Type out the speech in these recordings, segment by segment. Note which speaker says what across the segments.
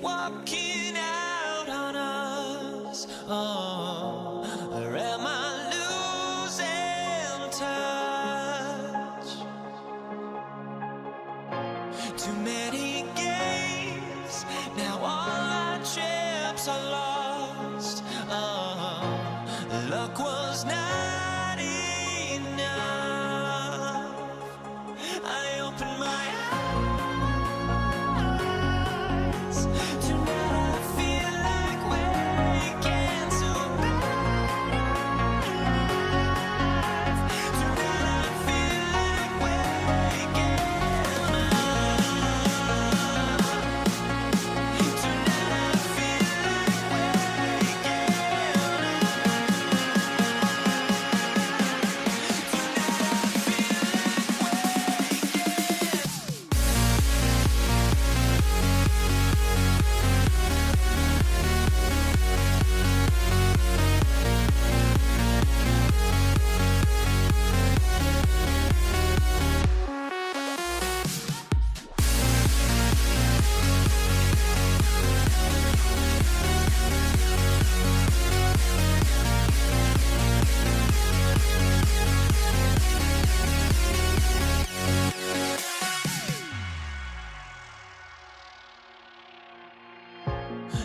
Speaker 1: walking out on us? Oh, or am I losing touch? Too many games, now all our chips are lost. Oh, luck was not enough. I opened my eyes. Tonight I feel like waking to a better life. Tonight I feel like waking up. Tonight I feel like waking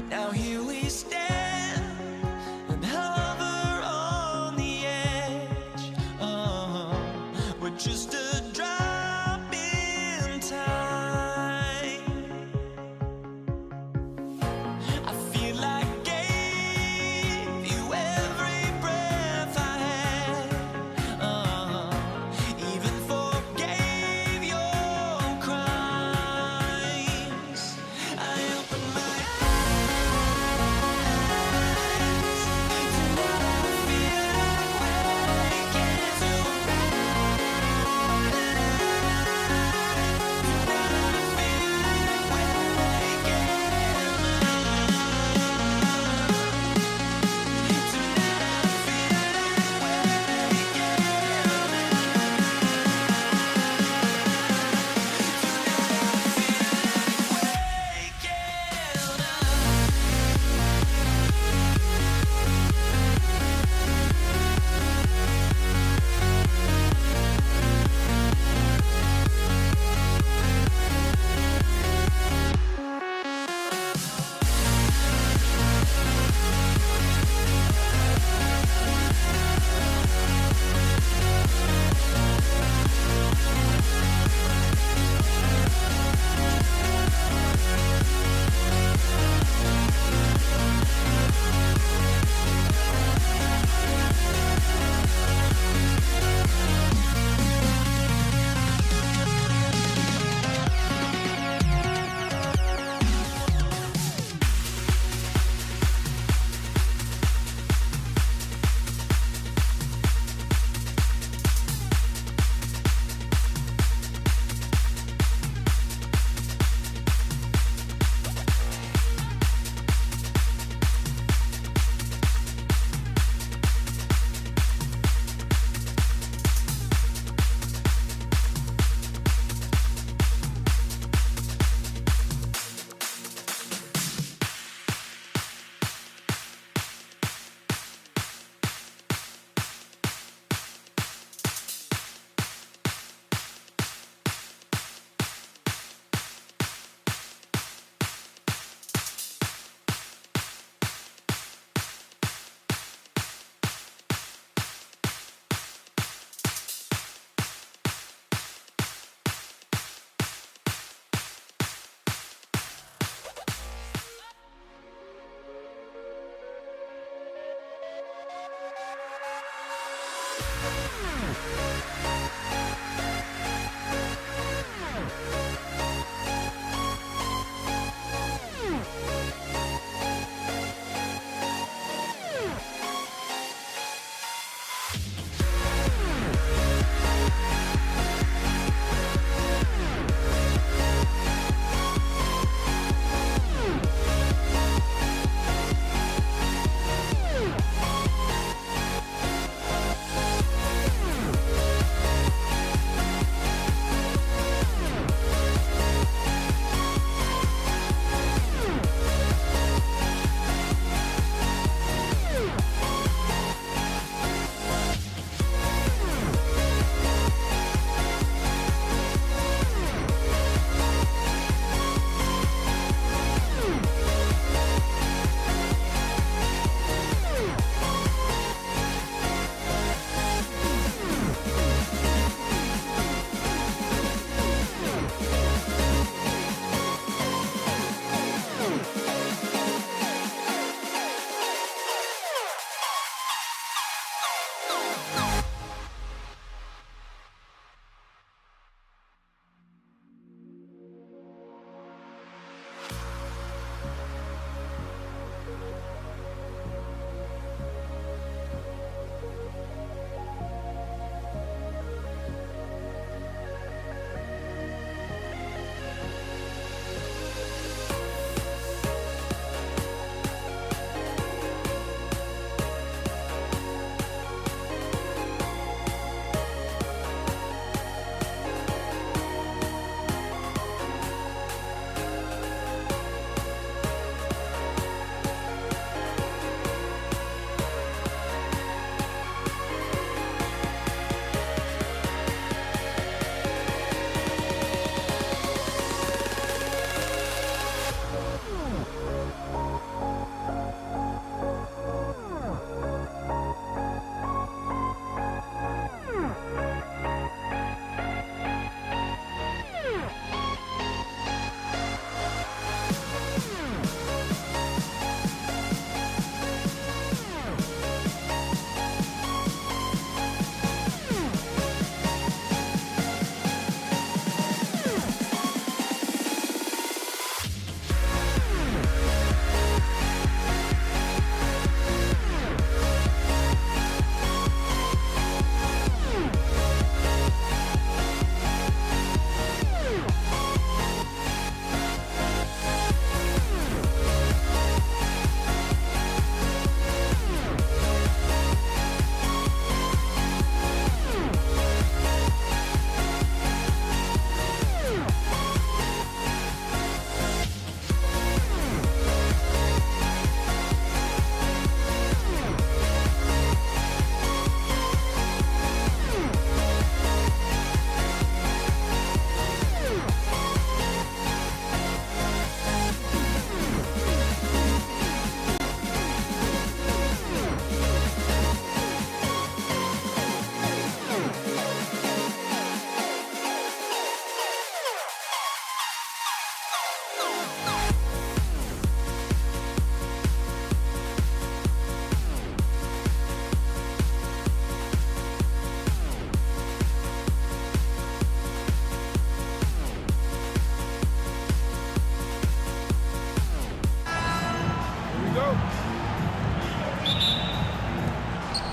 Speaker 1: now here we stand and hover on the edge. Oh, we're just a drop in time. I feel like gave you every breath I had. Oh, even forgave your crimes. I opened my eyes.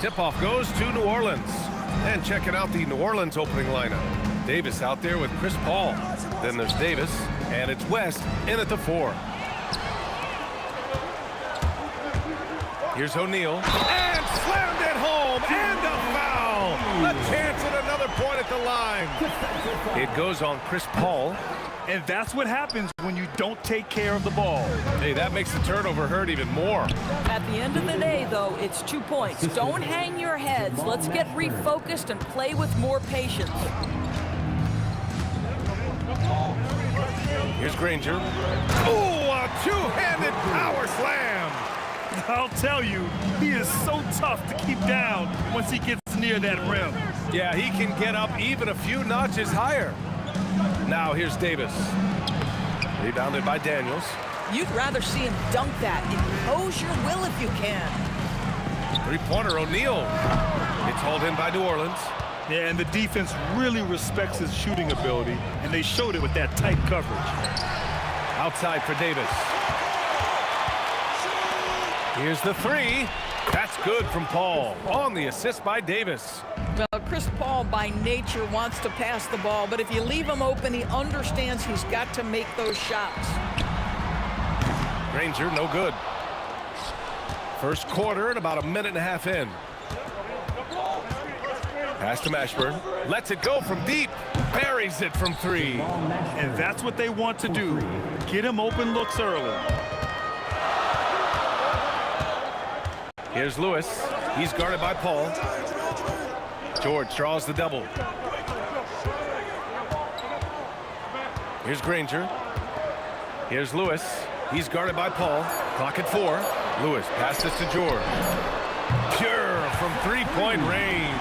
Speaker 2: Tip-off goes to New Orleans. And checking out the New Orleans opening lineup. Davis out there with Chris Paul. Then there's Davis, and it's West in at the 4. Here's O'Neal, and slammed it home, and a foul! A chance at another point at the line. It goes on Chris Paul.
Speaker 3: And that's what happens when you don't take care of the ball.
Speaker 2: Hey, that makes the turnover hurt even more.
Speaker 4: At the end of the day, though, it's 2 points. Don't hang your heads. Let's get refocused and play with more patience.
Speaker 2: Here's Granger. Oh, a two-handed power slam!
Speaker 3: I'll tell you, he is so tough to keep down once he gets near that rim.
Speaker 2: Yeah, he can get up even a few notches higher. Now here's Davis. Rebounded by Daniels.
Speaker 4: You'd rather see him dunk that. Impose your will if you can.
Speaker 2: Three-pointer O'Neal. It's hauled in by New Orleans.
Speaker 3: Yeah, and the defense really respects his shooting ability, and they showed it with that tight coverage.
Speaker 2: Outside for Davis. Here's the 3. That's good from Paul. On the assist by Davis.
Speaker 4: Well, Chris Paul, by nature, wants to pass the ball, but if you leave him open, he understands he's got to make those shots.
Speaker 2: Granger, no good. First quarter and about a minute and a half in. Pass to Mashburn. Lets it go from deep. Buries it from 3.
Speaker 3: And that's what they want to do. Get him open looks early.
Speaker 2: Here's Lewis. He's guarded by Paul. George draws the double. Here's Granger. Here's Lewis. He's guarded by Paul. Clock at 4. Lewis passes to George. Pure from three-point range.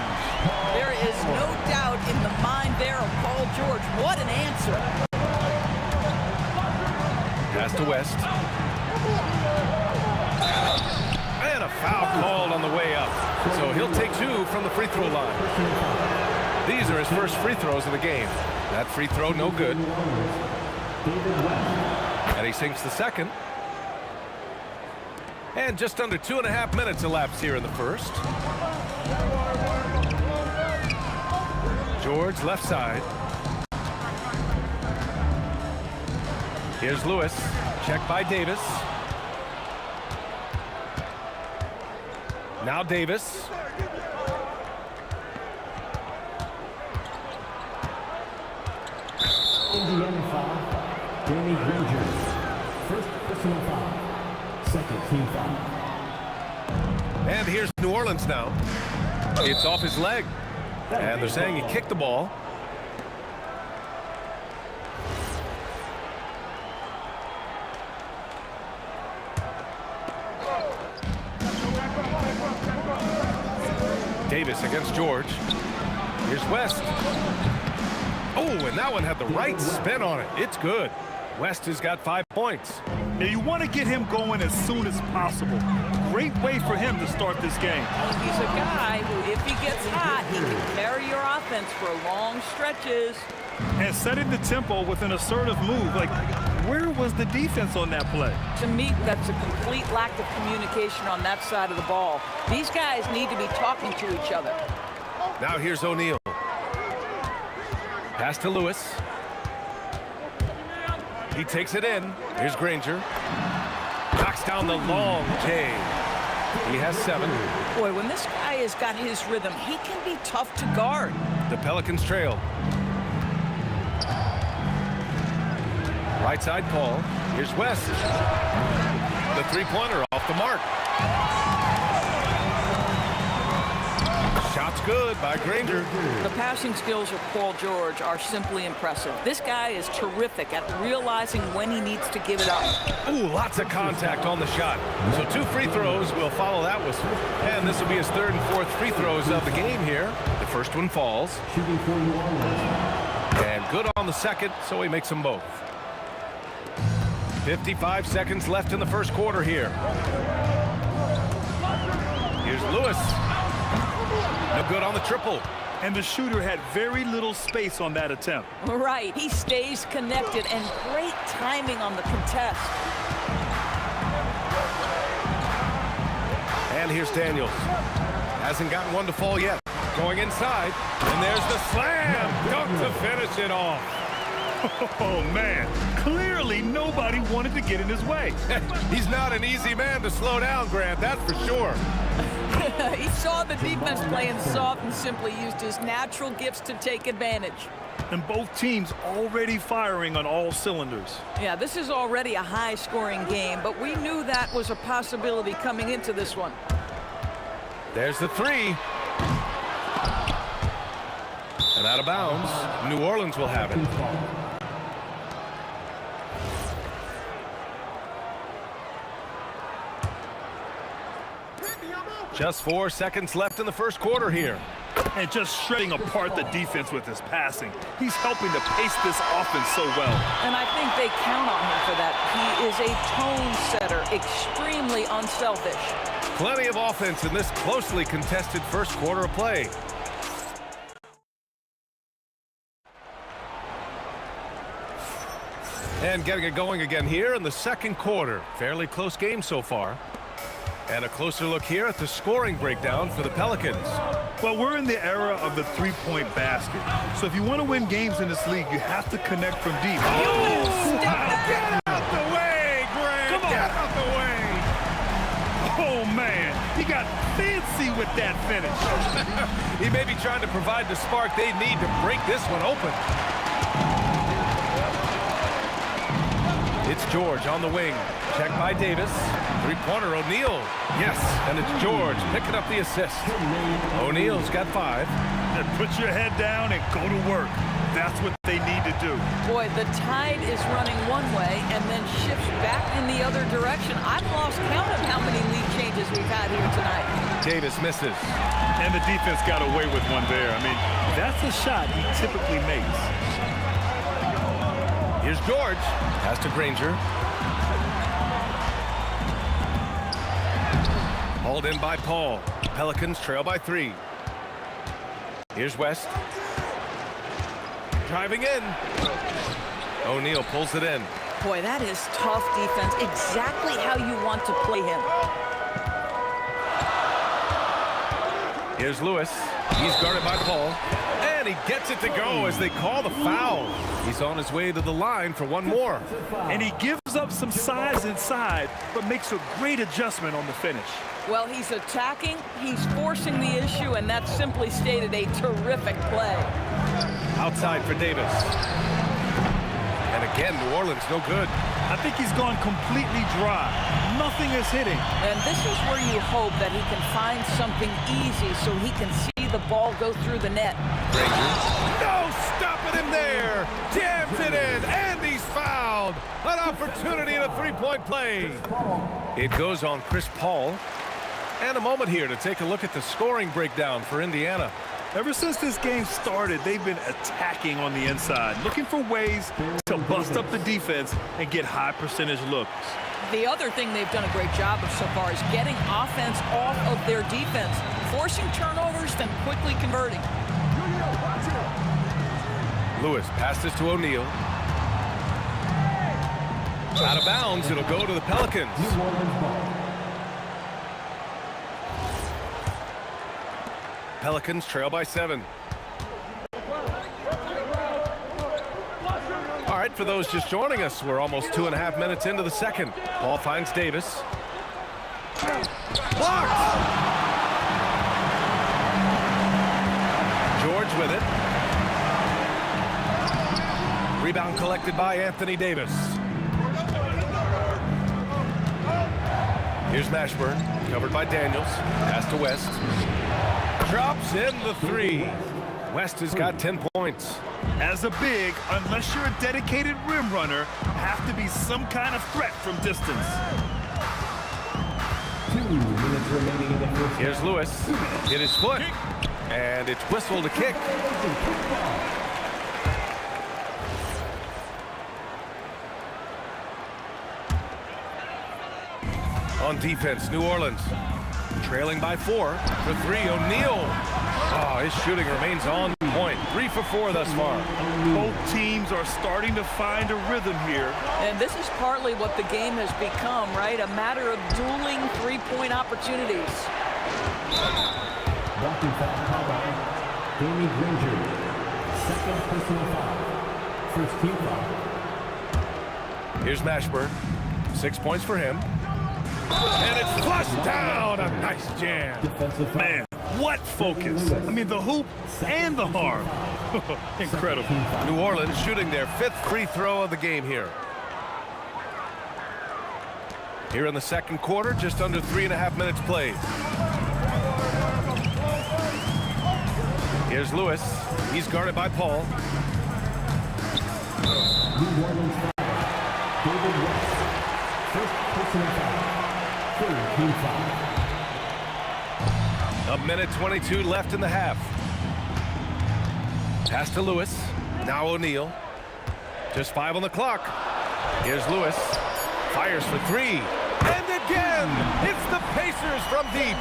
Speaker 4: There is no doubt in the mind there of Paul George. What an answer.
Speaker 2: Pass to West. And a foul called on the way up. So he'll take 2 from the free throw line. These are his first free throws of the game. That free throw, no good. And he sinks the second. And just under 2.5 minutes elapsed here in the first. George, left side. Here's Lewis. Checked by Davis. Now Davis.
Speaker 5: Indiana foul, Danny Granger. First personal foul, second team foul.
Speaker 2: And here's New Orleans now. It's off his leg. And they're saying he kicked the ball. Davis against George. Here's West. Oh, and that one had the right spin on it. It's good. West has got 5 points.
Speaker 3: Now you want to get him going as soon as possible. Great way for him to start this game.
Speaker 4: He's a guy who, if he gets hot, he can carry your offense for long stretches.
Speaker 3: And setting the tempo with an assertive move. Like, where was the defense on that play?
Speaker 4: To me, that's a complete lack of communication on that side of the ball. These guys need to be talking to each other.
Speaker 2: Now here's O'Neal. Pass to Lewis. He takes it in. Here's Granger. Knocks down the long J. He has 7.
Speaker 4: Boy, when this guy has got his rhythm, he can be tough to guard.
Speaker 2: The Pelicans trail. Right side Paul. Here's West. The three-pointer off the mark. Shot's good by Granger.
Speaker 4: The passing skills of Paul George are simply impressive. This guy is terrific at realizing when he needs to give it up.
Speaker 2: Ooh, lots of contact on the shot. So 2 free throws will follow that whistle. And this will be his 3rd and 4th free throws of the game here. The first one falls.
Speaker 5: Shooting for New Orleans.
Speaker 2: And good on the second, so he makes them both. 55 seconds left in the first quarter here. Here's Lewis. No good on the triple.
Speaker 3: And the shooter had very little space on that attempt.
Speaker 4: Right, he stays connected, and great timing on the contest.
Speaker 2: And here's Daniels. Hasn't gotten one to fall yet. Going inside, and there's the slam. Dunk to finish it off.
Speaker 3: Oh, man. Clearly, nobody wanted to get in his way.
Speaker 2: He's not an easy man to slow down, Grant, that's for sure.
Speaker 4: He saw the defense playing soft and simply used his natural gifts to take advantage.
Speaker 3: And both teams already firing on all cylinders.
Speaker 4: Yeah, this is already a high-scoring game, but we knew that was a possibility coming into this one.
Speaker 2: There's the three. And out of bounds. New Orleans will have it. Just 4 seconds left in the first quarter here.
Speaker 3: And just shredding apart the defense with his passing. He's helping to pace this offense so well.
Speaker 4: And I think they count on him for that. He is a tone setter, extremely unselfish.
Speaker 2: Plenty of offense in this closely contested first quarter of play. And getting it going again here in the second quarter. Fairly close game so far. And a closer look here at the scoring breakdown for the Pelicans.
Speaker 3: Well, we're in the era of the three-point basket. So if you want to win games in this league, you have to connect from deep.
Speaker 2: Oh, get out the way, Grant!
Speaker 3: Come on.
Speaker 2: Get out the way!
Speaker 3: Oh, man. He got fancy with that finish.
Speaker 2: He may be trying to provide the spark they need to break this one open. It's George on the wing. Check by Davis. Three-pointer, O'Neal. Yes, and it's George picking up the assist. O'Neal's got 5.
Speaker 3: Then put your head down and go to work. That's what they need to do.
Speaker 4: Boy, the tide is running one way and then shifts back in the other direction. I've lost count of how many lead changes we've had here tonight.
Speaker 2: Davis misses.
Speaker 3: And the defense got away with one there. I mean, that's a shot he typically makes.
Speaker 2: Here's George. Pass to Granger. Hauled in by Paul. Pelicans trail by 3. Here's West. Driving in. O'Neal pulls it in.
Speaker 4: Boy, that is tough defense. Exactly how you want to play him.
Speaker 2: Here's Lewis. He's guarded by Paul. And he gets it to go as they call the foul. He's on his way to the line for one more.
Speaker 3: And he gives up some size inside, but makes a great adjustment on the finish.
Speaker 4: Well, he's attacking, he's forcing the issue, and that's simply stated a terrific play.
Speaker 2: Outside for Davis. And again, New Orleans no good.
Speaker 3: I think he's gone completely dry. Nothing is hitting.
Speaker 4: And this is where you hope that he can find something easy so he can see the ball go through the net.
Speaker 2: No stopping him there. Jams it in, and he's fouled. An opportunity in a three-point play. It goes on Chris Paul. And a moment here to take a look at the scoring breakdown for Indiana.
Speaker 3: Ever since this game started, they've been attacking on the inside, looking for ways to bust up the defense and get high percentage looks.
Speaker 4: The other thing they've done a great job of so far is getting offense off of their defense, forcing turnovers, then quickly converting.
Speaker 2: Lewis passes to O'Neal. Out of bounds, it'll go to the Pelicans. Pelicans trail by 7. All right, for those just joining us, we're almost 2.5 minutes into the second. Ball finds Davis. Blocked! George with it. Rebound collected by Anthony Davis. Here's Mashburn, covered by Daniels. Pass to West. Drops in the 3. West has got 10 points.
Speaker 3: As a big, unless you're a dedicated rim runner, have to be some kind of threat from distance.
Speaker 5: 2 minutes remaining in the first.
Speaker 2: Here's Lewis. Hit his foot. And it's whistled a kick. On defense, New Orleans. Trailing by 4 for 3. O'Neal. Oh, his shooting remains on point. 3 for 4 thus far.
Speaker 3: Both teams are starting to find a rhythm here.
Speaker 4: And this is partly what the game has become, right? A matter of dueling three-point opportunities.
Speaker 5: Walking foul called on Danny Granger. Second personal foul. First team foul.
Speaker 2: Here's Mashburn. 6 points for him. And it's flushed down. A nice jam.
Speaker 5: Defensive foul.
Speaker 3: Man, what focus. I mean, the hoop and the arm. Incredible.
Speaker 2: New Orleans shooting their 5th free throw of the game here. Here in the second quarter, just under 3.5 minutes played. Here's Lewis. He's guarded by Paul.
Speaker 5: New Orleans foul. David West. First personal foul. Third team foul.
Speaker 2: 1:22 left in the half. Pass to Lewis. Now O'Neal. Just 5 on the clock. Here's Lewis. Fires for 3. And again, it's the Pacers from deep.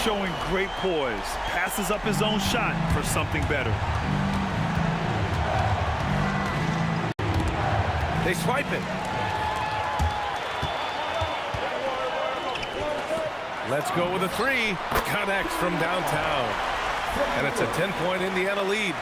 Speaker 3: Showing great poise. Passes up his own shot for something better.
Speaker 2: They swipe it. Let's go with a 3. Connects from downtown. And it's a 10-point Indiana lead.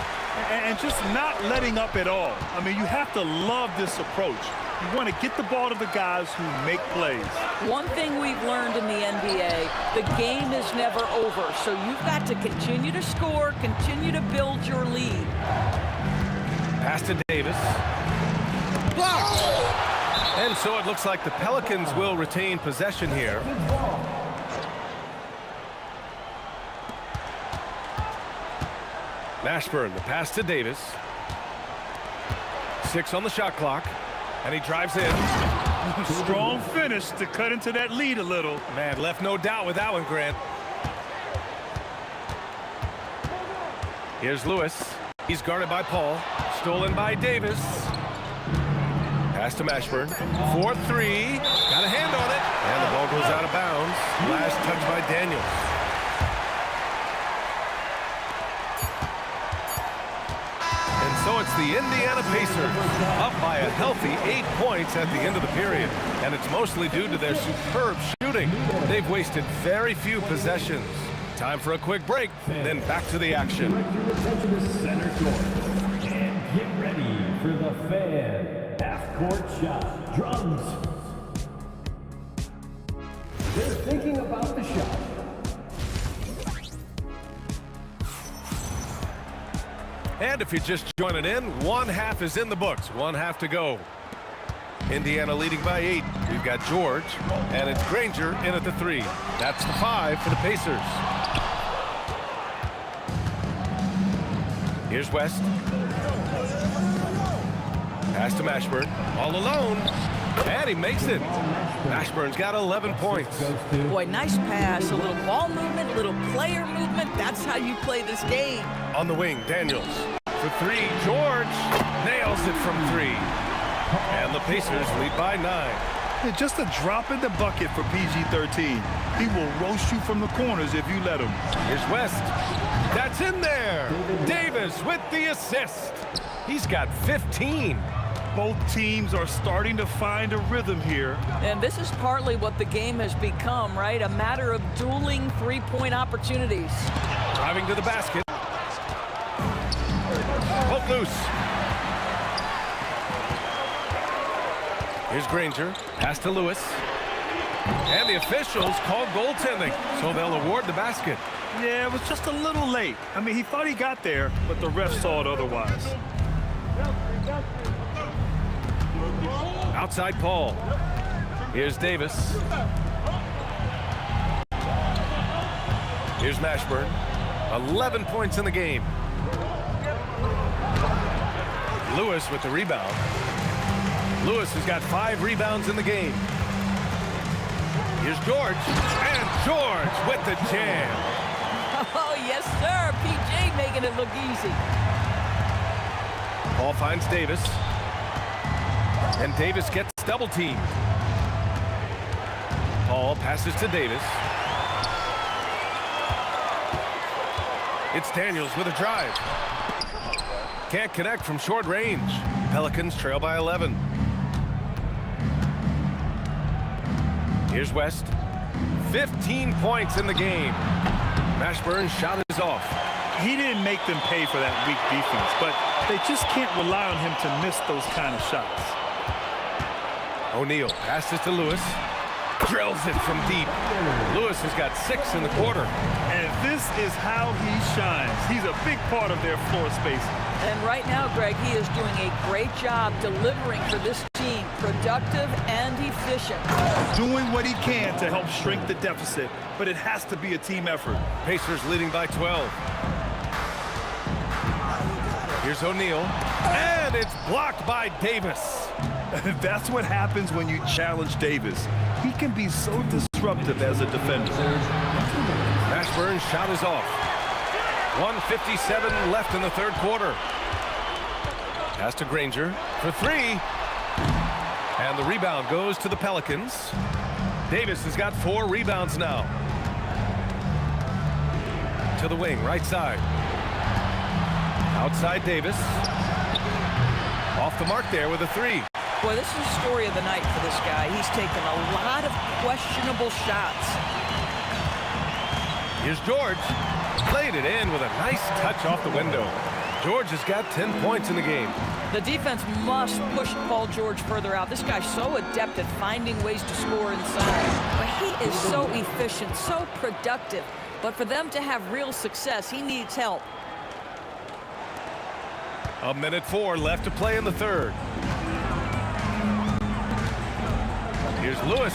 Speaker 3: And just not letting up at all. I mean, you have to love this approach. You want to get the ball to the guys who make plays.
Speaker 4: One thing we've learned in the NBA, the game is never over. So you've got to continue to score, continue to build your lead.
Speaker 2: Pass to Davis. Blocked! And so it looks like the Pelicans will retain possession here. Mashburn, the pass to Davis. 6 on the shot clock. And he drives in.
Speaker 3: Strong finish to cut into that lead a little.
Speaker 2: Man, left no doubt with that one, Grant. Here's Lewis. He's guarded by Paul. Stolen by Davis. Pass to Mashburn. 4-3. Got a hand on it. And the ball goes out of bounds. Last touch by Daniels. So it's the Indiana Pacers up by a healthy 8 points at the end of the period. And it's mostly due to their superb shooting. They've wasted very few possessions. Time for a quick break, then back to the action.
Speaker 5: Direct your attention to center court. And get ready for the fan half-court shot. Drums. They're thinking about the shot.
Speaker 2: And if you're just joining in, 1 half is in the books. 1 half to go. Indiana leading by 8. We've got George, and it's Granger in at the 3. That's the 5 for the Pacers. Here's West. Pass to Mashburn. All alone. And he makes it. Mashburn's got 11 points.
Speaker 4: Boy, nice pass. A little ball movement, little player movement. That's how you play this game.
Speaker 2: On the wing, Daniels. For 3, George nails it from 3. And the Pacers lead by 9.
Speaker 3: Yeah, just a drop in the bucket for PG-13. He will roast you from the corners if you let him.
Speaker 2: Here's West. That's in there. Davis with the assist. He's got 15.
Speaker 3: Both teams are starting to find a rhythm here.
Speaker 4: And this is partly what the game has become, right? A matter of dueling three-point opportunities.
Speaker 2: Driving to the basket. Hook loose. Here's Granger. Pass to Lewis. And the officials called goaltending, so they'll award the basket.
Speaker 3: Yeah, it was just a little late. I mean, he thought he got there, but the ref saw it otherwise.
Speaker 2: Outside Paul. Here's Davis. Here's Mashburn. 11 points in the game. Lewis with the rebound. Lewis has got 5 rebounds in the game. Here's George. And George with the jam.
Speaker 4: Oh, yes, sir. PJ making it look easy.
Speaker 2: Paul finds Davis. And Davis gets double teamed. Paul passes to Davis. It's Daniels with a drive. Can't connect from short range. Pelicans trail by 11. Here's West. 15 points in the game. Mashburn's shot is off.
Speaker 3: He didn't make them pay for that weak defense, but they just can't rely on him to miss those kind of shots.
Speaker 2: O'Neal passes to Lewis. Drills it from deep. Lewis has got 6 in the quarter.
Speaker 3: And this is how he shines. He's a big part of their floor space.
Speaker 4: And right now, Greg, he is doing a great job delivering for this team. Productive and efficient.
Speaker 3: Doing what he can to help shrink the deficit, but it has to be a team effort.
Speaker 2: Pacers leading by 12. Here's O'Neal. And it's blocked by Davis.
Speaker 3: That's what happens when you challenge Davis. He can be so disruptive as a defender.
Speaker 2: Mashburn's shot is off. 1:57 left in the third quarter. Pass to Granger for 3. And the rebound goes to the Pelicans. Davis has got 4 rebounds now. To the wing, right side. Outside Davis. Off the mark there with a 3.
Speaker 4: Boy, this is the story of the night for this guy. He's taken a lot of questionable shots.
Speaker 2: Here's George. Played it in with a nice touch off the window. George has got 10 points in the game.
Speaker 4: The defense must push Paul George further out. This guy's so adept at finding ways to score inside. But he is so efficient, so productive. But for them to have real success, he needs help.
Speaker 2: 1:04 left to play in the third. Here's Lewis.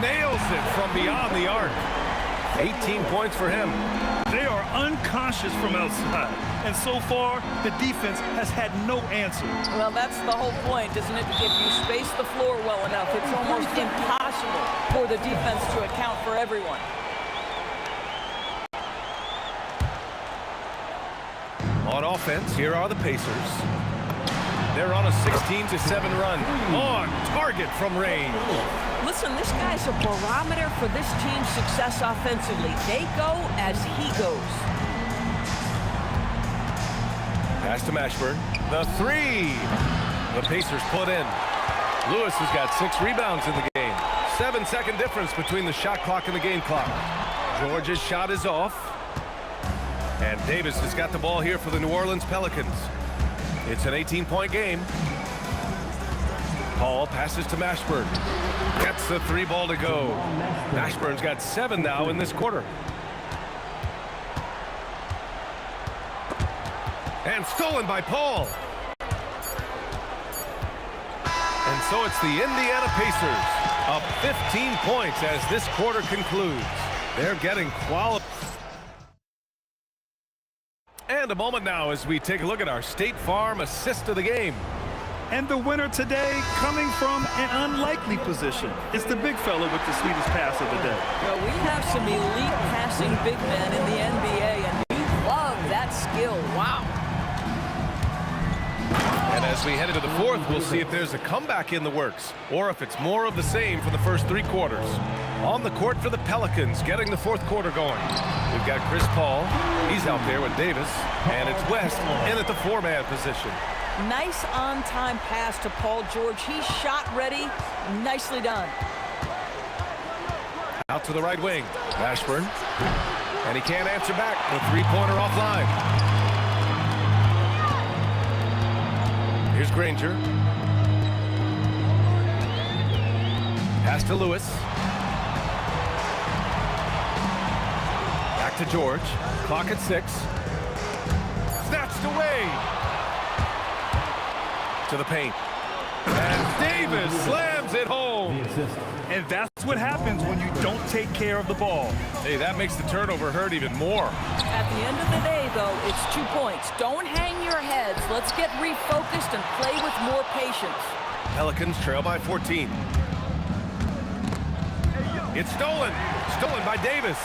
Speaker 2: Nails it from beyond the arc. 18 points for him.
Speaker 3: They are unconscious from outside. And so far, the defense has had no answer.
Speaker 4: Well, that's the whole point, isn't it? If you space the floor well enough, it's almost impossible for the defense to account for everyone.
Speaker 2: On offense, here are the Pacers. They're on a 16-7 run. On target from range.
Speaker 4: Listen, this guy's a barometer for this team's success offensively. They go as he goes.
Speaker 2: Pass to Mashburn. The 3. The Pacers put in. Lewis has got 6 rebounds in the game. 7-second difference between the shot clock and the game clock. George's shot is off. And Davis has got the ball here for the New Orleans Pelicans. It's an 18-point game. Paul passes to Mashburn. Gets the 3 ball to go. Mashburn's got 7 now in this quarter. And stolen by Paul. And so it's the Indiana Pacers up 15 points as this quarter concludes. They're getting quality. And a moment now as we take a look at our State Farm assist of the game.
Speaker 3: And the winner today coming from an unlikely position. It's the big fella with the sweetest pass of the day.
Speaker 4: Well, we have some elite passing big men in the NBA, and we love that skill. Wow.
Speaker 2: And as we head into the fourth, we'll see if there's a comeback in the works or if it's more of the same for the first 3 quarters. On the court for the Pelicans, getting the fourth quarter going. We've got Chris Paul. He's out there with Davis. And it's West in at the 4-man position.
Speaker 4: Nice on-time pass to Paul George. He's shot ready. Nicely done.
Speaker 2: Out to the right wing. Mashburn. And he can't answer back. The 3-pointer offline. Here's Granger. Pass to Lewis. Back to George. Clock at 6. Snatched away. To the paint. And Davis slams it home.
Speaker 3: And that's what happens when you don't take care of the ball.
Speaker 2: Hey, that makes the turnover hurt even more.
Speaker 4: At the end of the day, though, it's 2 points. Don't hang your heads. Let's get refocused and play with more patience.
Speaker 2: Pelicans trail by 14. It's stolen. Stolen by Davis.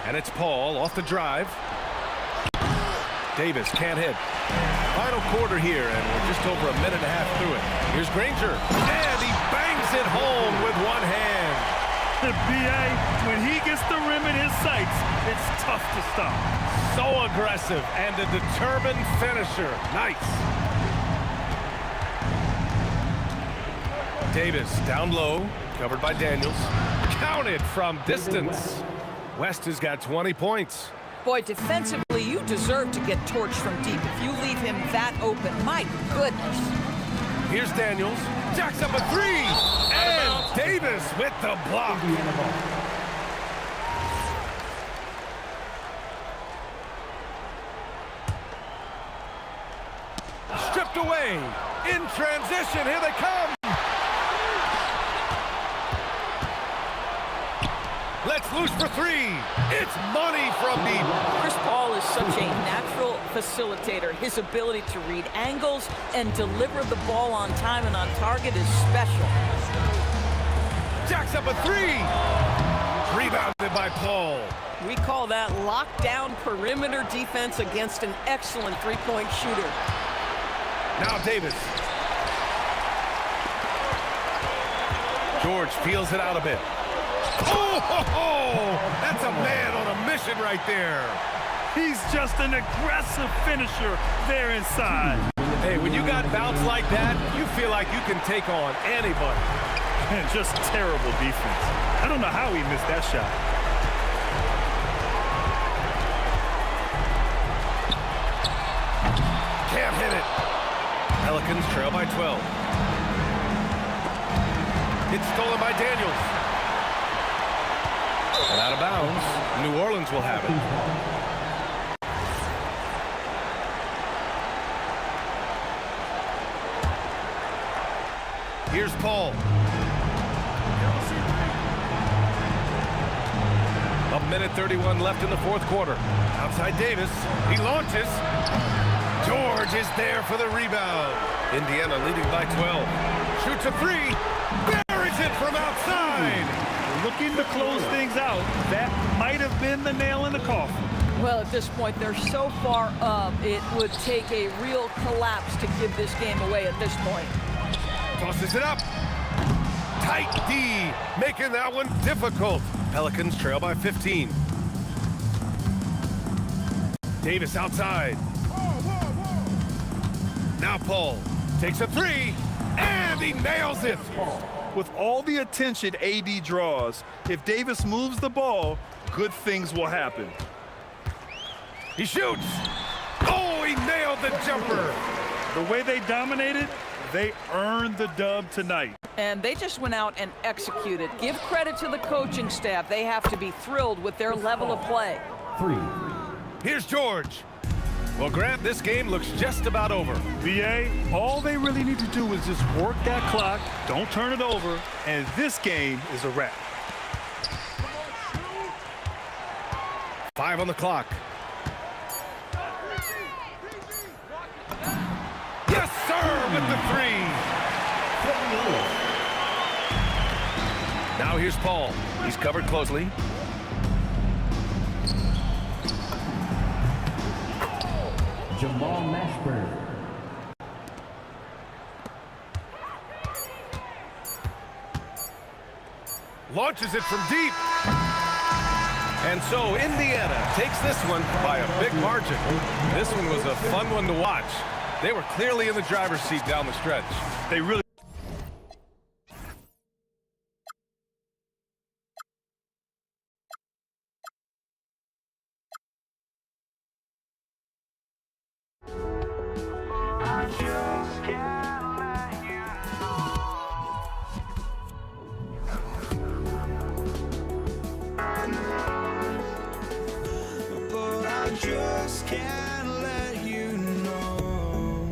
Speaker 2: And it's Paul off the drive. Davis can't hit. Final quarter here, and we're just over a minute and a half through it. Here's Granger, and he bangs it home with one hand.
Speaker 3: The BA, when he gets the rim in his sights, it's tough to stop.
Speaker 2: So aggressive and a determined finisher. Nice. Davis down low, covered by Daniels. Counted from distance. West has got 20 points.
Speaker 4: Boy, defensively, you deserve to get torched from deep if you leave him that open. My goodness.
Speaker 2: Here's Daniels. Jacks up a three. And Davis with the block. Stripped away. In transition. Here they come. Let's loose for three. It's money from deep.
Speaker 4: Chris Paul is such a natural facilitator. His ability to read angles and deliver the ball on time and on target is special.
Speaker 2: Jacks up a three. Rebounded by Paul.
Speaker 4: We call that lockdown perimeter defense against an excellent three-point shooter.
Speaker 2: Now Davis. George feels it out a bit. Oh, that's a man on a mission right there.
Speaker 3: He's just an aggressive finisher there inside.
Speaker 2: Hey, when you got bounce like that, you feel like you can take on anybody.
Speaker 3: And just terrible defense. I don't know how he missed that shot.
Speaker 2: Can't hit it. Pelicans trail by 12. It's stolen by Daniels. And out of bounds, New Orleans will have it. Here's Paul. A minute 31 left in the fourth quarter. Outside Davis. He launches. George is there for the rebound. Indiana leading by 12. Shoots a three. Buries it from outside.
Speaker 3: Looking to close things out. That might have been the nail in the coffin.
Speaker 4: Well, at this point, they're so far up, it would take a real collapse to give this game away at this point.
Speaker 2: Tosses it up. Tight D, making that one difficult. Pelicans trail by 15. Davis outside. Now Paul takes a three, and he nails it.
Speaker 3: With all the attention AD draws, if Davis moves the ball, good things will happen.
Speaker 2: He shoots. Oh, he nailed the jumper.
Speaker 3: The way they dominated, they earned the dub tonight.
Speaker 4: And they just went out and executed. Give credit to the coaching staff. They have to be thrilled with their level of play.
Speaker 5: 3.
Speaker 2: Here's George. Well, Grant, this game looks just about over.
Speaker 3: BA, all they really need to do is just work that clock, don't turn it over, and this game is a wrap.
Speaker 2: 5 on the clock. Yes, sir, with the three. Now here's Paul. He's covered closely.
Speaker 5: Jamal Mashburn.
Speaker 2: Launches it from deep. And so Indiana takes this one by a big margin. This one was a fun one to watch. They were clearly in the driver's seat down the stretch.
Speaker 3: They really
Speaker 1: just can't let you know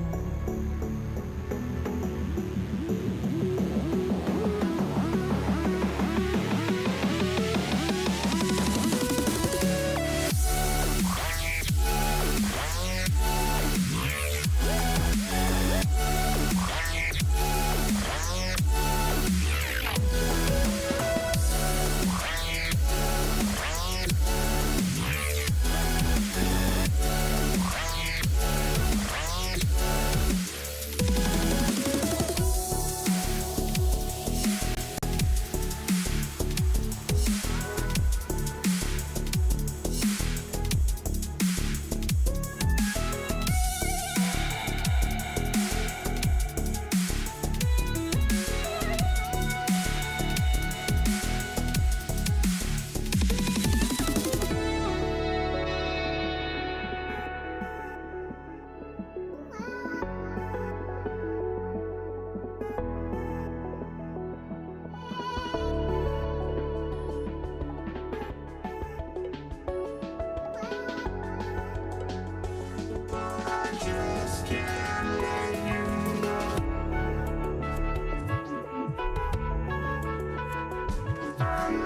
Speaker 1: Just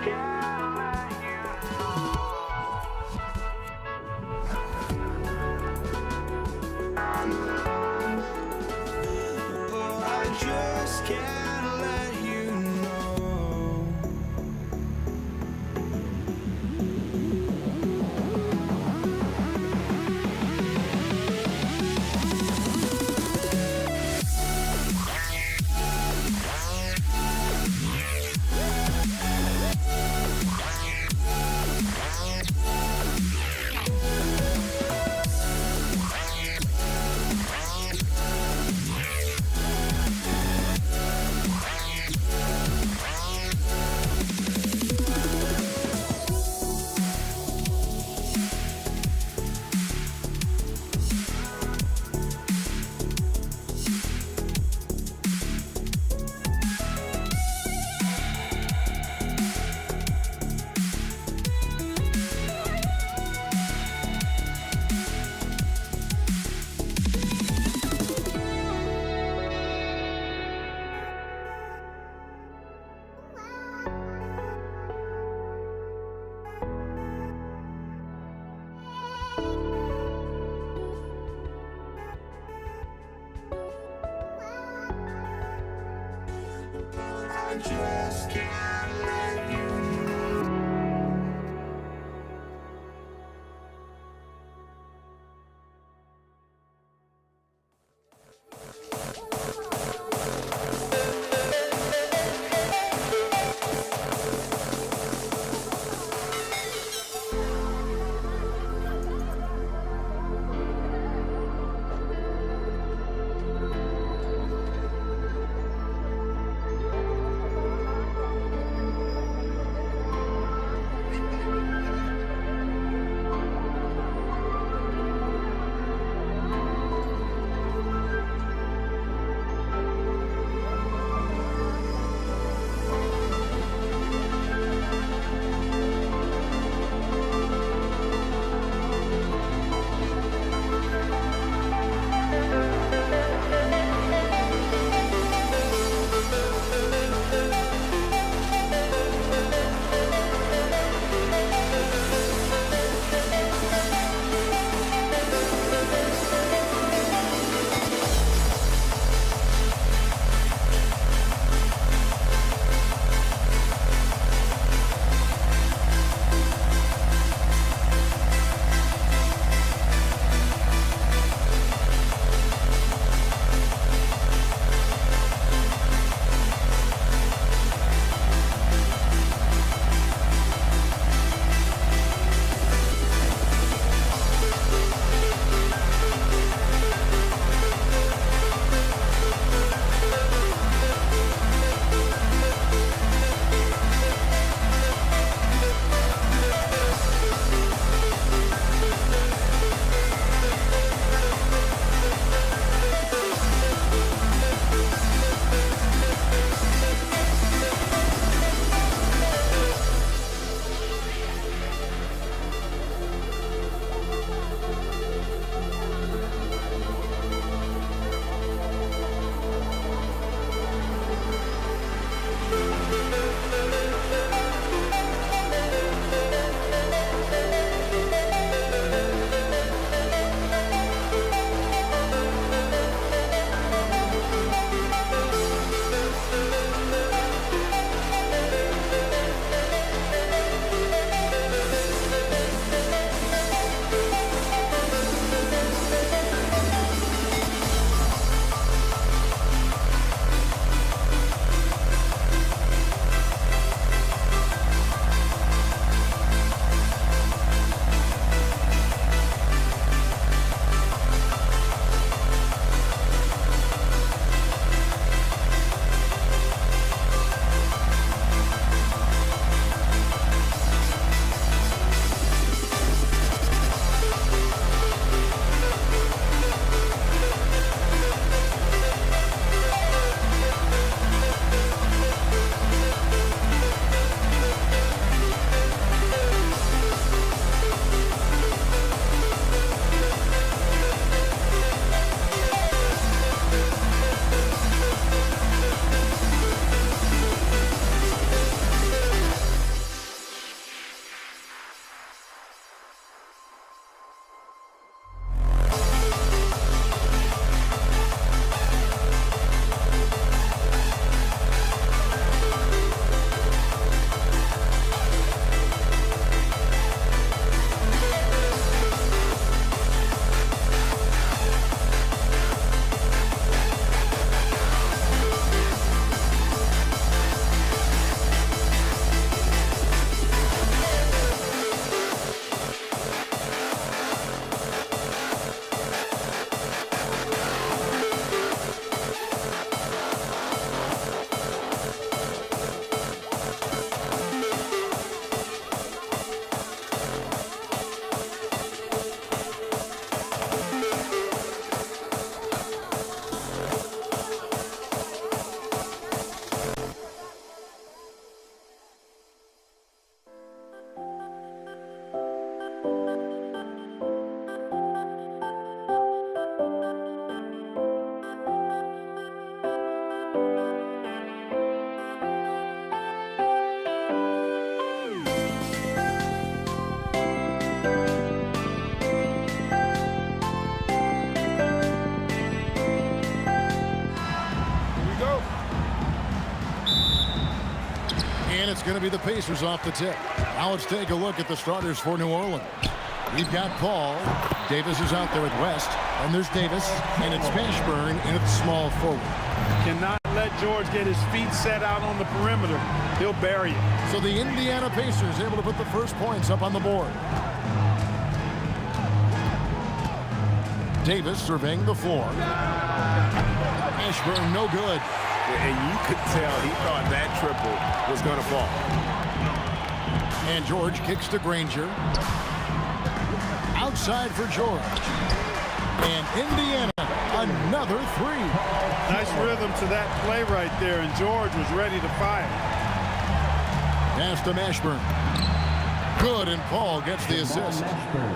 Speaker 1: can't let you know. I just can't let you know.
Speaker 6: it's going to be the Pacers off the tip. Now let's take a look at the starters for New Orleans. We've got Paul. Davis is out there at West. And there's Davis. And it's Mashburn in at small forward.
Speaker 3: Cannot let George get his feet set out on the perimeter. He'll bury it.
Speaker 6: So the Indiana Pacers able to put the first points up on the board. Davis surveying the floor. Mashburn no good.
Speaker 7: And you could tell he thought that triple was going to fall.
Speaker 6: And George kicks to Granger. Outside for George. And Indiana, another three.
Speaker 3: Nice rhythm to that play right there, and George was ready to fire.
Speaker 6: Pass to Mashburn. Good, and Paul gets the assist.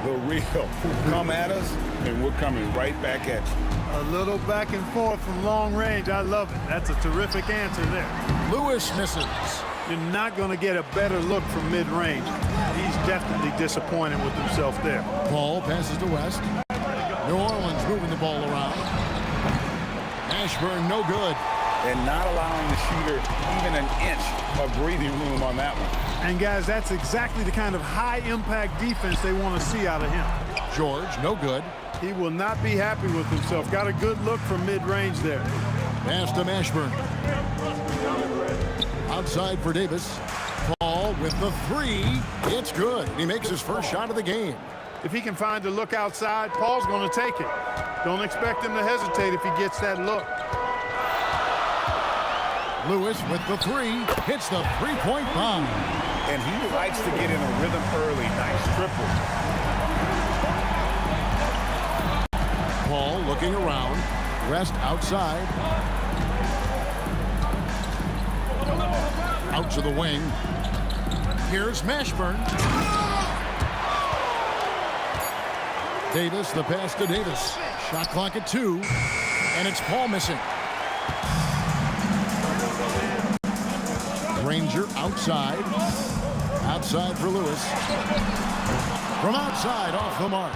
Speaker 7: The real. Come at us, and we're coming right back at you.
Speaker 3: A little back and forth from long range. I love it. That's a terrific answer there.
Speaker 6: Lewis misses.
Speaker 3: You're not going to get a better look from mid-range. He's definitely disappointed with himself there.
Speaker 6: Paul passes to West. New Orleans moving the ball around. Mashburn no good.
Speaker 7: And not allowing the shooter even an inch of breathing room on that one.
Speaker 3: And guys, that's exactly the kind of high-impact defense they want to see out of him.
Speaker 6: George no good.
Speaker 3: He will not be happy with himself. Got a good look from mid-range there.
Speaker 6: Pass to Mashburn. Outside for Davis. Paul with the three. It's good. He makes his first shot of the game.
Speaker 3: If he can find a look outside, Paul's going to take it. Don't expect him to hesitate if he gets that look.
Speaker 6: Lewis with the three. Hits the three-point bomb.
Speaker 7: And he likes to get in a rhythm early. Nice triple.
Speaker 6: Paul looking around. West outside. Out to the wing. Here's Mashburn. Davis, the pass to Davis. Shot clock at 2. And it's Paul missing. Granger outside. Outside for Lewis. From outside, off the mark.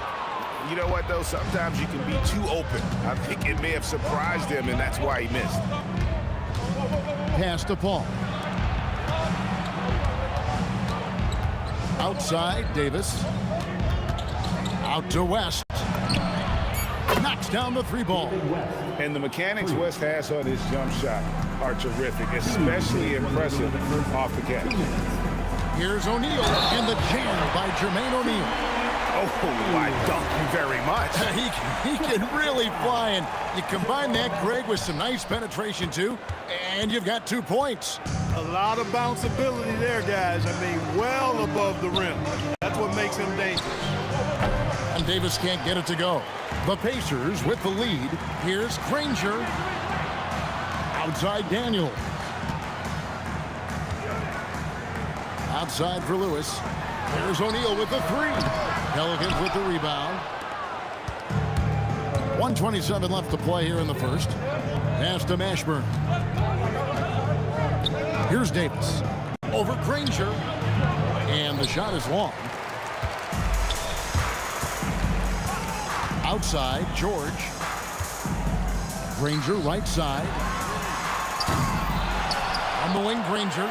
Speaker 7: You know what, though? Sometimes you can be too open. I think it may have surprised him, and that's why he missed.
Speaker 6: Pass to Paul. Outside, Davis. Out to West. Knocks down the three ball.
Speaker 7: And the mechanics West has on his jump shot are terrific, especially impressive off the catch.
Speaker 6: Here's O'Neal, and the jam by Jermaine O'Neal.
Speaker 7: Oh, I thank you very much.
Speaker 6: He can really fly, and you combine that, Greg, with some nice penetration, too, and you've got 2 points.
Speaker 3: A lot of bounceability there, guys. I mean, well above the rim. That's what makes him dangerous.
Speaker 6: And Davis can't get it to go. The Pacers with the lead. Here's Granger. Outside Daniel. Outside for Lewis. There's O'Neal with the three. Pelicans with the rebound. 1:27 left to play here in the first. Pass to Mashburn. Here's Davis. Over Granger. And the shot is long. Outside, George. Granger right side. On the wing, Granger.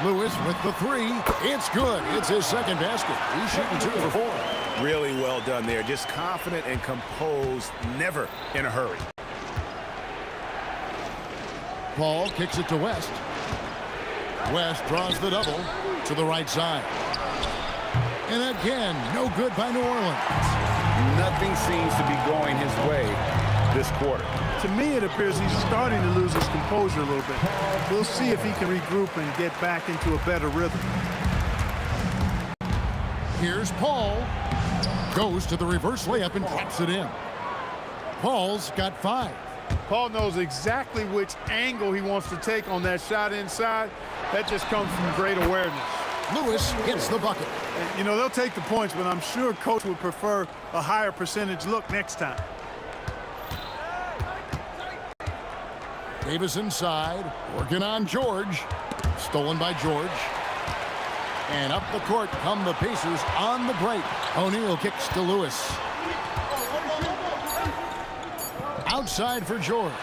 Speaker 6: Lewis with the three. It's good. It's his second basket. He's shooting 2 for 4.
Speaker 7: Really well done there. Just confident and composed, never in a hurry.
Speaker 6: Paul kicks it to West. West draws the double to the right side. And again, no good by New Orleans.
Speaker 7: Nothing seems to be going his way this quarter.
Speaker 3: To me, it appears he's starting to lose his composure a little bit. We'll see if he can regroup and get back into a better rhythm.
Speaker 6: Here's Paul. Goes to the reverse layup and drops it in. Paul's got 5.
Speaker 3: Paul knows exactly which angle he wants to take on that shot inside. That just comes from great awareness.
Speaker 6: Lewis hits the bucket.
Speaker 3: You know, they'll take the points, but I'm sure coach would prefer a higher percentage look next time.
Speaker 6: Davis inside, working on George. Stolen by George. And up the court come the Pacers on the break. O'Neal kicks to Lewis. Outside for George.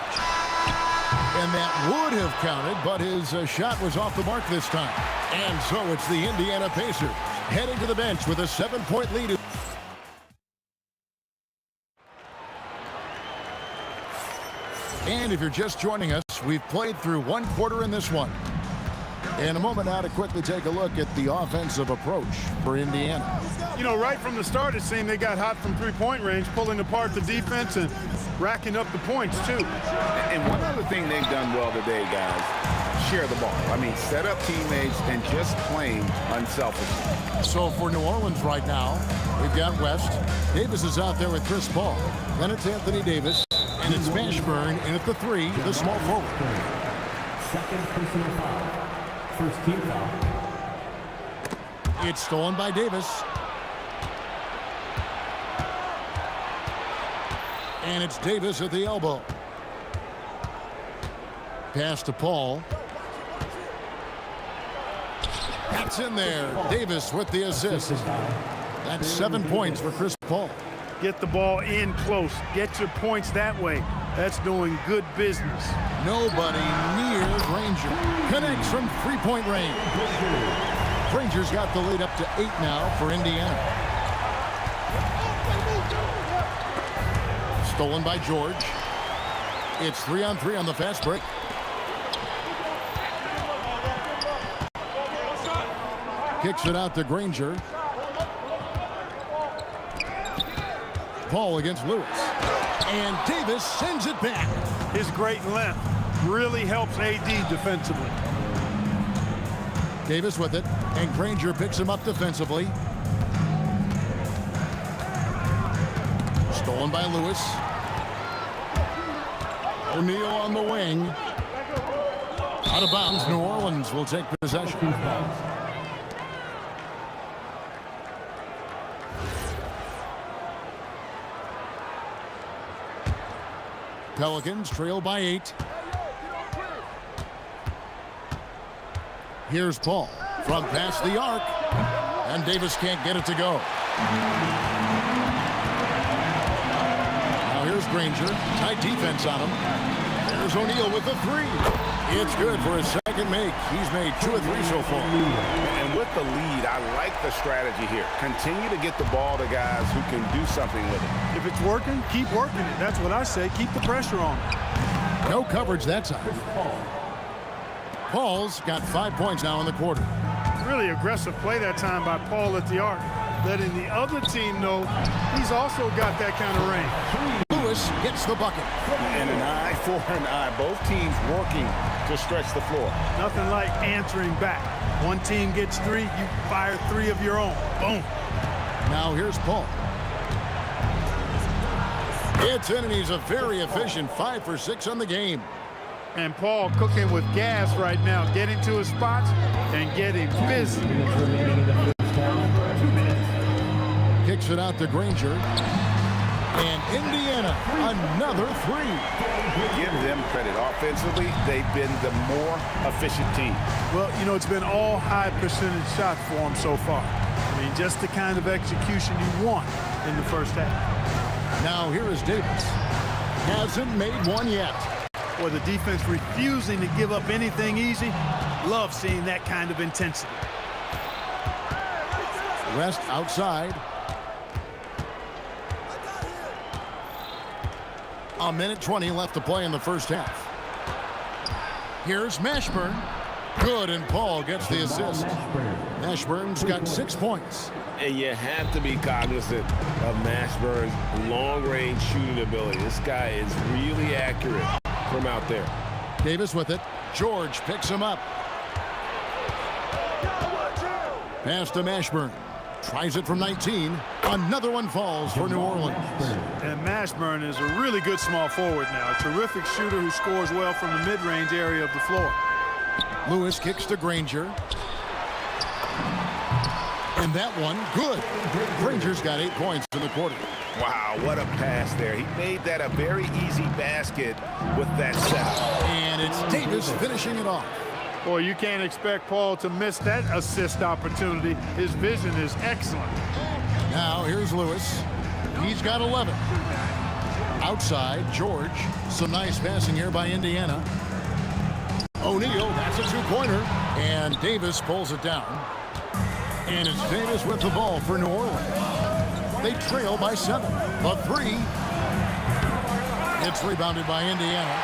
Speaker 6: And that would have counted, but his shot was off the mark this time. And so it's the Indiana Pacers heading to the bench with a 7-point lead. And if you're just joining us, we've played through one quarter in this one. In a moment now to quickly take a look at the offensive approach for Indiana.
Speaker 8: You know, right from the start, it seemed they got hot from three-point range, pulling apart the defense and racking up the points, too.
Speaker 7: And one other thing they've done well today, guys, share the ball. I mean, set up teammates and just playing unselfishly.
Speaker 6: So for New Orleans right now, we've got West. Davis is out there with Chris Paul. Then it's Anthony Davis. And it's Mashburn in at the 3, the small forward.
Speaker 5: Second personal foul. First team foul.
Speaker 6: It's stolen by Davis. And it's Davis at the elbow. Pass to Paul. That's in there. Davis with the assist. That's 7 points for Chris Paul.
Speaker 8: Get the ball in close. Get your points that way. That's doing good business.
Speaker 6: Nobody near Granger. Connects from three-point range. Granger's got the lead up to 8 now for Indiana. Stolen by George. It's 3-on-3 on the fast break. Kicks it out to Granger. Paul against Lewis. And Davis sends it back.
Speaker 8: His great length really helps AD defensively.
Speaker 6: Davis with it, and Granger picks him up defensively. Stolen by Lewis. O'Neal on the wing. Out of bounds, New Orleans will take possession. Pelicans trail by 8. Here's Paul from past the arc, and Davis can't get it to go. Now here's Granger. Tight defense on him. There's O'Neal with the 3. It's good for his second make. He's made 2 of 3 so far.
Speaker 7: And with the lead, I like the strategy here. Continue to get the ball to guys who can do something with it.
Speaker 8: If it's working, keep working it. That's what I say. Keep the pressure on.
Speaker 6: No coverage that time. Paul's got 5 points now in the quarter.
Speaker 8: Really aggressive play that time by Paul at the arc, letting the other team know he's also got that kind of range.
Speaker 6: Lewis gets the bucket.
Speaker 7: And an eye for an eye. Both teams working to stretch the floor.
Speaker 8: Nothing like answering back. One team gets 3, you fire 3 of your own. Boom.
Speaker 6: Now here's Paul. It's in, and he's a very efficient 5 for 6 on the game.
Speaker 8: And Paul cooking with gas right now, getting to his spots and getting busy.
Speaker 6: Kicks it out to Granger. And Indiana, another 3.
Speaker 7: Give them credit. Offensively, they've been the more efficient team.
Speaker 8: Well, you know, it's been all high percentage shots for them so far. I mean, just the kind of execution you want in the first half.
Speaker 6: Now here is Davis. Hasn't made one yet.
Speaker 8: Or the defense refusing to give up anything easy. Love seeing that kind of intensity.
Speaker 6: West outside. A minute 20 left to play in the first half. Here's Mashburn. Good, and Paul gets the assist. Mashburn's got 6 points.
Speaker 9: And you have to be cognizant of Mashburn's long-range shooting ability. This guy is really accurate from out there.
Speaker 6: Davis with it. George picks him up. Pass to Mashburn. Tries it from 19. Another one falls for New Orleans.
Speaker 8: And Mashburn is a really good small forward now. A terrific shooter who scores well from the mid-range area of the floor.
Speaker 6: Lewis kicks to Granger. And that one, good. Granger's got 8 points in the quarter.
Speaker 7: Wow, what a pass there. He made that a very easy basket with that setup.
Speaker 6: And it's Davis finishing it off.
Speaker 8: Boy, you can't expect Paul to miss that assist opportunity. His vision is excellent.
Speaker 6: Now here's Lewis. He's got 11. Outside, George. Some nice passing here by Indiana. O'Neal, that's a two-pointer. And Davis pulls it down. And it's Davis with the ball for New Orleans. They trail by 7. The three. It's rebounded by Indiana.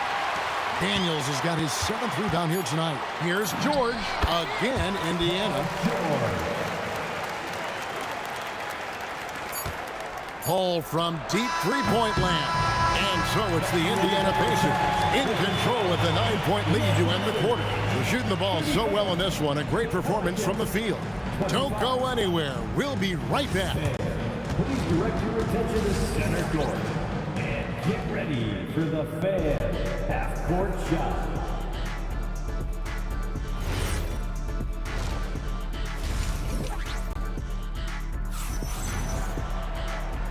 Speaker 6: Daniels has got his 7th rebound here tonight. Here's George. Again, Indiana. Paul from deep three-point land. And so it's the Indiana Pacers in control with a 9-point lead to end the quarter. They're shooting the ball so well in this one. A great performance from the field. Don't go anywhere. We'll be right back.
Speaker 5: Please direct your attention to center court. And get ready for the fan half-court shot.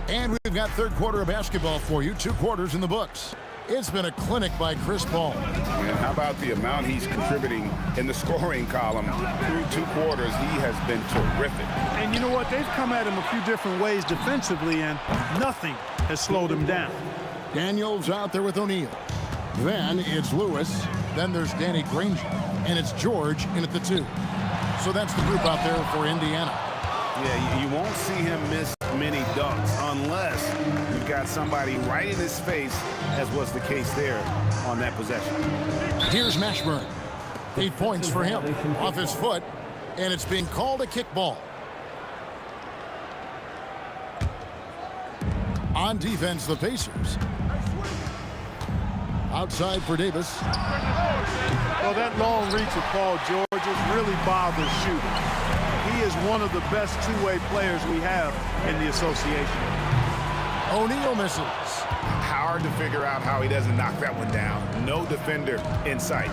Speaker 6: And we've got third quarter of basketball for you. 2 quarters in the books. It's been a clinic by Chris Paul.
Speaker 7: And how about the amount he's contributing in the scoring column through 2 quarters? He has been terrific.
Speaker 8: And you know what? They've come at him a few different ways defensively, and nothing has slowed him down.
Speaker 6: Daniels out there with O'Neal. Then it's Lewis. Then there's Danny Granger. And it's George in at the 2. So that's the group out there for Indiana.
Speaker 7: Yeah, you won't see him miss many dunks unless you've got somebody right in his face, as was the case there on that possession.
Speaker 6: Here's Mashburn. 8 points for him off his foot, and it's being called a kickball. On defense, the Pacers. Outside for Davis.
Speaker 8: Well, that long reach of Paul George has really bothered shooting. He is one of the best two-way players we have in the association.
Speaker 6: O'Neal misses.
Speaker 7: Hard to figure out how he doesn't knock that one down. No defender in sight.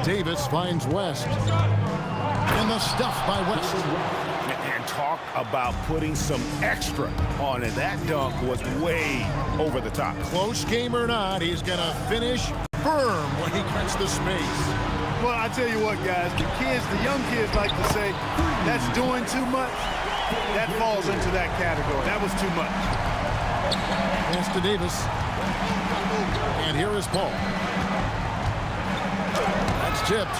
Speaker 6: Davis finds West. And the stuff by West.
Speaker 7: And talk about putting some extra on it. That dunk was way over the top.
Speaker 6: Close game or not, he's going to finish firm when he gets the space.
Speaker 8: Well, I tell you what, guys, the young kids like to say, that's doing too much. That falls into that category. That was too much.
Speaker 6: Pass to Davis. And here is Paul. That's tipped.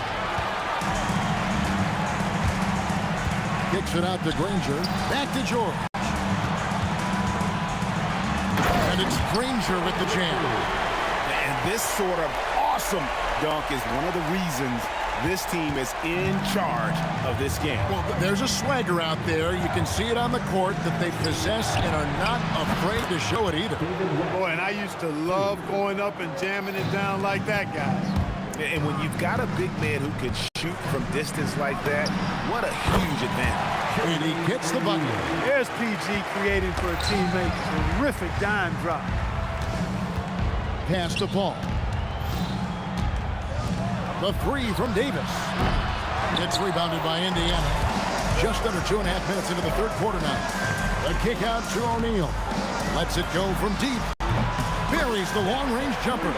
Speaker 6: Kicks it out to Granger. Back to George. And it's Granger with the jam.
Speaker 7: And this sort of awesome dunk is one of the reasons this team is in charge of this game.
Speaker 6: Well, there's a swagger out there. You can see it on the court that they possess and are not afraid to show it either.
Speaker 8: Boy, and I used to love going up and jamming it down like that, guys.
Speaker 7: And when you've got a big man who can shoot from distance like that, what a huge advantage.
Speaker 6: And he gets the bucket.
Speaker 8: There's PG creating for a teammate. Terrific dime drop.
Speaker 6: Pass to Paul. The 3 from Davis. It's rebounded by Indiana. Just under 2.5 minutes into the third quarter now. The kick out to O'Neal. Lets it go from deep. Buries the long-range jumper.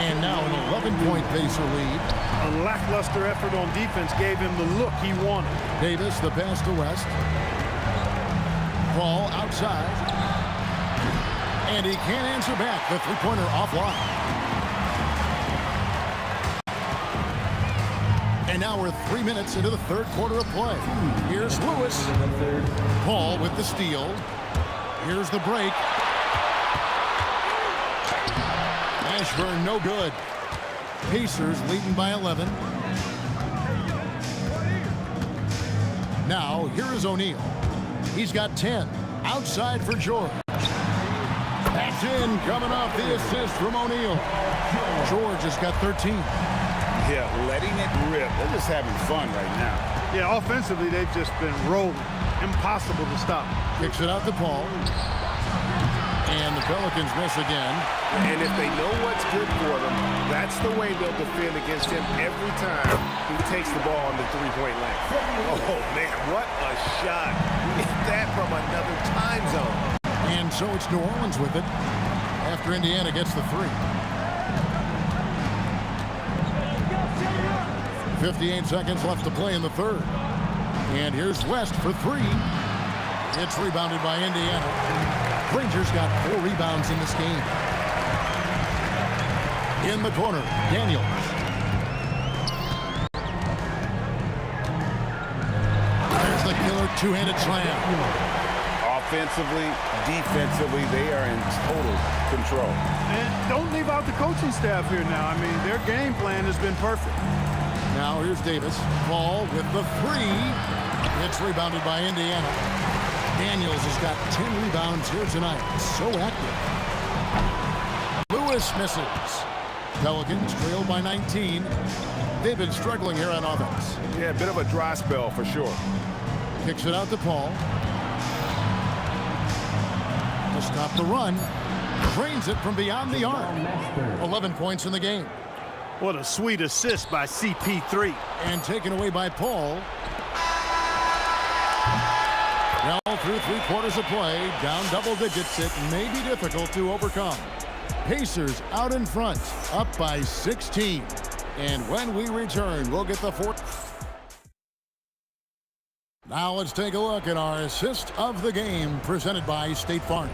Speaker 6: And now an 11-point Pacer lead.
Speaker 8: A lackluster effort on defense gave him the look he wanted.
Speaker 6: Davis, the pass to West. Paul outside. And he can't answer back. The three-pointer offline. And now we're 3 minutes into the third quarter of play. Here's Lewis. Paul with the steal. Here's the break. Ashburn no good. Pacers leading by 11. Now here is O'Neal. He's got 10. Outside for George. That's in, coming off the assist from O'Neal. George has got 13.
Speaker 7: Yeah, letting it rip. They're just having fun right now.
Speaker 8: Yeah, offensively, they've just been rolling. Impossible to stop.
Speaker 6: Kicks it out to Paul. And the Pelicans miss again.
Speaker 7: And if they know what's good for them, that's the way they'll defend against him every time he takes the ball on the three-point line. Oh, man, what a shot. Hit that from another time zone.
Speaker 6: And so it's New Orleans with it after Indiana gets the 3. 58 seconds left to play in the third. And here's West for 3. It's rebounded by Indiana. Granger's got 4 rebounds in this game. In the corner, Daniels. There's the killer two-handed slam.
Speaker 7: Offensively, defensively, they are in total control.
Speaker 8: And don't leave out the coaching staff here now. I mean, their game plan has been perfect.
Speaker 6: Now here's Davis. Ball with the three. It's rebounded by Indiana. Daniels has got 10 rebounds here tonight. So active. Lewis misses. Pelicans trail by 19. They've been struggling here on offense.
Speaker 7: Yeah, a bit of a dry spell for sure.
Speaker 6: Kicks it out to Paul. To stop the run. Drains it from beyond the arc. 11 points in the game.
Speaker 8: What a sweet assist by CP3.
Speaker 6: And taken away by Paul. Now through 3/4 of play, down double digits, it may be difficult to overcome. Pacers out in front, up by 16. And when we return, we'll get the fourth. Now let's take a look at our assist of the game presented by State Farm.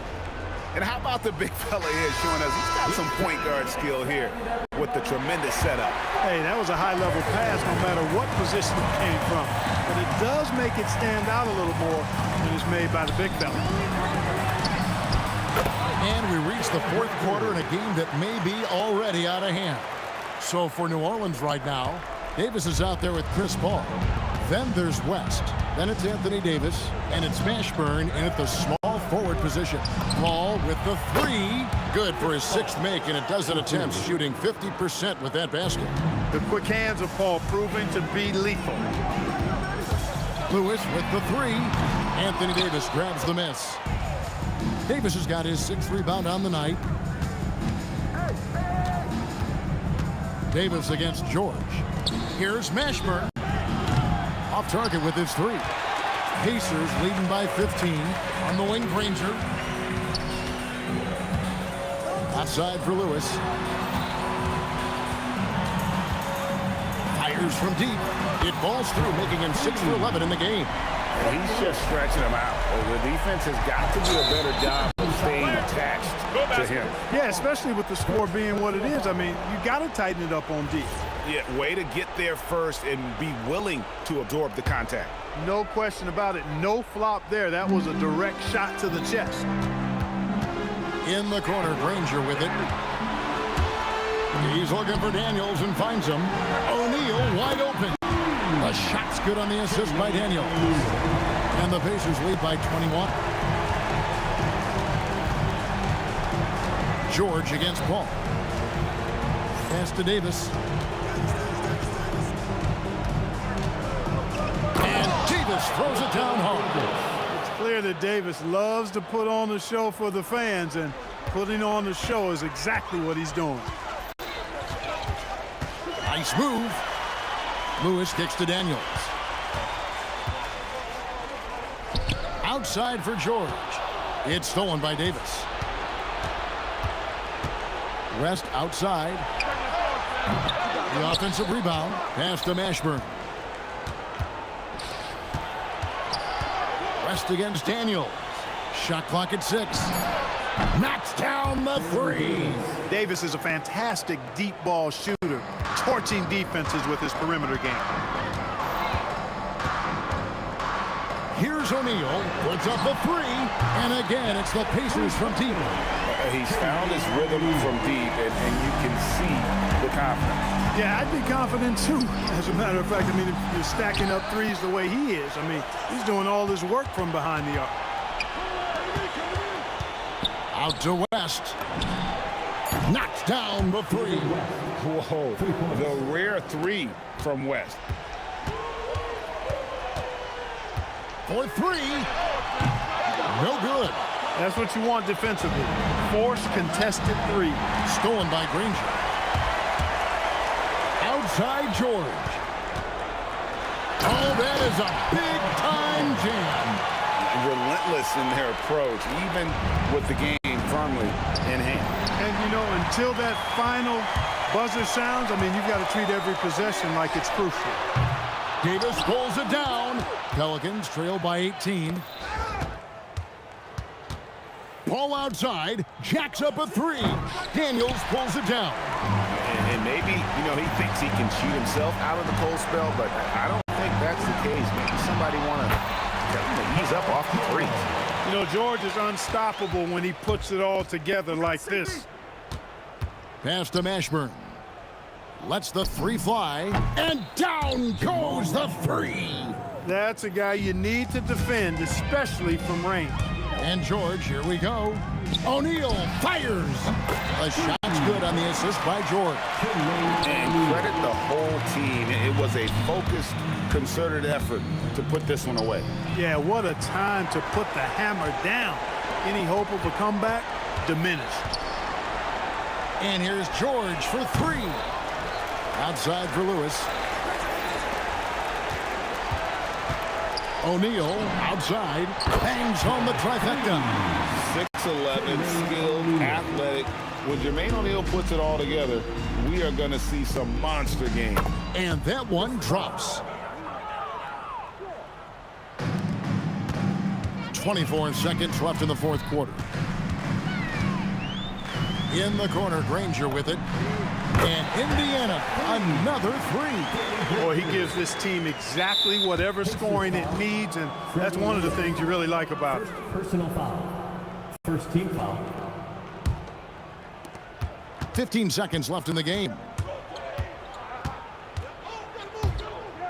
Speaker 7: And how about the big fella here showing us he's got some point guard skill here with the tremendous setup.
Speaker 8: Hey, that was a high-level pass no matter what position it came from. But it does make it stand out a little more when it's made by the big fella.
Speaker 6: And we reach the fourth quarter in a game that may be already out of hand. So for New Orleans right now, Davis is out there with Chris Paul. Then there's West. Then it's Anthony Davis. And it's Mashburn in at the small forward position. Paul with the three. Good for his sixth make in a dozen attempts, shooting 50% with that basket.
Speaker 8: The quick hands of Paul proving to be lethal.
Speaker 6: Lewis with the three. Anthony Davis grabs the miss. Davis has got his sixth rebound on the night. Davis against George. Here's Mashburn. Off target with his three. Pacers leading by 15 on the wing. Granger. Outside for Lewis. Fires from deep. It falls through, making him 6 for 11 in the game.
Speaker 7: And he's just stretching him out. The defense has got to do a better job of staying attached to him.
Speaker 8: Yeah, especially with the score being what it is. I mean, you got to tighten it up on D.
Speaker 7: Yeah, way to get there first and be willing to absorb the contact.
Speaker 8: No question about it. No flop there. That was a direct shot to the chest.
Speaker 6: In the corner, Granger with it. He's looking for Daniels and finds him. O'Neal wide open. The shot's good on the assist by Daniels. And the Pacers lead by 21. George against Paul. Pass to Davis. And Davis throws it down hard.
Speaker 8: It's clear that Davis loves to put on the show for the fans, and putting on the show is exactly what he's doing.
Speaker 6: Nice move. Lewis kicks to Daniels. Outside for George. It's stolen by Davis. West outside. The offensive rebound. Pass to Mashburn. West against Daniels. Shot clock at 6. Knocks down the three.
Speaker 8: Davis is a fantastic deep ball shooter, torching defenses with his perimeter game.
Speaker 6: Here's O'Neal, puts up a three, and again it's the Pacers from deep.
Speaker 7: He's found his rhythm from deep, and you can see the confidence.
Speaker 8: Yeah, I'd be confident too. As a matter of fact, I mean, if you're stacking up threes the way he is, I mean, he's doing all this work from behind the arc.
Speaker 6: Out to West. Knocks down the three.
Speaker 7: Whoa, the rare three from West.
Speaker 6: For three. No good.
Speaker 8: That's what you want defensively. Forced contested three.
Speaker 6: Stolen by Granger. Outside George. Oh, that is a big-time jam.
Speaker 7: Relentless in their approach, even with the game firmly in hand.
Speaker 8: And, you know, until that final buzzer sounds, I mean, you've got to treat every possession like it's crucial.
Speaker 6: Davis pulls it down. Pelicans trail by 18. Paul outside, jacks up a three. Daniels pulls it down.
Speaker 7: he thinks he can cheat himself out of the cold spell, but I don't think that's the case. Maybe somebody want to tell him to ease up off the threes.
Speaker 8: You know, George is unstoppable when he puts it all together like this.
Speaker 6: Pass to Mashburn. Lets the three fly, and down goes the three.
Speaker 8: That's a guy you need to defend, especially from range.
Speaker 6: And George, here we go. O'Neal fires. The shot's good on the assist by George.
Speaker 7: And credit the whole team. It was a focused, concerted effort to put this one away.
Speaker 8: Yeah, what a time to put the hammer down. Any hope of a comeback? Diminished.
Speaker 6: And here's George for three. Outside for Lewis. O'Neal outside, bangs home the trifecta.
Speaker 9: 6'11", skilled, athletic. When Jermaine O'Neal puts it all together, we are going to see some monster games.
Speaker 6: And that one drops. 24 seconds left in the fourth quarter. In the corner, Granger with it. And Indiana, another three.
Speaker 8: Boy, he gives this team exactly whatever scoring it needs, and that's one of the things you really like about it.
Speaker 5: Personal foul. First team foul.
Speaker 6: 15 seconds left in the game.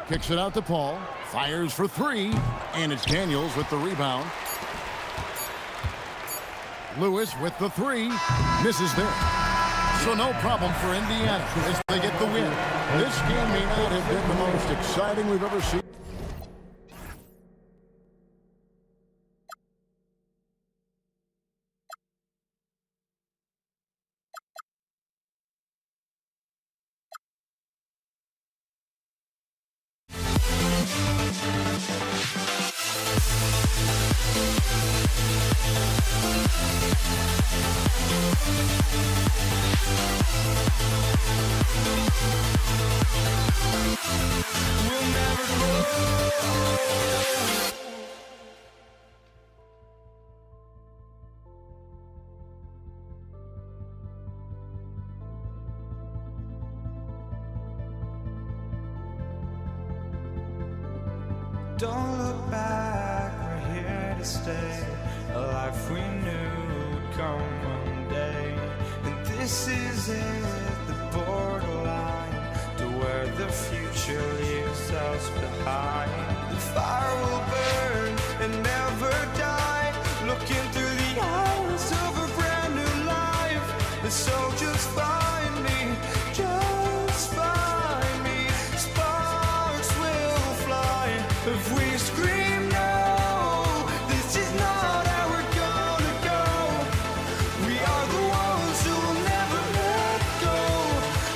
Speaker 6: Kicks it out to Paul. Fires for three. And it's Daniels with the rebound. Lewis with the three. Misses there. So no problem for Indiana as they get the win. This game may not have been the most exciting we've ever seen.
Speaker 1: Don't look back, we're here to stay. A life we knew would come one day. And this is it, the borderline to where the future leaves us behind. The fire will burn and never die, looking through the eyes of a brand new life. And so just find me, just find me. Sparks will fly if we scream no. This is not how we're gonna go. We are the ones who will never let go.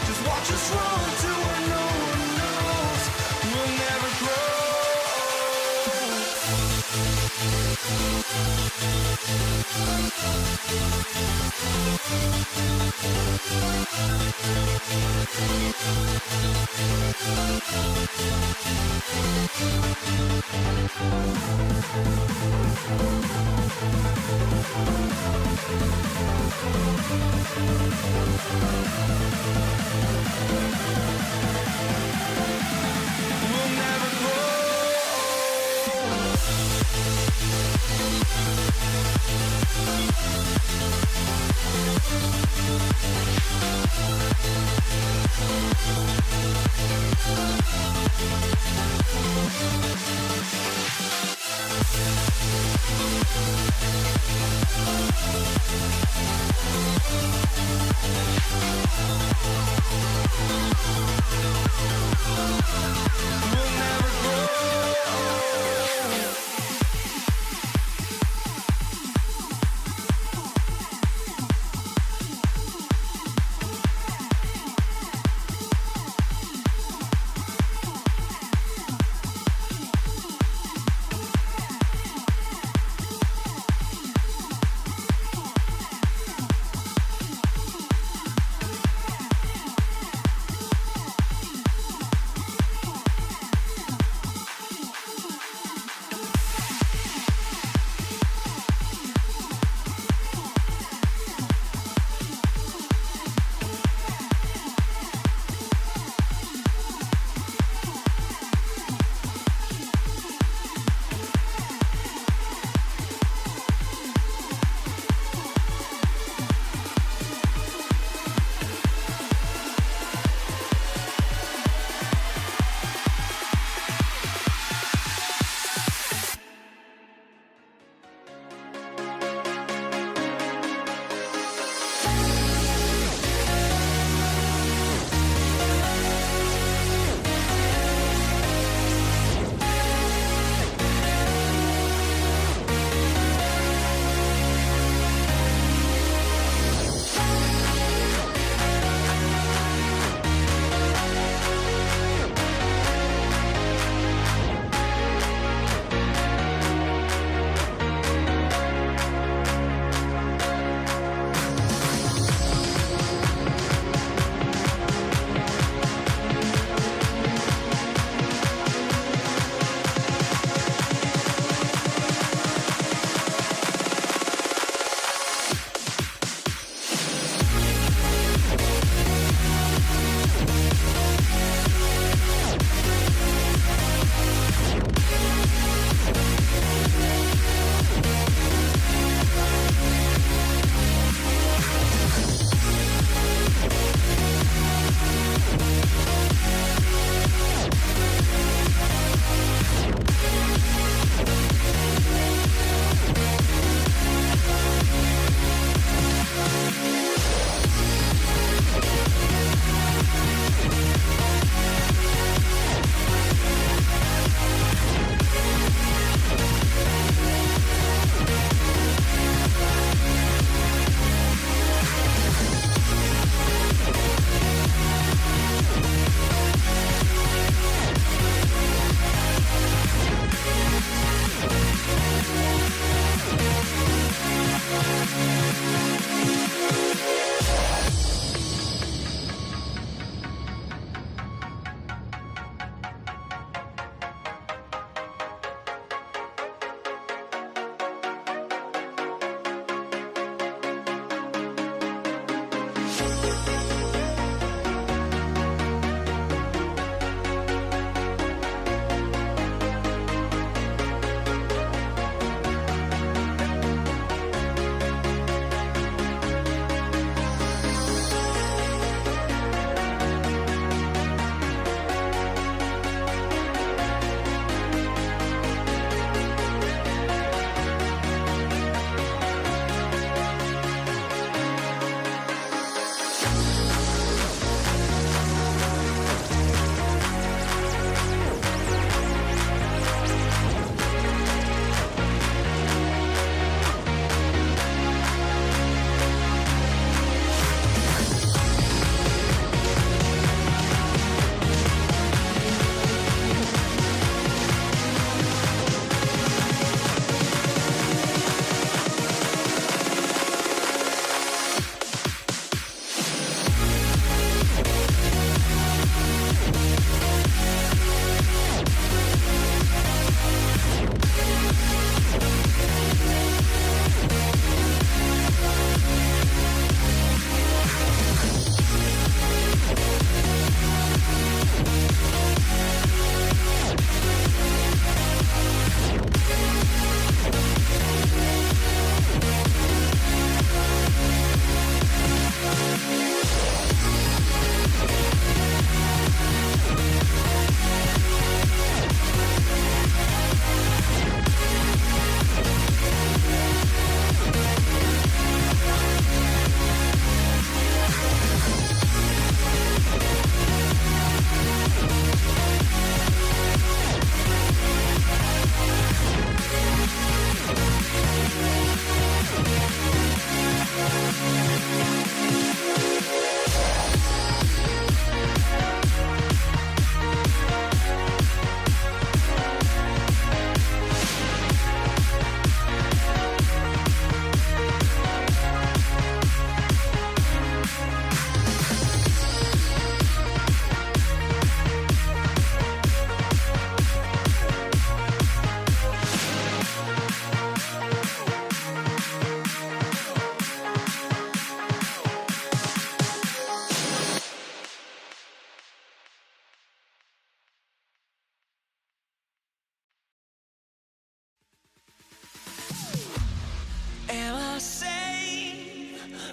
Speaker 1: Just watch us run to where no one knows. We'll never grow.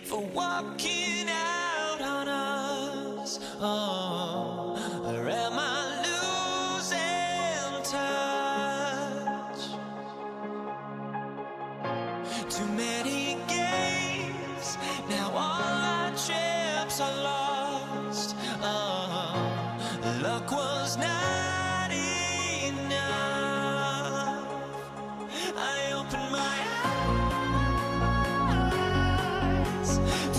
Speaker 1: for walking out on us? Oh, or am I losing touch? Too many games, now all our chips are lost. Oh, luck was not enough. I opened my eyes.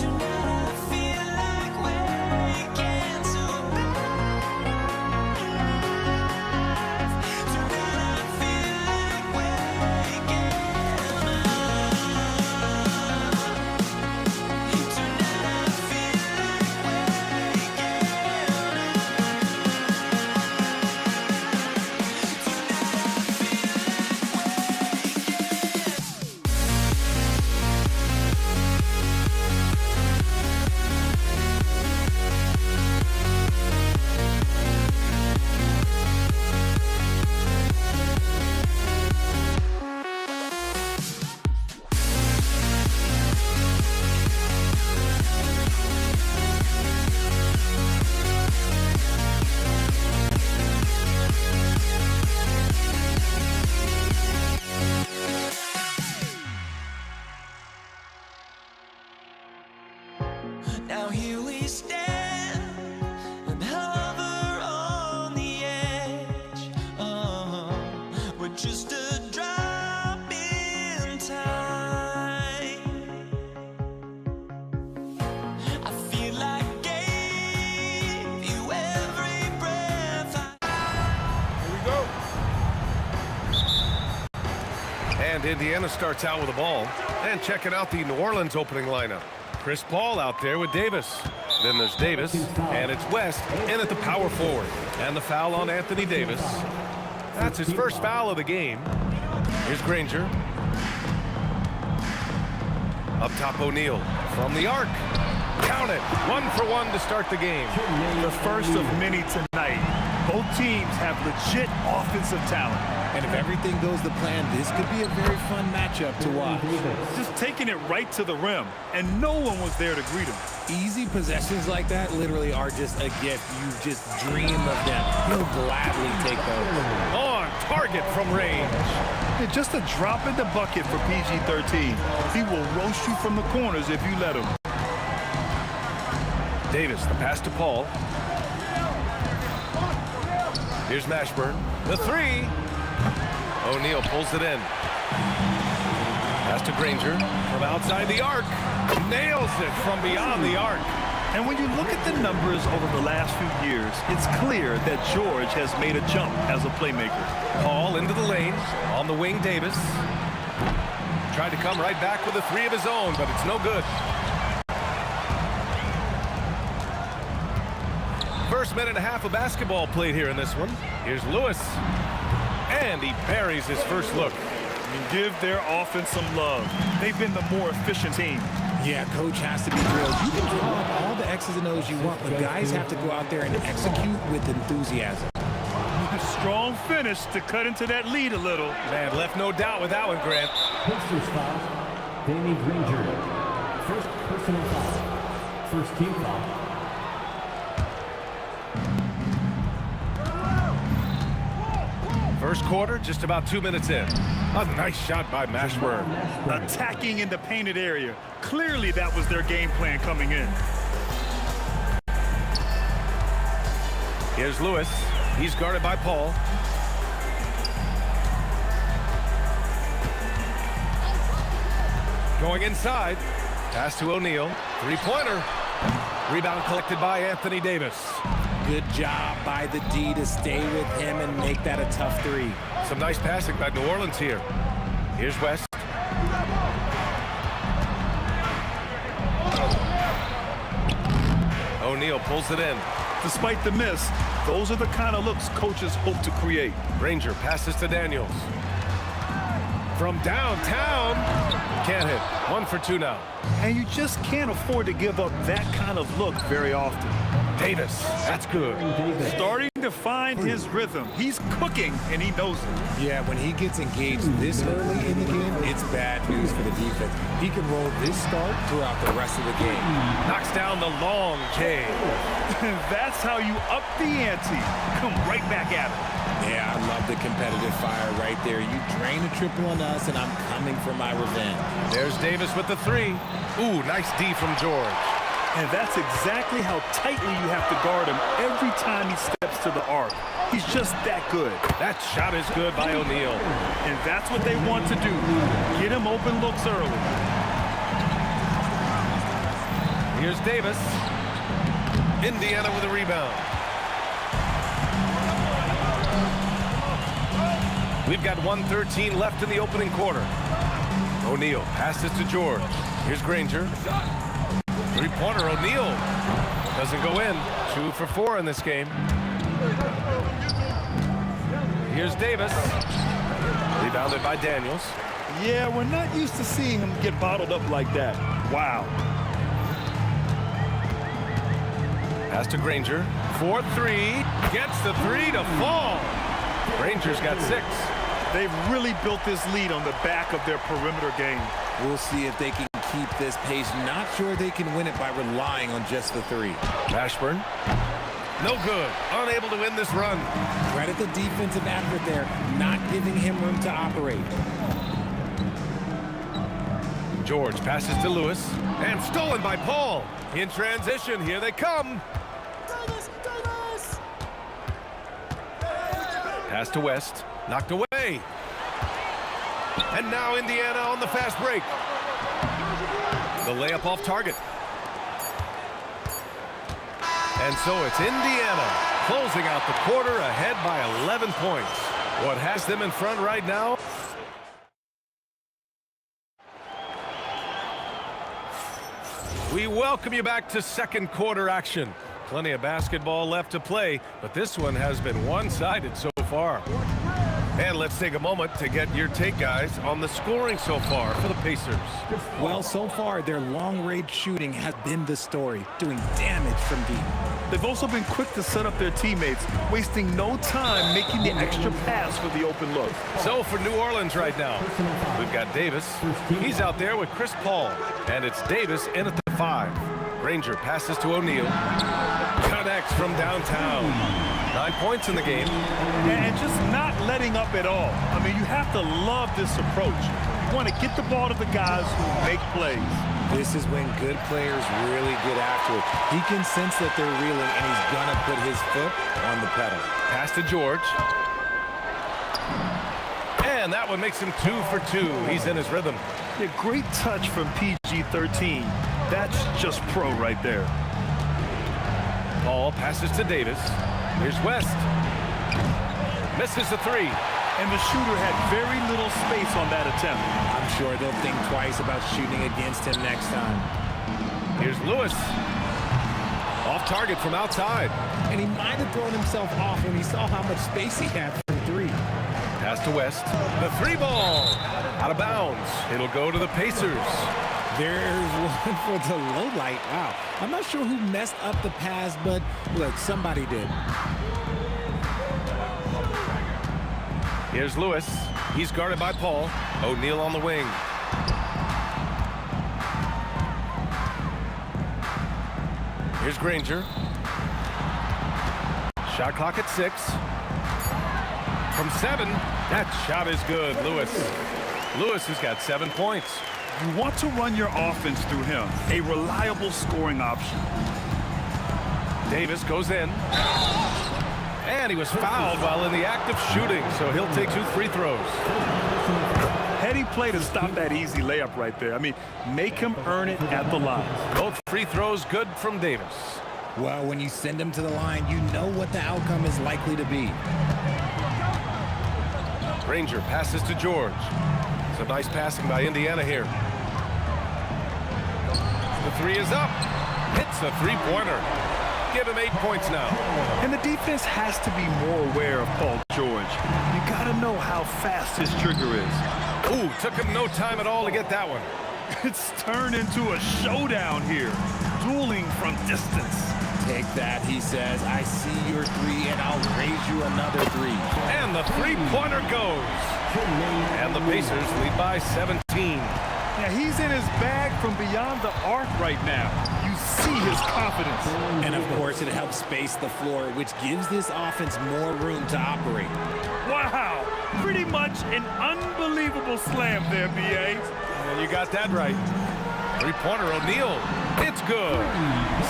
Speaker 1: Tonight I feel like waking to life. Tonight I feel like waking up. Tonight I feel like waking Now here we stand and hover on the edge. We're just a drop in time. I feel like gave you every breath
Speaker 2: And Indiana starts out with the ball. And checking out the New Orleans opening lineup. Chris Paul out there with Davis. Then there's Davis, and it's West in at the power forward. And the foul on Anthony Davis. That's his first foul of the game. Here's Granger. Up top, O'Neal from the arc. Count it. 1 for 1 to start the game.
Speaker 3: The first of many tonight. Both teams have legit offensive talent.
Speaker 10: And if everything goes to plan, this could be a very fun matchup to watch.
Speaker 3: Just taking it right to the rim, and no one was there to greet him.
Speaker 10: Easy possessions like that literally are just a gift. You just dream of them. He'll gladly take those.
Speaker 2: On target from range.
Speaker 3: Yeah, just a drop in the bucket for PG-13. He will roast you from the corners if you let him.
Speaker 2: Davis, the pass to Paul. Here's Mashburn. The 3. O'Neal pulls it in. Pass to Granger from outside the arc. Nails it from beyond the arc.
Speaker 3: And when you look at the numbers over the last few years, it's clear that George has made a jump as a playmaker.
Speaker 2: Paul into the lane. On the wing, Davis. Tried to come right back with a 3 of his own, but it's no good. First minute and a half of basketball played here in this one. Here's Lewis. And he buries his first look.
Speaker 3: And give their offense some love. They've been the more efficient team.
Speaker 10: Yeah, coach has to be drilled. You can draw up all the X's and O's you want, but guys have to go out there and execute with enthusiasm.
Speaker 3: A strong finish to cut into that lead a little.
Speaker 2: Man, left no doubt with that one, Grant.
Speaker 5: First foul, Danny Granger. First personal foul. First team foul.
Speaker 2: First quarter, just about 2 minutes in. A nice shot by Mashburn.
Speaker 3: Attacking in the painted area. Clearly that was their game plan coming in.
Speaker 2: Here's Lewis. He's guarded by Paul. Going inside. Pass to O'Neal. 3-pointer. Rebound collected by Anthony Davis.
Speaker 10: Good job by the D to stay with him and make that a tough 3.
Speaker 2: Some nice passing by New Orleans here. Here's West. O'Neal pulls it in.
Speaker 3: Despite the miss, those are the kind of looks coaches hope to create.
Speaker 2: Granger passes to Daniels. From downtown. Can't hit. 1 for 2 now.
Speaker 3: And you just can't afford to give up that kind of look very often.
Speaker 2: Davis, that's good.
Speaker 3: Starting to find his rhythm. He's cooking, and he knows it.
Speaker 10: Yeah, when he gets engaged this early in the game, it's bad news for the defense. He can roll this start throughout the rest of the game.
Speaker 2: Knocks down the long K.
Speaker 3: That's how you up the ante. Come right back at it.
Speaker 10: Yeah, I love the competitive fire right there. You drain a triple on us, and I'm coming for my revenge.
Speaker 2: There's Davis with the 3. Ooh, nice D from George.
Speaker 3: And that's exactly how tightly you have to guard him every time he steps to the arc. He's just that good.
Speaker 2: That shot is good by O'Neal.
Speaker 3: And that's what they want to do. Get him open looks early.
Speaker 2: Here's Davis. Indiana with a rebound. We've got 1:13 left in the opening quarter. O'Neal passes to George. Here's Granger. 3-pointer, O'Neal. Doesn't go in. 2 for 4 in this game. Here's Davis. Rebounded by Daniels.
Speaker 3: Yeah, we're not used to seeing him get bottled up like that. Wow.
Speaker 2: Pass to Granger. 4-3. Gets the 3 to fall. Granger's got 6.
Speaker 3: They've really built this lead on the back of their perimeter game.
Speaker 10: We'll see if they can keep this pace. Not sure they can win it by relying on just the 3.
Speaker 2: Mashburn. No good. Unable to win this run.
Speaker 10: Credit the defensive effort there, not giving him room to operate.
Speaker 2: George passes to Lewis. And stolen by Paul. In transition, here they come. Pass to West. Knocked away. And now Indiana on the fast break. The layup off target. And so it's Indiana closing out the quarter ahead by 11 points. What has them in front right now? We welcome you back to second quarter action. Plenty of basketball left to play, but this one has been one-sided so far. And let's take a moment to get your take, guys, on the scoring so far for the Pacers.
Speaker 10: Well, so far, their long-range shooting has been the story, doing damage from deep.
Speaker 3: They've also been quick to set up their teammates, wasting no time making the extra pass for the open look.
Speaker 2: So for New Orleans right now, we've got Davis. He's out there with Chris Paul, and it's Davis in at the 5. Granger passes to O'Neal. Connects from downtown. 9 points in the game.
Speaker 3: And just not letting up at all. I mean, you have to love this approach. You want to get the ball to the guys who make plays.
Speaker 10: This is when good players really get after it. He can sense that they're reeling, and he's going to put his foot on the pedal.
Speaker 2: Pass to George. And that one makes him 2 for 2. He's in his rhythm.
Speaker 3: A great touch from PG-13. That's just pro right there.
Speaker 2: Paul passes to Davis. Here's West. Misses the 3.
Speaker 3: And the shooter had very little space on that attempt.
Speaker 10: I'm sure they'll think twice about shooting against him next time.
Speaker 2: Here's Lewis. Off target from outside.
Speaker 10: And he might have thrown himself off when he saw how much space he had from 3.
Speaker 2: Pass to West. The 3 ball. Out of bounds. It'll go to the Pacers.
Speaker 10: There's one for the low light. Wow. I'm not sure who messed up the pass, but look, somebody did.
Speaker 2: Here's Lewis. He's guarded by Paul. O'Neal on the wing. Here's Granger. Shot clock at 6. From 7. That shot is good. Lewis has got 7 points.
Speaker 3: You want to run your offense through him. A reliable scoring option.
Speaker 2: Davis goes in. And he was fouled while in the act of shooting, so he'll take 2 free throws.
Speaker 3: Heady play to stop that easy layup right there. I mean, make him earn it at the line.
Speaker 2: Both free throws good from Davis.
Speaker 10: Well, when you send him to the line, you know what the outcome is likely to be.
Speaker 2: Granger passes to George. Some nice passing by Indiana here. The 3 is up. Hits a 3-pointer. Give him 8 points now.
Speaker 3: And the defense has to be more aware of Paul George. You got to know how fast his trigger is.
Speaker 2: Ooh, took him no time at all to get that one.
Speaker 3: It's turned into a showdown here. Dueling from distance.
Speaker 10: Take that, he says. I see your 3, and I'll raise you another 3.
Speaker 2: And the 3-pointer goes. And the Pacers lead by 17.
Speaker 3: Yeah, he's in his bag from beyond the arc right now. You see his confidence.
Speaker 10: And, of course, it helps space the floor, which gives this offense more room to operate.
Speaker 3: Wow. Pretty much an unbelievable slam there, B.A.
Speaker 2: And you got that right. 3-pointer, O'Neal. It's good.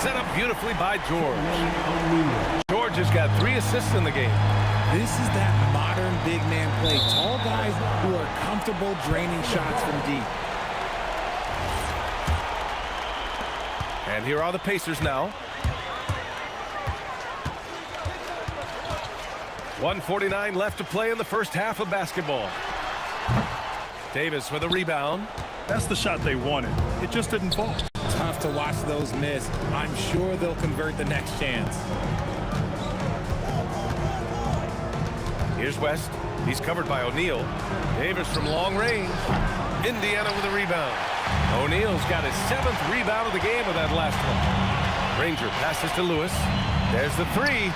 Speaker 2: Set up beautifully by George. George has got 3 assists in the game.
Speaker 10: This is that modern big man play. Tall guys who are comfortable draining shots from deep.
Speaker 2: And here are the Pacers now. 1:49 left to play in the first half of basketball. Davis with a rebound.
Speaker 3: That's the shot they wanted. It just didn't fall.
Speaker 10: Tough to watch those miss. I'm sure they'll convert the next chance.
Speaker 2: Here's West. He's covered by O'Neal. Davis from long range. Indiana with a rebound. O'Neal's got his 7th rebound of the game with that last one. Granger passes to Lewis. There's the 3.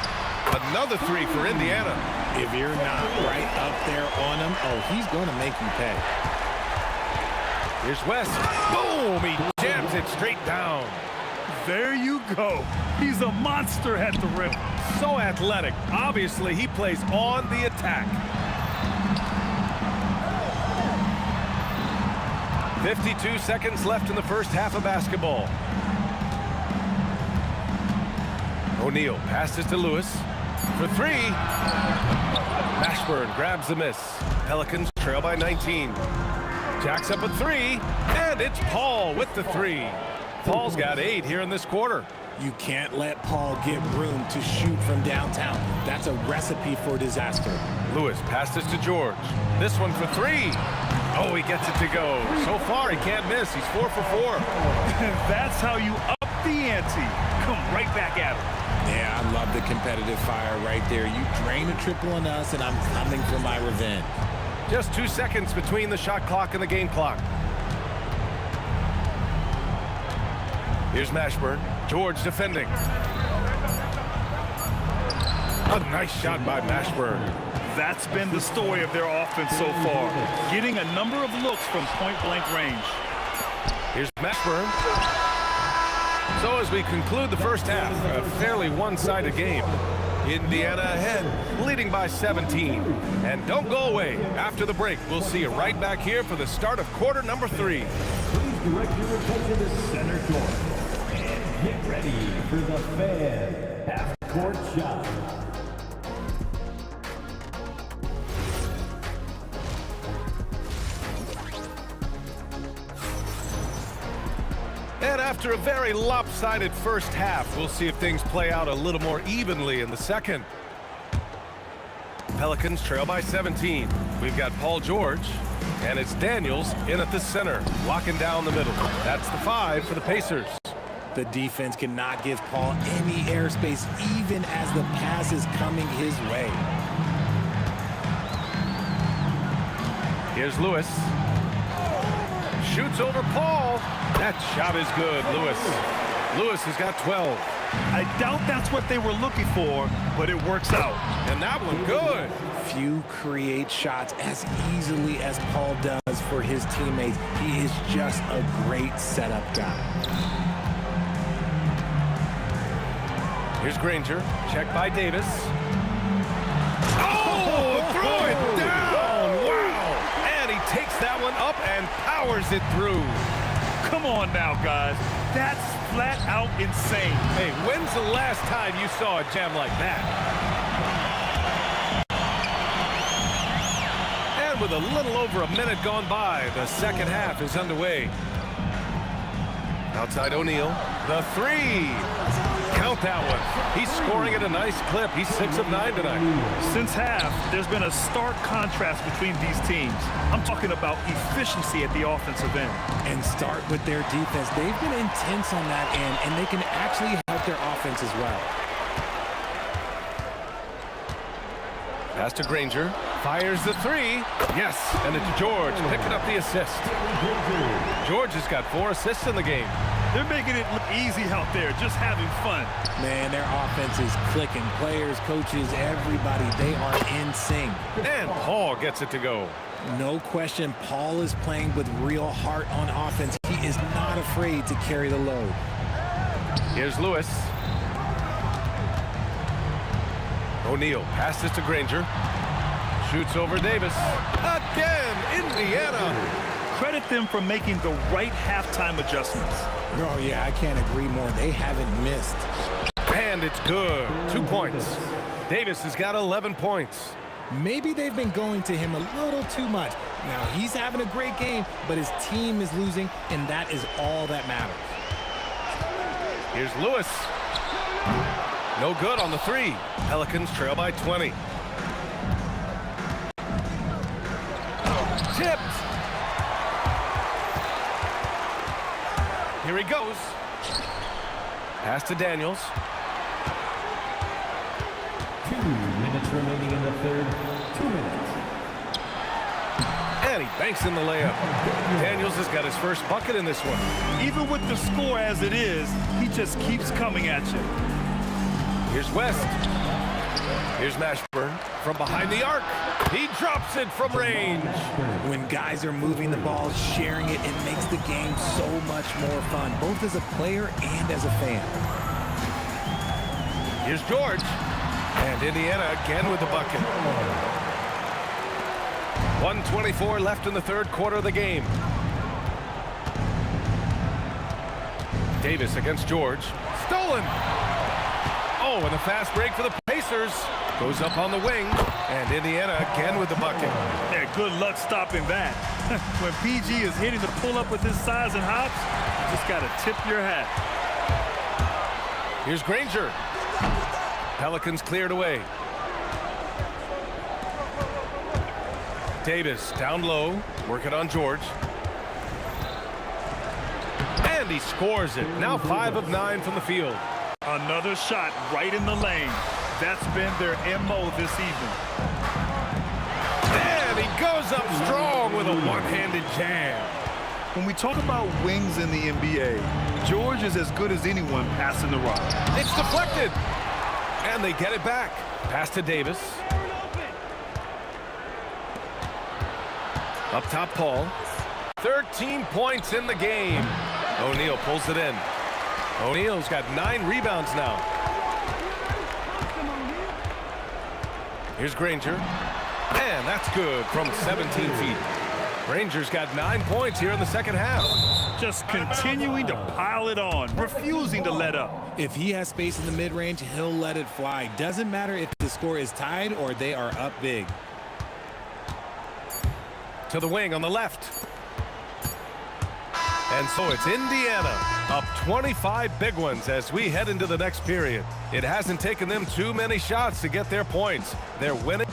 Speaker 2: Another 3 for Indiana.
Speaker 10: If you're not right up there on him, oh, he's going to make you pay.
Speaker 2: Here's West. Boom! He jams it straight down.
Speaker 3: There you go. He's a monster at the rim.
Speaker 2: So athletic. Obviously, he plays on the attack. 52 seconds left in the first half of basketball. O'Neal passes to Lewis for 3. Mashburn grabs the miss. Pelicans trail by 19. Jacks up a 3, and it's Paul with the 3. Paul's got 8 here in this quarter.
Speaker 10: You can't let Paul get room to shoot from downtown. That's a recipe for disaster.
Speaker 2: Lewis passes to George. This one for 3. Oh, he gets it to go. So far, he can't miss. He's 4 for 4.
Speaker 3: That's how you up the ante. Come right back at him.
Speaker 10: Yeah, I love the competitive fire right there. You drain a triple on us, and I'm coming for my revenge.
Speaker 2: Just 2 seconds between the shot clock and the game clock. Here's Mashburn. George defending. A nice shot by Mashburn.
Speaker 3: That's been the story of their offense so far, getting a number of looks from point-blank range.
Speaker 2: Here's Mashburn. So as we conclude the first half, a fairly one-sided game. Indiana ahead, leading by 17. And don't go away. After the break, we'll see you right back here for the start of quarter number 3.
Speaker 5: Please direct your attention to center court. And get ready for the fan half-court shot.
Speaker 2: And after a very lopsided first half, we'll see if things play out a little more evenly in the second. Pelicans trail by 17. We've got Paul George, and it's Daniels in at the center, locking down the middle. That's the 5 for the Pacers.
Speaker 10: The defense cannot give Paul any airspace, even as the pass is coming his way.
Speaker 2: Here's Lewis. Shoots over Paul. That shot is good, Lewis. Lewis has got 12.
Speaker 3: I doubt that's what they were looking for, but it works out.
Speaker 2: And that one good.
Speaker 10: Few create shots as easily as Paul does for his teammates. He is just a great setup guy.
Speaker 2: Here's Granger. Check by Davis. Oh, throw it down. Wow. And he takes that one up and powers it through.
Speaker 3: Come on now, guys. That's flat out insane.
Speaker 2: Hey, when's the last time you saw a gem like that? And with a little over a minute gone by, the second half is underway. Outside O'Neal, the 3. Count that one. He's scoring at a nice clip. He's 6 of 9 tonight.
Speaker 3: Since half, there's been a stark contrast between these teams. I'm talking about efficiency at the offensive end.
Speaker 10: And start with their defense. They've been intense on that end, and they can actually help their offense as well.
Speaker 2: Pass to Granger. Fires the 3. Yes, and it's George picking up the assist. George has got 4 assists in the game.
Speaker 3: They're making it look easy out there, just having fun.
Speaker 10: Man, their offense is clicking. Players, coaches, everybody, they are in sync.
Speaker 2: And Paul gets it to go.
Speaker 10: No question, Paul is playing with real heart on offense. He is not afraid to carry the load.
Speaker 2: Here's Lewis. O'Neal passes to Granger. Shoots over Davis. Again, Indiana.
Speaker 3: Credit them for making the right halftime adjustments.
Speaker 10: Oh, yeah, I can't agree more. They haven't missed.
Speaker 2: And it's good. 2 points. Davis has got 11 points.
Speaker 10: Maybe they've been going to him a little too much. Now, he's having a great game, but his team is losing, and that is all that matters.
Speaker 2: Here's Lewis. No good on the 3. Pelicans trail by 20. Tipped. Here he goes. Pass to Daniels.
Speaker 5: 2 minutes remaining in the third. 2 minutes.
Speaker 2: And he banks in the layup. Daniels has got his first bucket in this one.
Speaker 3: Even with the score as it is, he just keeps coming at you.
Speaker 2: Here's West. Here's Mashburn from behind the arc. He drops it from range.
Speaker 10: When guys are moving the ball, sharing it, it makes the game so much more fun, both as a player and as a fan.
Speaker 2: Here's George. And Indiana again with the bucket. 1:24 left in the third quarter of the game. Davis against George. Stolen. Oh, and a fast break for the Pacers. Goes up on the wing. And Indiana again with the bucket.
Speaker 3: Yeah, good luck stopping that. When PG is hitting the pull-up with his size and hops, you just got to tip your hat.
Speaker 2: Here's Granger. Pelicans cleared away. Davis down low, working on George. And he scores it. Now 5 of 9 from the field.
Speaker 3: Another shot right in the lane. That's been their MO this evening.
Speaker 2: And he goes up strong with a one-handed jam.
Speaker 3: When we talk about wings in the NBA, George is as good as anyone passing the rock.
Speaker 2: It's deflected. And they get it back. Pass to Davis. Up top, Paul. 13 points in the game. O'Neal pulls it in. O'Neal's got 9 rebounds now. Here's Granger. And that's good from 17 feet. Granger's got 9 points here in the second half.
Speaker 3: Just continuing to pile it on, refusing to let up.
Speaker 10: If he has space in the mid-range, he'll let it fly. Doesn't matter if the score is tied or they are up big.
Speaker 2: To the wing on the left. And so it's Indiana up 25 big ones as we head into the next period. It hasn't taken them too many shots to get their points. They're winning.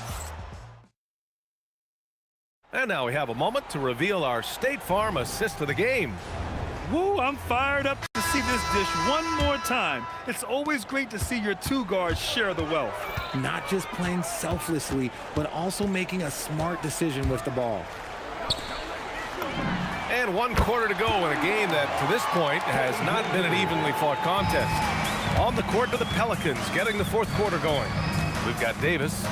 Speaker 2: And now we have a moment to reveal our State Farm assist of the game.
Speaker 3: Woo, I'm fired up to see this dish one more time. It's always great to see your two guards share the wealth.
Speaker 10: Not just playing selflessly, but also making a smart decision with the ball.
Speaker 2: And 1 quarter to go in a game that, to this point, has not been an evenly fought contest. On the court to the Pelicans, getting the 4th quarter going. We've got Davis.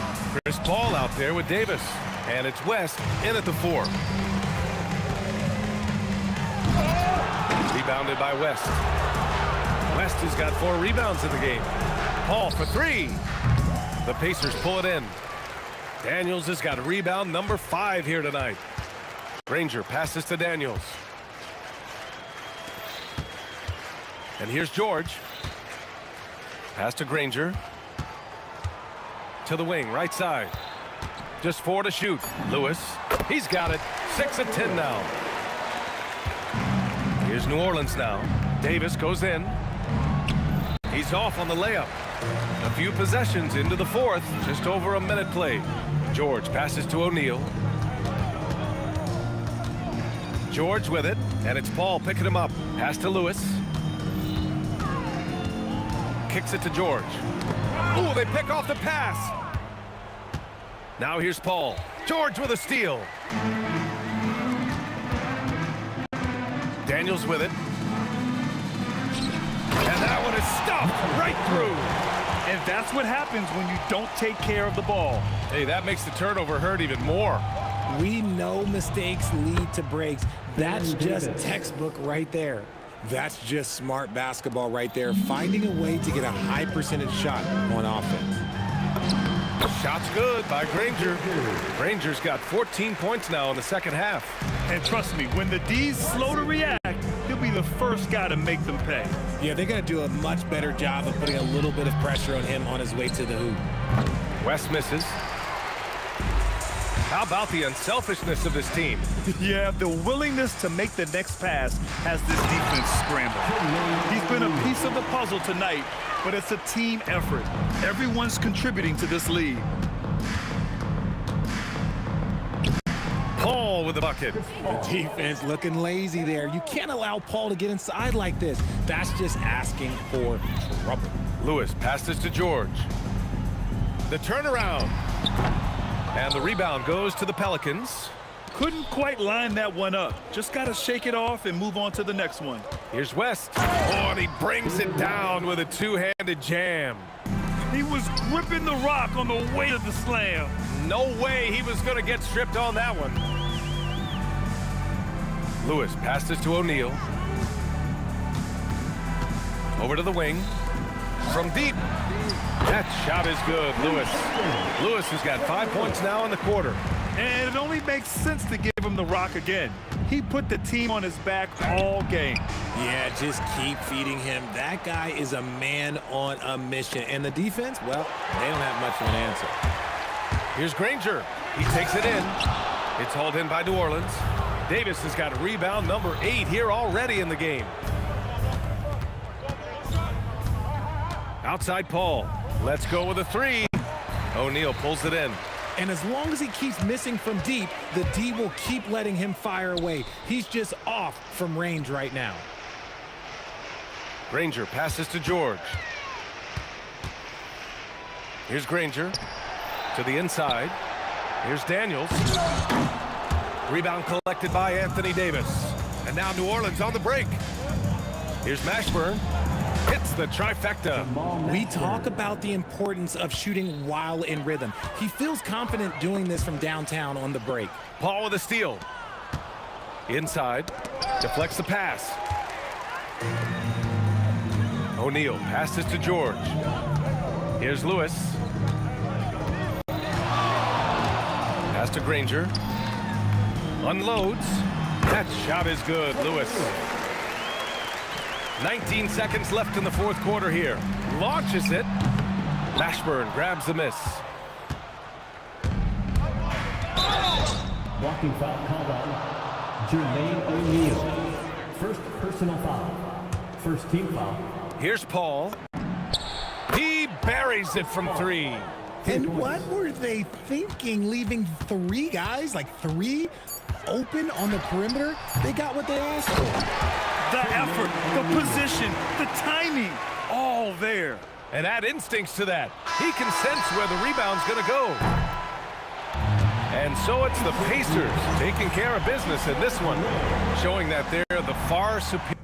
Speaker 2: Chris Paul out there with Davis. And it's West in at the 4. Rebounded by West. West has got 4 rebounds in the game. Paul for 3. The Pacers pull it in. Daniels has got rebound number 5 here tonight. Granger passes to Daniels. And here's George. Pass to Granger. To the wing, right side. Just 4 to shoot. Lewis, he's got it. 6 of 10 now. Here's New Orleans now. Davis goes in. He's off on the layup. A few possessions into the 4th. Just over a minute played. George passes to O'Neal. George with it, and it's Paul picking him up. Pass to Lewis. Kicks it to George. Ooh, they pick off the pass. Now here's Paul. George with a steal. Daniels with it. And that one is stuffed right through.
Speaker 3: And that's what happens when you don't take care of the ball.
Speaker 2: Hey, that makes the turnover hurt even more.
Speaker 10: We know mistakes lead to breaks. That's just textbook right there. That's just smart basketball right there, finding a way to get a high percentage shot on offense.
Speaker 2: Shot's good by Granger. Granger's got 14 points now in the second half.
Speaker 3: And trust me, when the D's slow to react, he'll be the first guy to make them pay.
Speaker 10: Yeah, they're going to do a much better job of putting a little bit of pressure on him on his way to the hoop.
Speaker 2: West misses. How about the unselfishness of this team?
Speaker 3: Yeah, the willingness to make the next pass has this defense scrambled. He's been a piece of the puzzle tonight, but it's a team effort. Everyone's contributing to this lead.
Speaker 2: Paul with the bucket.
Speaker 10: The defense looking lazy there. You can't allow Paul to get inside like this. That's just asking for trouble.
Speaker 2: Lewis passes to George. The turnaround. And the rebound goes to the Pelicans.
Speaker 3: Couldn't quite line that one up. Just got to shake it off and move on to the next one.
Speaker 2: Here's West. Oh, and he brings it down with a two-handed jam.
Speaker 3: He was gripping the rock on the way to the slam.
Speaker 2: No way he was going to get stripped on that one. Lewis passes to O'Neal. Over to the wing. From deep. That shot is good, Lewis. Lewis has got 5 points now in the quarter.
Speaker 3: And it only makes sense to give him the rock again. He put the team on his back all game.
Speaker 10: Yeah, just keep feeding him. That guy is a man on a mission. And the defense, well, they don't have much of an answer.
Speaker 2: Here's Granger. He takes it in. It's hauled in by New Orleans. Davis has got rebound number 8 here already in the game. Outside Paul. Let's go with a 3. O'Neal pulls it in.
Speaker 10: And as long as he keeps missing from deep, the D will keep letting him fire away. He's just off from range right now.
Speaker 2: Granger passes to George. Here's Granger to the inside. Here's Daniels. Rebound collected by Anthony Davis. And now New Orleans on the break. Here's Mashburn. Hits the trifecta.
Speaker 10: We talk about the importance of shooting while in rhythm. He feels confident doing this from downtown on the break.
Speaker 2: Paul with a steal. Inside. Deflects the pass. O'Neal passes to George. Here's Lewis. Pass to Granger. Unloads. That shot is good, Lewis. 19 seconds left in the fourth quarter here. Launches it. Mashburn grabs the miss.
Speaker 5: Walking foul called on Jermaine O'Neal. First personal foul. First team foul.
Speaker 2: Here's Paul. He buries it from three.
Speaker 10: And what were they thinking, leaving three guys, like three, open on the perimeter? They got what they asked for.
Speaker 3: The effort, the position, the timing, all there.
Speaker 2: And add instincts to that. He can sense where the rebound's going to go. And so it's the Pacers taking care of business in this one, showing that they're the far superior.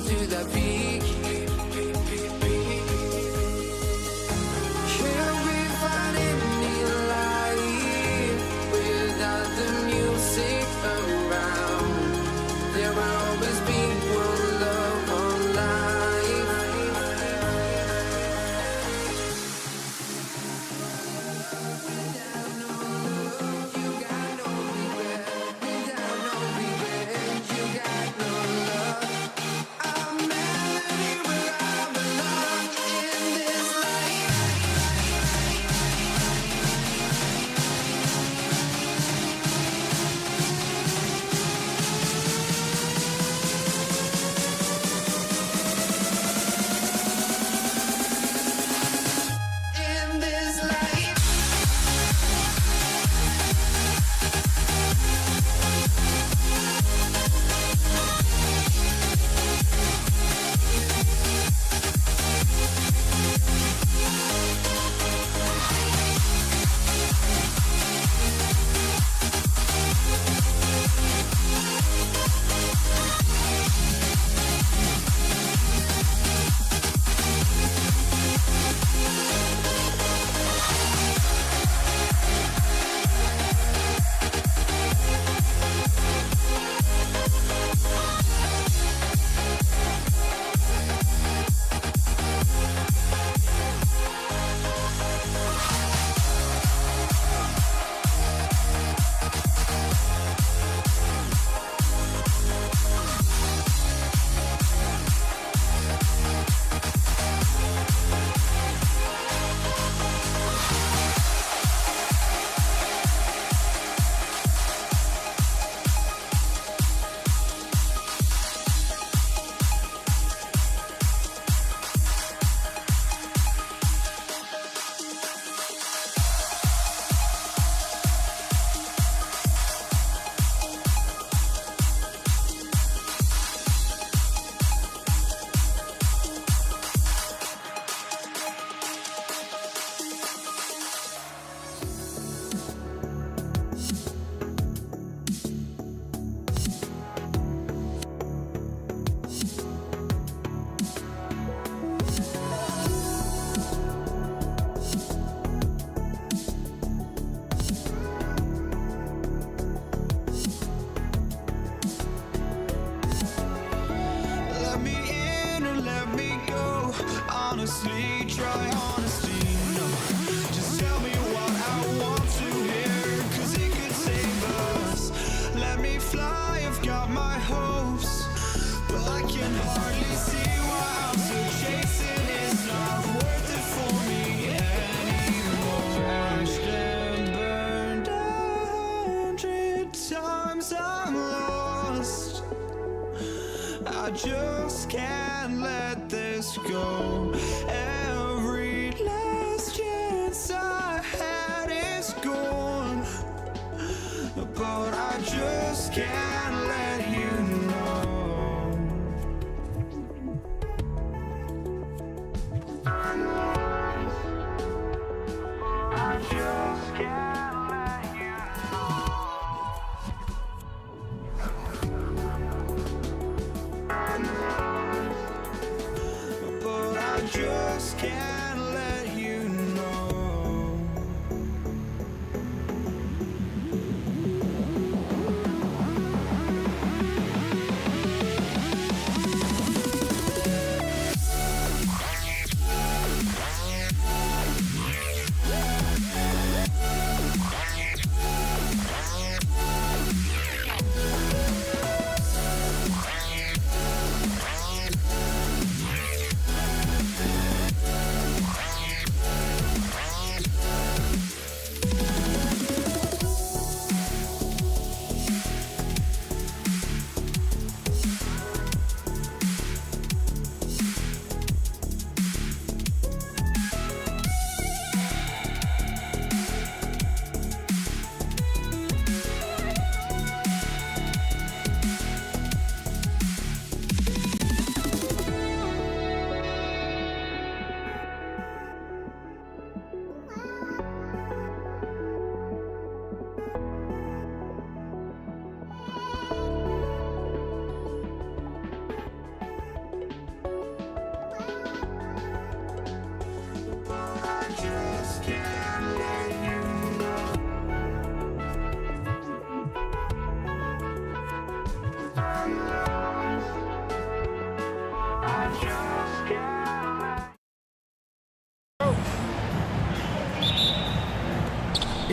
Speaker 1: to the peak. Can we find any light without the music around? There will always be one love, one life. Without no love, you got no regret. Without no regret, you got no love. I'm melody where I belong in this life. In this life. Let me in or let me go. Honestly, try honesty. No, just tell me what I want to hear, 'cause it could save us. Let me fly, I've got my hopes, but I can hardly see why I'm still chasing. It's not worth it for me anymore. Crashed and burned 100 times, I'm lost. I just can't let this go. Every last chance I had is gone, but I just can't let you know. I just can't let you know. But I just can't let you know.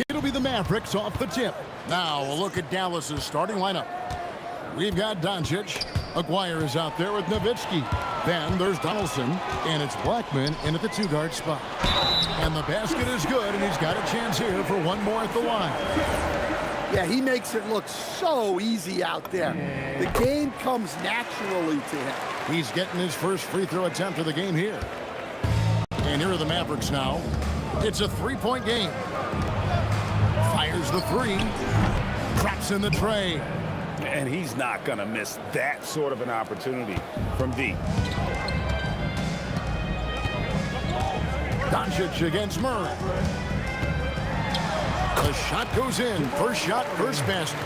Speaker 6: It'll be the Mavericks off the tip. Now a look at Dallas's starting lineup. We've got Doncic. Aguirre is out there with Nowitzki. Then there's Donaldson, and it's Blackman in at the 2-guard spot. And the basket is good, and he's got a chance here for one more at the line.
Speaker 11: Yeah, he makes it look so easy out there. The game comes naturally to him.
Speaker 6: He's getting his first free throw attempt of the game here. And here are the Mavericks now. It's a 3-point game. Fires the 3. Drops in the tray.
Speaker 9: And he's not going to miss that sort of an opportunity from deep.
Speaker 6: Doncic against Murray. The shot goes in. First shot, first basket.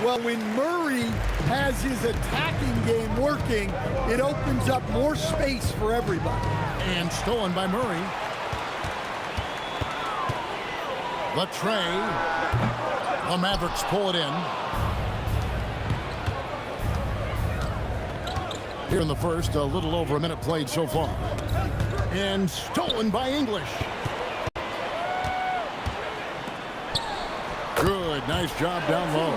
Speaker 11: Well, when Murray has his attacking game working, it opens up more space for everybody.
Speaker 6: And stolen by Murray. The tray. The Mavericks pull it in. Here in the first, a little over a minute played so far. And stolen by English. Good, nice job down low.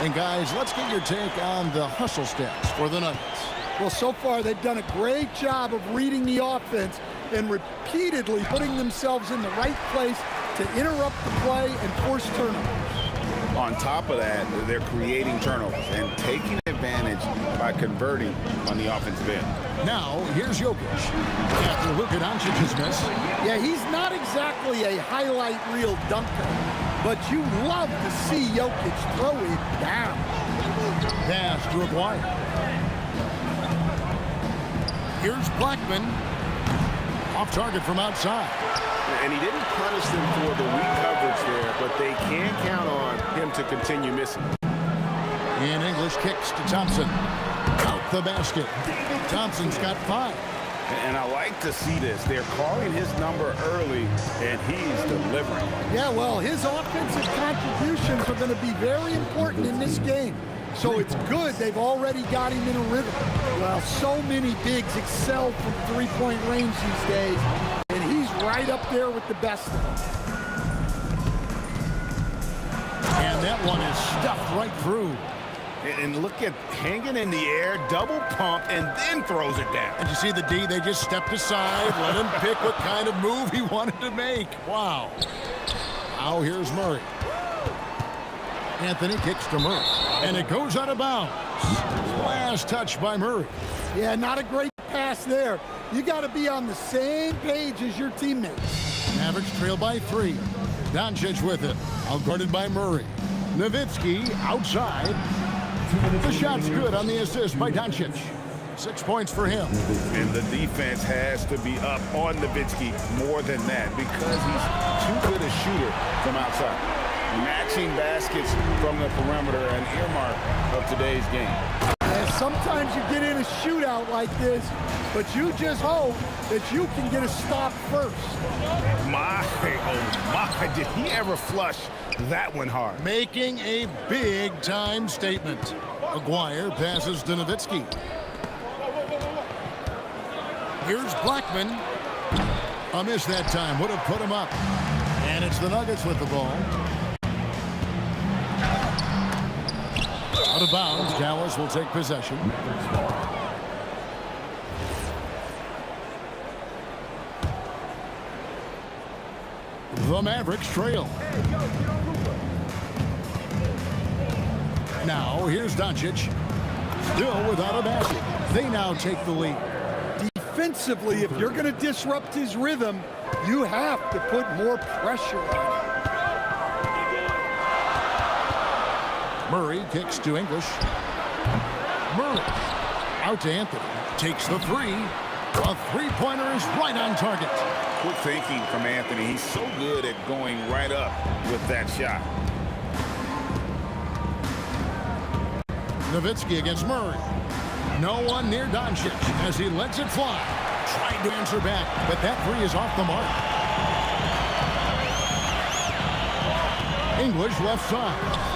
Speaker 6: And guys, let's get your take on the hustle stats for the Nuggets.
Speaker 11: Well, so far they've done a great job of reading the offense and repeatedly putting themselves in the right place to interrupt the play and force turnovers.
Speaker 9: On top of that, they're creating turnovers and taking advantage by converting on the offensive end.
Speaker 6: Now, here's Jokic. After Luka Doncic's miss.
Speaker 11: Yeah, he's not exactly a highlight reel dunker, but you love to see Jokic throw it down.
Speaker 6: Pass to Aguirre. Here's Blackman. Off target from outside.
Speaker 9: And he didn't punish them for the weak coverage there, but they can count on him to continue missing.
Speaker 6: And English kicks to Thompson. Out the basket. Thompson's got 5.
Speaker 9: And I like to see this. They're calling his number early, and he's delivering.
Speaker 11: Yeah, well, his offensive contributions are going to be very important in this game. So it's good they've already got him in a rhythm. Well, so many bigs excel from three-point range these days, and he's right up there with the best of them.
Speaker 6: And that one is stuffed right through.
Speaker 9: And look at hanging in the air, double pump, and then throws it down.
Speaker 6: And you see the D, they just stepped aside, let him pick what kind of move he wanted to make. Wow. Now here's Murray. Anthony kicks to Murray. And it goes out of bounds. Last touch by Murray.
Speaker 11: Yeah, not a great pass there. You got to be on the same page as your teammates.
Speaker 6: Mavericks trail by 3. Doncic with it. Outguarded by Murray. Nowitzki outside. The shot's good on the assist by Doncic. 6 points for him.
Speaker 9: And the defense has to be up on Nowitzki more than that because he's too good a shooter from outside. Matching baskets from the perimeter, an earmark of today's game.
Speaker 11: And sometimes you get in a shootout like this, but you just hope that you can get a stop first.
Speaker 9: My, oh my, did he ever flush that one hard?
Speaker 6: Making a big-time statement. Aguirre passes to Nowitzki. Here's Blackman. A miss that time. Would have put him up. And it's the Nuggets with the ball. Out of bounds. Dallas will take possession. The Mavericks trail. Now, here's Doncic. Still without a basket. They now take the lead.
Speaker 11: Defensively, if you're going to disrupt his rhythm, you have to put more pressure on him.
Speaker 6: Murray kicks to English. Murray out to Anthony. Takes the 3. A three-pointer is right on target.
Speaker 9: Quick thinking from Anthony. He's so good at going right up with that shot.
Speaker 6: Nowitzki against Murray. No one near Doncic as he lets it fly. Trying to answer back, but that 3 is off the mark. English left side.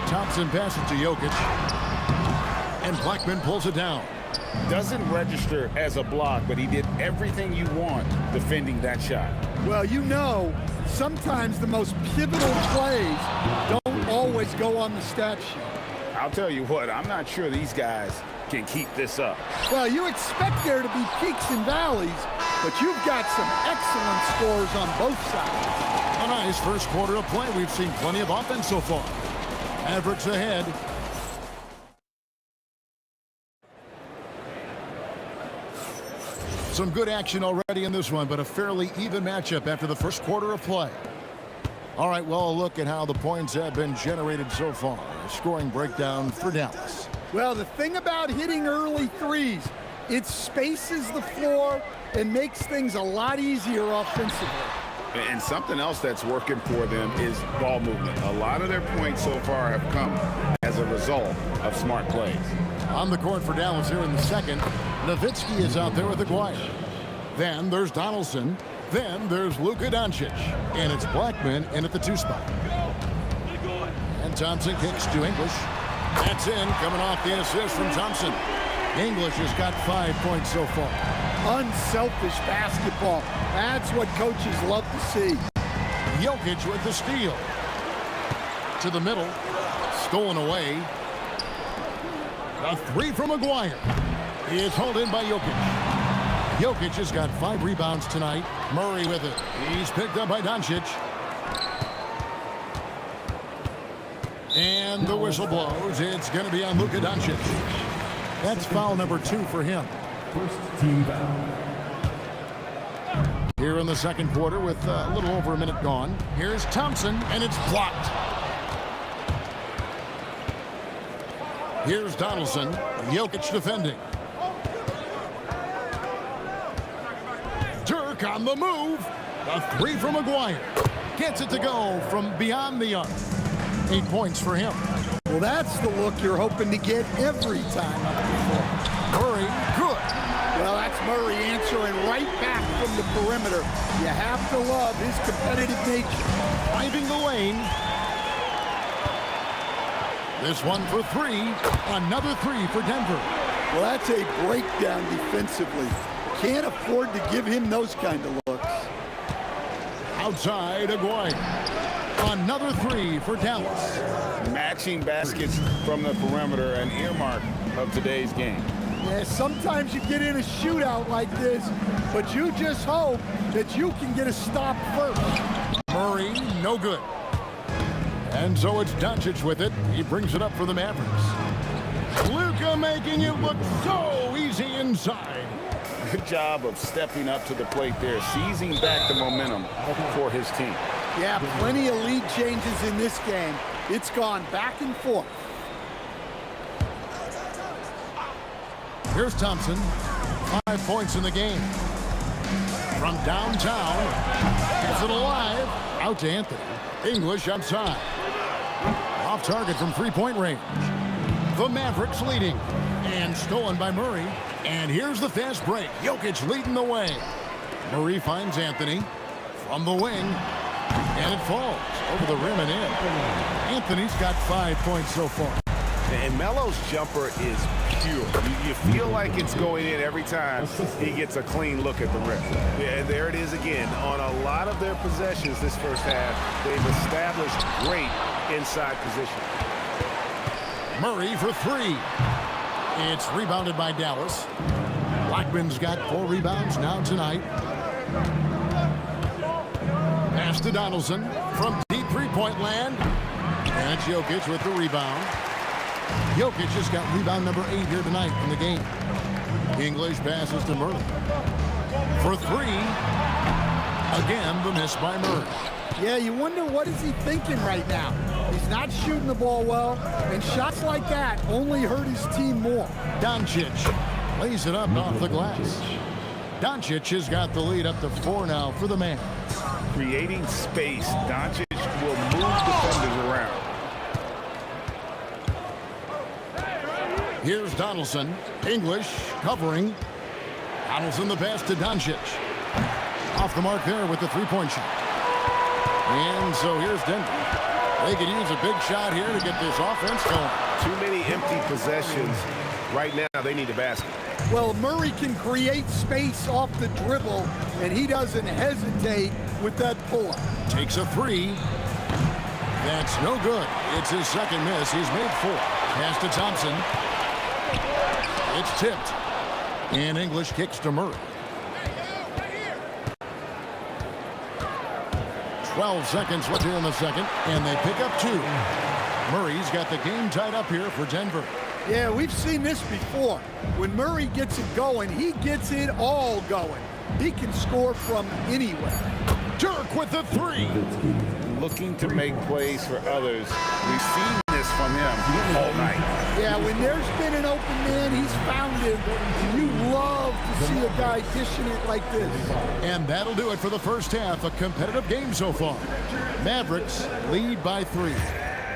Speaker 6: Thompson passes to Jokic. And Blackman pulls it down.
Speaker 9: Doesn't register as a block, but he did everything you want defending that shot.
Speaker 11: Well, you know, sometimes the most pivotal plays don't always go on the stat sheet.
Speaker 9: I'll tell you what, I'm not sure these guys can keep this up.
Speaker 11: Well, you expect there to be peaks and valleys, but you've got some excellent scores on both sides.
Speaker 6: A nice first quarter of play. We've seen plenty of offense so far. Mavericks ahead. Some good action already in this one, but a fairly even matchup after the first quarter of play. All right, well, a look at how the points have been generated so far. A scoring breakdown for Dallas.
Speaker 11: Well, the thing about hitting early threes, it spaces the floor and makes things a lot easier offensively.
Speaker 9: And something else that's working for them is ball movement. A lot of their points so far have come as a result of smart plays.
Speaker 6: On the court for Dallas here in the second, Nowitzki is out there with Aguirre. Then there's Donaldson. Then there's Luka Doncic. And it's Blackman in at the 2 spot. And Thompson kicks to English. That's in, coming off the assist from Thompson. English has got 5 points so far.
Speaker 11: Unselfish basketball. That's what coaches love to see.
Speaker 6: Jokic with the steal. To the middle. Stolen away. A 3 from Aguirre. It's hauled in by Jokic. Jokic has got 5 rebounds tonight. Murray with it. He's picked up by Doncic. And the whistle blows. It's going to be on Luka Doncic. That's foul number 2 for him.
Speaker 5: First team foul.
Speaker 6: Here in the second quarter with a little over a minute gone. Here's Thompson, and it's blocked. Here's Donaldson. Jokic defending. Dirk on the move. A 3 from Aguirre. Gets it to go from beyond the arc. 8 points for him.
Speaker 11: Well, that's the look you're hoping to get every time up the floor.
Speaker 6: Murray, good.
Speaker 11: Well, that's Murray answering right back from the perimeter. You have to love his competitive nature.
Speaker 6: Driving the lane. This one for 3. Another 3 for Denver.
Speaker 11: Well, that's a breakdown defensively. Can't afford to give him those kind of looks.
Speaker 6: Outside, Aguirre. Another 3 for Dallas.
Speaker 9: Matching baskets from the perimeter, an earmark of today's game.
Speaker 11: Yeah, sometimes you get in a shootout like this, but you just hope that you can get a stop first.
Speaker 6: Murray, no good. And so it's Doncic with it. He brings it up for the Mavericks. Luka making it look so easy inside.
Speaker 9: Good job of stepping up to the plate there, seizing back the momentum for his team.
Speaker 11: Yeah, plenty of lead changes in this game. It's gone back and forth.
Speaker 6: Here's Thompson. 5 points in the game. From downtown. Gets it alive. Out to Anthony. English outside. Off target from 3-point range. The Mavericks leading. And stolen by Murray. And here's the fast break. Jokic leading the way. Murray finds Anthony. From the wing. And it falls over the rim and in. Anthony's got 5 points so far.
Speaker 7: And Melo's jumper is pure. You feel like it's going in every time he gets a clean look at the rim. Yeah, there it is again. On a lot of their possessions this first half, they've established great inside position.
Speaker 6: Murray for 3. It's rebounded by Dallas. Blackman's got 4 rebounds now tonight. Pass to Donaldson from deep 3-point land. And it's Jokic with the rebound. Jokic has got rebound number 8 here tonight in the game. English passes to Murray. For 3. Again, the miss by Murray.
Speaker 11: Yeah, you wonder what is he thinking right now. He's not shooting the ball well, and shots like that only hurt his team more.
Speaker 6: Doncic lays it up off the glass. Doncic has got the lead up to 4 now for the man.
Speaker 9: Creating space, Doncic will move defenders around.
Speaker 6: Here's Donaldson. English covering. Donaldson the pass to Doncic. Off the mark there with the 3-point shot. And so here's Denver. They could use a big shot here to get this offense going.
Speaker 7: Too many empty possessions. Right now, they need a basket.
Speaker 11: Well, Murray can create space off the dribble, and he doesn't hesitate with that pull-up.
Speaker 6: Takes a three. That's no good. It's his second miss. He's made 4. Pass to Thompson. It's tipped. And English kicks to Murray. 12 seconds left here in the second, and they pick up 2. Murray's got the game tied up here for Denver.
Speaker 11: Yeah, we've seen this before. When Murray gets it going, he gets it all going. He can score from anywhere.
Speaker 6: Dirk with the 3.
Speaker 9: Looking to make plays for others. We've seen this from him all night.
Speaker 11: Yeah, when there's been an open man, he's found him. You love to see a guy dishing it like this.
Speaker 6: And that'll do it for the first half. A competitive game so far. Mavericks lead by 3.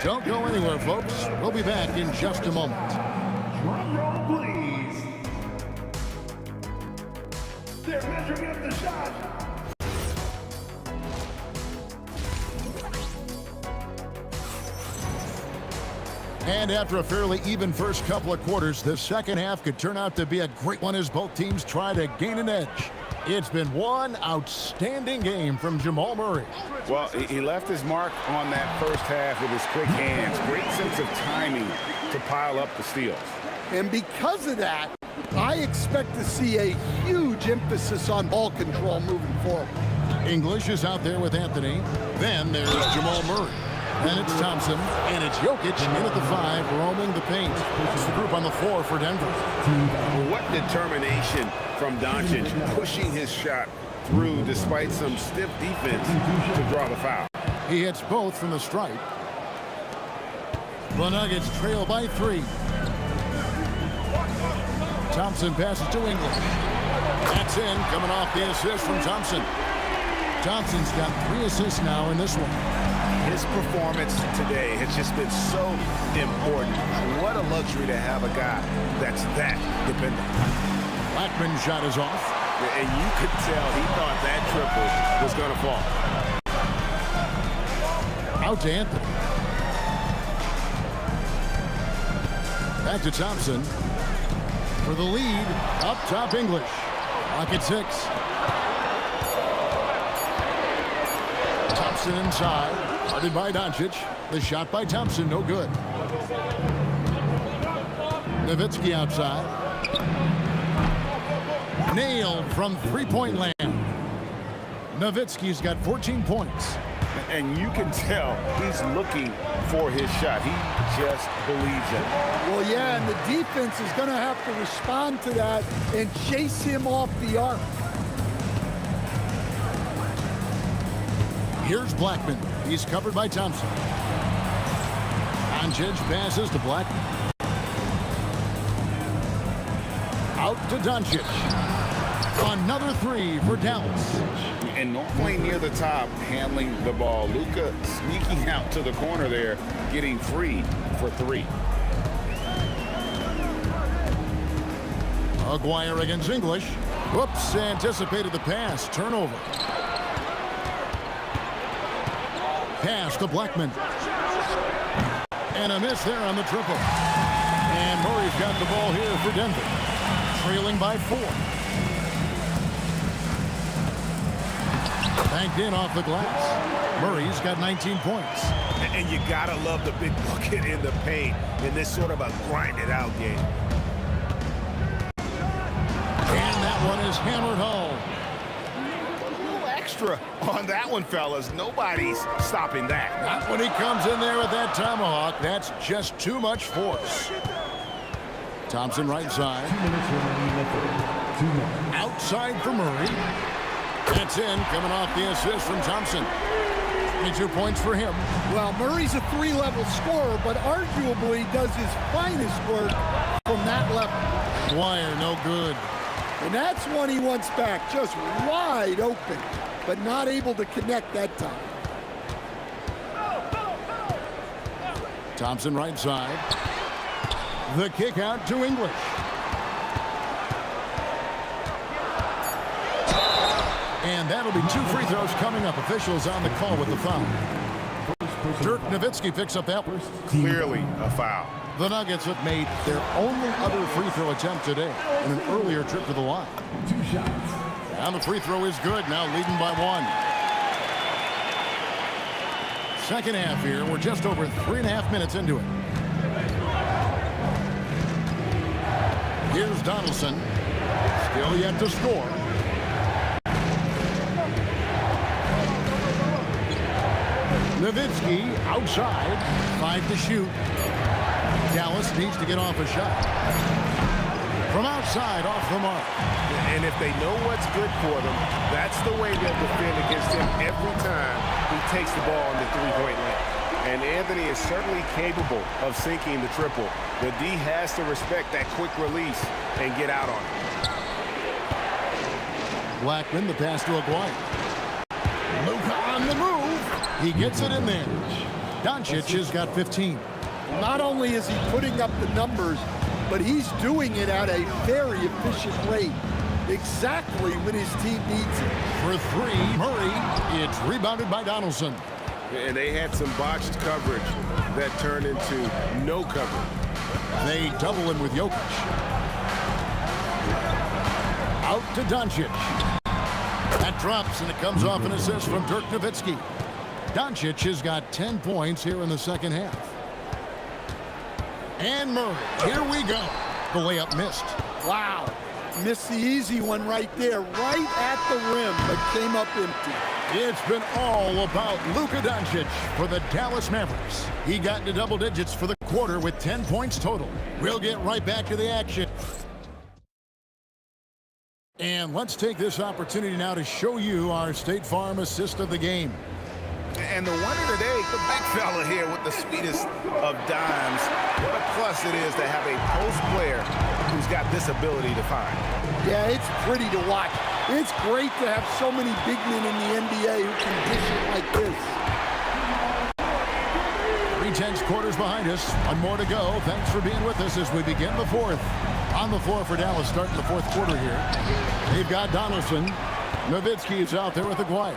Speaker 6: Don't go anywhere, folks. We'll be back in just a moment.
Speaker 5: Drum roll, please. They're measuring up the shot.
Speaker 6: And after a fairly even first couple of quarters, the second half could turn out to be a great one as both teams try to gain an edge. It's been one outstanding game from Jamal Murray.
Speaker 9: Well, he left his mark on that first half with his quick hands. Great sense of timing to pile up the steals.
Speaker 11: And because of that, I expect to see a huge emphasis on ball control moving forward.
Speaker 6: English is out there with Anthony. Then there's Jamal Murray. And it's Thompson, and it's Jokic in at the 5, roaming the paint. It's the group on the floor for Denver.
Speaker 7: What determination from Doncic, pushing his shot through despite some stiff defense to draw the foul.
Speaker 6: He hits both from the stripe. The Nuggets trail by 3. Thompson passes to English. That's in, coming off the assist from Thompson. Thompson's got 3 assists now in this one.
Speaker 7: His performance today has just been so important. What a luxury to have a guy that's that dependent.
Speaker 6: Blackman's shot is off.
Speaker 7: And you could tell he thought that triple was going to fall.
Speaker 6: Out to Anthony. Back to Thompson. For the lead, up top English. Clock at 6. Thompson inside. Guarded by Doncic. The shot by Thompson, no good. Nowitzki outside. Nailed from three-point land. Nowitzki's got 14 points.
Speaker 9: And you can tell he's looking for his shot. He just believes in it.
Speaker 11: Well, yeah, and the defense is going to have to respond to that and chase him off the arc.
Speaker 6: Here's Blackman. He's covered by Thompson. Doncic passes to Blackman. Out to Doncic. Another 3 for Dallas.
Speaker 9: And normally near the top, handling the ball. Luka sneaking out to the corner there, getting free for 3.
Speaker 6: Aguirre against English. Whoops, anticipated the pass. Turnover. Pass to Blackman. And a miss there on the triple. And Murray's got the ball here for Denver. Trailing by 4. Banked in off the glass. Murray's got 19 points.
Speaker 7: And you got to love the big bucket in the paint in this sort of a grinded-out game.
Speaker 6: And that one is hammered home.
Speaker 7: Extra on that one, fellas. Nobody's stopping that.
Speaker 6: Not when he comes in there with that tomahawk. That's just too much force. Thompson right side. Outside for Murray. That's in, coming off the assist from Thompson. 22 points for him.
Speaker 11: Well, Murray's a 3-level scorer, but arguably does his finest work from that level.
Speaker 6: Dwyer, no good.
Speaker 11: And that's one he wants back, just wide open, but not able to connect that time.
Speaker 6: Thompson right side. The kick out to English. And that'll be 2 free throws coming up. Officials on the call with the foul. Dirk Nowitzki picks up that one.
Speaker 7: Clearly a foul.
Speaker 6: The Nuggets have made their only other free throw attempt today in an earlier trip to the line.
Speaker 5: 2 shots.
Speaker 6: And the free throw is good, now leading by 1. second half here. We're just over 3.5 minutes into it. Here's Donaldson. Still yet to score. Nowitzki outside. 5 to shoot. Dallas needs to get off a shot. From outside, off the mark.
Speaker 7: And if they know what's good for them, that's the way they'll defend against him every time he takes the ball in the three-point line. And Anthony is certainly capable of sinking the triple. The D has to respect that quick release and get out on it.
Speaker 6: Blackman, the pass to Aguirre. Luka on the move. He gets it in there. Doncic has got 15.
Speaker 11: Not only is he putting up the numbers, but he's doing it at a very efficient rate. Exactly when his team needs it.
Speaker 6: For 3, Murray. It's rebounded by Donaldson.
Speaker 7: And they had some botched coverage that turned into no coverage.
Speaker 6: They double him with Jokic. Out to Doncic. That drops, and it comes off an assist from Dirk Nowitzki. Doncic has got 10 points here in the second half. And Murray, here we go. The layup missed.
Speaker 11: Wow. Missed the easy one right there, right at the rim, but came up empty.
Speaker 6: It's been all about Luka Doncic for the Dallas Mavericks. He got into double digits for the quarter with 10 points total. We'll get right back to the action. And let's take this opportunity now to show you our State Farm assist of the game.
Speaker 9: And the wonder today, the big fella here with the sweetest of dimes. What a plus it is to have a post player who's got this ability to find.
Speaker 11: Yeah, it's pretty to watch. It's great to have so many big men in the NBA who can dish it like this.
Speaker 6: 3/10 quarters behind us. One more to go. Thanks for being with us as we begin the fourth. On the floor for Dallas starting the fourth quarter here. They've got Donaldson. Nowitzki is out there with Aguirre.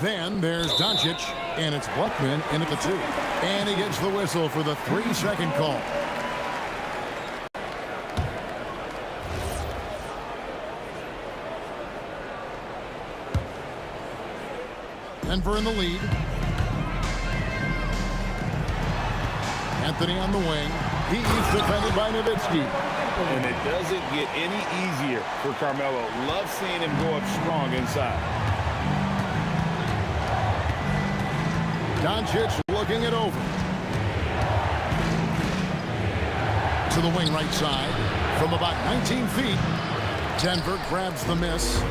Speaker 6: Then there's Doncic, and it's Blackman in at the 2. And he gets the whistle for the 3-second call. Denver in the lead. Anthony on the wing. He's defended by Nowitzki.
Speaker 9: And it doesn't get any easier for Carmelo. Love seeing him go up strong inside.
Speaker 6: Doncic looking it over. To the wing right side. From about 19 feet. Denver grabs the miss.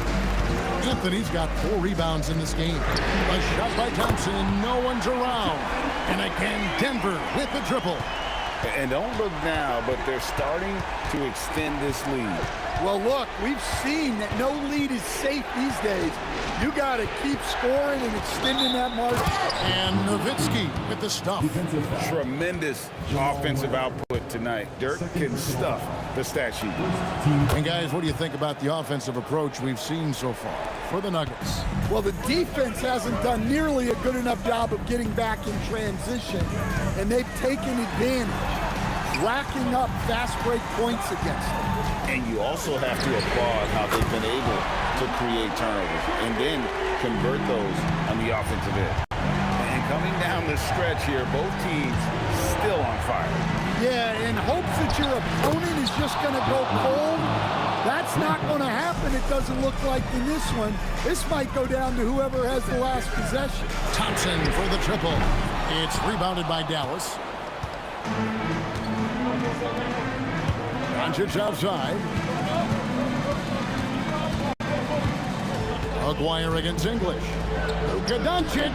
Speaker 6: Anthony's got 4 rebounds in this game. A shot by Thompson, and no one's around. And again, Denver with the triple.
Speaker 9: And don't look now, but they're starting to extend this lead.
Speaker 11: Well, look, we've seen that no lead is safe these days. You got to keep scoring and extending that margin.
Speaker 6: And Nowitzki with the stuff.
Speaker 9: Tremendous offensive output tonight. Dirk can stuff the stat sheet.
Speaker 6: And guys, what do you think about the offensive approach we've seen so far for the Nuggets?
Speaker 11: Well, the defense hasn't done nearly a good enough job of getting back in transition, and they've taken advantage, racking up fast break points against them.
Speaker 9: And you also have to applaud how they've been able to create turnovers and then convert those on the offensive end. And coming down the stretch here, both teams still on fire.
Speaker 11: Yeah, in hopes that your opponent is just going to go cold. That's not going to happen, it doesn't look like in this one. This might go down to whoever has the last possession.
Speaker 6: Thompson for the triple. It's rebounded by Dallas. Doncic outside. Aguirre against English. Luka Doncic.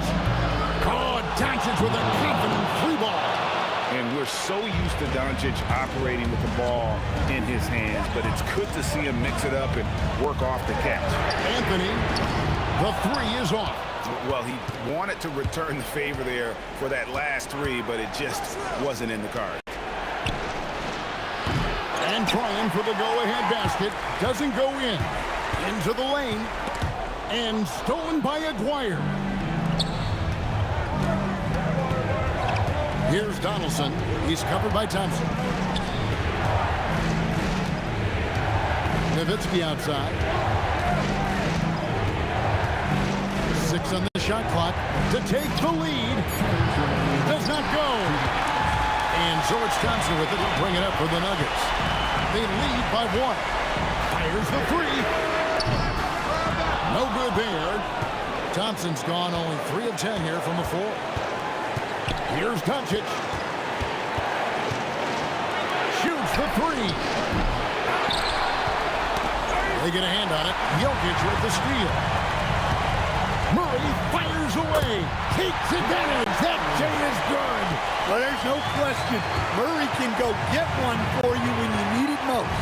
Speaker 6: Oh, Doncic with a confident 3-ball.
Speaker 9: And we're so used to Doncic operating with the ball in his hands, but it's good to see him mix it up and work off the catch.
Speaker 6: Anthony, the 3 is off.
Speaker 9: Well, he wanted to return the favor there for that last 3, but it just wasn't in the card.
Speaker 6: And trying for the go-ahead basket. Doesn't go in. Into the lane. And stolen by Aguirre. Here's Donaldson. He's covered by Thompson. Nowitzki outside. 6 on the shot clock to take the lead. not go. And so it's Thompson with it. He'll bring it up for the Nuggets. They lead by 1. Fires the 3. No good there. Thompson's gone only 3 of 10 here from the floor. Here's Doncic. Shoots the 3. They get a hand on it. Jokic with the steal. Murray fires away. Takes advantage. That J is good.
Speaker 11: Well, there's no question. Murray can go get one for you when you need it most.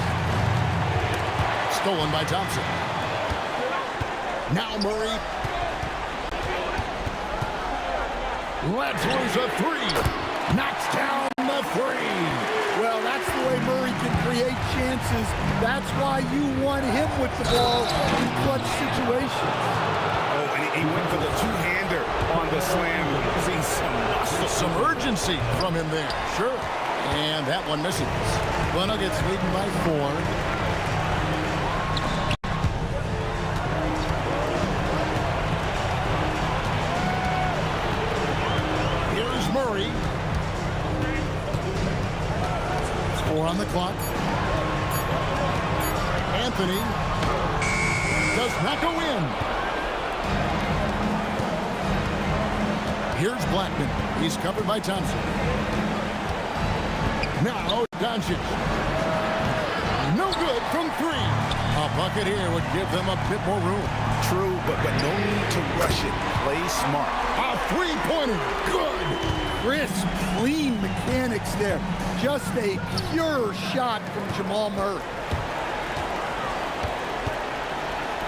Speaker 6: Stolen by Thompson. Now Murray. Lets loose a 3. Knocks down the 3.
Speaker 11: Well, that's the way Murray can create chances. That's why you want him with the ball in clutch situations.
Speaker 9: Oh, and he went for the two-hander on the slam, using some muscle.
Speaker 6: Some urgency from him there. Sure. And that one misses. The Nuggets leading by 4. Murray. 4 on the clock. Anthony does not go in. Here's Blackman. He's covered by Thompson. Now Doncic. No good from 3. A bucket here would give them a bit more room.
Speaker 9: True, but no need to rush it. Play smart.
Speaker 6: A 3-pointer. Good.
Speaker 11: Crisp, clean mechanics there. Just a pure shot from Jamal Murray.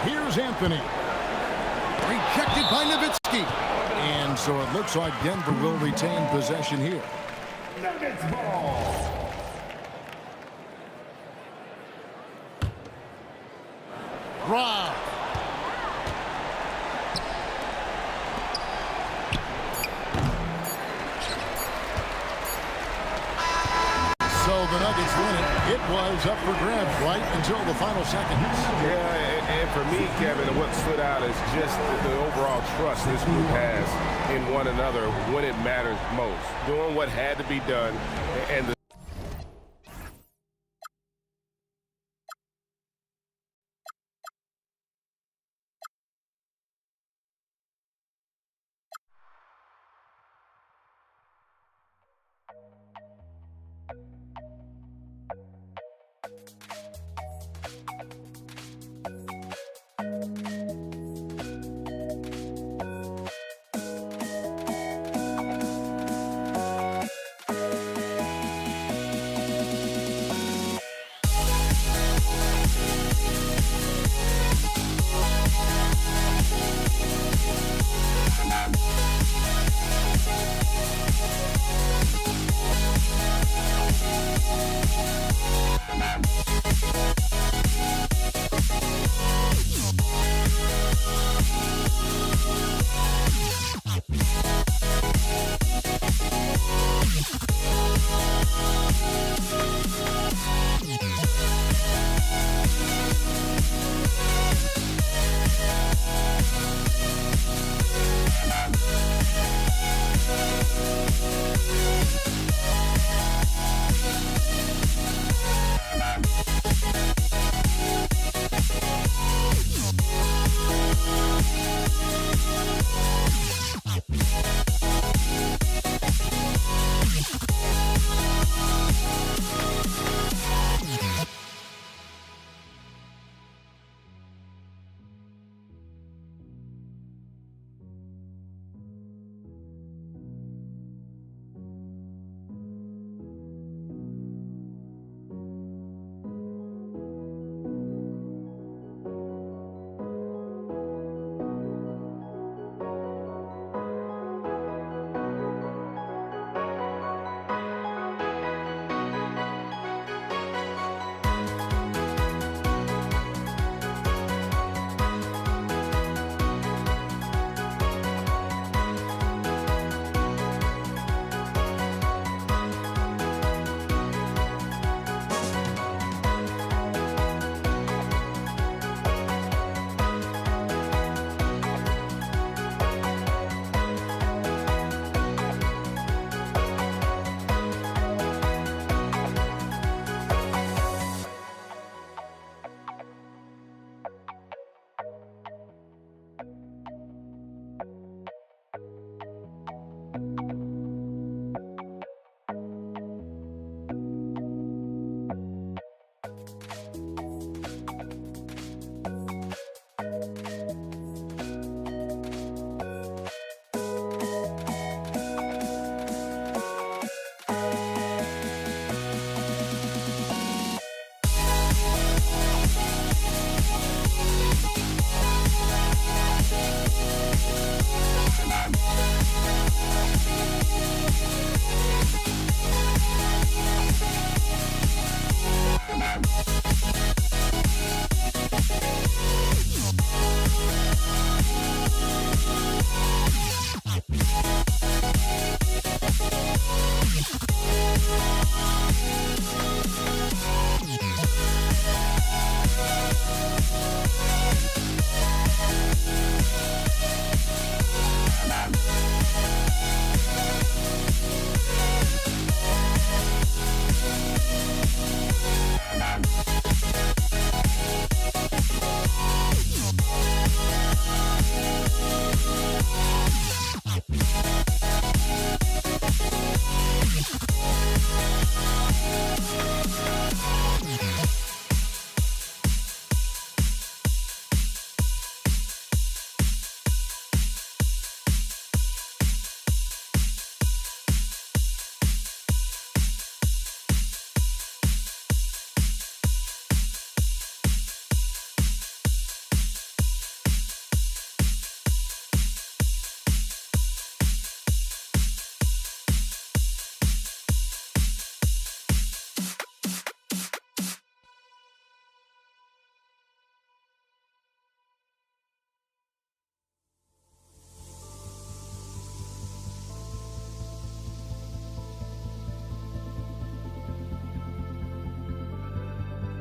Speaker 6: Here's Anthony. Rejected by Nowitzki. And so it looks like Denver will retain possession here.
Speaker 5: Nuggets ball.
Speaker 6: Rob. So the Nuggets win it. It was up for grabs right until the final seconds.
Speaker 7: Yeah, and for me, Kevin, what stood out is just the overall trust this group has in one another when it matters most. Doing what had to be done, and the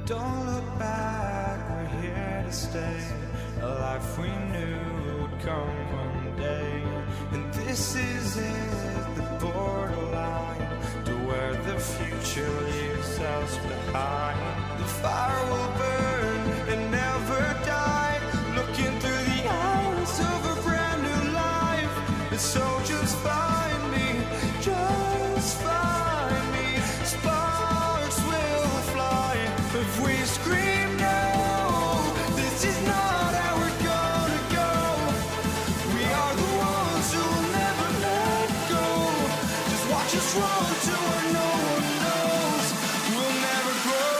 Speaker 1: Don't look back, we're here to stay. A life we knew would come one day. And this is it, the borderline to where the future leaves us behind. The fire will burn and never die, looking through the eyes of a brand new life. And so just find me, just find me. Sparks will fly if we scream no. This is not how we're gonna go. We are the ones who will never let go. Just watch us run to where no one knows. We'll never grow.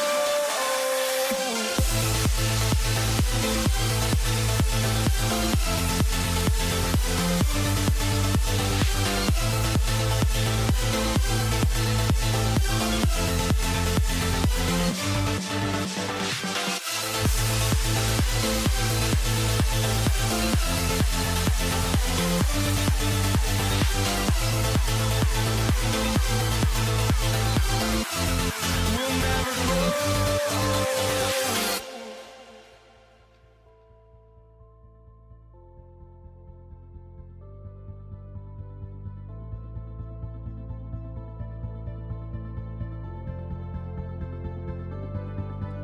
Speaker 1: We'll never grow.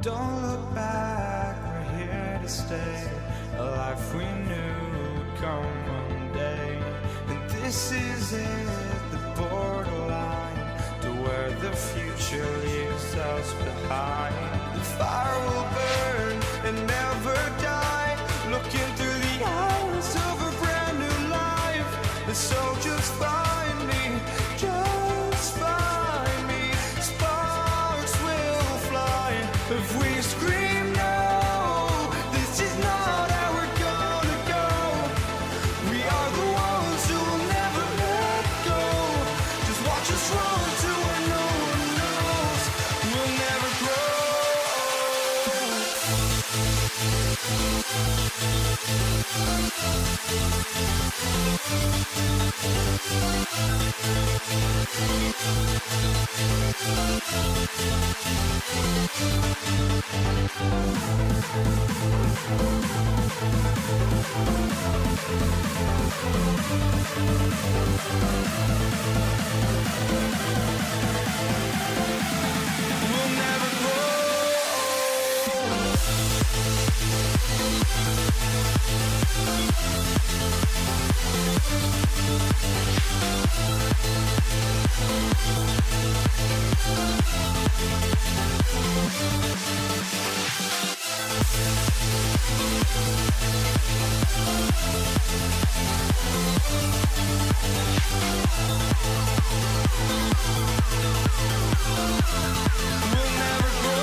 Speaker 1: Don't look back, we're here to stay. A life we knew would come one day. And this is it, the borderline to where the future leaves us behind. The fire will burn and never die, looking through the eyes of a brand new life. And so just find me, just find me. Sparks will fly if we scream no. This is not how we're gonna go. We are the ones who will never let go. Just watch us run to where no one knows. We'll never grow. We'll never grow. We'll never grow.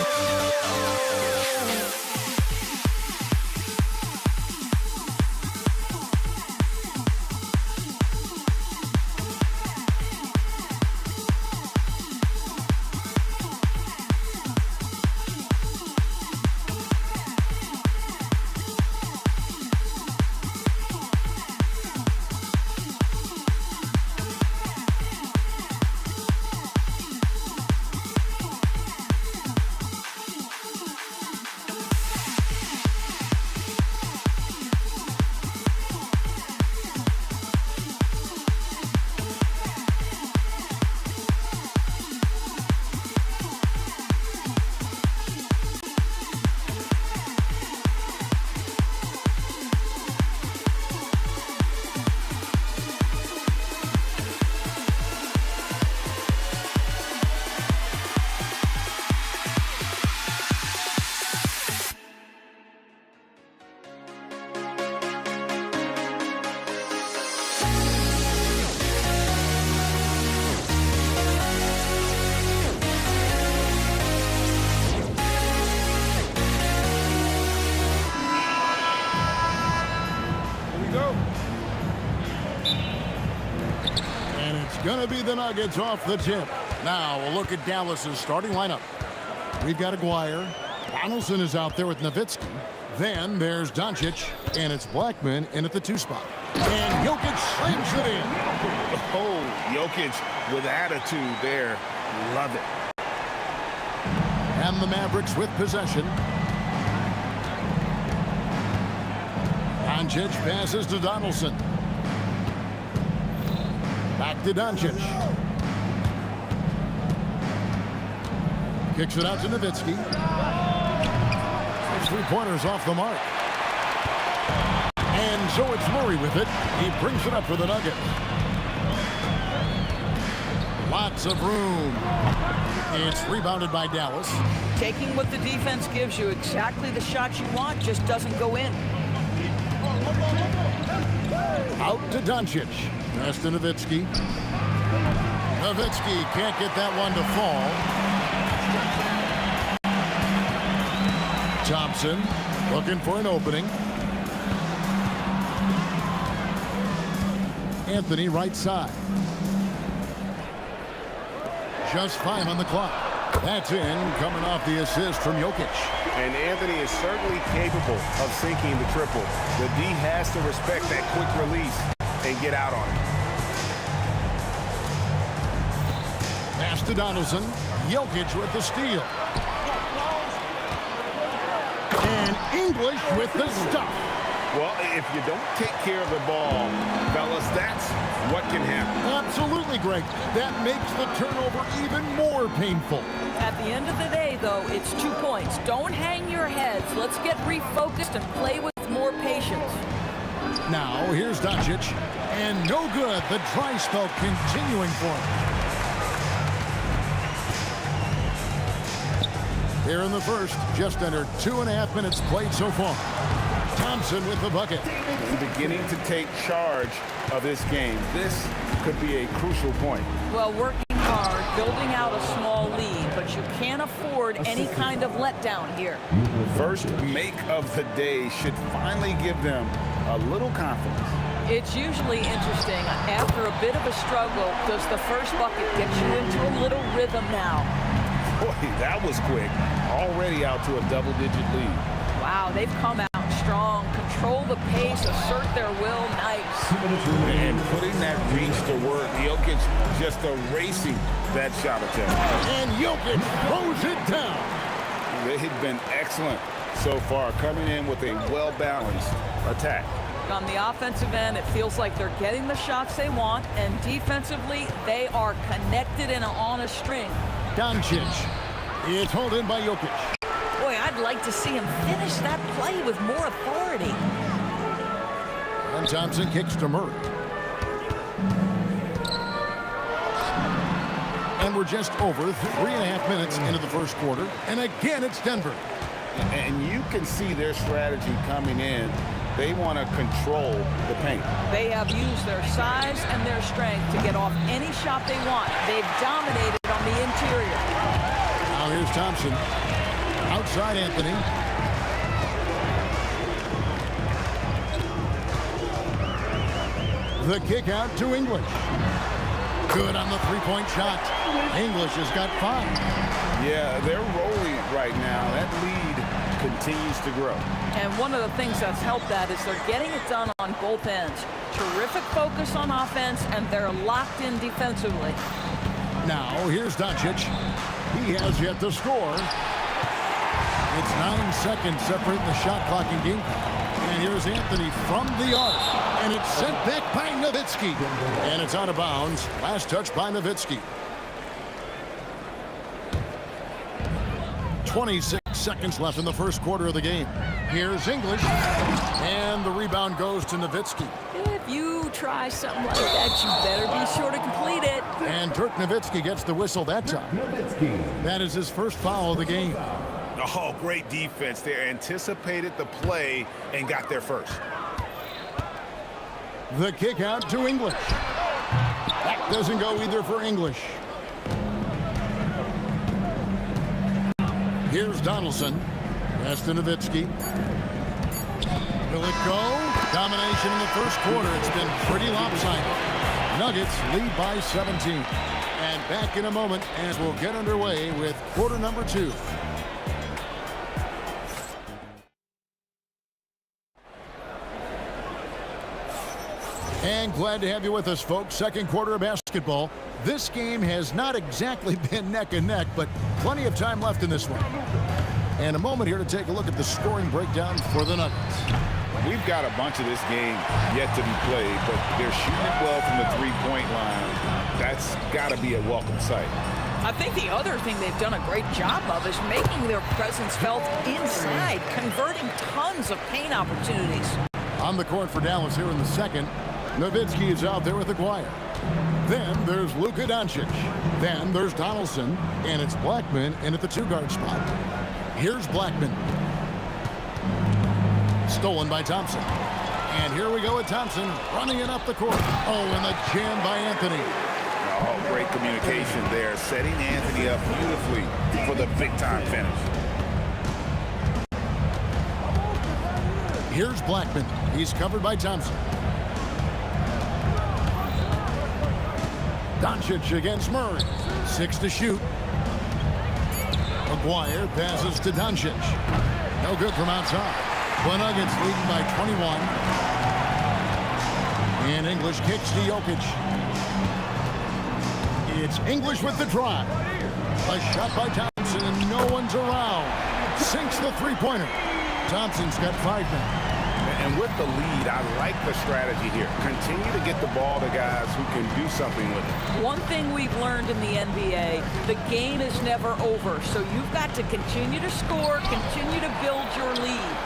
Speaker 6: going to be the Nuggets off the tip. Now we'll look at Dallas's starting lineup. We've got Aguirre. Donaldson is out there with Nowitzki. Then there's Doncic, and it's Blackman in at the 2 spot. And Jokic slams it in.
Speaker 9: Oh, Jokic with attitude there. Love it.
Speaker 6: And the Mavericks with possession. Doncic passes to Donaldson. Back to Doncic. Kicks it out to Nowitzki. 3-pointers off the mark. And so it's Murray with it. He brings it up for the Nuggets. Lots of room. It's rebounded by Dallas.
Speaker 4: Taking what the defense gives you, exactly the shot you want, just doesn't go in.
Speaker 6: Out to Doncic. Pass to Nowitzki. Nowitzki can't get that one to fall. Thompson looking for an opening. Anthony right side. Just 5 on the clock. That's in, coming off the assist from Jokic.
Speaker 7: And Anthony is certainly capable of sinking the triple. The D has to respect that quick release and get out on it.
Speaker 6: Pass to Donaldson. Jokic with the steal. And English with the stuff.
Speaker 7: Well, if you don't take care of the ball, fellas, that's what can happen.
Speaker 6: Absolutely, Greg. That makes the turnover even more painful.
Speaker 4: At the end of the day, though, it's 2 points. Don't hang your heads. Let's get refocused and play with more patience.
Speaker 6: Now, here's Doncic. And no good. The dry spell continuing for him. Here in the first, just under 2.5 minutes played so far. Thompson with the bucket.
Speaker 9: Beginning to take charge of this game. This could be a crucial point.
Speaker 4: Well, working hard, building out a small lead, but you can't afford any kind of letdown here.
Speaker 9: First make of the day should finally give them a little confidence.
Speaker 4: It's usually interesting. After a bit of a struggle, does the first bucket get you into a little rhythm now?
Speaker 9: Boy, that was quick. Already out to a double-digit lead.
Speaker 4: Wow, they've come out strong. Control the pace, assert their will. Nice.
Speaker 9: And putting that reach to work. Jokic just erasing that shot attempt.
Speaker 6: And Jokic throws it down.
Speaker 9: They had been excellent so far, coming in with a well-balanced attack.
Speaker 4: On the offensive end, it feels like they're getting the shots they want, and defensively, they are connected and on a string.
Speaker 6: Doncic. It's hauled in by Jokic.
Speaker 4: Boy, I'd like to see him finish that play with more authority.
Speaker 6: And Thompson kicks to Murray. And we're just over 3.5 minutes into the first quarter. And again, it's Denver.
Speaker 9: And you can see their strategy coming in. They want to control the paint.
Speaker 4: They have used their size and their strength to get off any shot they want. They've dominated on the interior.
Speaker 6: Now here's Thompson. Outside Anthony. The kick out to English. Good on the three-point shot. English has got 5.
Speaker 9: Yeah, they're rolling right now. That lead continues to grow.
Speaker 4: And one of the things that's helped that is they're getting it done on both ends. Terrific focus on offense, and they're locked in defensively.
Speaker 6: Now, here's Doncic. He has yet to score. It's 9 seconds separating the shot clock and game clock. And here's Anthony from the arc. And it's sent back by Nowitzki. And it's out of bounds. Last touch by Nowitzki. 26 seconds left in the first quarter of the game. Here's English. And the rebound goes to Nowitzki.
Speaker 4: If you try something like that, you better be sure to complete it.
Speaker 6: And Dirk Nowitzki gets the whistle that time. That is his first foul of the game.
Speaker 7: Oh, great defense. They anticipated the play and got there first.
Speaker 6: The kick out to English. That doesn't go either for English. Here's Donaldson. Pass to Nowitzki. Will it go? Domination in the first quarter. It's been pretty lopsided. Nuggets lead by 17. And back in a moment as we'll get underway with quarter number 2. And glad to have you with us, folks. Second quarter of basketball. This game has not exactly been neck and neck, but plenty of time left in this one. And a moment here to take a look at the scoring breakdown for the Nuggets.
Speaker 9: We've got a bunch of this game yet to be played, but they're shooting it well from the three-point line. That's got to be a welcome sight.
Speaker 4: I think the other thing they've done a great job of is making their presence felt inside, converting tons of paint opportunities.
Speaker 6: On the court for Dallas here in the second, Nowitzki is out there with Aguirre. Then there's Luka Doncic. Then there's Donaldson, and it's Blackman in at the 2-guard spot. Here's Blackman. Stolen by Thompson. And here we go with Thompson running it up the court. Oh, and the jam by Anthony.
Speaker 9: Oh, great communication there, setting Anthony up beautifully for the big-time finish.
Speaker 6: Here's Blackman. He's covered by Thompson. Doncic against Murray. 6 to shoot. Aguirre passes to Doncic. No good from outside. The Nuggets leading by 21. And English kicks to Jokic. It's English with the drive. A shot by Thompson and no one's around. Sinks the three-pointer. Thompson's got 5 men.
Speaker 9: And with the lead, I like the strategy here. Continue to get the ball to guys who can do something with it.
Speaker 4: One thing we've learned in the NBA, the game is never over. So you've got to continue to score, continue to build your lead.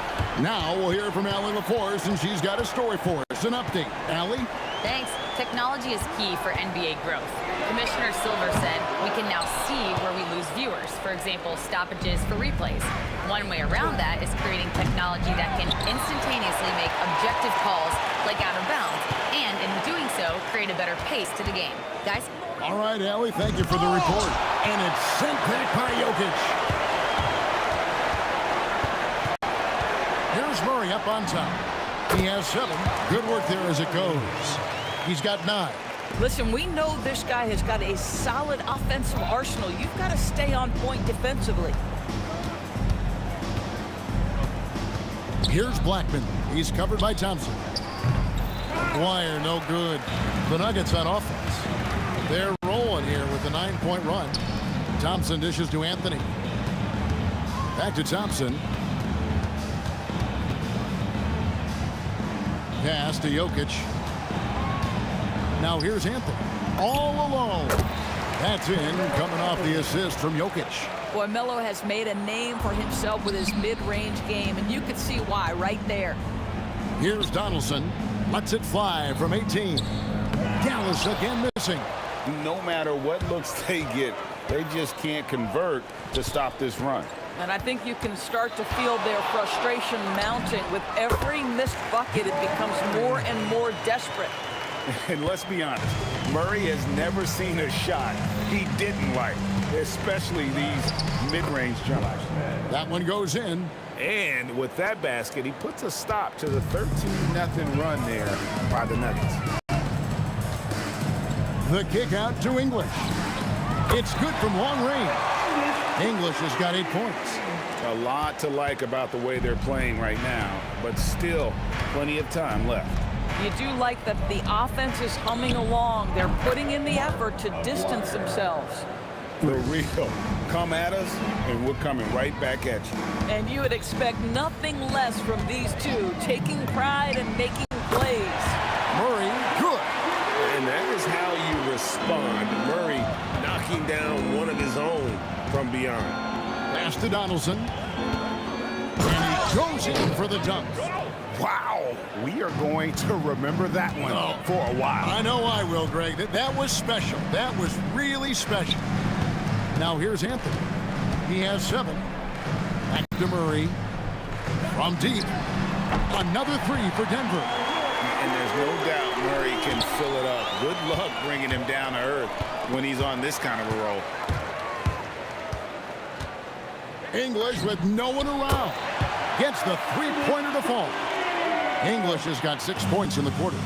Speaker 6: Now we'll hear from Allie LaForce, and she's got a story for us. An update. Allie?
Speaker 12: Thanks. Technology is key for NBA growth. Commissioner Silver said we can now see where we lose viewers. For example, stoppages for replays. One way around that is creating technology that can instantaneously make objective calls like out of bounds, and in doing so, create a better pace to the game. Guys?
Speaker 6: All right, Allie, thank you for the report. And it's sent back by Jokic. Here's Murray up on top. He has 7. Good work there as it goes. He's got 9.
Speaker 4: Listen, we know this guy has got a solid offensive arsenal. You've got to stay on point defensively.
Speaker 6: Here's Blackman. He's covered by Thompson. Aguirre, no good. The Nuggets on offense. They're rolling here with a 9-point run. Thompson dishes to Anthony. Back to Thompson. Pass to Jokic. Now here's Anthony. All alone. That's in, coming off the assist from Jokic.
Speaker 4: Boy, Melo has made a name for himself with his mid-range game, and you can see why right there.
Speaker 6: Here's Donaldson. Lets it fly from 18. Dallas again missing.
Speaker 9: No matter what looks they get, they just can't convert to stop this run.
Speaker 4: And I think you can start to feel their frustration mounting. With every missed bucket, it becomes more and more desperate.
Speaker 9: And let's be honest, Murray has never seen a shot he didn't like, especially these mid-range jumpers.
Speaker 6: That one goes in.
Speaker 9: And with that basket, he puts a stop to the 13-0 run there by the Nuggets.
Speaker 6: The kick out to English. It's good from long range. English has got 8 points.
Speaker 9: A lot to like about the way they're playing right now, but still plenty of time left.
Speaker 4: You do like that the offense is humming along. They're putting in the effort to distance themselves.
Speaker 9: For real. Come at us, and we're coming right back at you.
Speaker 4: And you would expect nothing less from these two, taking pride and making plays.
Speaker 6: Murray, good.
Speaker 7: And that is how you respond. Murray knocking down one of his own from beyond.
Speaker 6: Pass to Donaldson. And he goes in for the dunk.
Speaker 9: Wow. We are going to remember that one for a while.
Speaker 6: I know I will, Greg. That was special. That was really special. Now here's Anthony. He has 7. Back to Murray. From deep. Another 3 for Denver.
Speaker 9: And there's no doubt Murray can fill it up. Good luck bringing him down to earth when he's on this kind of a roll.
Speaker 6: English with no one around. Gets the 3-pointer to fall. English has got 6 points in the quarter.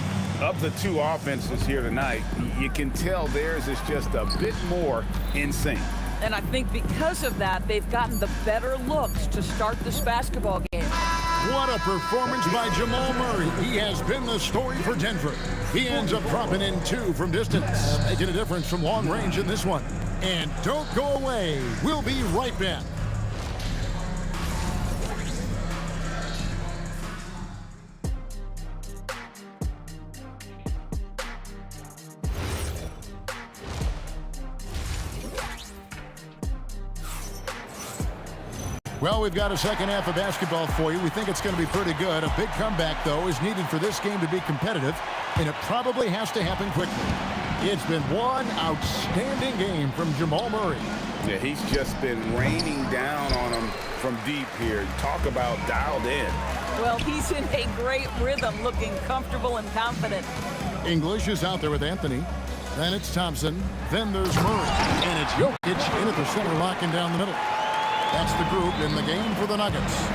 Speaker 9: Of the two offenses here tonight, you can tell theirs is just a bit more in sync.
Speaker 4: And I think because of that, they've gotten the better looks to start this basketball game.
Speaker 6: What a performance by Jamal Murray. He has been the story for Denver. He ends up dropping in 2 from distance, making a difference from long range in this one. And don't go away. We'll be right back. Well, we've got a second half of basketball for you. We think it's going to be pretty good. A big comeback, though, is needed for this game to be competitive, and it probably has to happen quickly. It's been one outstanding game from Jamal Murray.
Speaker 9: Yeah, he's just been raining down on them from deep here. Talk about dialed in.
Speaker 4: Well, he's in a great rhythm, looking comfortable and confident.
Speaker 6: English is out there with Anthony. Then it's Thompson. Then there's Murray. And it's Jokic in at the center, locking down the middle. That's the group in the game for the Nuggets.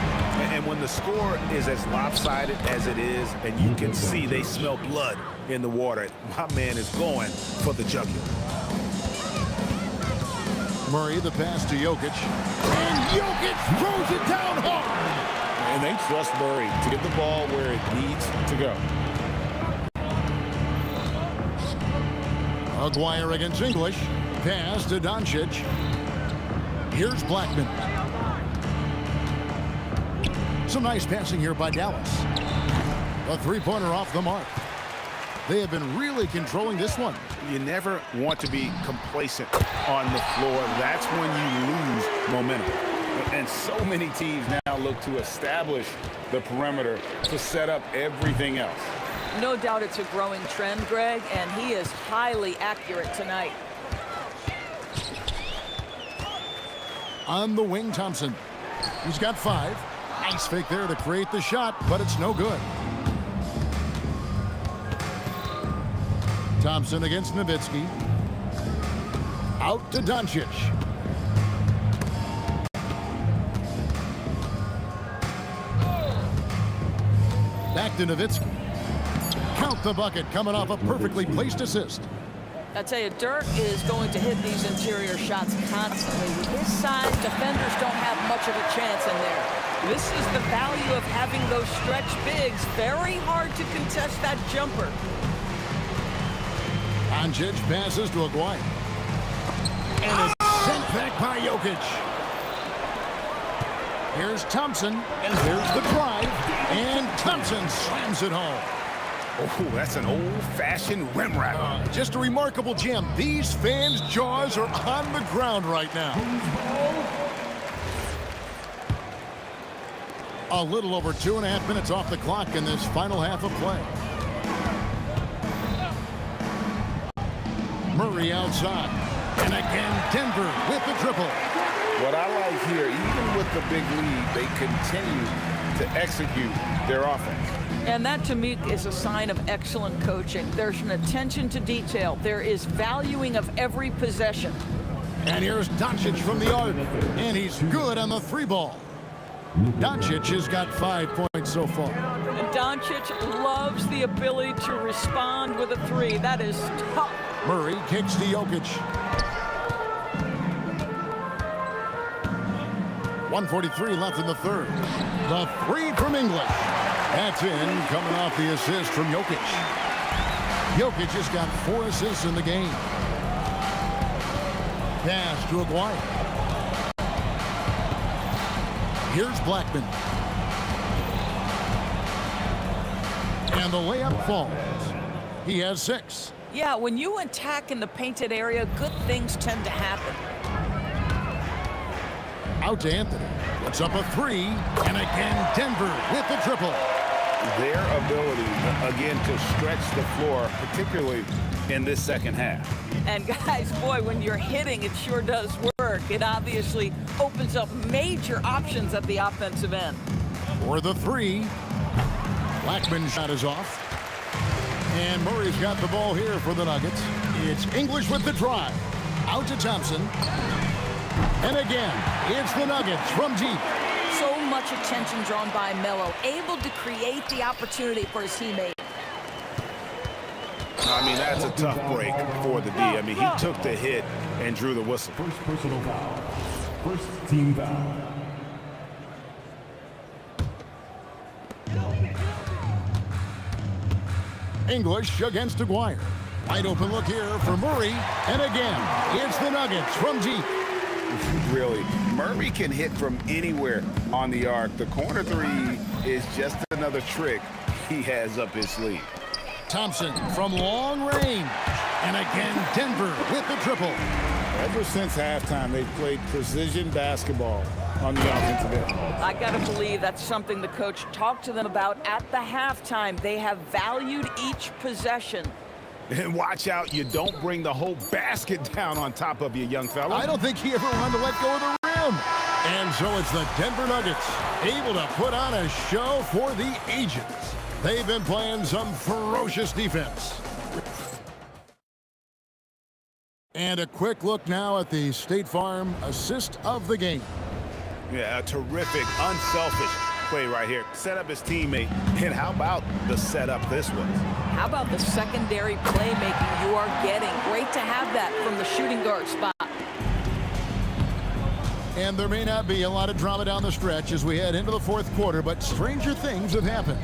Speaker 7: And when the score is as lopsided as it is, and you can see they smell blood in the water, my man is going for the jugular.
Speaker 6: Murray, the pass to Jokic. And Jokic throws it down hard.
Speaker 9: And they trust Murray to get the ball where it needs to go.
Speaker 6: Aguirre against English. Pass to Doncic. Here's Blackman. Some nice passing here by Dallas. A three-pointer off the mark. They have been really controlling this one.
Speaker 7: You never want to be complacent on the floor. That's when you lose momentum.
Speaker 9: And so many teams now look to establish the perimeter to set up everything else.
Speaker 4: No doubt it's a growing trend, Greg, and he is highly accurate tonight.
Speaker 6: On the wing, Thompson. He's got 5. Nice fake there to create the shot, but it's no good. Thompson against Nowitzki. Out to Doncic. Back to Nowitzki. Count the bucket, coming off a perfectly placed assist.
Speaker 4: I tell you, Dirk is going to hit these interior shots constantly. With his size, defenders don't have much of a chance in there. This is the value of having those stretch bigs. Very hard to contest that jumper.
Speaker 6: Doncic passes to Aguirre. And it's sent back by Jokic. Here's Thompson, and here's the drive. And Thompson slams it home.
Speaker 7: Oh, that's an old-fashioned rim wrap.
Speaker 6: Just a remarkable gem. These fans' jaws are on the ground right now. A little over 2.5 minutes off the clock in this final half of play. Murray outside. And again, Denver with the triple.
Speaker 9: What I like here, even with the big lead, they continue to execute their offense.
Speaker 4: And that, to me, is a sign of excellent coaching. There's an attention to detail. There is valuing of every possession.
Speaker 6: And here's Doncic from the arc. And he's good on the 3-ball. Doncic has got 5 points so far.
Speaker 4: And Doncic loves the ability to respond with a 3. That is tough.
Speaker 6: Murray kicks to Jokic. 1:43 left in the third. The 3 from English. That's in, coming off the assist from Jokic. Jokic has got 4 assists in the game. Pass to Aguirre. Here's Blackman. And the layup falls. He has 6.
Speaker 4: Yeah, when you attack in the painted area, good things tend to happen.
Speaker 6: Out to Anthony. Puts up a 3. And again, Denver with the triple.
Speaker 9: Their ability, again, to stretch the floor, particularly in this second half.
Speaker 4: And guys, boy, when you're hitting, it sure does work. It obviously opens up major options at the offensive end.
Speaker 6: For the 3. Blackman's shot is off. And Murray's got the ball here for the Nuggets. It's English with the drive. Out to Thompson. And again, it's the Nuggets from deep.
Speaker 4: So much attention drawn by Melo, able to create the opportunity for his teammate.
Speaker 9: I mean, that's a tough break for the D. I mean, he took the hit and drew the whistle.
Speaker 5: First personal foul. First team foul.
Speaker 6: English against Aguirre. Wide open look here for Murray. And again, it's the Nuggets from deep.
Speaker 9: Really, Murray can hit from anywhere on the arc. The corner three is just another trick he has up his sleeve.
Speaker 6: Thompson from long range. And again, Denver with the triple.
Speaker 9: Ever since halftime, they've played precision basketball on the offensive end.
Speaker 4: I got to believe that's something the coach talked to them about at the halftime. They have valued each possession.
Speaker 9: And watch out, you don't bring the whole basket down on top of you, young fella.
Speaker 6: I don't think he ever wanted to let go of the rim. And so it's the Denver Nuggets able to put on a show for the ages. They've been playing some ferocious defense. And a quick look now at the State Farm assist of the game.
Speaker 9: Yeah, a terrific, unselfish play right here. Set up his teammate. And how about the setup this was?
Speaker 4: How about the secondary playmaking you are getting? Great to have that from the shooting guard spot.
Speaker 6: And there may not be a lot of drama down the stretch as we head into the fourth quarter, but stranger things have happened.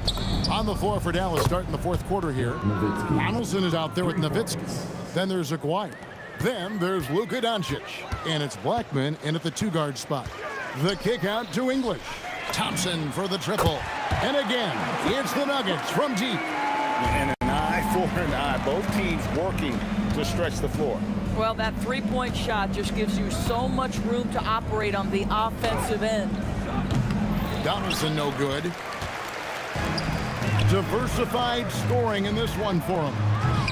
Speaker 6: On the floor for Dallas starting the fourth quarter here. Donaldson is out there with Nowitzki. Then there's Aguirre. Then there's Luka Doncic. And it's Blackman in at the two-guard spot. The kick out to English. Thompson for the triple. And again, it's the Nuggets from deep.
Speaker 9: And an eye for an eye. Both teams working to stretch the floor.
Speaker 4: Well, that three-point shot just gives you so much room to operate on the offensive end.
Speaker 6: Donaldson no good. Diversified scoring in this one for him.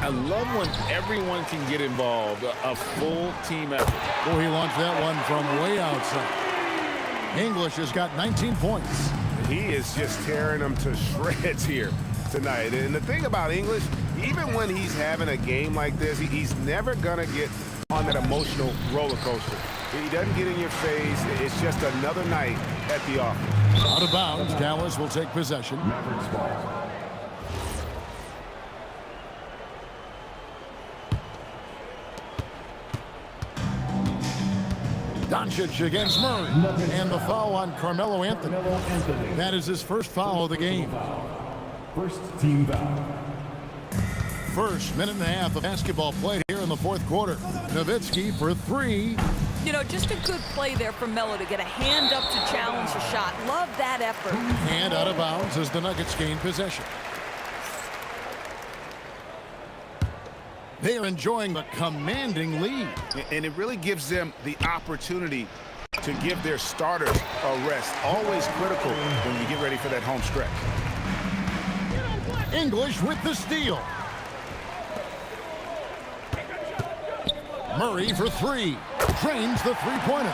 Speaker 9: I love when everyone can get involved. A full team effort.
Speaker 6: Oh, he launched that one from way outside. English has got 19 points.
Speaker 7: He is just tearing them to shreds here tonight. And the thing about English, even when he's having a game like this, he's never going to get on that emotional roller coaster. He doesn't get in your face. It's just another night at the office.
Speaker 6: Out of bounds, Dallas will take possession. Doncic against Murray. And the foul on Carmelo Anthony. That is his first foul of the game.
Speaker 5: First team foul.
Speaker 6: First minute and a half of basketball played here in the fourth quarter. Nowitzki for three.
Speaker 4: You know, just a good play there from Melo to get a hand up to challenge a shot. Love that effort.
Speaker 6: And out of bounds as the Nuggets gain possession. They are enjoying the commanding lead.
Speaker 9: And it really gives them the opportunity to give their starters a rest. Always critical when you get ready for that home stretch.
Speaker 6: English with the steal. Murray for three. Trains the three-pointer.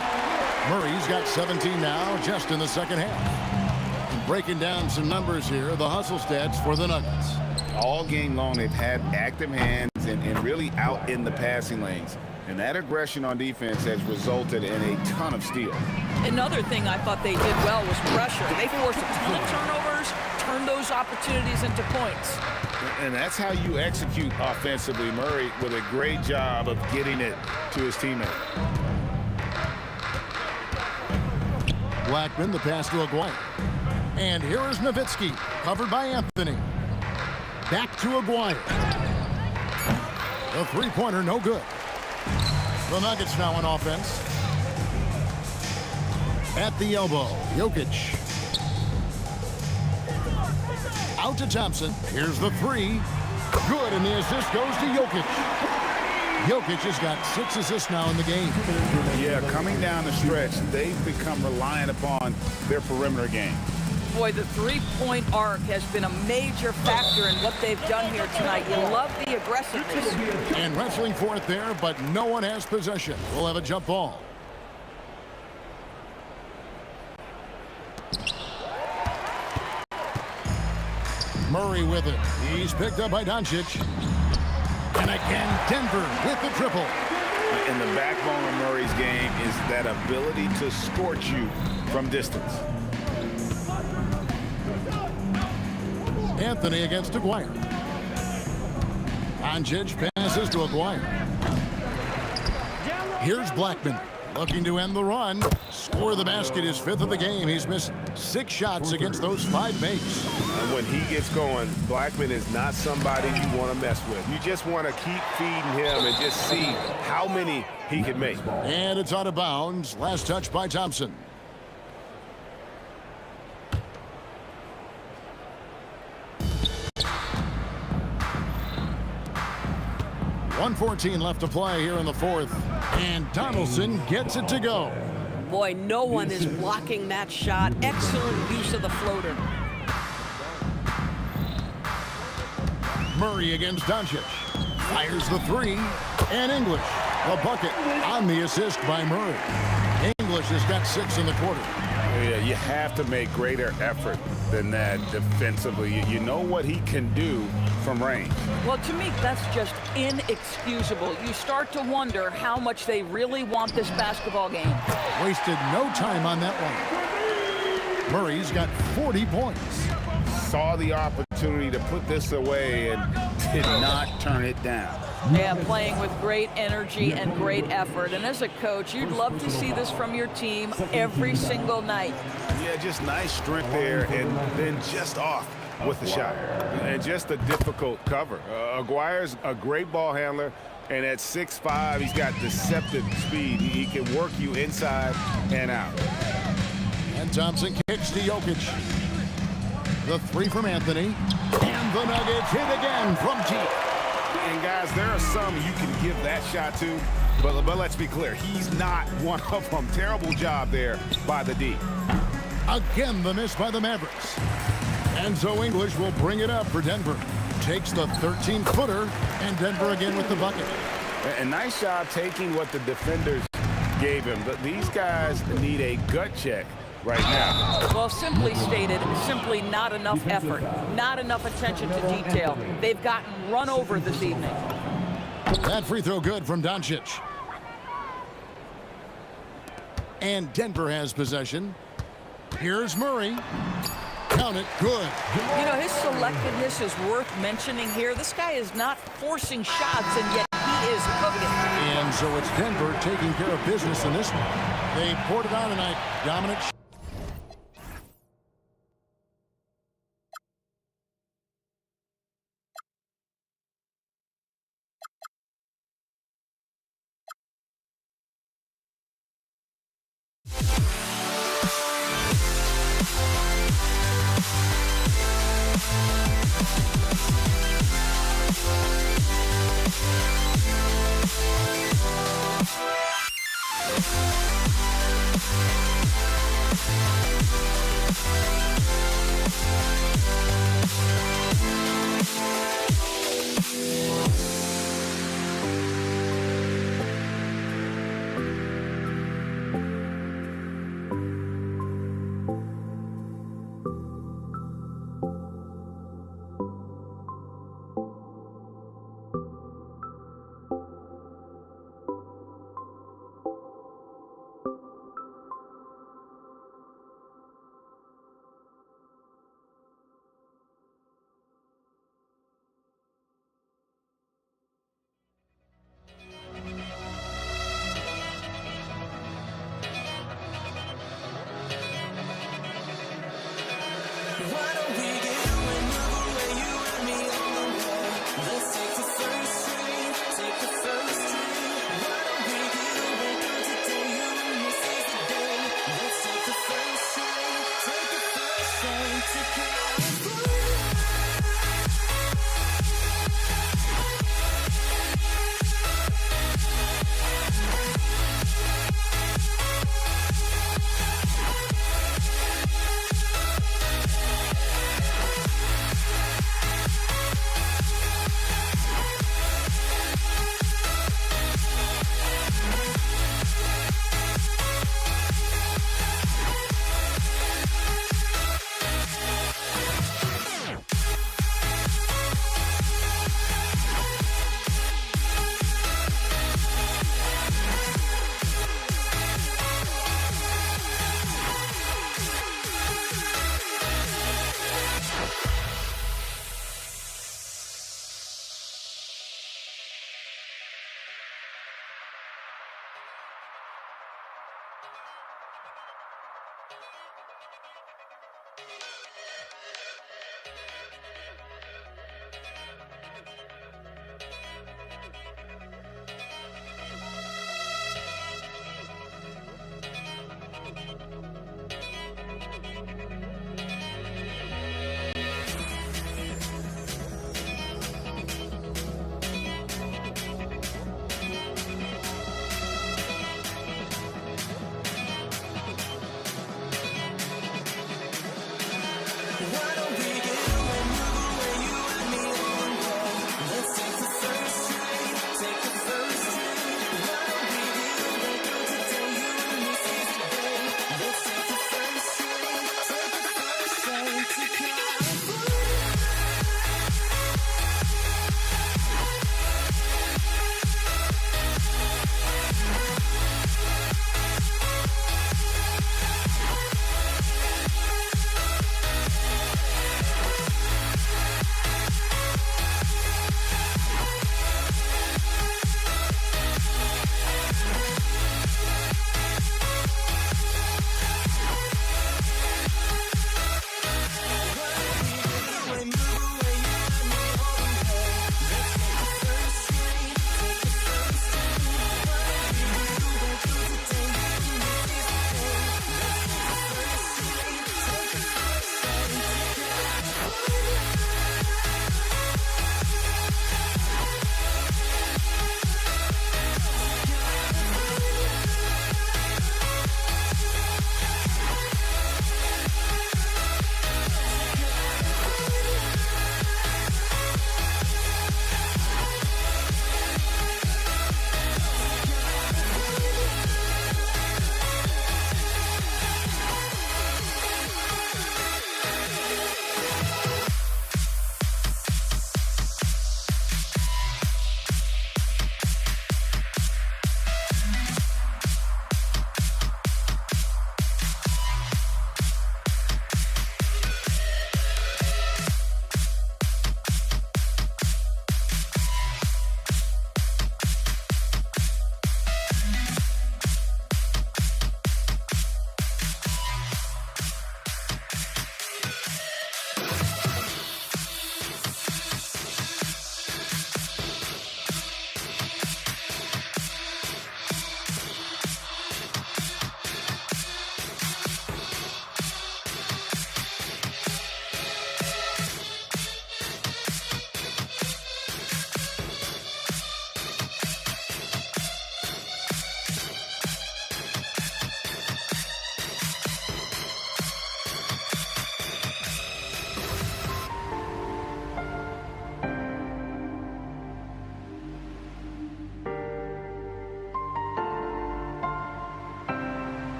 Speaker 6: Murray's got 17 now just in the second half. And breaking down some numbers here, the hustle stats for the Nuggets.
Speaker 9: All game long, they've had active hands and really out in the passing lanes. And that aggression on defense has resulted in a ton of steals.
Speaker 4: Another thing I thought they did well was pressure. They forced a ton of turnovers, turned those opportunities into points.
Speaker 9: And that's how you execute offensively. Murray with a great job of getting it to his teammate.
Speaker 6: Blackman, the pass to Aguirre. And here is Nowitzki, covered by Anthony. Back to Aguirre. The three-pointer, no good. The Nuggets now on offense. At the elbow, Jokic. Out to Thompson. Here's the three. Good, and the assist goes to Jokic. Jokic has got 6 assists now in the game.
Speaker 9: Yeah, coming down the stretch, they've become reliant upon their perimeter game.
Speaker 4: Boy, the three-point arc has been a major factor in what they've done here tonight. You love the aggressiveness.
Speaker 6: And wrestling for it there, but no one has possession. We'll have a jump ball. Murray with it. He's picked up by Doncic. And again, Denver with the triple.
Speaker 9: And the backbone of Murray's game is that ability to scorch you from distance.
Speaker 6: Anthony against Aguirre. Doncic passes to Aguirre. Here's Blackman looking to end the run. Score the basket, his 5th of the game. He's missed 6 shots against those 5 makes.
Speaker 7: And when he gets going, Blackman is not somebody you want to mess with. You just want to keep feeding him and just see how many he can make.
Speaker 6: And it's out of bounds. Last touch by Thompson. .114 left to play here in the 4th. And Donaldson gets it to go.
Speaker 13: Boy, no one is blocking that shot. Excellent use of the floater.
Speaker 6: Murray against Doncic. Fires the 3. And English, the bucket on the assist by Murray. English has got 6 in the quarter.
Speaker 9: Yeah, you have to make greater effort than that defensively. You know what he can do from range.
Speaker 4: Well, to me, that's just inexcusable. You start to wonder how much they really want this basketball game.
Speaker 6: Wasted no time on that one. Murray's got 40 points.
Speaker 9: Saw the opportunity to put this away and did not turn it down.
Speaker 4: Yeah, playing with great energy and great effort. And as a coach, you'd love to see this from your team every single night.
Speaker 7: Yeah, just nice strength there and then just off with the shot. And just a difficult cover. Aguirre's a great ball handler, and at 6'5", he's got deceptive speed. He can work you inside and out.
Speaker 6: And Thompson kicks to Jokic. The 3 from Anthony. And the Nuggets hit again from deep.
Speaker 7: And guys, there are some you can give that shot to, but let's be clear, he's not one of them. Terrible job there by the D.
Speaker 6: Again, the miss by the Mavericks. And so English will bring it up for Denver. Takes the 13-footer, and Denver again with the bucket.
Speaker 9: A nice job taking what the defenders gave him. But these guys need a gut check right now.
Speaker 4: Well, simply stated, simply not enough effort, not enough attention to detail. They've gotten run over this evening.
Speaker 6: That free throw good from Doncic. And Denver has possession. Here's Murray. Count it, good.
Speaker 4: You know, his selectiveness is worth mentioning here. This guy is not forcing shots, and yet he is cooking.
Speaker 6: And so it's Denver taking care of business in this one. They poured it on tonight. Dominant.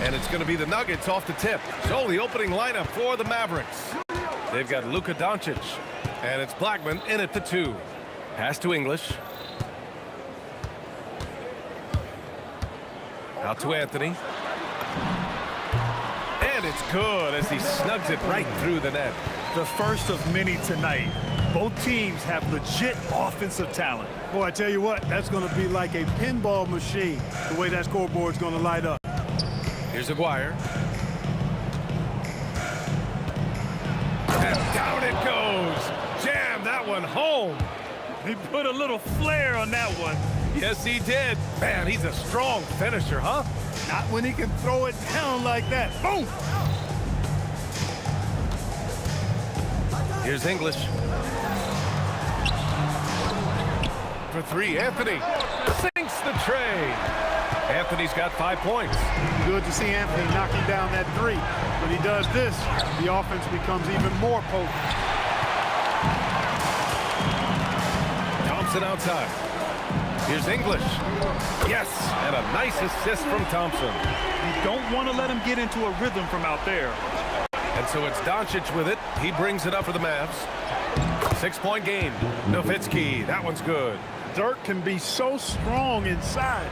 Speaker 2: And it's going to be the Nuggets off the tip. So the opening lineup for the Mavericks. They've got Luka Doncic. And it's Blackman in at the 2. Pass to English. Out to Anthony. And it's good as he snugs it right through the net.
Speaker 3: The first of many tonight. Both teams have legit offensive talent.
Speaker 8: Boy, I tell you what, that's going to be like a pinball machine, the way that scoreboard's going to light up.
Speaker 2: Here's Aguirre. And down it goes. Jam that one home.
Speaker 3: He put a little flair on that one.
Speaker 2: Yes, he did. Man, he's a strong finisher, huh?
Speaker 8: Not when he can throw it down like that. Boom!
Speaker 2: Here's English. For 3, Anthony sinks the tray. Anthony's got 5 points.
Speaker 8: Good to see Anthony knocking down that 3. When he does this, the offense becomes even more potent.
Speaker 2: Thompson outside. Here's English. Yes, and a nice assist from Thompson.
Speaker 3: You don't want to let him get into a rhythm from out there.
Speaker 2: And so it's Doncic with it. He brings it up for the Mavs. 6-point game. Nowitzki, that one's good.
Speaker 8: Dirk can be so strong inside,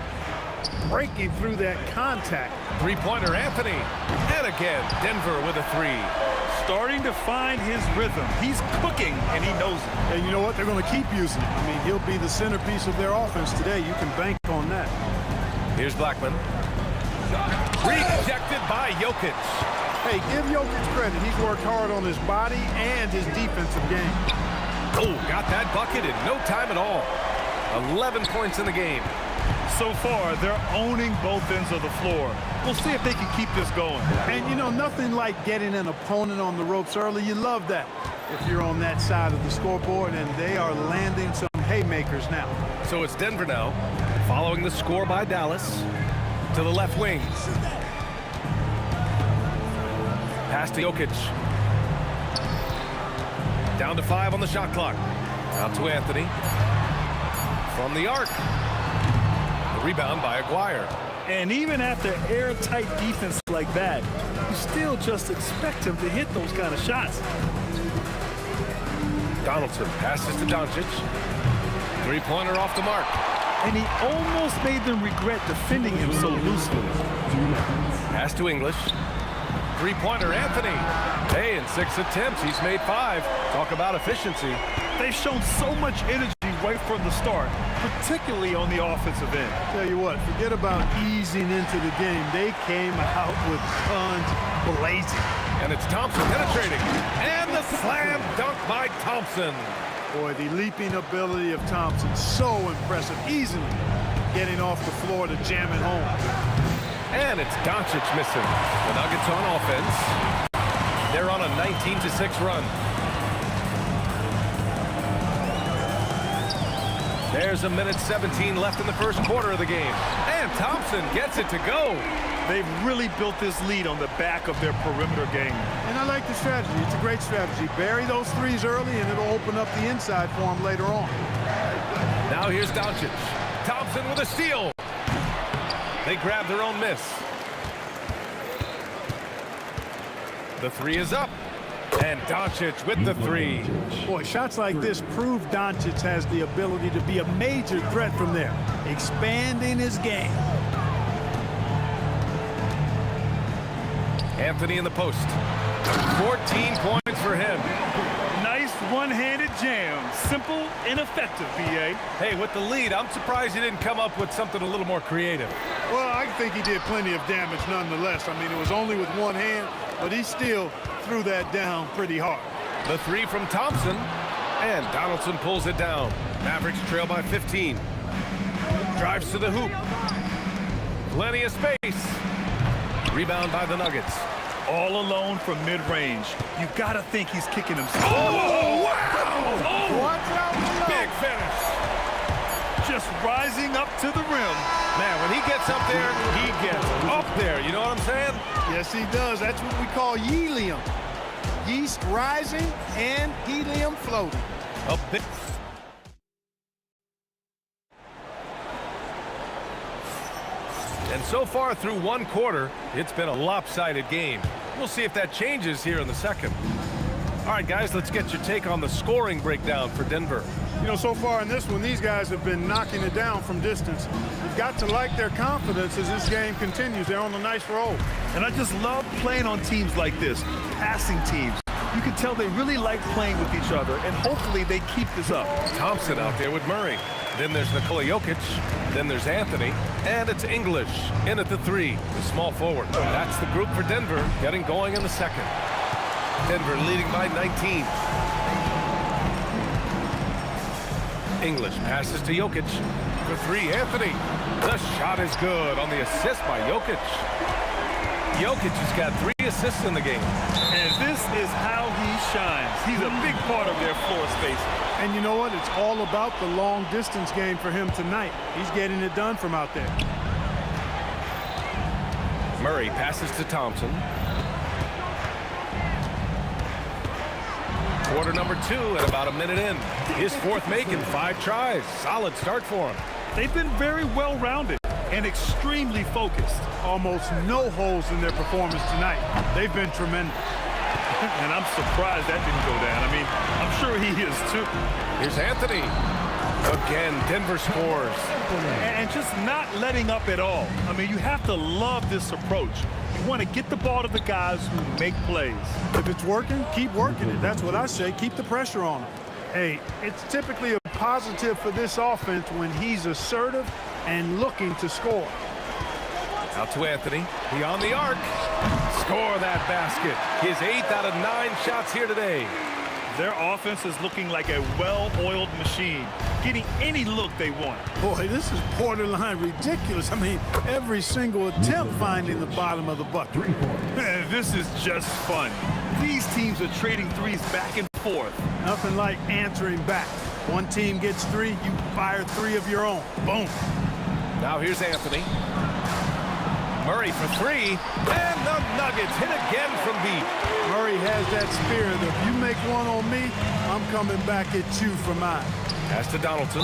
Speaker 8: breaking through that contact.
Speaker 2: 3-pointer, Anthony. And again, Denver with a 3.
Speaker 3: Starting to find his rhythm. He's cooking, and he knows it.
Speaker 8: And you know what? They're going to keep using it. I mean, he'll be the centerpiece of their offense today. You can bank on that.
Speaker 2: Here's Blackman. Rejected by Jokic.
Speaker 8: Hey, give Jokic credit. He's worked hard on his body and his defensive game.
Speaker 2: Oh, got that bucket in no time at all. 11 points in the game.
Speaker 3: So far, they're owning both ends of the floor. We'll see if they can keep this going.
Speaker 8: And, you know, nothing like getting an opponent on the ropes early. You love that if you're on that side of the scoreboard, and they are landing some haymakers now.
Speaker 2: So it's Denver now, following the score by Dallas to the left wing. Pass to Jokic. Down to 5 on the shot clock. Out to Anthony. From the arc. The rebound by Aguirre.
Speaker 3: And even after airtight defense like that, you still just expect him to hit those kind of shots.
Speaker 2: Donaldson passes to Doncic. 3-pointer off the mark.
Speaker 3: And he almost made them regret defending him so loosely.
Speaker 2: Pass to English. 3-pointer, Anthony. Hey, in 6 attempts, he's made 5. Talk about efficiency.
Speaker 3: They've shown so much energy right from the start, particularly on the offensive end.
Speaker 8: Tell you what, forget about easing into the game. They came out with guns blazing.
Speaker 2: And it's Thompson penetrating. And the slam dunk by Thompson.
Speaker 8: Boy, the leaping ability of Thompson, so impressive. Easily getting off the floor to jam it home.
Speaker 2: And it's Doncic missing. The Nuggets on offense. They're on a 19-6 run. There's a minute 17 left in the first quarter of the game. And Thompson gets it to go.
Speaker 3: They've really built this lead on the back of their perimeter game.
Speaker 8: And I like the strategy. It's a great strategy. Bury those threes early, and it'll open up the inside for them later on.
Speaker 2: Now here's Doncic. Thompson with a steal. They grab their own miss. The three is up. And Doncic with the three.
Speaker 8: Boy, shots like this prove Doncic has the ability to be a major threat from there, expanding his game.
Speaker 2: Anthony in the post. 14 points for him.
Speaker 3: Nice one-handed jam. Simple and effective, B.A.
Speaker 2: Hey, with the lead, I'm surprised he didn't come up with something a little more creative.
Speaker 8: Well, I think he did plenty of damage nonetheless. I mean, it was only with one hand, but he still threw that down pretty hard.
Speaker 2: The three from Thompson, and Donaldson pulls it down. Mavericks trail by 15. Drives to the hoop. Plenty of space. Rebound by the Nuggets.
Speaker 3: All alone from mid-range. You've got to think he's kicking himself.
Speaker 2: Oh, wow! Oh,
Speaker 8: watch out below.
Speaker 2: Big finish.
Speaker 3: Just rising up to the rim.
Speaker 2: Man, when he gets up there, he gets up there. You know what I'm saying?
Speaker 8: Yes, he does. That's what we call helium. Yeast rising and helium floating.
Speaker 2: A bit. And so far through one quarter, it's been a lopsided game. We'll see if that changes here in the second. All right, guys, let's get your take on the scoring breakdown for Denver.
Speaker 8: You know, so far in this one, these guys have been knocking it down from distance. You've got to like their confidence as this game continues. They're on a nice roll.
Speaker 3: And I just love playing on teams like this, passing teams. You can tell they really like playing with each other, and hopefully they keep this up.
Speaker 2: Thompson out there with Murray. Then there's Nikola Jokic. Then there's Anthony. And it's English in at the three, the small forward. That's the group for Denver getting going in the second. Denver leading by 19. English passes to Jokic. For three, Anthony. The shot is good on the assist by Jokic. Jokic has got 3 assists in the game.
Speaker 3: And this is how he shines. He's a big part of their floor space.
Speaker 8: And you know what? It's all about the long distance game for him tonight. He's getting it done from out there.
Speaker 2: Murray passes to Thompson. Quarter number 2 and about a minute in. His fourth make in 5 tries. Solid start for him.
Speaker 3: They've been very well-rounded and extremely focused.
Speaker 8: Almost no holes in their performance tonight. They've been tremendous.
Speaker 3: And I'm surprised that didn't go down. I mean, I'm sure he is too.
Speaker 2: Here's Anthony. Again, Denver scores.
Speaker 3: And just not letting up at all. I mean, you have to love this approach. You want to get the ball to the guys who make plays.
Speaker 8: If it's working, keep working it. That's what I say. Keep the pressure on him. Hey, it's typically a positive for this offense when he's assertive and looking to score.
Speaker 2: Out to Anthony. He on the arc. Score that basket. His 8th out of 9 shots here today.
Speaker 3: Their offense is looking like a well-oiled machine, getting any look they want.
Speaker 8: Boy, this is borderline ridiculous. I mean, every single attempt finding the bottom of the bucket.
Speaker 3: This is just fun. These teams are trading threes back and forth.
Speaker 8: Nothing like answering back. One team gets 3, you fire 3 of your own. Boom.
Speaker 2: Now here's Anthony. Murray for 3, and the Nuggets hit again from deep.
Speaker 8: Murray has that spirit of, if you make one on me, I'm coming back at you for mine.
Speaker 2: Pass to Donaldson.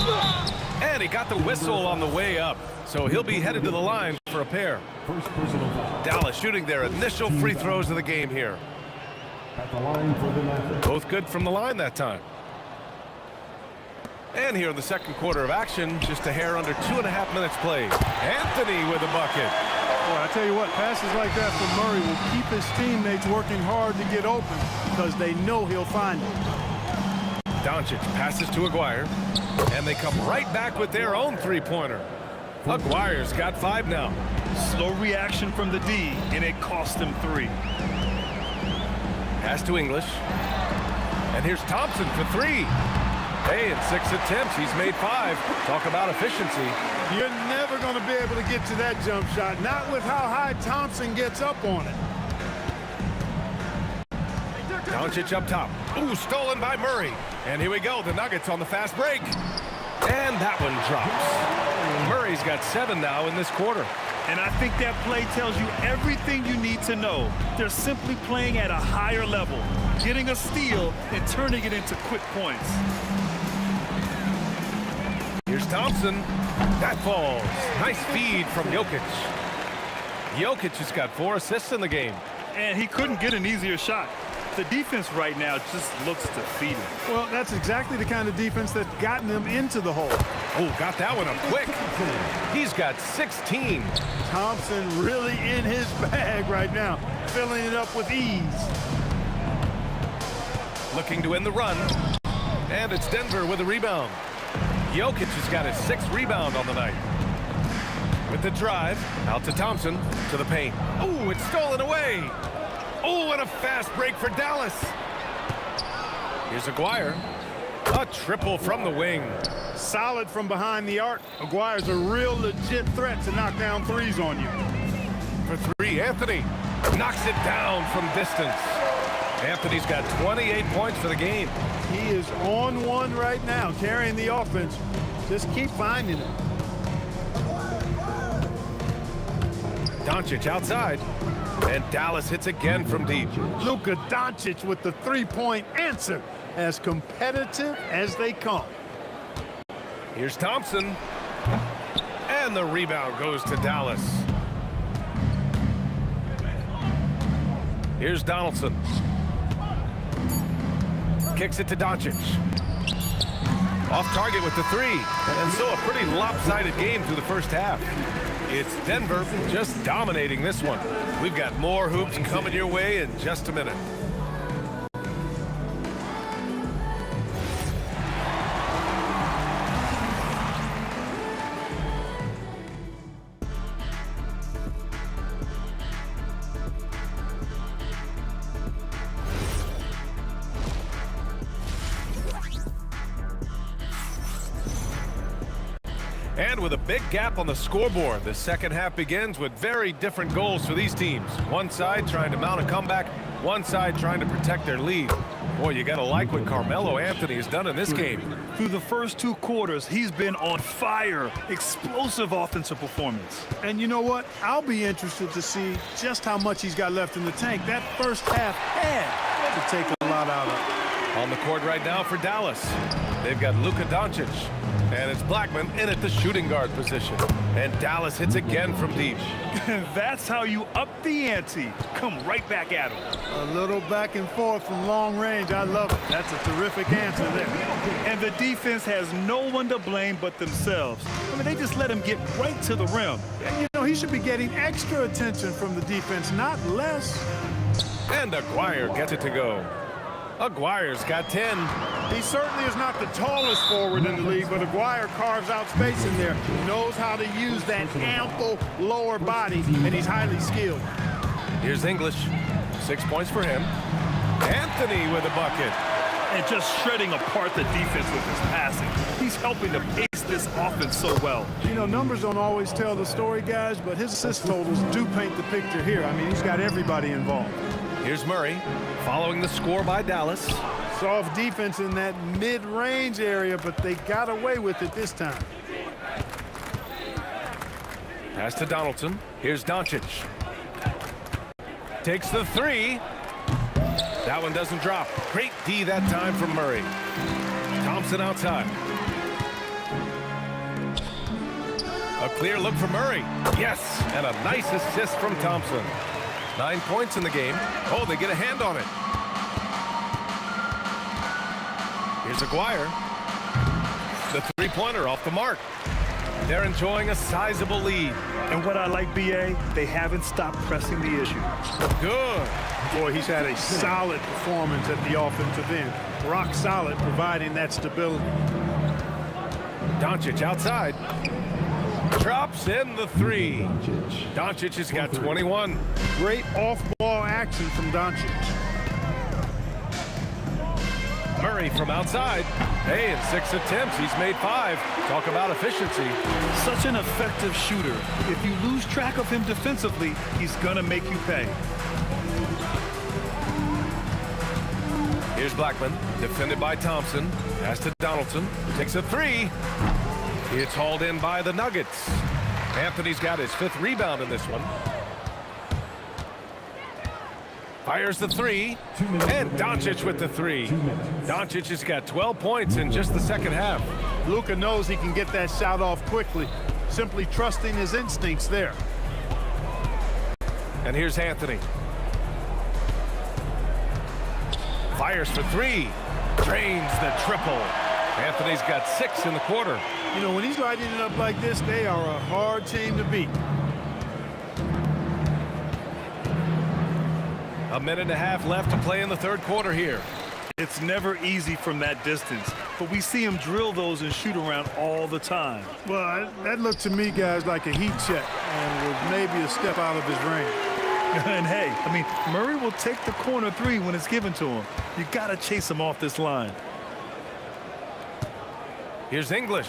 Speaker 2: And he got the whistle on the way up, so he'll be headed to the line for a pair.
Speaker 5: First personal foul.
Speaker 2: Dallas shooting their initial free throws of the game here.
Speaker 5: At the line for the Mavericks.
Speaker 2: Both good from the line that time. And here in the second quarter of action, just a hair under 2.5 minutes played. Anthony with a bucket.
Speaker 8: Boy, I tell you what, passes like that from Murray will keep his teammates working hard to get open because they know he'll find it.
Speaker 2: Doncic passes to Aguirre, and they come right back with their own three-pointer. Aguirre's got 5 now.
Speaker 3: Slow reaction from the D, and it cost him 3.
Speaker 2: Pass to English. And here's Thompson for 3. Hey, in 6 attempts, he's made 5. Talk about efficiency.
Speaker 8: You're never going to be able to get to that jump shot, not with how high Thompson gets up on it.
Speaker 2: Doncic up top. Ooh, stolen by Murray. And here we go, the Nuggets on the fast break. And that one drops. Murray's got 7 now in this quarter.
Speaker 3: And I think that play tells you everything you need to know. They're simply playing at a higher level, getting a steal and turning it into quick points.
Speaker 2: Here's Thompson. That falls. Nice feed from Jokic. Jokic has got 4 assists in the game.
Speaker 3: And he couldn't get an easier shot. The defense right now just looks defeated.
Speaker 8: Well, that's exactly the kind of defense that's gotten them into the hole.
Speaker 2: Oh, got that one up quick. He's got 16.
Speaker 8: Thompson really in his bag right now, filling it up with ease.
Speaker 2: Looking to win the run. And it's Denver with a rebound. Jokic has got his 6th rebound on the night. With the drive, out to Thompson, to the paint. Oh, it's stolen away. Oh, and a fast break for Dallas. Here's Aguirre. A triple from the wing.
Speaker 8: Solid from behind the arc. Aguirre's a real legit threat to knock down threes on you.
Speaker 2: For 3, Anthony knocks it down from distance. Anthony's got 28 points for the game.
Speaker 8: He is on one right now, carrying the offense. Just keep finding it.
Speaker 2: Doncic outside. And Dallas hits again from deep.
Speaker 8: Luka Doncic with the three-point answer. As competitive as they come.
Speaker 2: Here's Thompson. And the rebound goes to Dallas. Here's Donaldson. Kicks it to Doncic. Off target with the 3. And so a pretty lopsided game through the first half. It's Denver just dominating this one. We've got more hoops coming your way in just a minute. And with a big gap on the scoreboard, the second half begins with very different goals for these teams. One side trying to mount a comeback, one side trying to protect their lead. Boy, you got to like what Carmelo Anthony has done in this game.
Speaker 3: Through the first 2 quarters, he's been on fire. Explosive offensive performance.
Speaker 8: And you know what? I'll be interested to see just how much he's got left in the tank. That first half had to take a lot out of it.
Speaker 2: On the court right now for Dallas, they've got Luka Doncic. And it's Blackman in at the shooting guard position. And Dallas hits again from deep.
Speaker 3: That's how you up the ante. Come right back at him.
Speaker 8: A little back and forth from long range. I love it. That's a terrific answer there.
Speaker 3: And the defense has no one to blame but themselves. I mean, they just let him get right to the rim.
Speaker 8: And, you know, he should be getting extra attention from the defense, not less.
Speaker 2: And Aguirre gets it to go. Aguirre's got 10.
Speaker 8: He certainly is not the tallest forward in the league, but Aguirre carves out space in there. Knows how to use that ample lower body, and he's highly skilled.
Speaker 2: Here's English. 6 points for him. Anthony with a bucket.
Speaker 3: And just shredding apart the defense with his passing. He's helping to pace this offense so well.
Speaker 8: You know, numbers don't always tell the story, guys, but his assist totals do paint the picture here. I mean, he's got everybody involved.
Speaker 2: Here's Murray, following the score by Dallas.
Speaker 8: Soft defense in that mid-range area, but they got away with it this time.
Speaker 2: Pass to Donaldson. Here's Doncic. Takes the 3. That one doesn't drop. Great D that time from Murray. Thompson outside. A clear look for Murray. Yes, and a nice assist from Thompson. 9 points in the game. Oh, they get a hand on it. Here's Aguirre. The three-pointer off the mark. They're enjoying a sizable lead.
Speaker 3: And what I like, B.A., they haven't stopped pressing the issue.
Speaker 2: Good.
Speaker 8: Boy, he's had a solid performance at the offensive end. Rock solid, providing that stability.
Speaker 2: Doncic outside. Drops in the 3. Doncic has got 21.
Speaker 8: Great off-ball action from Doncic.
Speaker 2: Murray from outside. Hey, in 6 attempts, he's made 5. Talk about efficiency.
Speaker 3: Such an effective shooter. If you lose track of him defensively, he's gonna make you pay.
Speaker 2: Here's Blackman, defended by Thompson. Pass to Donaldson. Takes a 3. It's hauled in by the Nuggets. Anthony's got his 5th rebound in this one. Fires the 3, and Doncic with the 3. Doncic has got 12 points in just the second half.
Speaker 8: Luka knows he can get that shot off quickly, simply trusting his instincts there.
Speaker 2: And here's Anthony. Fires for three. Drains the triple. Anthony's got 6 in the quarter.
Speaker 8: You know, when he's lighting it up like this, they are a hard team to beat.
Speaker 2: A minute and a half left to play in the third quarter here.
Speaker 3: It's never easy from that distance, but we see him drill those and shoot around all the time.
Speaker 8: Well, that looked to me, guys, like a heat check and was maybe a step out of his range.
Speaker 3: And hey, I mean, Murray will take the corner 3 when it's given to him. You got to chase him off this line.
Speaker 2: Here's English.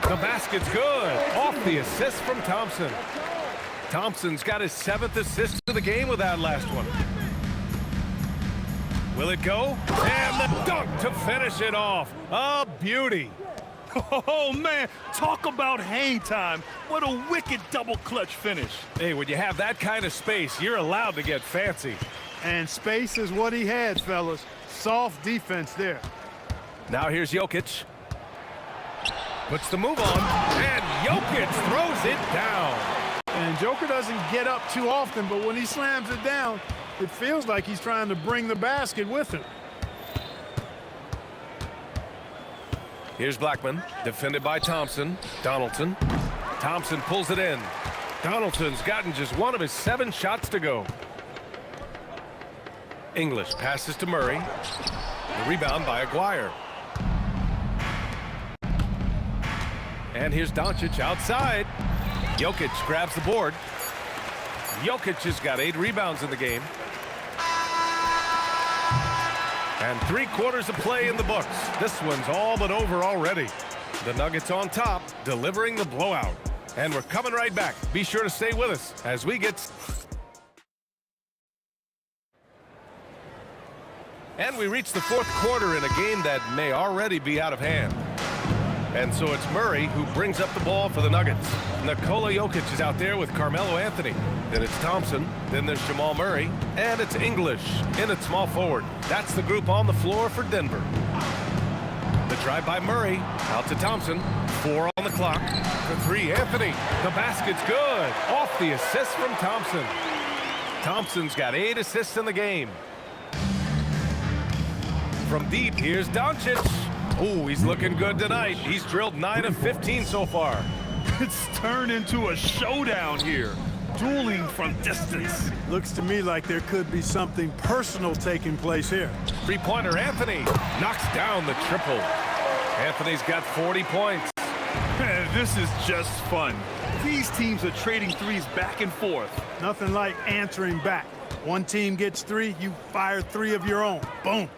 Speaker 2: The basket's good. Off the assist from Thompson. Thompson's got his 7th assist of the game with that last one. Will it go? And the dunk to finish it off. A beauty.
Speaker 3: Oh, man, talk about hang time. What a wicked double clutch finish.
Speaker 2: Hey, when you have that kind of space, you're allowed to get fancy.
Speaker 8: And space is what he had, fellas. Soft defense there.
Speaker 2: Now here's Jokic. Puts the move on, and Jokic throws it down.
Speaker 8: And Joker doesn't get up too often, but when he slams it down, it feels like he's trying to bring the basket with him.
Speaker 2: Here's Blackman, defended by Thompson. Donaldson. Thompson pulls it in. Donaldson's gotten just 1 of his 7 shots to go. English passes to Murray. The rebound by Aguirre. And here's Doncic outside. Jokic grabs the board. Jokic has got 8 rebounds in the game. And 3 quarters of play in the books. This one's all but over already. The Nuggets on top, delivering the blowout. And we're coming right back. Be sure to stay with us as we get... And we reach the 4th quarter in a game that may already be out of hand. And so it's Murray who brings up the ball for the Nuggets. Nikola Jokic is out there with Carmelo Anthony. Then it's Thompson. Then there's Jamal Murray. And it's English in at small forward. That's the group on the floor for Denver. The drive by Murray. Out to Thompson. 4 on the clock. For 3, Anthony. The basket's good. Off the assist from Thompson. Thompson's got 8 assists in the game. From deep, here's Doncic. Oh, he's looking good tonight. He's drilled 9 of 15 so far.
Speaker 3: It's turned into a showdown here. Dueling from distance.
Speaker 8: Looks to me like there could be something personal taking place here.
Speaker 2: 3-pointer Anthony knocks down the triple. Anthony's got 40 points.
Speaker 3: This is just fun. These teams are trading threes back and forth.
Speaker 8: Nothing like answering back. One team gets 3, you fire 3 of your own. Boom.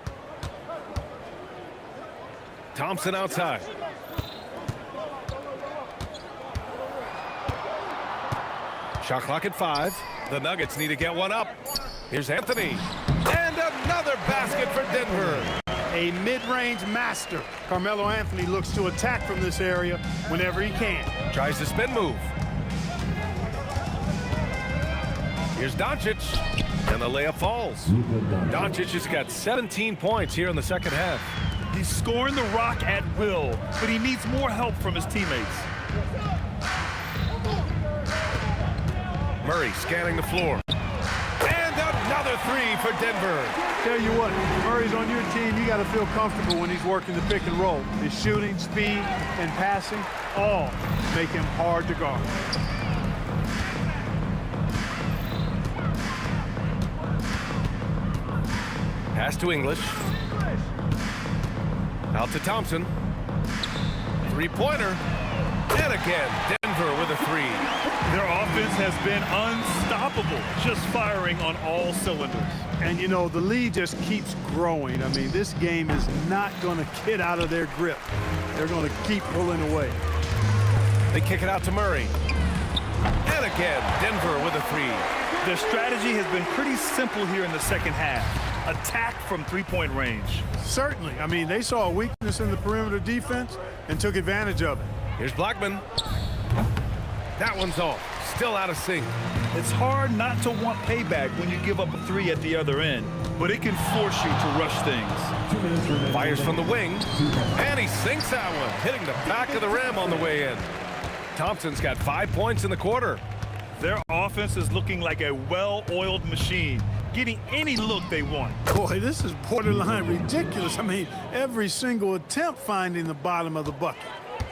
Speaker 2: Thompson outside. Shot clock at 5. The Nuggets need to get one up. Here's Anthony. And another basket for Denver.
Speaker 8: A mid-range master. Carmelo Anthony looks to attack from this area whenever he can.
Speaker 2: Tries the spin move. Here's Doncic. And the layup falls. Doncic has got 17 points here in the second half.
Speaker 3: He's scoring the rock at will, but he needs more help from his teammates.
Speaker 2: Murray scanning the floor. And another 3 for Denver.
Speaker 8: Tell you what, Murray's on your team, you got to feel comfortable when he's working the pick and roll. His shooting, speed, and passing all make him hard to guard.
Speaker 2: Pass to English. Out to Thompson. 3-pointer. And again, Denver with a 3.
Speaker 3: Their offense has been unstoppable, just firing on all cylinders.
Speaker 8: And, you know, the lead just keeps growing. I mean, this game is not going to get out of their grip. They're going to keep pulling away.
Speaker 2: They kick it out to Murray. And again, Denver with a 3.
Speaker 3: Their strategy has been pretty simple here in the second half. Attack from 3-point range.
Speaker 8: Certainly. I mean, they saw a weakness in the perimeter defense and took advantage of it.
Speaker 2: Here's Blackman. That one's off. Still out of sync.
Speaker 3: It's hard not to want payback when you give up a 3 at the other end, but it can force you to rush things.
Speaker 2: Fires from the wing, and he sinks that one, hitting the back of the rim on the way in. Thompson's got 5 points in the quarter.
Speaker 3: Their offense is looking like a well-oiled machine, getting any look they want.
Speaker 8: Boy, this is borderline ridiculous. I mean, every single attempt finding the bottom of the bucket.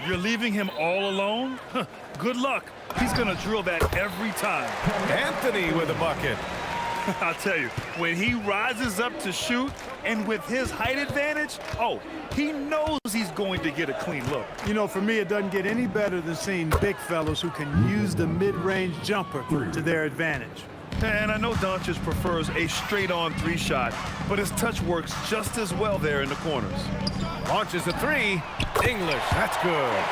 Speaker 3: You're leaving him all alone? Good luck. He's going to drill that every time.
Speaker 2: Anthony with a bucket.
Speaker 3: I'll tell you, when he rises up to shoot, and with his height advantage, oh, he knows he's going to get a clean look.
Speaker 8: You know, for me, it doesn't get any better than seeing big fellas who can use the mid-range jumper to their advantage.
Speaker 3: And I know Doncic prefers a straight-on three shot, but his touch works just as well there in the corners.
Speaker 2: Launches a three. English, that's good.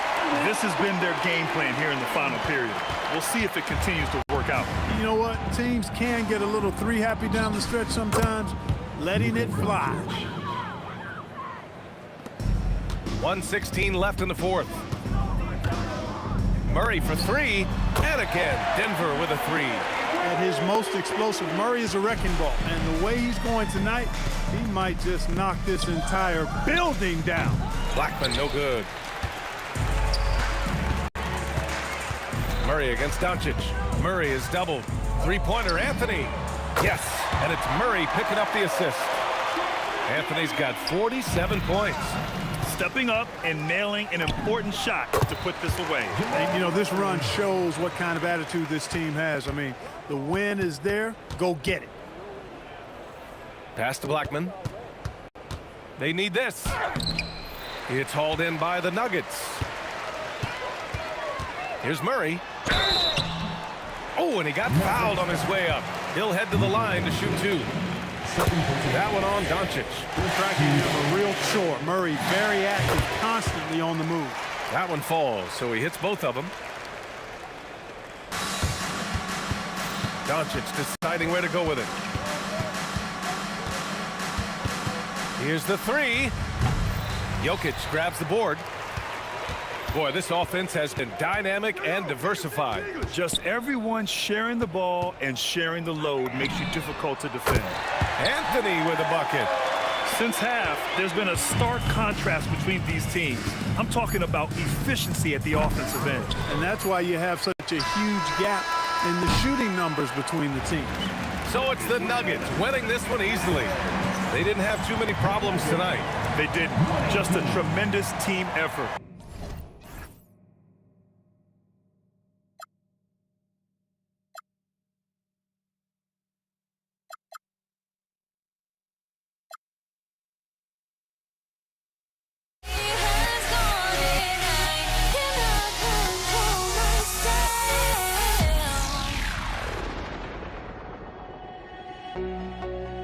Speaker 3: This has been their game plan here in the final period. We'll see if it continues to work out.
Speaker 8: You know what? Teams can get a little three-happy down the stretch sometimes, letting it fly.
Speaker 2: 1:16 left in the fourth. Murray for three, and again, Denver with a three.
Speaker 8: At his most explosive, Murray is a wrecking ball, and the way he's going tonight, he might just knock this entire building down.
Speaker 2: Blackman, no good. Murray against Doncic. Murray is doubled. Three-pointer, Anthony. Yes, and it's Murray picking up the assist. Anthony's got 47 points.
Speaker 3: Stepping up and nailing an important shot to put this away.
Speaker 8: And, you know, this run shows what kind of attitude this team has. I mean, the win is there. Go get it.
Speaker 2: Pass to Blackman. They need this. It's hauled in by the Nuggets. Here's Murray. Oh, and he got fouled on his way up. He'll head to the line to shoot two. That one on Doncic.
Speaker 8: Tracking him a real chore. Murray very active, constantly on the move.
Speaker 2: That one falls, so he hits both of them. Doncic deciding where to go with it. Here's the three. Jokic grabs the board. Boy, this offense has been dynamic and diversified.
Speaker 3: Just everyone sharing the ball and sharing the load makes you difficult to defend.
Speaker 2: Anthony with a bucket.
Speaker 3: Since half, there's been a stark contrast between these teams. I'm talking about efficiency at the offensive end.
Speaker 8: And that's why you have such a huge gap in the shooting numbers between the teams.
Speaker 2: So it's the Nuggets winning this one easily. They didn't have too many problems tonight.
Speaker 3: They didn't. Just a tremendous team effort.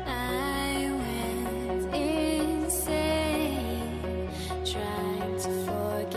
Speaker 14: I went insane trying to forget.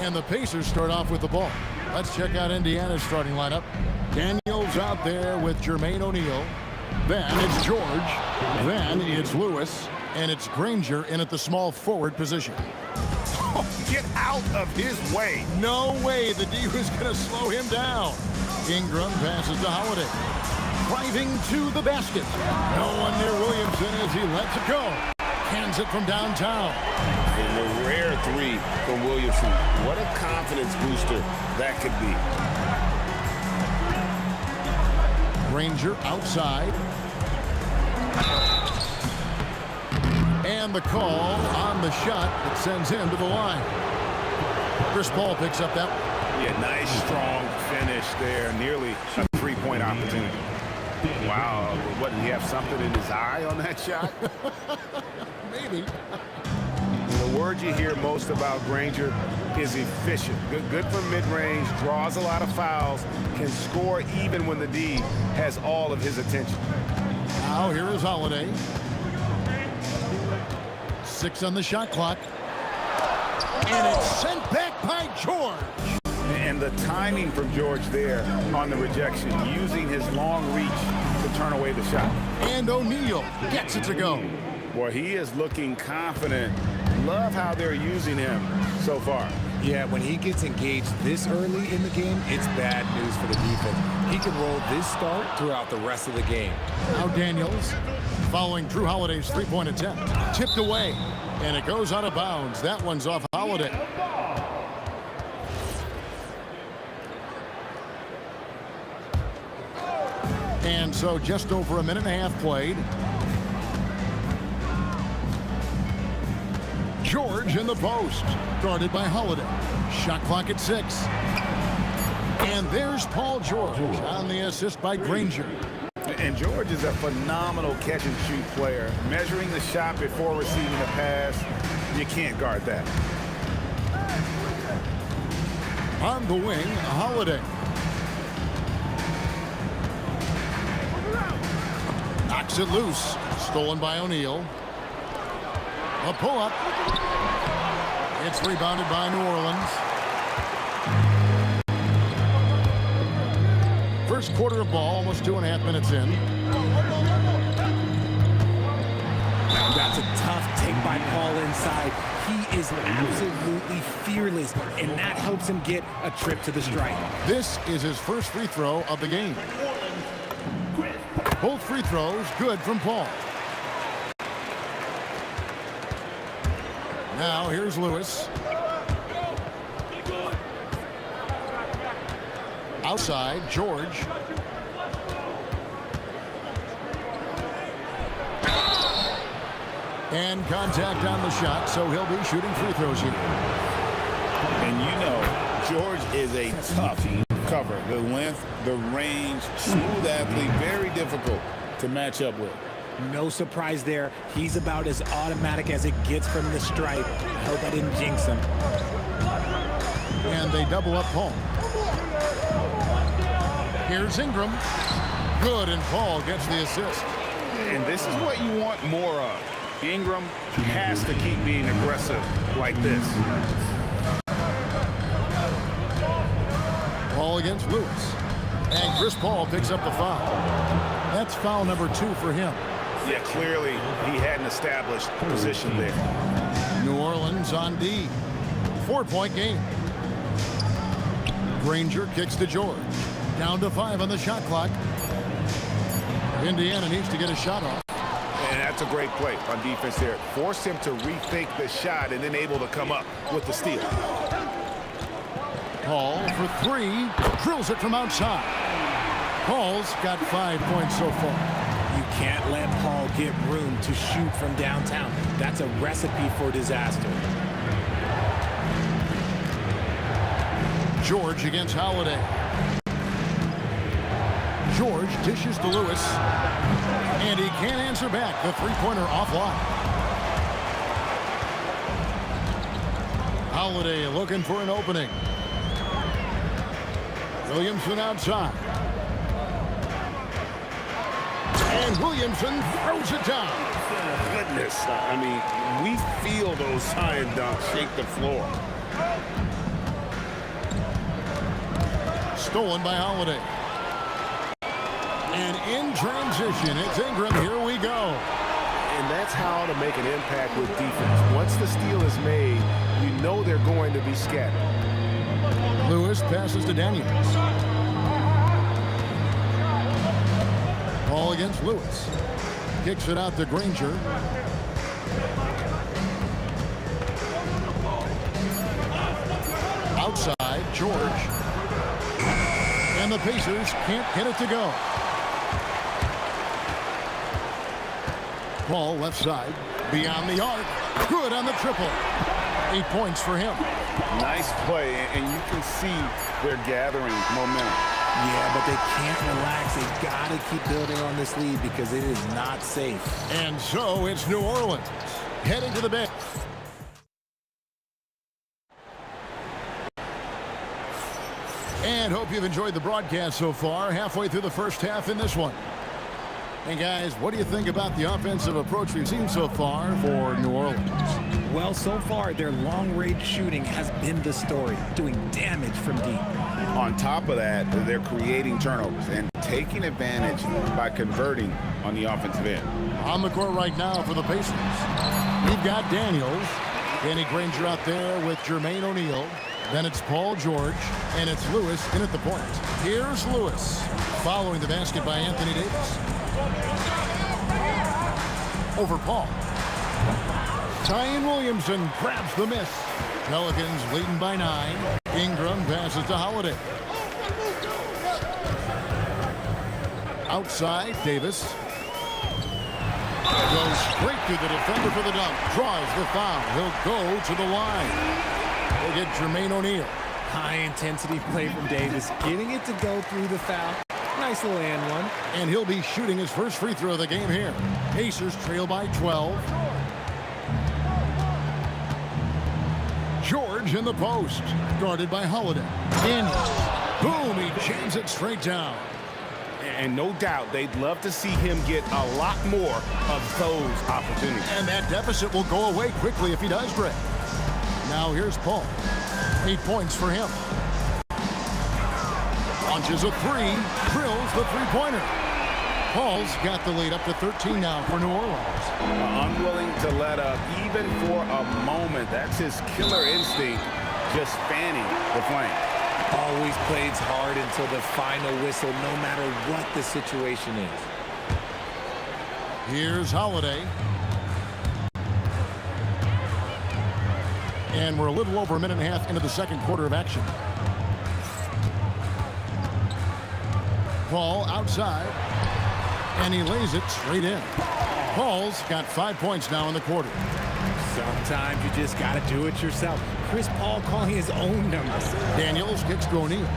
Speaker 6: And the Pacers start off with the ball. Let's check out Indiana's starting lineup. Daniels out there with Jermaine O'Neal. Then it's George. Then it's Lewis. And it's Granger in at the small forward position.
Speaker 9: Oh, get out of his way.
Speaker 6: No way the D was going to slow him down. Ingram passes to Holiday. Driving to the basket. No one near Williamson as he lets it go. Hands it from downtown.
Speaker 9: And a rare three from Williamson. What a confidence booster that could be.
Speaker 6: Granger outside. And the call on the shot that sends him to the line. Chris Paul picks up that one.
Speaker 9: Yeah, nice, strong finish there. Nearly a three-point opportunity. Wow, what, did he have something in his eye on that shot?
Speaker 6: Maybe.
Speaker 9: The word you hear most about Granger is efficient. Good from mid-range, draws a lot of fouls, can score even when the D has all of his attention.
Speaker 6: Now here is Holiday. 6 on the shot clock. And it's sent back by George.
Speaker 9: And the timing from George there on the rejection, using his long reach to turn away the shot.
Speaker 6: And O'Neal gets it to go.
Speaker 9: Boy, he is looking confident. Love how they're using him so far.
Speaker 10: Yeah, when he gets engaged this early in the game, it's bad news for the defense. He can roll this start throughout the rest of the game.
Speaker 6: Now Daniels following Drew Holiday's three-point attempt. Tipped away, and it goes out of bounds. That one's off Holiday. And so just over a minute and a half played. George in the post, guarded by Holiday. Shot clock at 6. And there's Paul George on the assist by Granger.
Speaker 9: And George is a phenomenal catch-and-shoot player. Measuring the shot before receiving the pass, you can't guard that.
Speaker 6: On the wing, Holiday. Knocks it loose. Stolen by O'Neal. A pull-up. It's rebounded by New Orleans. First quarter of ball, almost 2.5 minutes in.
Speaker 10: That's a tough take by Paul inside. He is absolutely fearless, and that helps him get a trip to the stripe.
Speaker 6: This is his first free throw of the game. Both free throws good from Paul. Now here's Lewis. Outside, George. And contact on the shot, so he'll be shooting free throws here.
Speaker 9: And you know, George is a tough cover. The length, the range, smooth athlete, very difficult to match up with.
Speaker 10: No surprise there. He's about as automatic as it gets from the stripe. I hope I didn't jinx him.
Speaker 6: And they double up Paul. Here's Ingram. Good, and Paul gets the assist.
Speaker 9: And this is what you want more of. Ingram has to keep being aggressive like this.
Speaker 6: Ball against Lewis. And Chris Paul picks up the foul. That's foul number 2 for him.
Speaker 9: Yeah, clearly he hadn't established position there.
Speaker 6: New Orleans on D. 4-point game. Granger kicks to George. Down to 5 on the shot clock. Indiana needs to get a shot off.
Speaker 9: And that's a great play on defense there. Forced him to rethink the shot and then able to come up with the steal.
Speaker 6: Paul for 3. Drills it from outside. Paul's got 5 points so far.
Speaker 10: You can't let Paul get room to shoot from downtown. That's a recipe for disaster.
Speaker 6: George against Holiday. George dishes to Lewis. And he can't answer back. The three-pointer offline. Holiday looking for an opening. Williamson outside. And Williamson throws it down.
Speaker 9: Goodness. I mean, we feel those side dunks shake the floor.
Speaker 6: Stolen by Holiday. And in transition, it's Ingram. Here we go.
Speaker 7: And that's how to make an impact with defense. Once the steal is made, you know they're going to be scattered.
Speaker 6: Lewis passes to Daniels. Ball against Lewis. Kicks it out to Granger. Outside, George. And the Pacers can't get it to go. Ball left side, beyond the arc. Good on the triple. 8 points for him.
Speaker 9: Nice play, and you can see they're gathering momentum.
Speaker 10: Yeah, but they can't relax. They've got to keep building on this lead because it is not safe.
Speaker 6: And so it's New Orleans heading to the bench. And hope you've enjoyed the broadcast so far. Halfway through the first half in this one. And guys, what do you think about the offensive approach we've seen so far for New Orleans?
Speaker 10: Well, so far, their long-range shooting has been the story, doing damage from deep.
Speaker 9: On top of that, they're creating turnovers and taking advantage by converting on the offensive end.
Speaker 6: On the court right now for the Pacers, we've got Daniels. Danny Granger out there with Jermaine O'Neal. Then it's Paul George, and it's Lewis in at the point. Here's Lewis, following the basket by Anthony Davis. Over Paul. Zion Williamson grabs the miss. Pelicans leading by 9. Ingram passes to Holiday. Outside, Davis. Goes straight to the defender for the dunk. Draws the foul. He'll go to the line. We'll get Jermaine O'Neal.
Speaker 10: High-intensity play from Davis, getting it to go through the foul. Nice little and one.
Speaker 6: And he'll be shooting his first free throw of the game here. Pacers trail by 12. George in the post. Guarded by Holiday. Daniels. Boom, he jams it straight down.
Speaker 9: And no doubt they'd love to see him get a lot more of those opportunities.
Speaker 6: And that deficit will go away quickly if he does, Greg. Now here's Paul. 8 points for him. Launches a three. Drills the three-pointer. Paul's got the lead up to 13 now for New Orleans.
Speaker 9: Unwilling to let up even for a moment. That's his killer instinct, just fanning the flame.
Speaker 10: Always plays hard until the final whistle, no matter what the situation is.
Speaker 6: Here's Holiday. And we're a little over a minute and a half into the second quarter of action. Paul outside. And he lays it straight in. Paul's got 5 points now in the quarter.
Speaker 10: Sometimes you just got to do it yourself. Chris Paul calling his own numbers.
Speaker 6: Daniels kicks to O'Neal.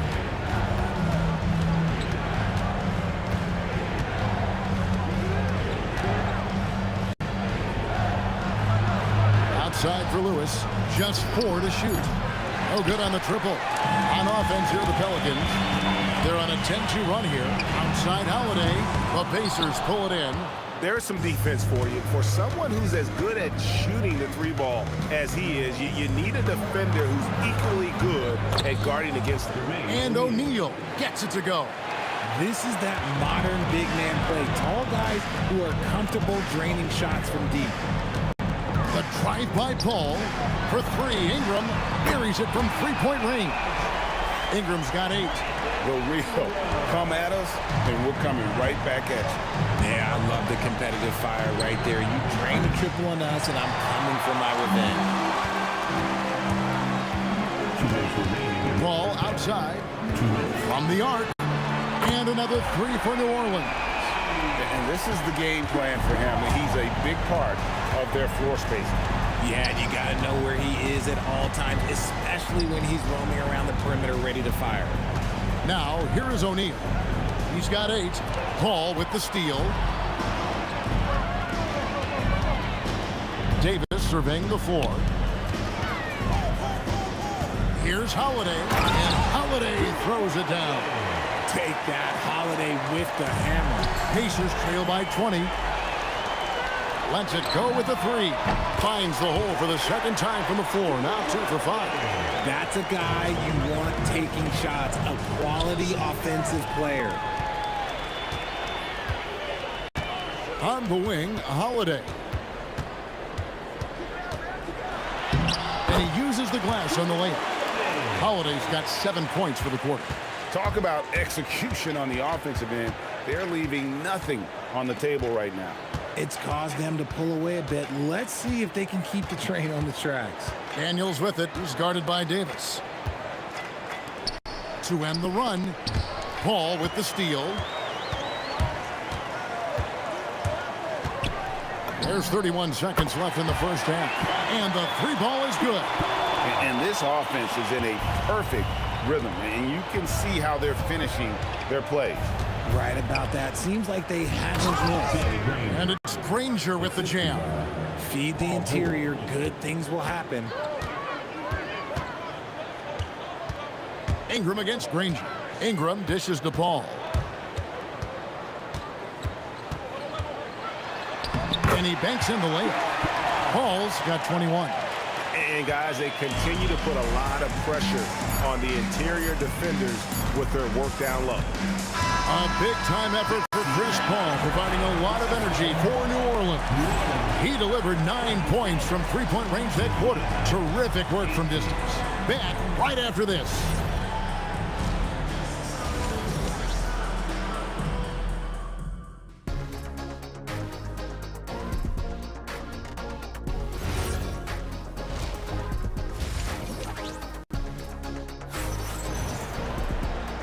Speaker 6: Outside for Lewis. Just 4 to shoot. No good on the triple. On offense here, the Pelicans. They're on a 10-2 run here. Outside Holiday. The Pacers pull it in.
Speaker 7: There's some defense for you. For someone who's as good at shooting the three ball as he is, you need a defender who's equally good at guarding against the rim.
Speaker 6: And O'Neal gets it to go.
Speaker 10: This is that modern big man play. Tall guys who are comfortable draining shots from deep.
Speaker 6: The drive by Paul for 3. Ingram buries it from three-point range. Ingram's got 8.
Speaker 9: The real come at us, and we're coming right back at you.
Speaker 10: Yeah, I love the competitive fire right there. You drain the triple on us, and I'm coming for my revenge.
Speaker 6: Ball outside from the arc. And another 3 for New Orleans.
Speaker 9: And this is the game plan for him. He's a big part of their floor spacing.
Speaker 10: Yeah, and you got to know where he is at all times, especially when he's roaming around the perimeter ready to fire.
Speaker 6: Now, here is O'Neal. He's got 8. Paul with the steal. Davis surveying the floor. Here's Holiday. And Holiday throws it down.
Speaker 10: Take that, Holiday with the hammer.
Speaker 6: Pacers trail by 20. Lets it go with the three. Finds the hole for the second time from the floor. Now 2 for 5.
Speaker 10: That's a guy you want taking shots, a quality offensive player.
Speaker 6: On the wing, Holiday. And he uses the glass on the layup. Holiday's got 7 points for the quarter.
Speaker 9: Talk about execution on the offensive end. They're leaving nothing on the table right now.
Speaker 10: It's caused them to pull away a bit. Let's see if they can keep the train on the tracks.
Speaker 6: Daniels with it. He's guarded by Davis. To end the run, Paul with the steal. There's 31 seconds left in the first half. And the three ball is good.
Speaker 9: And this offense is in a perfect rhythm. And you can see how they're finishing their plays.
Speaker 10: Right about that. Seems like they haven't missed.
Speaker 6: And it's Granger with the jam.
Speaker 10: Feed the interior. Good things will happen.
Speaker 6: Ingram against Granger. Ingram dishes to Paul. And he banks in the layup. Paul's got 21.
Speaker 7: And guys, they continue to put a lot of pressure on the interior defenders with their work down low.
Speaker 6: A big-time effort for Chris Paul, providing a lot of energy for New Orleans. He delivered 9 points from three-point range that quarter. Terrific work from distance. Back right after this.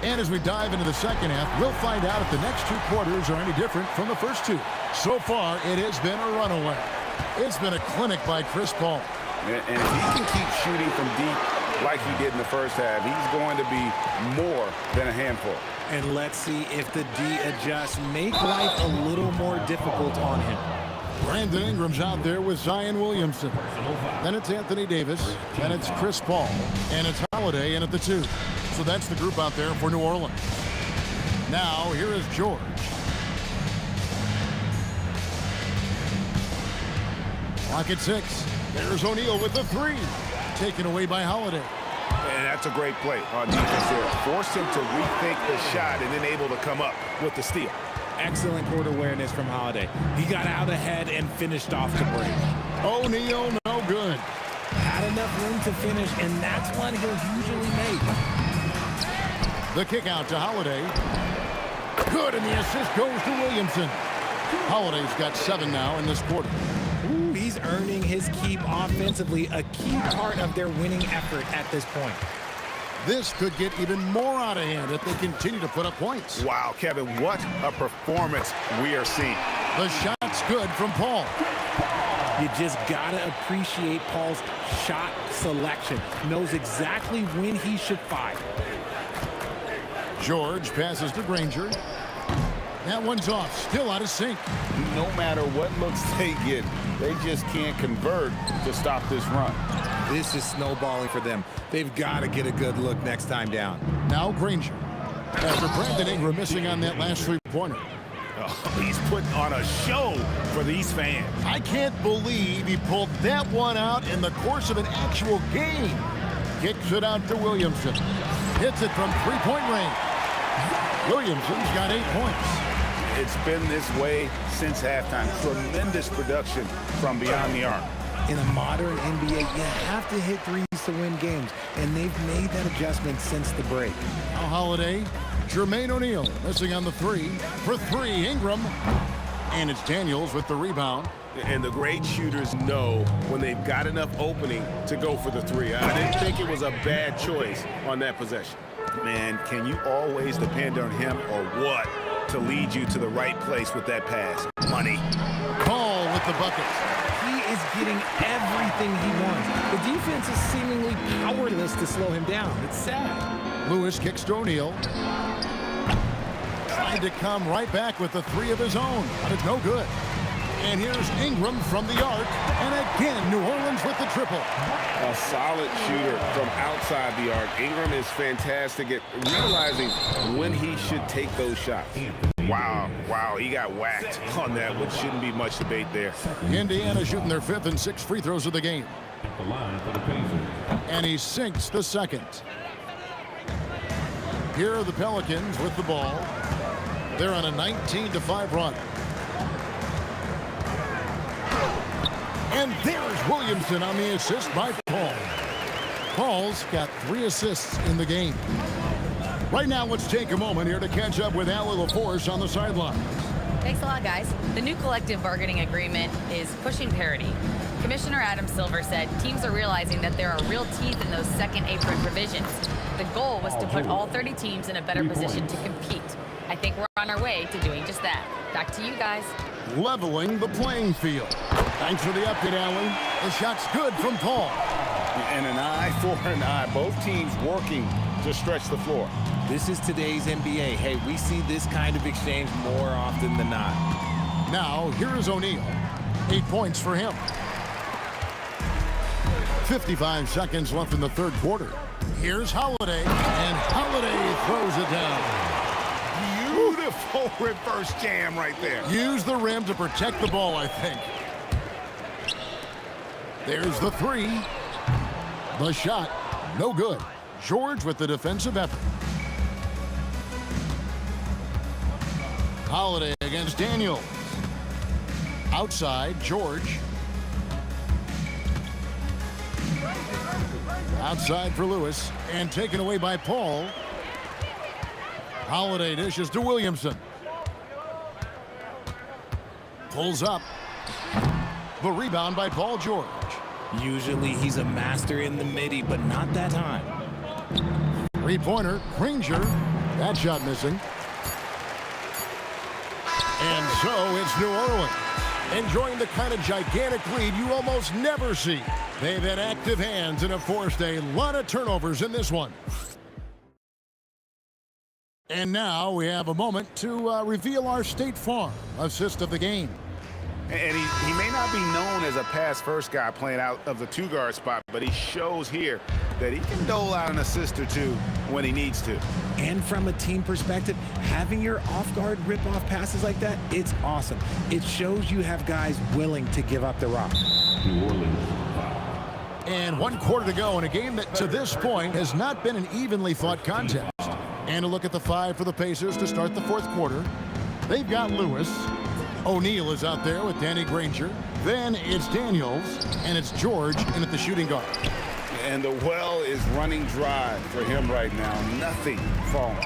Speaker 6: And as we dive into the second half, we'll find out if the next 2 quarters are any different from the first 2. So far, it has been a runaway. It's been a clinic by Chris Paul.
Speaker 9: And if he can keep shooting from deep like he did in the first half, he's going to be more than a handful.
Speaker 10: And let's see if the D adjusts, make life a little more difficult on him.
Speaker 6: Brandon Ingram's out there with Zion Williamson. Then it's Anthony Davis. Then it's Chris Paul. And it's Holiday in at the 2. So that's the group out there for New Orleans. Now, here is George. Clock at 6. There's O'Neal with the 3. Taken away by Holiday.
Speaker 7: And that's a great play on defense there. Forced him to rethink the shot and then able to come up with the steal.
Speaker 10: Excellent court awareness from Holiday. He got out ahead and finished off the break.
Speaker 6: O'Neal, no good.
Speaker 10: Had enough room to finish, and that's one he'll usually make.
Speaker 6: The kick out to Holiday. Good, and the assist goes to Williamson. Holiday's got 7 now in this quarter.
Speaker 10: Ooh, he's earning his keep offensively, a key part of their winning effort at this point.
Speaker 6: This could get even more out of hand if they continue to put up points.
Speaker 7: Wow, Kevin, what a performance we are seeing.
Speaker 6: The shot's good from Paul.
Speaker 10: You just gotta appreciate Paul's shot selection. Knows exactly when he should fire.
Speaker 6: George passes to Granger. That one's off, still out of sync.
Speaker 9: No matter what looks they get, they just can't convert to stop this run.
Speaker 10: This is snowballing for them. They've got to get a good look next time down.
Speaker 6: Now Granger. After Brandon Ingram missing on that last 3-pointer.
Speaker 7: Oh, he's putting on a show for these fans.
Speaker 6: I can't believe he pulled that one out in the course of an actual game. Kicks it out to Williamson. Hits it from 3-point range. Williamson's got 8 points.
Speaker 9: It's been this way since halftime. Tremendous production from beyond the arc.
Speaker 10: In a modern NBA, you have to hit threes to win games, and they've made that adjustment since the break.
Speaker 6: Now Holiday, Jermaine O'Neal missing on the 3. For 3, Ingram. And it's Daniels with the rebound.
Speaker 7: And the great shooters know when they've got enough opening to go for the 3. I didn't think it was a bad choice on that possession. Man, can you always depend on him or what to lead you to the right place with that pass? Money.
Speaker 6: Paul with the bucket.
Speaker 10: He is getting everything he wants. The defense is seemingly powerless to slow him down. It's sad.
Speaker 6: Lewis kicks to O'Neal. Trying to come right back with the 3 of his own, but it's no good. And here's Ingram from the arc. And again, New Orleans with the triple.
Speaker 9: A solid shooter from outside the arc. Ingram is fantastic at realizing when he should take those shots. Wow, he got whacked on that, which shouldn't be much debate there.
Speaker 6: Indiana shooting their 5th and 6th free throws of the game. And he sinks the second. Here are the Pelicans with the ball. They're on a 19-5 run. And there's Williamson on the assist by Paul. Paul's got 3 assists in the game. Right now, let's take a moment here to catch up with Allie LaForce on the sideline.
Speaker 12: Thanks a lot, guys. The new collective bargaining agreement is pushing parity. Commissioner Adam Silver said teams are realizing that there are real teeth in those second apron provisions. The goal was to put all 30 teams in a better position to compete. I think we're on our way to doing just that. Back to you guys.
Speaker 6: Leveling the playing field. Thanks for the update, Allie. The shot's good from Paul.
Speaker 9: And an eye for an eye. Both teams working to stretch the floor.
Speaker 10: This is today's NBA. Hey, we see this kind of exchange more often than not.
Speaker 6: Now, here is O'Neal. 8 points for him. 55 seconds left in the third quarter. Here's Holiday, and Holiday throws it down.
Speaker 9: Beautiful reverse jam right there.
Speaker 6: Use the rim to protect the ball, I think. There's the 3. The shot, no good. George with the defensive effort. Holiday against Daniels. Outside, George. Outside for Lewis, and taken away by Paul. Holiday dishes to Williamson. Pulls up. The rebound by Paul George.
Speaker 10: Usually he's a master in the midi, but not that time.
Speaker 6: 3-pointer, Granger. That shot missing. And so it's New Orleans, enjoying the kind of gigantic lead you almost never see. They've had active hands and have forced a lot of turnovers in this one. And now we have a moment to reveal our State Farm assist of the game.
Speaker 9: And he may not be known as a pass-first guy playing out of the 2-guard spot, but he shows here that he can dole out an assist or two when he needs to.
Speaker 10: And from a team perspective, having your off-guard rip-off passes like that, it's awesome. It shows you have guys willing to give up the rock.
Speaker 5: New Orleans.
Speaker 6: And 1 quarter to go in a game that to this point has not been an evenly fought contest. And a look at the 5 for the Pacers to start the fourth quarter. They've got Lewis. O'Neal is out there with Danny Granger. Then it's Daniels, and it's George in at the shooting guard.
Speaker 9: And the well is running dry for him right now. Nothing falling.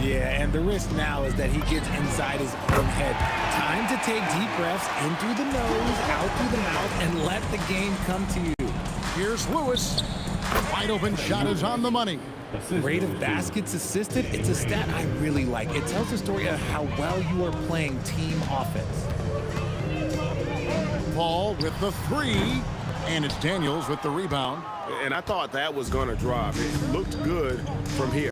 Speaker 10: Yeah, and the risk now is that he gets inside his own head. Time to take deep breaths in through the nose, out through the mouth, and let the game come to you.
Speaker 6: Here's Lewis. Wide open shot is on the money.
Speaker 10: Rate of baskets assisted, it's a stat I really like. It tells the story of how well you are playing team offense.
Speaker 6: Paul with the 3, and it's Daniels with the rebound.
Speaker 9: And I thought that was going to drop. It looked good from here.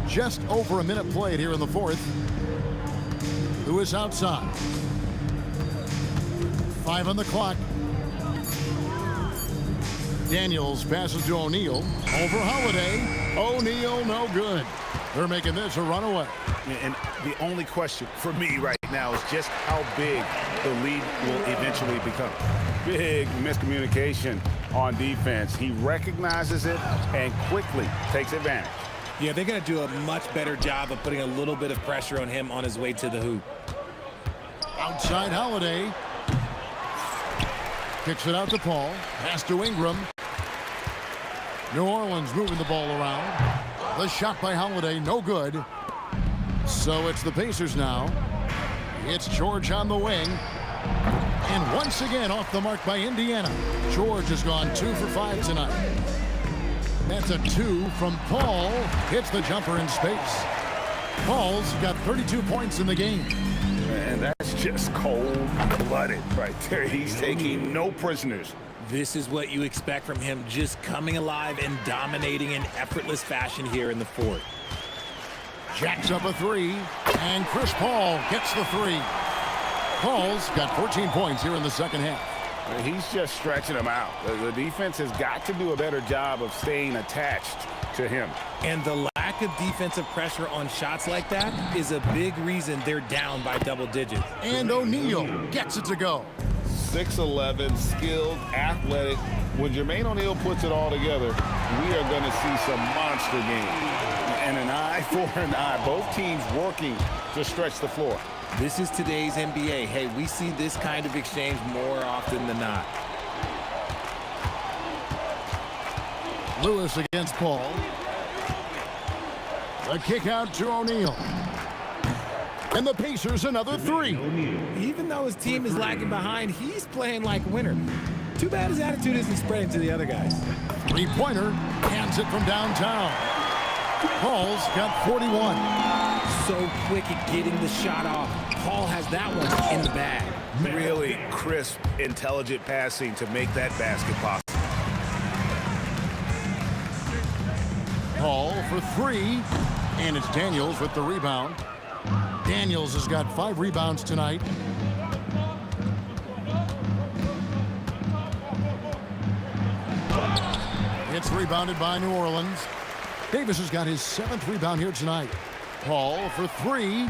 Speaker 6: Just over a minute played here in the fourth. Lewis outside. 5 on the clock. Daniels passes to O'Neal. Over Holiday. O'Neal, no good. They're making this a runaway.
Speaker 9: And the only question for me right now is just how big the lead will eventually become. Big miscommunication on defense. He recognizes it and quickly takes advantage.
Speaker 10: Yeah, they're going to do a much better job of putting a little bit of pressure on him on his way to the hoop.
Speaker 6: Outside Holiday. Kicks it out to Paul. Pass to Ingram. New Orleans moving the ball around. The shot by Holiday, no good. So it's the Pacers now. It's George on the wing. And once again off the mark by Indiana. George has gone 2 for 5 tonight. That's a 2 from Paul. Hits the jumper in space. Paul's got 32 points in the game.
Speaker 9: And that's just cold-blooded right there. He's taking no prisoners.
Speaker 10: This is what you expect from him, just coming alive and dominating in effortless fashion here in the fourth.
Speaker 6: Jacks up a three, and Chris Paul gets the three. Paul's got 14 points here in the second half.
Speaker 9: He's just stretching them out. The defense has got to do a better job of staying attached to him.
Speaker 10: And the lack of defensive pressure on shots like that is a big reason they're down by double digits.
Speaker 6: And O'Neal gets it to go.
Speaker 9: 6'11", skilled, athletic. When Jermaine O'Neal puts it all together, we are going to see some monster games. And an eye for an eye. Both teams working to stretch the floor.
Speaker 10: This is today's NBA. Hey, we see this kind of exchange more often than not.
Speaker 6: Lewis against Paul. The kick out to O'Neal. And the Pacers another three.
Speaker 10: Even though his team is lagging behind, he's playing like a winner. Too bad his attitude isn't spreading to the other guys.
Speaker 6: Three-pointer, hands it from downtown. Paul's got 41.
Speaker 10: So quick at getting the shot off. Paul has that one in the bag.
Speaker 7: Really crisp, intelligent passing to make that basket possible.
Speaker 6: Paul for three, and it's Daniels with the rebound. Daniels has got 5 rebounds tonight. It's rebounded by New Orleans. Davis has got his 7th rebound here tonight. Paul for three,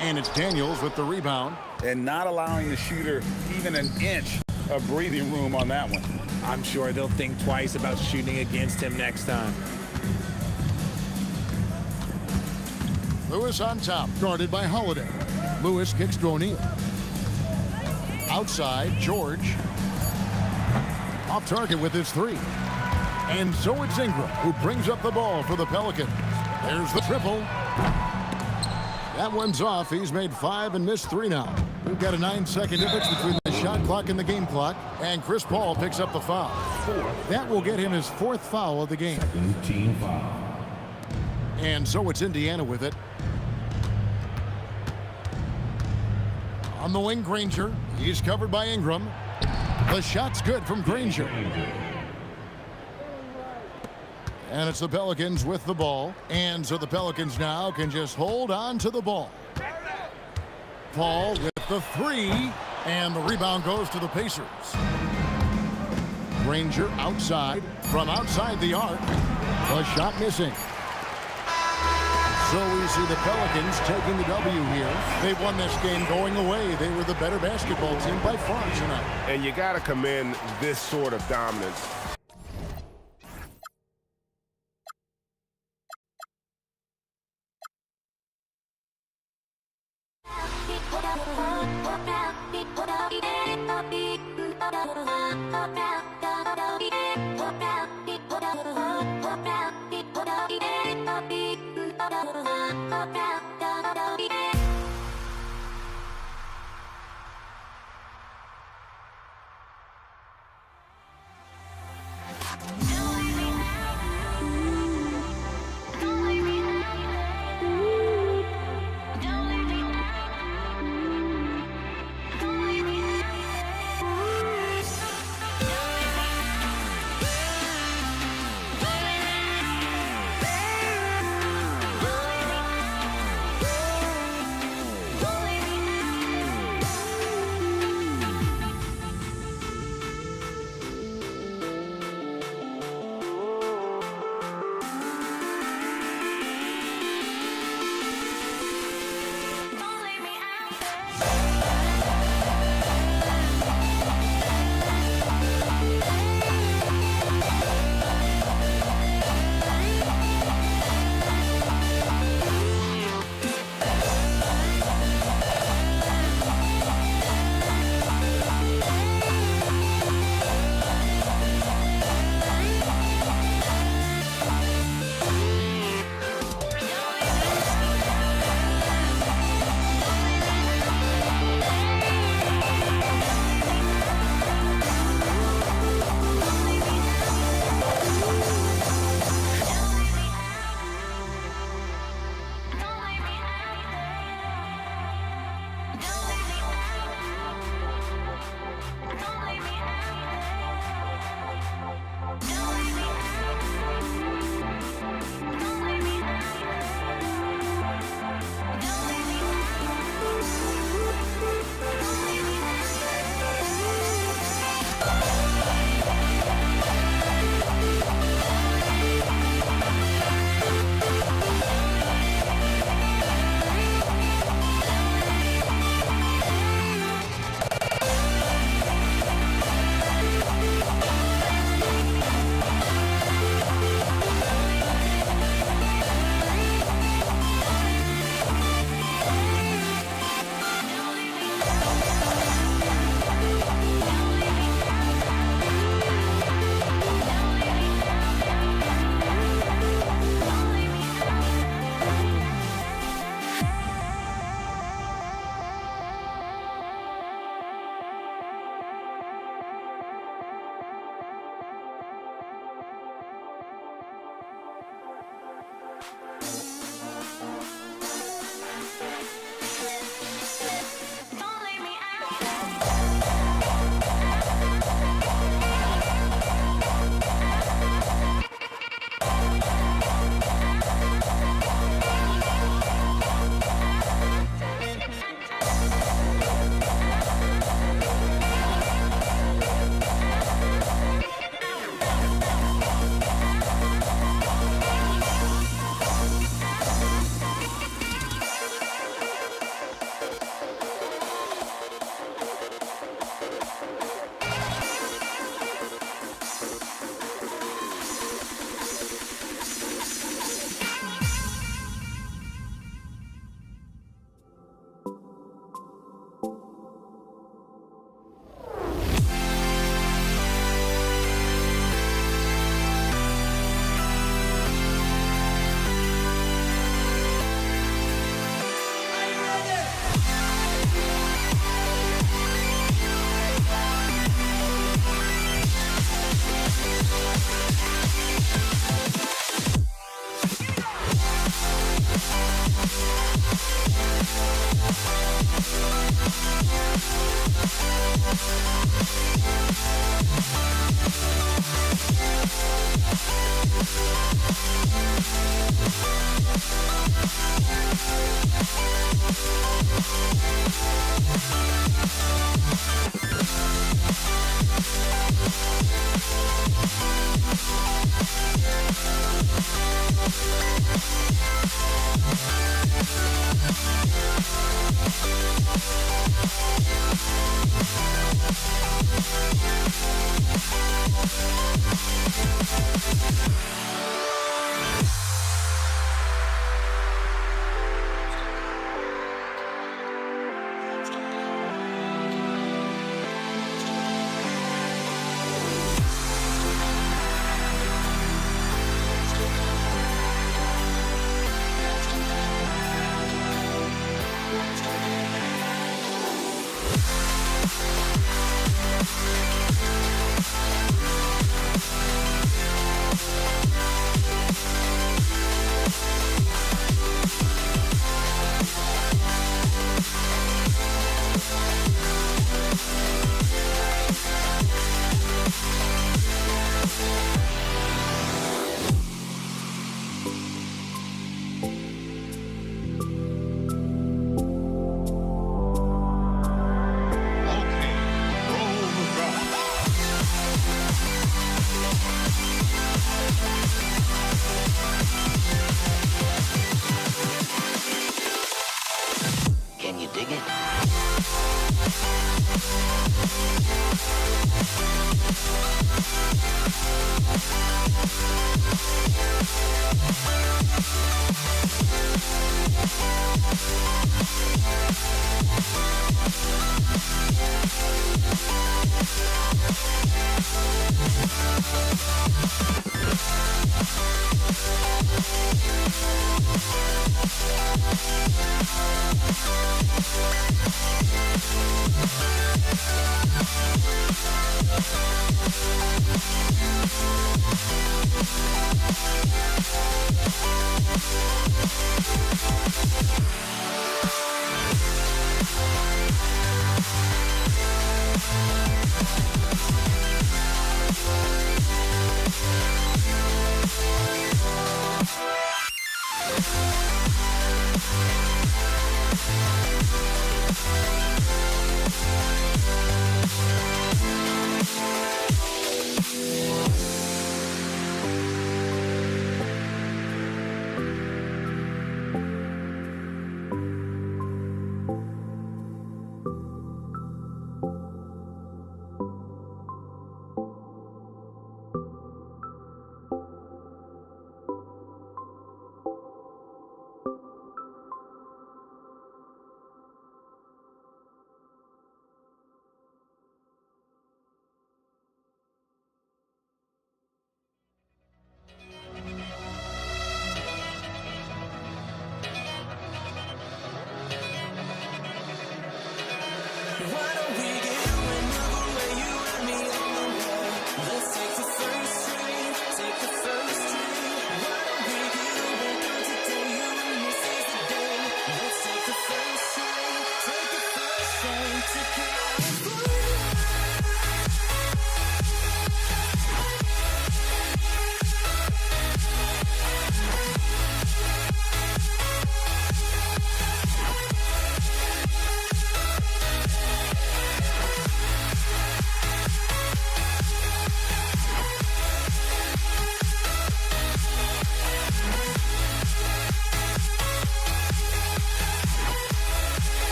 Speaker 6: and it's Daniels with the rebound.
Speaker 9: And not allowing the shooter even an inch of breathing room on that one.
Speaker 10: I'm sure they'll think twice about shooting against him next time.
Speaker 6: Lewis on top, guarded by Holiday. Lewis kicks to O'Neal. Outside, George. Off target with his three. And so it's Ingram who brings up the ball for the Pelicans. There's the triple. That one's off. He's made 5 and missed 3 now. We've got a 9-second difference between the shot clock and the game clock. And Chris Paul picks up the foul. That will get him his 4th foul of the game.
Speaker 5: Team foul.
Speaker 6: And so it's Indiana with it. On the wing, Granger. He's covered by Ingram. The shot's good from Granger. And it's the Pelicans with the ball. And so the Pelicans now can just hold on to the ball. Paul with the three. And the rebound goes to the Pacers. Granger outside. From outside the arc. The shot missing. So we see the Pelicans taking the W here. They won this game going away. They were the better basketball team by far tonight.
Speaker 7: And you got to commend this sort of dominance.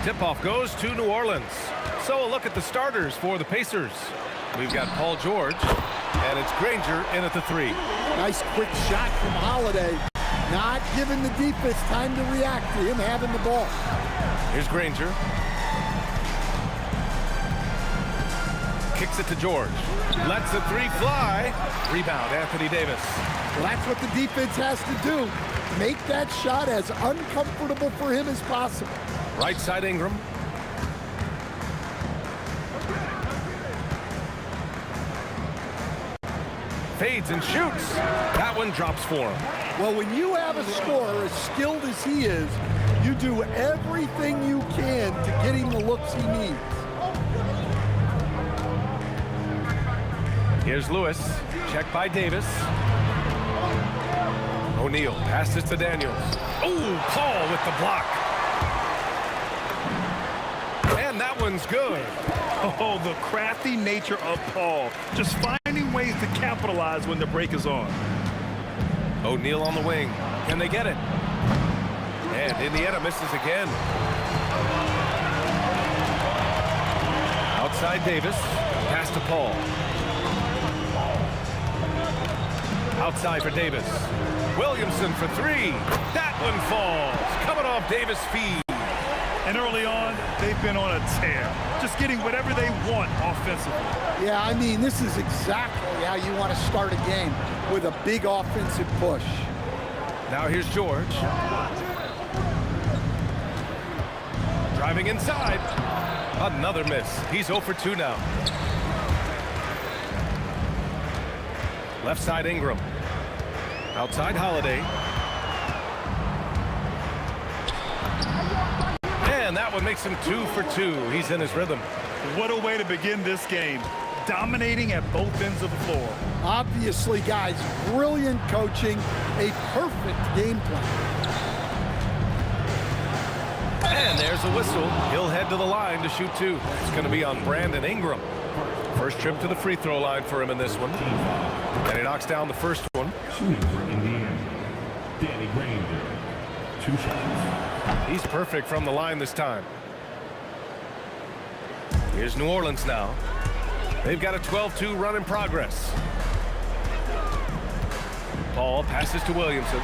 Speaker 2: Tip-off goes to New Orleans. So a look at the starters for the Pacers. We've got Paul George, and it's Granger in at the 3.
Speaker 11: Nice quick shot from Holiday. Not giving the defense time to react to him having the ball.
Speaker 2: Here's Granger. Kicks it to George. Lets the 3 fly. Rebound, Anthony Davis.
Speaker 11: Well, that's what the defense has to do. Make that shot as uncomfortable for him as possible.
Speaker 2: Right side Ingram. Fades and shoots. That one drops for him.
Speaker 11: Well, when you have a scorer as skilled as he is, you do everything you can to get him the looks he needs.
Speaker 2: Here's Lewis. Check by Davis. O'Neal passes to Daniels. Oh, Paul with the block. And that one's good.
Speaker 3: Oh, the crafty nature of Paul. Just finding ways to capitalize when the break is on.
Speaker 2: O'Neal on the wing. Can they get it? And Indiana misses again. Outside Davis. Pass to Paul. Outside for Davis. Williamson for three. That one falls. Coming off Davis' feed.
Speaker 3: And early on, they've been on a tear. Just getting whatever they want offensively.
Speaker 11: Yeah, I mean, this is exactly how you want to start a game, with a big offensive push.
Speaker 2: Now here's George. Driving inside. Another miss. He's 0 for 2 now. Left side Ingram. Outside Holiday. And that one makes him 2 for 2. He's in his rhythm.
Speaker 3: What a way to begin this game. Dominating at both ends of the floor.
Speaker 11: Obviously, guys, brilliant coaching, a perfect game plan.
Speaker 2: And there's a whistle. He'll head to the line to shoot 2. It's going to be on Brandon Ingram. First trip to the free throw line for him in this one. And he knocks down the first one.
Speaker 5: Shooting for Indiana, Danny Granger. 2 shots.
Speaker 2: He's perfect from the line this time. Here's New Orleans now. They've got a 12-2 run in progress. Paul passes to Williamson.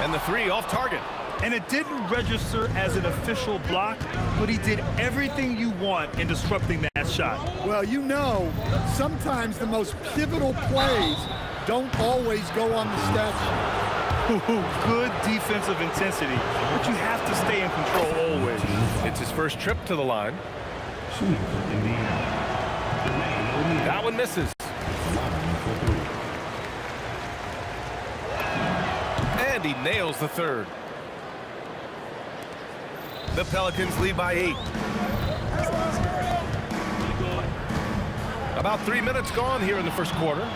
Speaker 2: And the 3 off target.
Speaker 3: And it didn't register as an official block, but he did everything you want in disrupting that shot.
Speaker 11: Well, you know, sometimes the most pivotal plays don't always go on the stat sheet.
Speaker 3: Good defensive intensity, but you have to stay in control always.
Speaker 2: It's his first trip to the line. That one misses. And he nails the third. The Pelicans lead by 8. About 3 minutes gone here in the first quarter.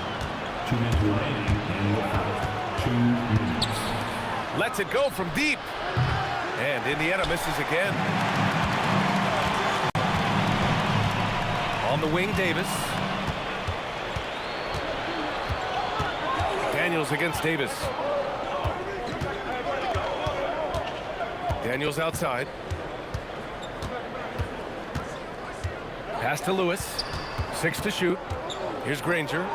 Speaker 5: 2 minutes remaining and without 2 minutes.
Speaker 2: Lets it go from deep. And Indiana misses again. On the wing, Davis. Daniels against Davis. Daniels outside. Pass to Lewis. 6 to shoot. Here's Granger.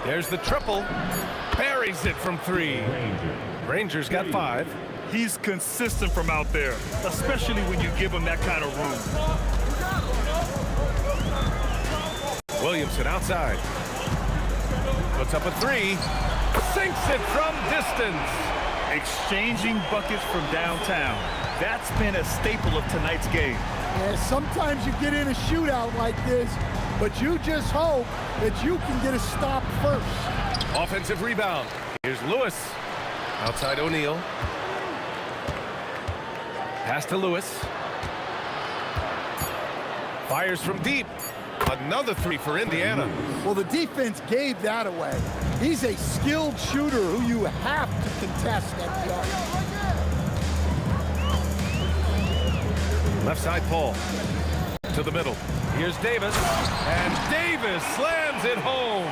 Speaker 2: There's the triple. Buries it from 3. Granger's got 5.
Speaker 3: He's consistent from out there, especially when you give him that kind of room.
Speaker 2: Williamson outside. Puts up a 3. Sinks it from distance.
Speaker 3: Exchanging buckets from downtown. That's been a staple of tonight's game.
Speaker 11: Yeah, sometimes you get in a shootout like this, but you just hope that you can get a stop first.
Speaker 2: Offensive rebound. Here's Lewis. Outside O'Neal. Pass to Lewis. Fires from deep. Another 3 for Indiana.
Speaker 11: Well, the defense gave that away. He's a skilled shooter who you have to contest at the arc.
Speaker 2: Left side Paul. To the middle. Here's Davis. And Davis slams it home.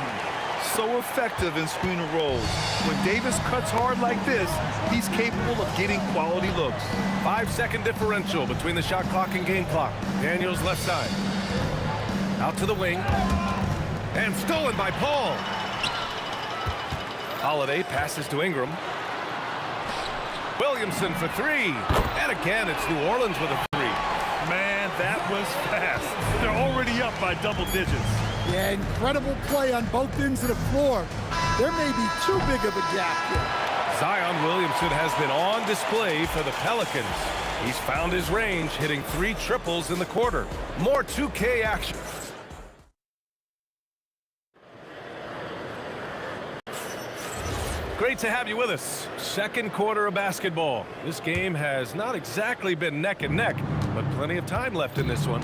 Speaker 3: So effective in screen and rolls. When Davis cuts hard like this, he's capable of getting quality looks.
Speaker 2: 5-second differential between the shot clock and game clock. Daniels left side. Out to the wing. And stolen by Paul. Holiday passes to Ingram. Williamson for 3. And again, it's New Orleans with a 3.
Speaker 3: Man, that was fast. They're already up by double digits.
Speaker 11: Yeah, incredible play on both ends of the floor. There may be too big of a gap here.
Speaker 2: Zion Williamson has been on display for the Pelicans. He's found his range, hitting 3 triples in the quarter. More 2K action. Great to have you with us. Second quarter of basketball. This game has not exactly been neck and neck, but plenty of time left in this one.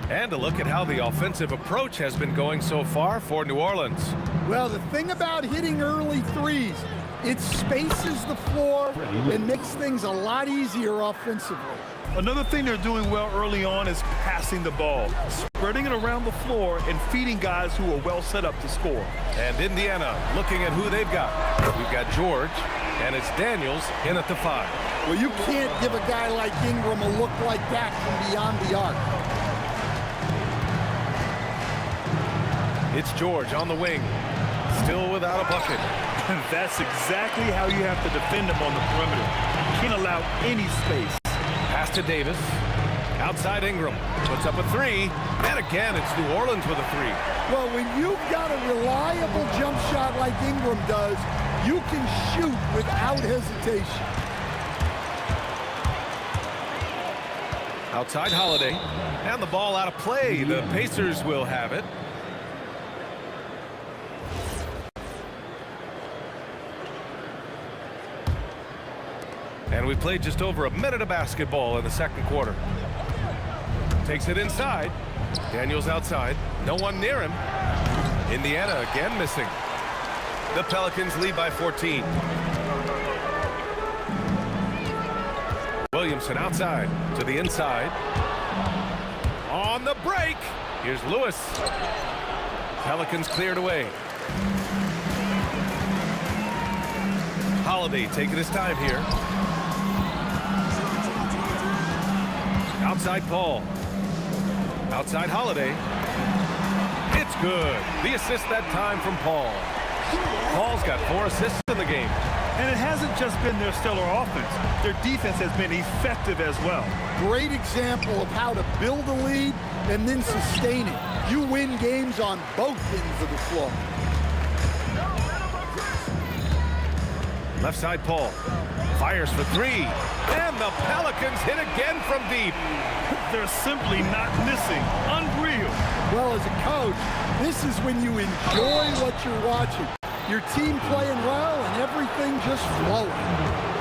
Speaker 2: And a look at how the offensive approach has been going so far for New Orleans.
Speaker 11: Well, the thing about hitting early threes, it spaces the floor and makes things a lot easier offensively.
Speaker 3: Another thing they're doing well early on is passing the ball, spreading it around the floor and feeding guys who are well set up to score.
Speaker 2: And Indiana looking at who they've got. We've got George, and it's Daniels in at the 5.
Speaker 11: Well, you can't give a guy like Ingram a look like that from beyond the arc.
Speaker 2: It's George on the wing, still without a bucket.
Speaker 3: That's exactly how you have to defend him on the perimeter. You can't allow any space.
Speaker 2: Pass to Davis. Outside Ingram. Puts up a 3. And again, it's New Orleans with a 3.
Speaker 11: Well, when you've got a reliable jump shot like Ingram does, you can shoot without hesitation.
Speaker 2: Outside Holiday. And the ball out of play. The Pacers will have it. And we played just over a minute of basketball in the second quarter. Takes it inside. Daniels outside. No one near him. Indiana again missing. The Pelicans lead by 14. Williamson outside to the inside. On the break. Here's Lewis. Pelicans cleared away. Holiday taking his time here. Outside Paul. Outside Holiday. It's good. The assist that time from Paul. Paul's got 4 assists in the game.
Speaker 3: And it hasn't just been their stellar offense. Their defense has been effective as well.
Speaker 11: Great example of how to build a lead and then sustain it. You win games on both ends of the floor.
Speaker 2: Left side Paul. Fires for 3. And the Pelicans hit again from deep.
Speaker 3: They're simply not missing. Unreal.
Speaker 11: Well, as a coach, this is when you enjoy what you're watching. Your team playing well and everything just flowing.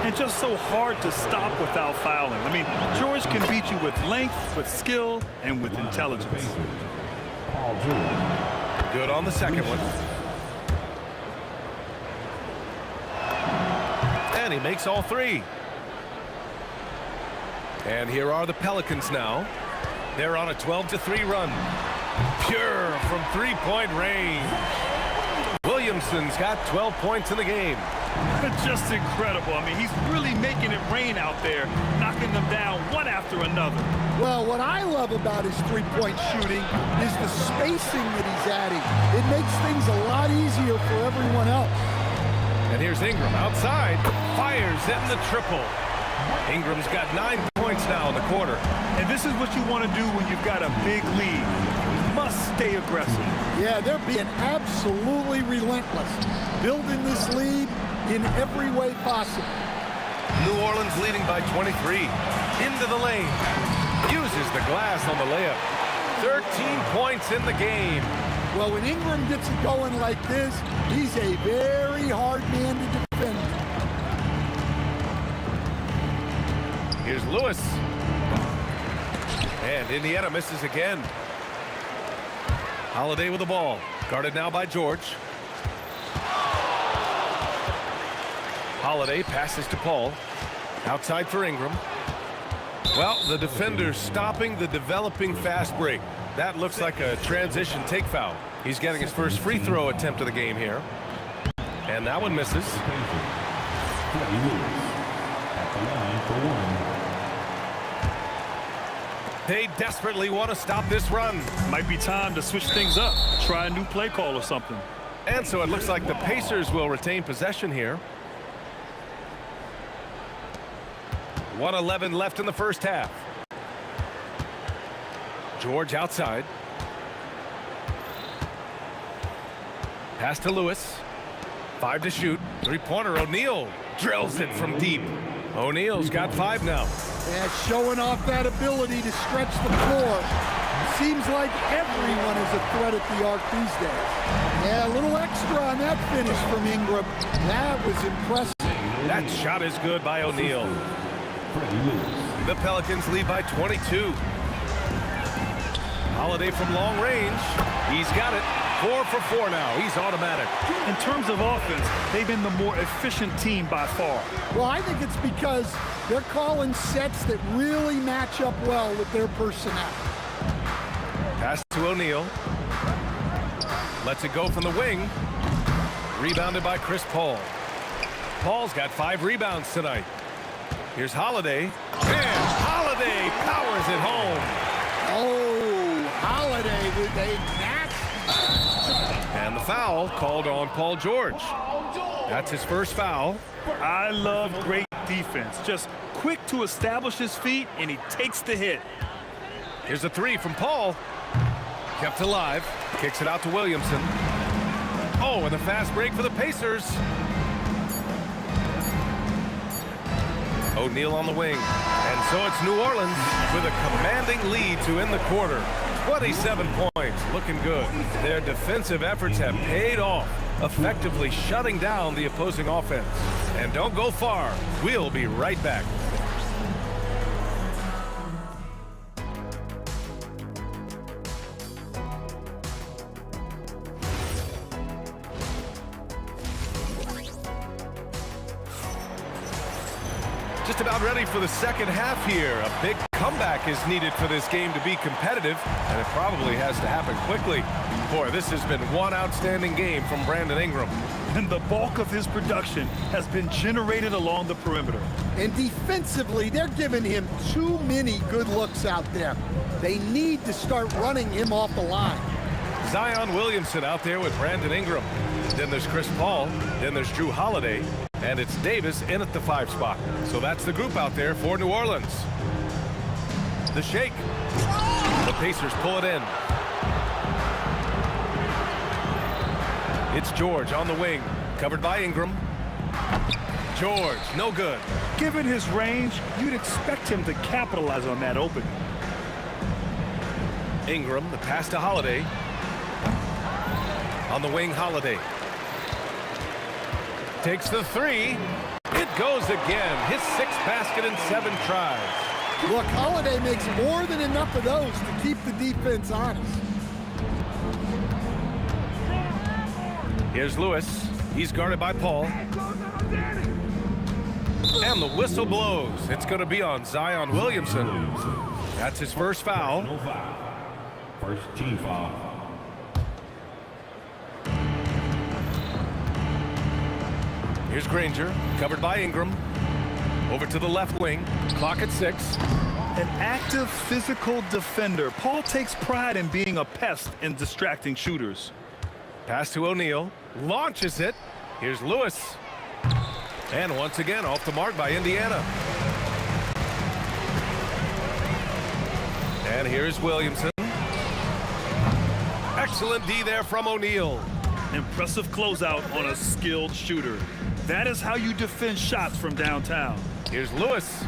Speaker 3: And just so hard to stop without fouling. I mean, George can beat you with length, with skill, and with intelligence.
Speaker 2: Good on the second one. And he makes all 3. And here are the Pelicans now. They're on a 12-3 run. Pure from 3-point range. Williamson's got 12 points in the game.
Speaker 3: Just incredible. I mean, he's really making it rain out there, knocking them down one after another.
Speaker 11: Well, what I love about his three-point shooting is the spacing that he's adding. It makes things a lot easier for everyone else.
Speaker 2: And here's Ingram outside. Fires in the triple. Ingram's got 9 points now in the quarter.
Speaker 3: And this is what you want to do when you've got a big lead. You must stay aggressive.
Speaker 11: Yeah, they're being absolutely relentless, building this lead in every way possible.
Speaker 2: New Orleans leading by 23. Into the lane. Uses the glass on the layup. 13 points in the game.
Speaker 11: Well, when Ingram gets it going like this, he's a very hard man to defend.
Speaker 2: Here's Lewis. And Indiana misses again. Holiday with the ball. Guarded now by George. Holiday passes to Paul. Outside for Ingram. Well, the defender's stopping the developing fast break. That looks like a transition take foul. He's getting his first free throw attempt of the game here. And that one misses. They desperately want to stop this run.
Speaker 3: Might be time to switch things up. Try a new play call or something.
Speaker 2: And so it looks like the Pacers will retain possession here. 1:11 left in the first half. George outside. Pass to Lewis. 5 to shoot. Three-pointer, O'Neal drills it from deep. O'Neal's got 5 now.
Speaker 11: Yeah, showing off that ability to stretch the floor. Seems like everyone is a threat at the arc these days. Yeah, a little extra on that finish from Ingram. That was impressive.
Speaker 2: That shot is good by O'Neal. The Pelicans lead by 22. Holiday from long range. He's got it. 4 for 4 now. He's automatic.
Speaker 3: In terms of offense, they've been the more efficient team by far.
Speaker 11: Well, I think it's because they're calling sets that really match up well with their personnel.
Speaker 2: Pass to O'Neal. Lets it go from the wing. Rebounded by Chris Paul. Paul's got 5 rebounds tonight. Here's Holiday. And Holiday powers it home.
Speaker 11: Oh, Holiday with a match.
Speaker 2: And the foul called on Paul George. That's his first foul.
Speaker 3: I love great defense. Just quick to establish his feet, and he takes the hit.
Speaker 2: Here's a 3 from Paul. Kept alive. Kicks it out to Williamson. Oh, and the fast break for the Pacers. O'Neal on the wing. And so it's New Orleans with a commanding lead to end the quarter. 27 points, looking good. Their defensive efforts have paid off, effectively shutting down the opposing offense. And don't go far. We'll be right back. Just about ready for the second half here. A big comeback is needed for this game to be competitive, and it probably has to happen quickly. Boy, this has been one outstanding game from Brandon Ingram.
Speaker 3: And the bulk of his production has been generated along the perimeter.
Speaker 11: And defensively, they're giving him too many good looks out there. They need to start running him off the line.
Speaker 2: Zion Williamson out there with Brandon Ingram. Then there's Chris Paul. Then there's Drew Holiday. And it's Davis in at the 5 spot. So that's the group out there for New Orleans. The shake. The Pacers pull it in. It's George on the wing. Covered by Ingram. George, no good.
Speaker 3: Given his range, you'd expect him to capitalize on that opening.
Speaker 2: Ingram, the pass to Holiday. On the wing, Holiday. Takes the 3. It goes again. His 6th basket in 7 tries.
Speaker 11: Look, Holiday makes more than enough of those to keep the defense honest.
Speaker 2: Here's Lewis. He's guarded by Paul. And the whistle blows. It's going to be on Zion Williamson. That's his first foul.
Speaker 5: First team foul.
Speaker 2: Here's Granger, covered by Ingram. Over to the left wing. Clock at 6.
Speaker 3: An active physical defender. Paul takes pride in being a pest and distracting shooters.
Speaker 2: Pass to O'Neal. Launches it. Here's Lewis. And once again, off the mark by Indiana. And here's Williamson. Excellent D there from O'Neal.
Speaker 3: Impressive closeout on a skilled shooter. That is how you defend shots from downtown.
Speaker 2: Here's Lewis.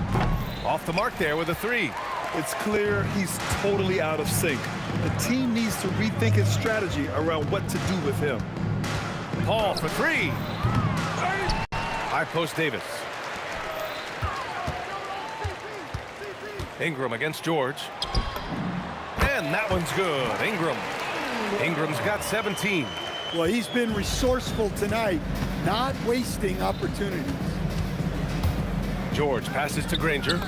Speaker 2: Off the mark there with a 3.
Speaker 3: It's clear he's totally out of sync. The team needs to rethink its strategy around what to do with him.
Speaker 2: Paul for 3. High post Davis. Ingram against George. And that one's good. Ingram's got 17.
Speaker 11: Well, he's been resourceful tonight, not wasting opportunities.
Speaker 2: George passes to Granger.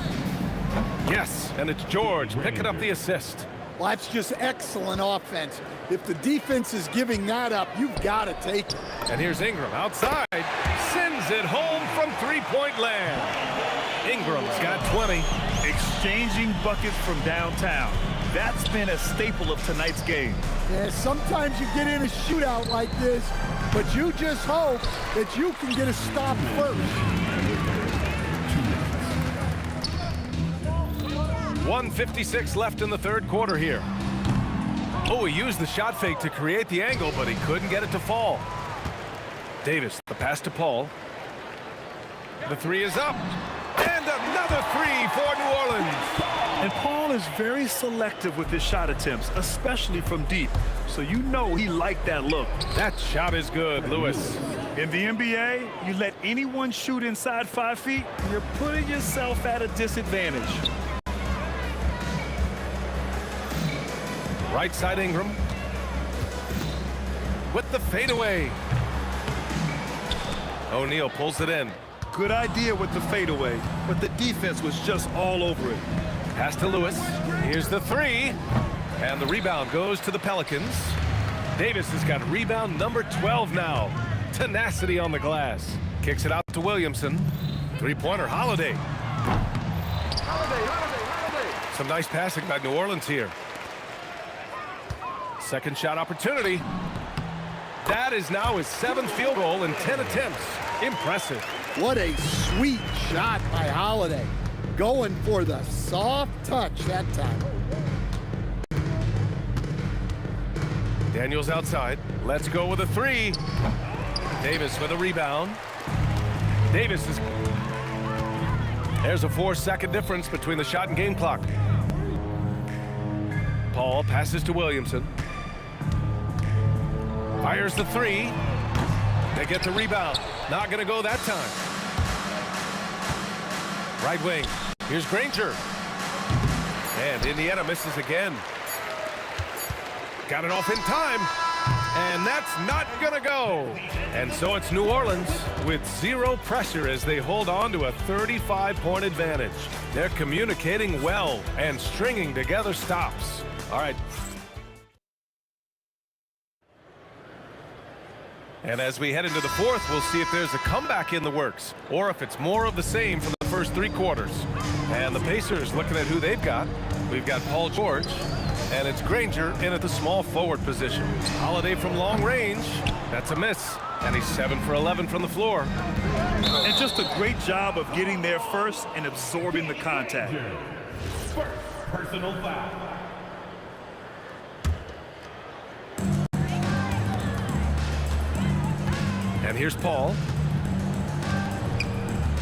Speaker 2: Yes, and it's George picking up the assist.
Speaker 11: Well, that's just excellent offense. If the defense is giving that up, you've got to take it.
Speaker 2: And here's Ingram outside. Sends it home from 3-point land. Ingram's got 20.
Speaker 3: Exchanging buckets from downtown. That's been a staple of tonight's game.
Speaker 11: Yeah, sometimes you get in a shootout like this, but you just hope that you can get a stop first.
Speaker 2: 1:56 left in the 3rd quarter here. Oh, he used the shot fake to create the angle, but he couldn't get it to fall. Davis, the pass to Paul. The three is up. And another three for New Orleans.
Speaker 3: And Paul is very selective with his shot attempts, especially from deep. So you know he liked that look.
Speaker 2: That shot is good, Lewis.
Speaker 3: In the NBA, you let anyone shoot inside 5 feet, you're putting yourself at a disadvantage.
Speaker 2: Right side Ingram. With the fadeaway. O'Neal pulls it in.
Speaker 3: Good idea with the fadeaway, but the defense was just all over it.
Speaker 2: Pass to Lewis. Here's the three. And the rebound goes to the Pelicans. Davis has got rebound number 12 now. Tenacity on the glass. Kicks it out to Williamson. Three-pointer, Holiday. Some nice passing by New Orleans here. Second shot opportunity. That is now his 7th field goal in 10 attempts. Impressive.
Speaker 11: What a sweet shot by Holiday. Going for the soft touch that time.
Speaker 2: Daniels outside. Let's go with a three. Davis with a rebound. Davis is... There's a 4-second difference between the shot and game clock. Paul passes to Williamson. Fires the three. They get the rebound. Not going to go that time. Right wing. Here's Granger. And Indiana misses again. Got it off in time. And that's not going to go. And so it's New Orleans with zero pressure as they hold on to a 35-point advantage. They're communicating well and stringing together stops. All right. And as we head into the fourth, we'll see if there's a comeback in the works or if it's more of the same from the first 3 quarters. And the Pacers looking at who they've got. We've got Paul George, and it's Granger in at the small forward position. Holiday from long range. That's a miss. And he's 7 for 11 from the floor.
Speaker 3: And just a great job of getting there first and absorbing the contact.
Speaker 5: First personal foul.
Speaker 2: And here's Paul.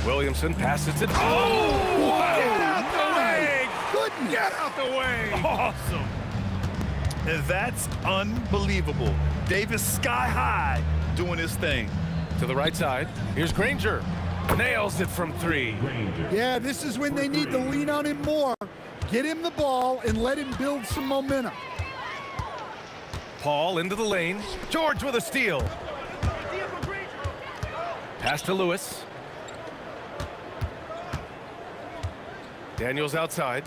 Speaker 2: Williamson passes it. Oh!
Speaker 3: Wow.
Speaker 2: Get out the way!
Speaker 11: Goodness.
Speaker 2: Get out the way!
Speaker 3: Awesome. And that's unbelievable. Davis sky high doing his thing.
Speaker 2: To the right side. Here's Granger. Nails it from 3.
Speaker 11: Yeah, this is when they need to lean on him more. Get him the ball and let him build some momentum.
Speaker 2: Paul into the lane. George with a steal. Pass to Lewis. Daniels outside.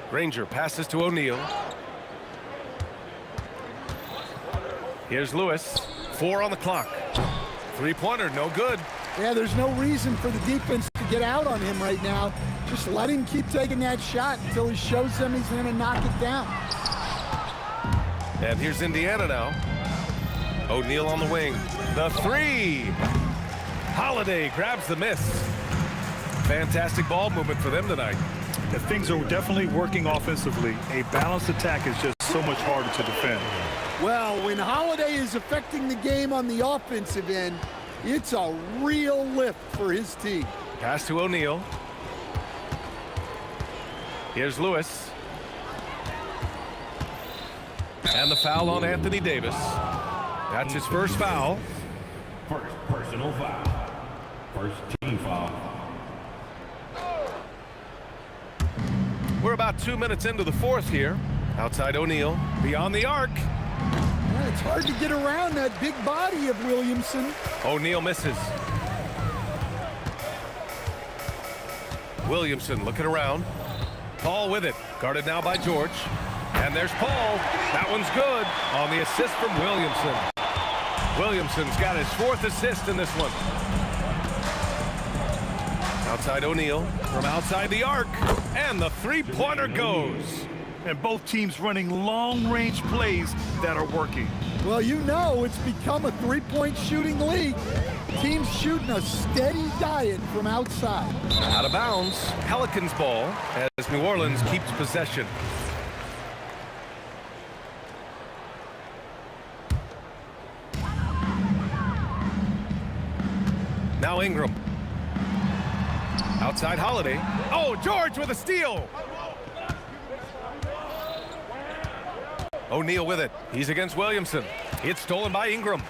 Speaker 2: Granger passes to O'Neal. Here's Lewis. 4 on the clock. Three-pointer, no good.
Speaker 11: Yeah, there's no reason for the defense to get out on him right now. Just let him keep taking that shot until he shows them he's going to knock it down.
Speaker 2: And here's Indiana now. O'Neal on the wing. The three. Holiday grabs the miss. Fantastic ball movement for them tonight.
Speaker 3: And things are definitely working offensively. A balanced attack is just so much harder to defend.
Speaker 11: Well, when Holiday is affecting the game on the offensive end, it's a real lift for his team.
Speaker 2: Pass to O'Neal. Here's Lewis. And the foul on Anthony Davis. That's his first foul.
Speaker 5: First personal foul. First team foul.
Speaker 2: We're about 2 minutes into the fourth here. Outside O'Neal. Beyond the arc.
Speaker 11: Yeah, it's hard to get around that big body of Williamson.
Speaker 2: O'Neal misses. Williamson looking around. Paul with it. Guarded now by George. And there's Paul. That one's good on the assist from Williamson. Williamson's got his 4th assist in this one. Outside O'Neal from outside the arc. And the three-pointer goes.
Speaker 3: And both teams running long-range plays that are working.
Speaker 11: Well, you know it's become a three-point shooting league. Teams shooting a steady diet from outside.
Speaker 2: Out of bounds. Pelicans ball as New Orleans keeps possession. Now Ingram. Outside Holiday. Oh, George with a steal. O'Neal with it. He's against Williamson. It's stolen by Ingram.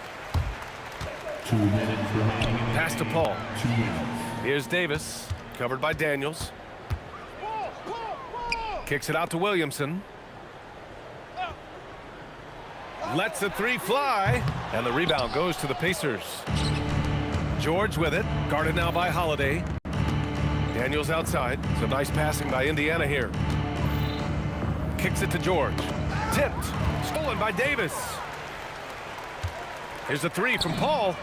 Speaker 5: 2 minutes remaining.
Speaker 2: Pass to Paul.
Speaker 5: 2 minutes.
Speaker 2: Here's Davis, covered by Daniels. Kicks it out to Williamson. Lets the three fly, and the rebound goes to the Pacers. George with it, guarded now by Holiday. Daniels outside. Some nice passing by Indiana here. Kicks it to George. Tipped, stolen by Davis. Here's a three from Paul.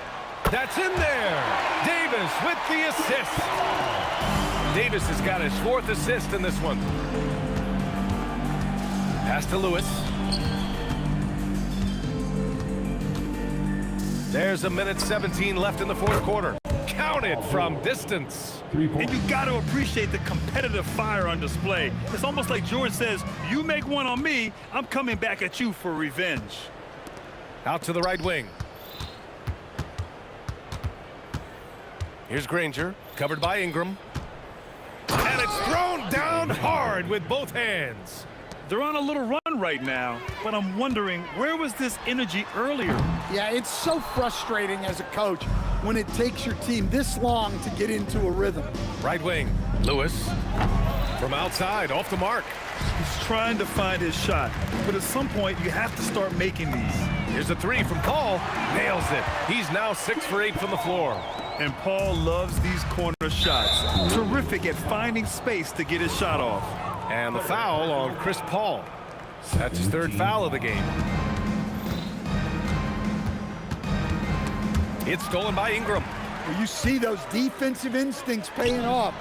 Speaker 2: That's in there. Davis with the assist. Davis has got his 4th assist in this one. Pass to Lewis. There's 1:17 left in the 4th quarter. Counted from distance.
Speaker 3: And you got to appreciate the competitive fire on display. It's almost like George says, you make one on me, I'm coming back at you for revenge.
Speaker 2: Out to the right wing. Here's Granger, covered by Ingram. And it's thrown down hard with both hands.
Speaker 3: They're on a little run right now, but I'm wondering, where was this energy earlier?
Speaker 11: Yeah, it's so frustrating as a coach when it takes your team this long to get into a rhythm.
Speaker 2: Right wing, Lewis. From outside, off the mark.
Speaker 3: He's trying to find his shot, but at some point, you have to start making these.
Speaker 2: Here's a three from Paul. Nails it. He's now 6 for 8 from the floor.
Speaker 3: And Paul loves these corner shots. Terrific at finding space to get his shot off.
Speaker 2: And the foul on Chris Paul. That's his 3rd foul of the game. It's stolen by Ingram.
Speaker 11: Well, you see those defensive instincts paying off.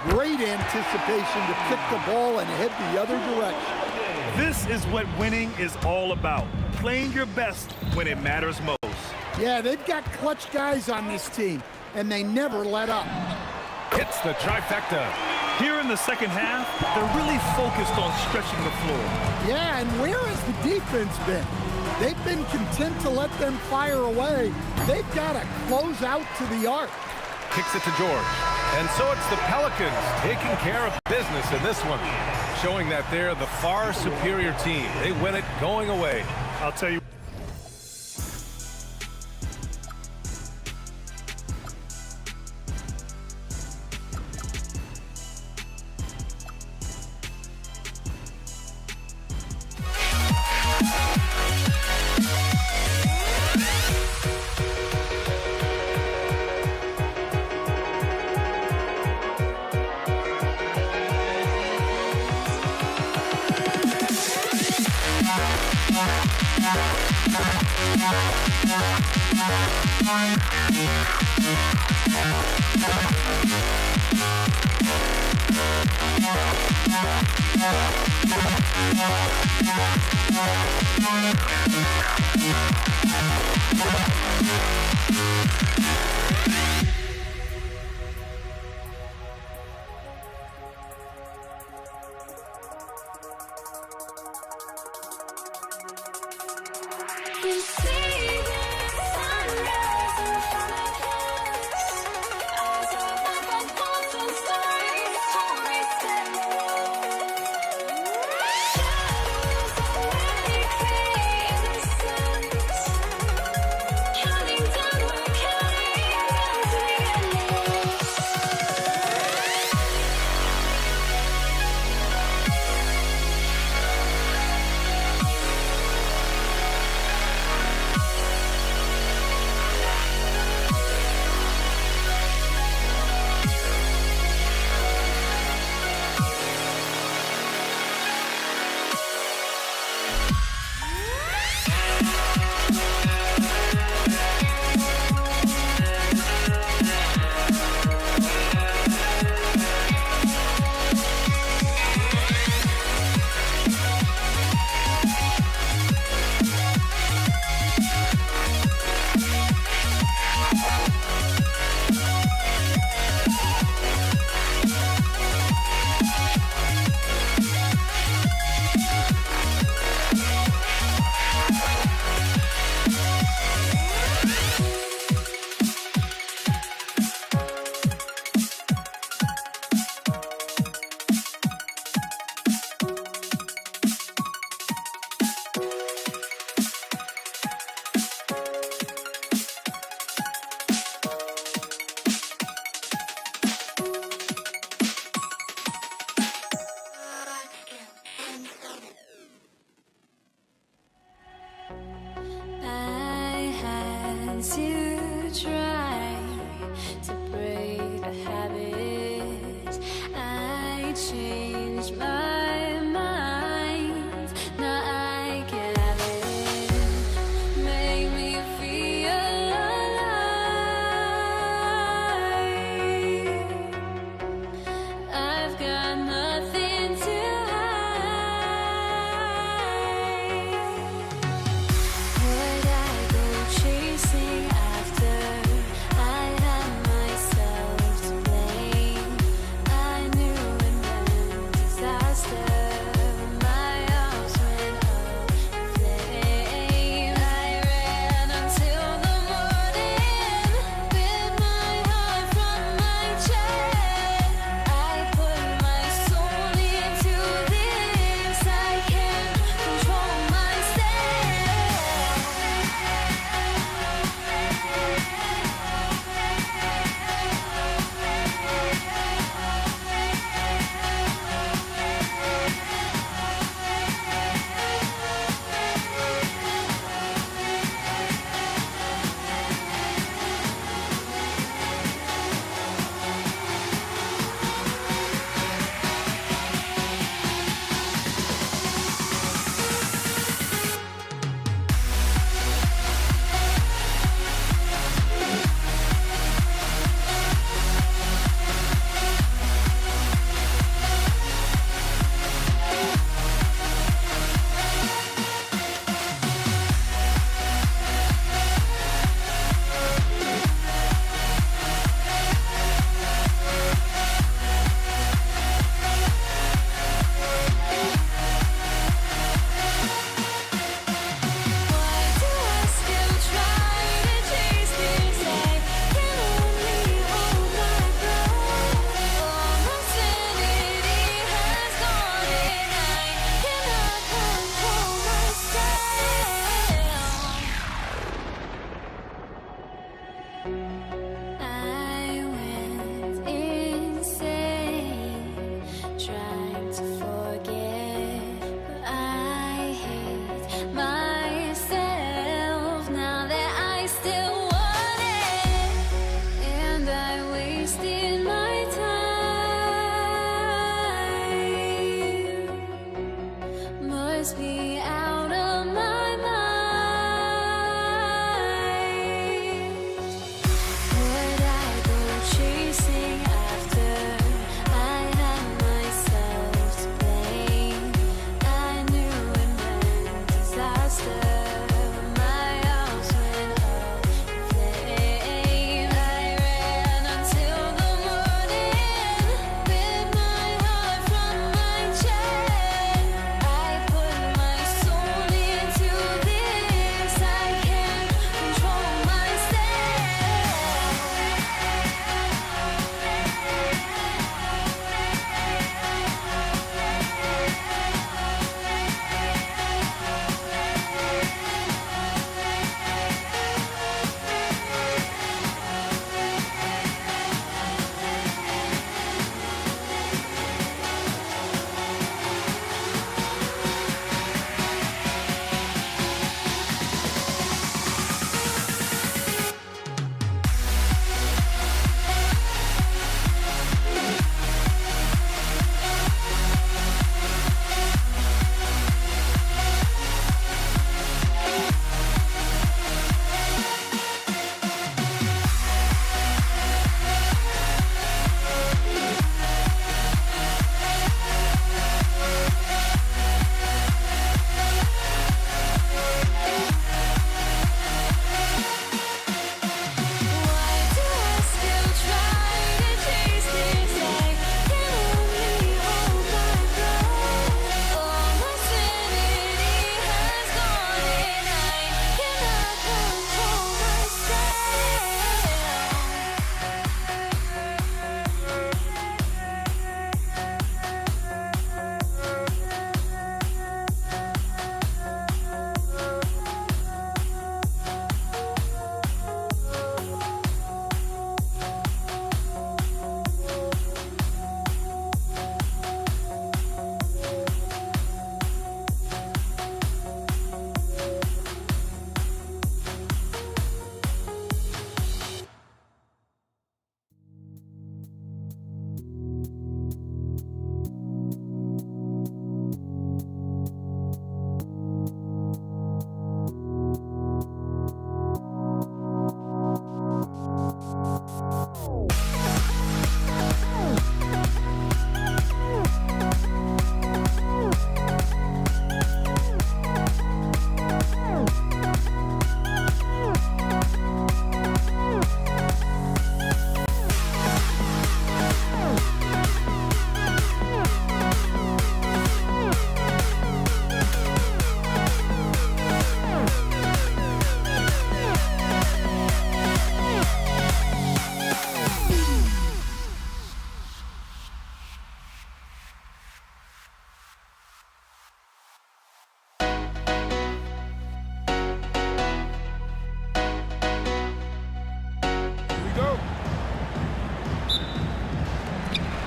Speaker 11: Great anticipation to kick the ball and head the other direction.
Speaker 3: This is what winning is all about. Playing your best when it matters most.
Speaker 11: Yeah, they've got clutch guys on this team, and they never let up.
Speaker 2: Hits the trifecta.
Speaker 3: Here in the second half, they're really focused on stretching the floor.
Speaker 11: Yeah, and where has the defense been? They've been content to let them fire away. They've got to close out to the arc.
Speaker 2: Kicks it to George. And so it's the Pelicans taking care of business in this one, showing that they're the far superior team. They win it going away.
Speaker 3: I'll tell you.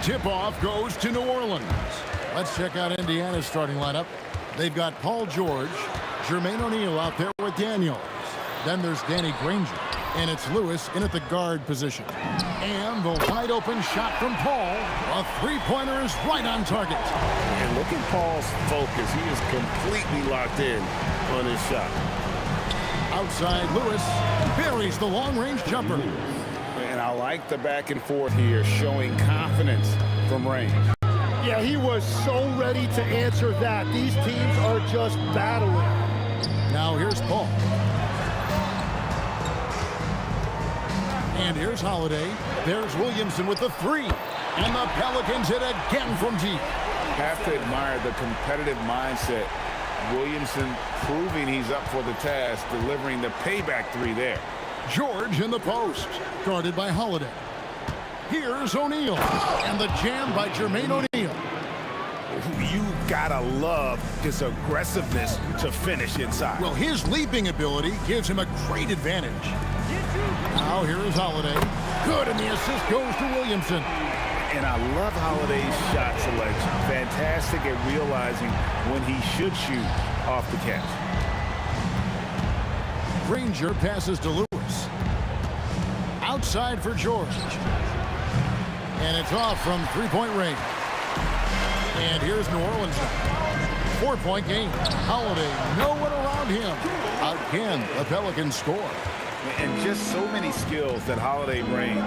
Speaker 6: Tip-off goes to New Orleans. Let's check out Indiana's starting lineup. They've got Paul George, Jermaine O'Neal out there with Daniels. Then there's Danny Granger, and it's Lewis in at the guard position. And the wide open shot from Paul. A three-pointer is right on target.
Speaker 9: And look at Paul's focus. He is completely locked in on his shot.
Speaker 6: Outside, Lewis buries the long-range jumper.
Speaker 9: And I like the back and forth here, showing confidence from range.
Speaker 11: Yeah, he was so ready to answer that. These teams are just battling.
Speaker 6: Now here's Paul. And here's Holiday. There's Williamson with the three. And the Pelicans hit again from deep.
Speaker 9: Have to admire the competitive mindset. Williamson proving he's up for the task, delivering the payback three there.
Speaker 6: George in the post, guarded by Holiday. Here's O'Neal, and the jam by Jermaine O'Neal.
Speaker 9: You gotta love his aggressiveness to finish inside.
Speaker 6: Well, his leaping ability gives him a great advantage. Now here is Holiday. Good, and the assist goes to Williamson.
Speaker 9: And I love Holiday's shot selection. Fantastic at realizing when he should shoot off the catch.
Speaker 6: Granger passes to Lewis. Outside for George. And it's off from three-point range. And here's New Orleans now. 4-point game. Holiday, no one around him. Again, the Pelicans score.
Speaker 9: And just so many skills that Holiday brings.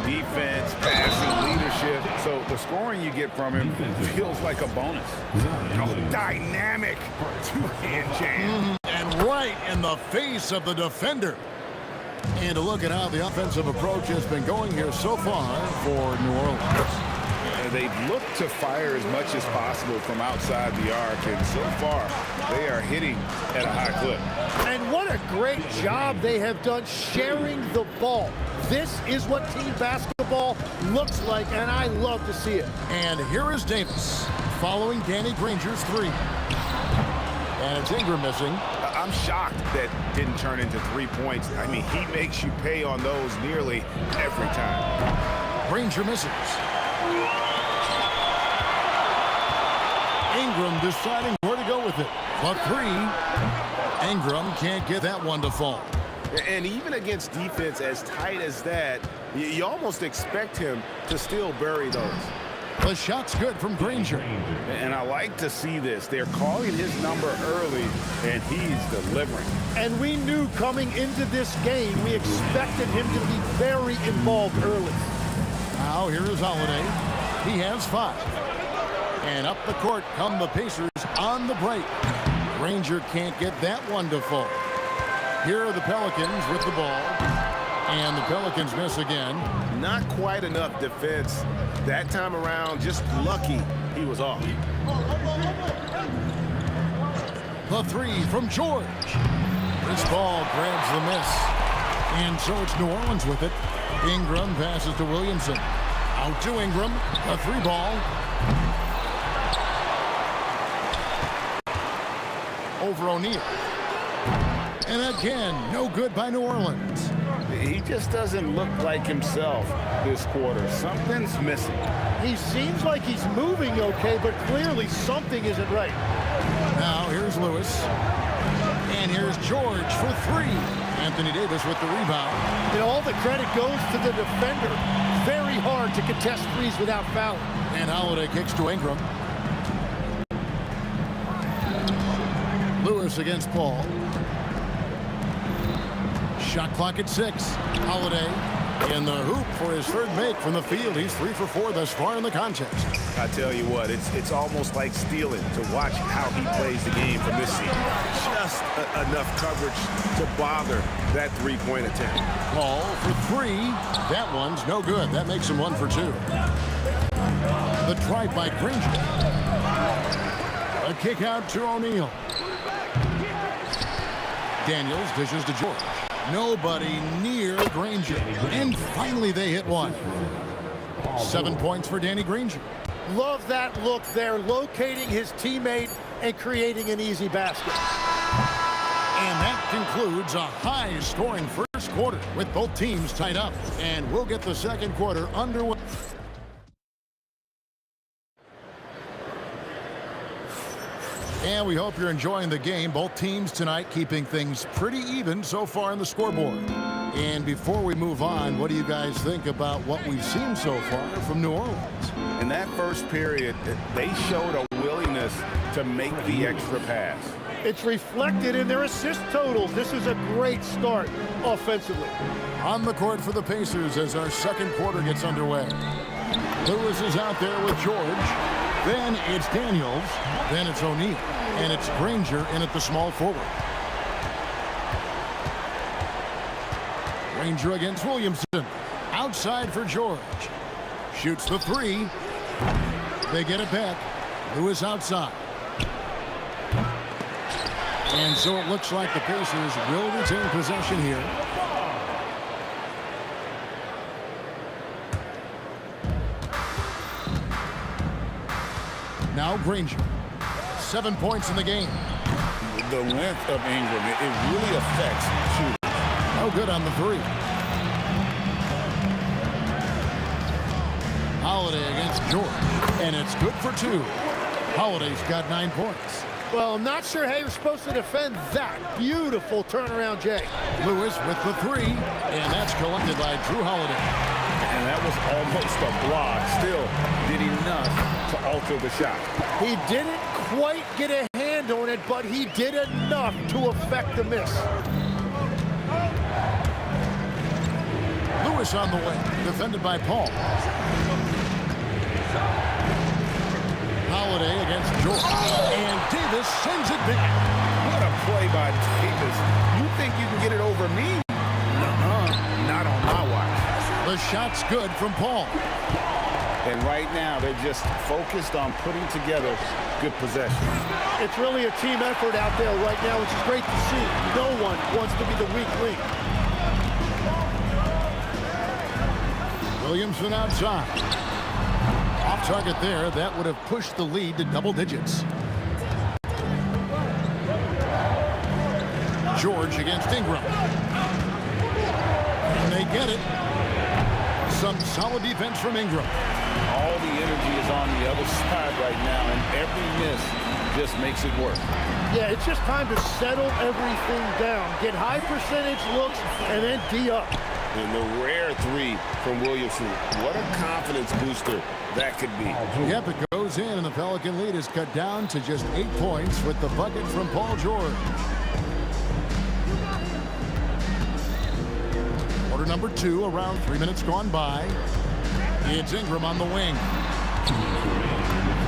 Speaker 9: Defense, passing, leadership. So the scoring you get from him feels like a bonus. Dynamic two-hand jam.
Speaker 6: And right in the face of the defender. And a look at how the offensive approach has been going here so far for New Orleans.
Speaker 9: They've looked to fire as much as possible from outside the arc, and so far they are hitting at a high clip.
Speaker 11: And what a great job they have done sharing the ball. This is what team basketball looks like, and I love to see it.
Speaker 6: And here is Davis following Danny Granger's three. And it's Ingram missing.
Speaker 9: I'm shocked that didn't turn into 3 points. I mean, he makes you pay on those nearly every time.
Speaker 6: Granger misses. Ingram deciding where to go with it. The three. Ingram can't get that one to fall.
Speaker 9: And even against defense as tight as that, you almost expect him to still bury those.
Speaker 6: The shot's good from Granger.
Speaker 9: And I like to see this. They're calling his number early, and he's delivering.
Speaker 11: And we knew coming into this game, we expected him to be very involved early.
Speaker 6: Now here is Holiday. He has 5. And up the court come the Pacers on the break. Granger can't get that one to fall. Here are the Pelicans with the ball. And the Pelicans miss again.
Speaker 9: Not quite enough defense. That time around, just lucky he was off.
Speaker 6: The three from George. This ball grabs the miss. And so it's New Orleans with it. Ingram passes to Williamson. Out to Ingram. A three ball. Over O'Neal. And again, no good by New Orleans.
Speaker 9: He just doesn't look like himself this quarter. Something's missing.
Speaker 11: He seems like he's moving okay, but clearly something isn't right.
Speaker 6: Now here's Lewis. And here's George for three. Anthony Davis with the rebound.
Speaker 11: And all the credit goes to the defender. Very hard to contest threes without fouling.
Speaker 6: And Holiday kicks to Ingram. Lewis against Paul. Shot clock at 6. Holiday in the hoop for his third make from the field. He's 3 for 4 thus far in the contest.
Speaker 9: I tell you what, it's almost like stealing to watch how he plays the game from this season. Just enough coverage to bother that three-point attempt.
Speaker 6: Paul for 3. That one's no good. That makes him 1 for 2. The try by Granger. A kick out to O'Neal. Daniels dishes to George. Nobody near Granger. And finally they hit one. 7 points for Danny Granger.
Speaker 11: Love that look there, locating his teammate and creating an easy basket.
Speaker 6: And that concludes a high-scoring first quarter with both teams tied up. And we'll get the second quarter underway. And we hope you're enjoying the game. Both teams tonight keeping things pretty even so far on the scoreboard. And before we move on, what do you guys think about what we've seen so far from New Orleans?
Speaker 9: In that first period, they showed a willingness to make the extra pass.
Speaker 8: It's reflected in their assist totals. This is a great start offensively.
Speaker 6: On the court for the Pacers as our second quarter gets underway. Lewis is out there with George. Then it's Daniels. Then it's O'Neal. And it's Granger in at the small forward. Granger against Williamson. Outside for George. Shoots the three. They get it back. Lewis outside. And so it looks like the Pacers will retain possession here. Now Granger. 7 points in the game.
Speaker 9: The length of Ingram, it really affects shooting.
Speaker 6: No good on the three. Holiday against George. And it's good for 2. Holiday's got 9 points.
Speaker 8: Well, I'm not sure how you're supposed to defend that. Beautiful turnaround, Jay.
Speaker 6: Lewis with the 3. And that's collected by Drew Holiday.
Speaker 9: And that was almost a block. Still did enough to alter the shot.
Speaker 8: He didn't quite get a hand on it, but he did enough to affect the miss.
Speaker 6: Lewis on the way, defended by Paul. Holiday against George. And Davis sends it back.
Speaker 9: What a play by Davis. You think you can get it over me? Nuh-uh. Not on my watch.
Speaker 6: The shot's good from Paul.
Speaker 9: And right now, they're just focused on putting together good possession.
Speaker 8: It's really a team effort out there right now, which is great to see. No one wants to be the weak link.
Speaker 6: Williamson outside. Off target there. That would have pushed the lead to double digits. George against Ingram. And they get it. Some solid defense from Ingram.
Speaker 9: All the energy is on the other side right now, and every miss just makes it work.
Speaker 8: Yeah, it's just time to settle everything down. Get high percentage looks, and then D up.
Speaker 9: And the rare 3 from Williamson. What a confidence booster that could be.
Speaker 6: Yep, it goes in, and the Pelican lead is cut down to just 8 points with the bucket from Paul George. Quarter number 2, around 3 minutes gone by. It's Ingram on the wing.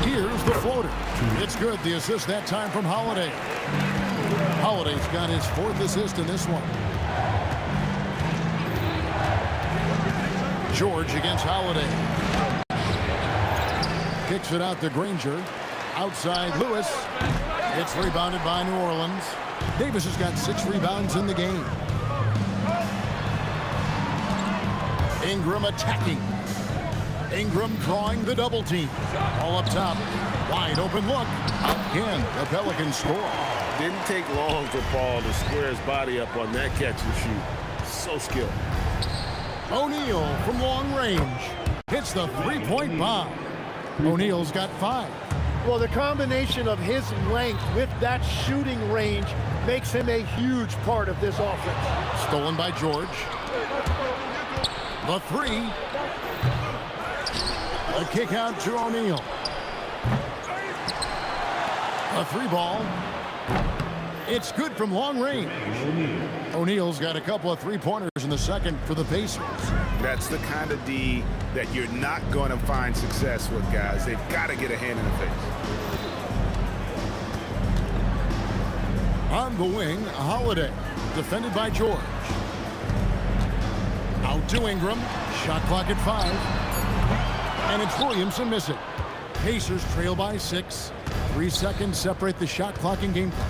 Speaker 6: Here's the floater. It's good. The assist that time from Holiday. Holiday's got his 4th assist in this one. George against Holiday. Kicks it out to Granger. Outside Lewis. It's rebounded by New Orleans. Davis has got 6 rebounds in the game. Ingram attacking. Ingram drawing the double team. All up top. Wide open look. Again, the Pelicans score.
Speaker 9: Didn't take long for Paul to square his body up on that catch and shoot. So skilled.
Speaker 6: O'Neal from long range. Hits the 3-point bomb. O'Neal's got 5.
Speaker 8: Well, the combination of his length with that shooting range makes him a huge part of this offense.
Speaker 6: Stolen by George. The 3. A kick out to O'Neal. A 3 ball. It's good from long range. O'Neal's got a couple of 3-pointers in the second for the Pacers.
Speaker 9: That's the kind of D that you're not going to find success with, guys. They've got to get a hand in the face.
Speaker 6: On the wing, Holiday. Defended by George. Out to Ingram. Shot clock at 5. And it's Williamson missing. Pacers trail by 6. 3 seconds separate the shot clock and game clock.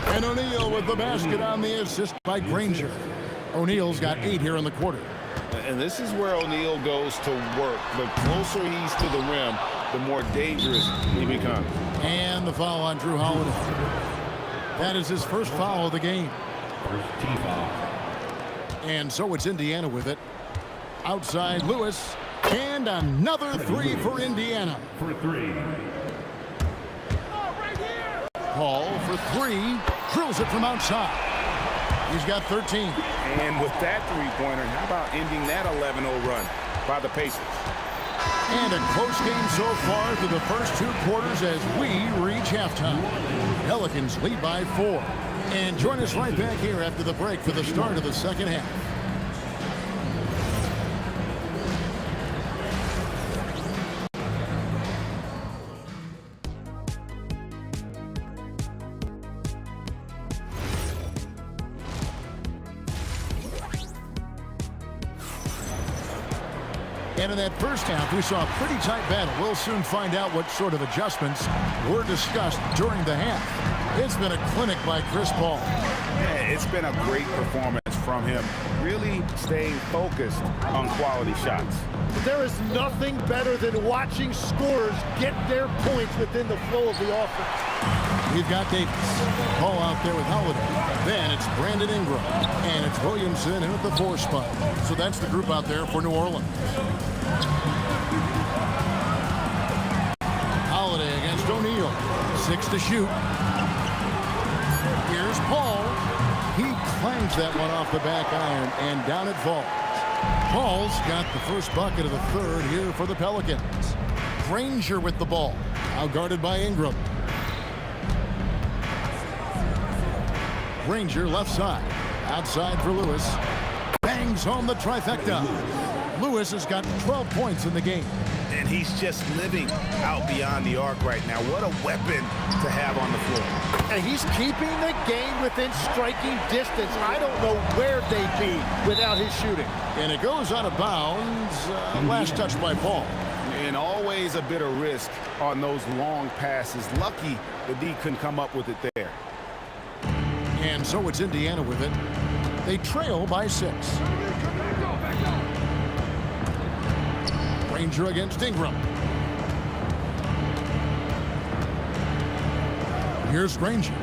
Speaker 6: And O'Neal with the basket on the assist by Granger. O'Neal's got 8 here in the quarter.
Speaker 9: And this is where O'Neal goes to work. The closer he's to the rim, the more dangerous he becomes.
Speaker 6: And the foul on Drew Holiday. That is his first foul of the game.
Speaker 5: First team foul.
Speaker 6: And so it's Indiana with it. Outside Lewis. And another 3 for Indiana.
Speaker 5: For 3.
Speaker 6: Paul for three. Drills it from outside. He's got 13.
Speaker 9: And with that three-pointer, how about ending that 11-0 run by the Pacers?
Speaker 6: And a close game so far through the first two quarters as we reach halftime. Pelicans lead by 4. And join us right back here after the break for the start of the second half. And in that first half, we saw a pretty tight battle. We'll soon find out what sort of adjustments were discussed during the half. It's been a clinic by Chris Paul.
Speaker 9: Yeah, it's been a great performance from him, really staying focused on quality shots.
Speaker 11: There is nothing better than watching scorers get their points within the flow of the offense.
Speaker 6: We've got Davis. Paul out there with Holiday. Then it's Brandon Ingram. And it's Williamson in at the 4 spot. So that's the group out there for New Orleans. Holiday against O'Neal. 6 to shoot. Here's Paul. He clangs that one off the back iron, and down it falls. Paul's got the first bucket of the third here for the Pelicans. Granger with the ball. Now guarded by Ingram. Granger left side. Outside for Lewis. Bangs home the trifecta. Lewis has got 12 points in the game.
Speaker 9: And he's just living out beyond the arc right now. What a weapon to have on the floor.
Speaker 11: And he's keeping the game within striking distance. I don't know where they'd be without his shooting.
Speaker 6: And it goes out of bounds. Last touch by Paul.
Speaker 9: And always a bit of risk on those long passes. Lucky the D couldn't come up with it there.
Speaker 6: And so it's Indiana with it. They trail by 6. Granger against Ingram. Here's Granger.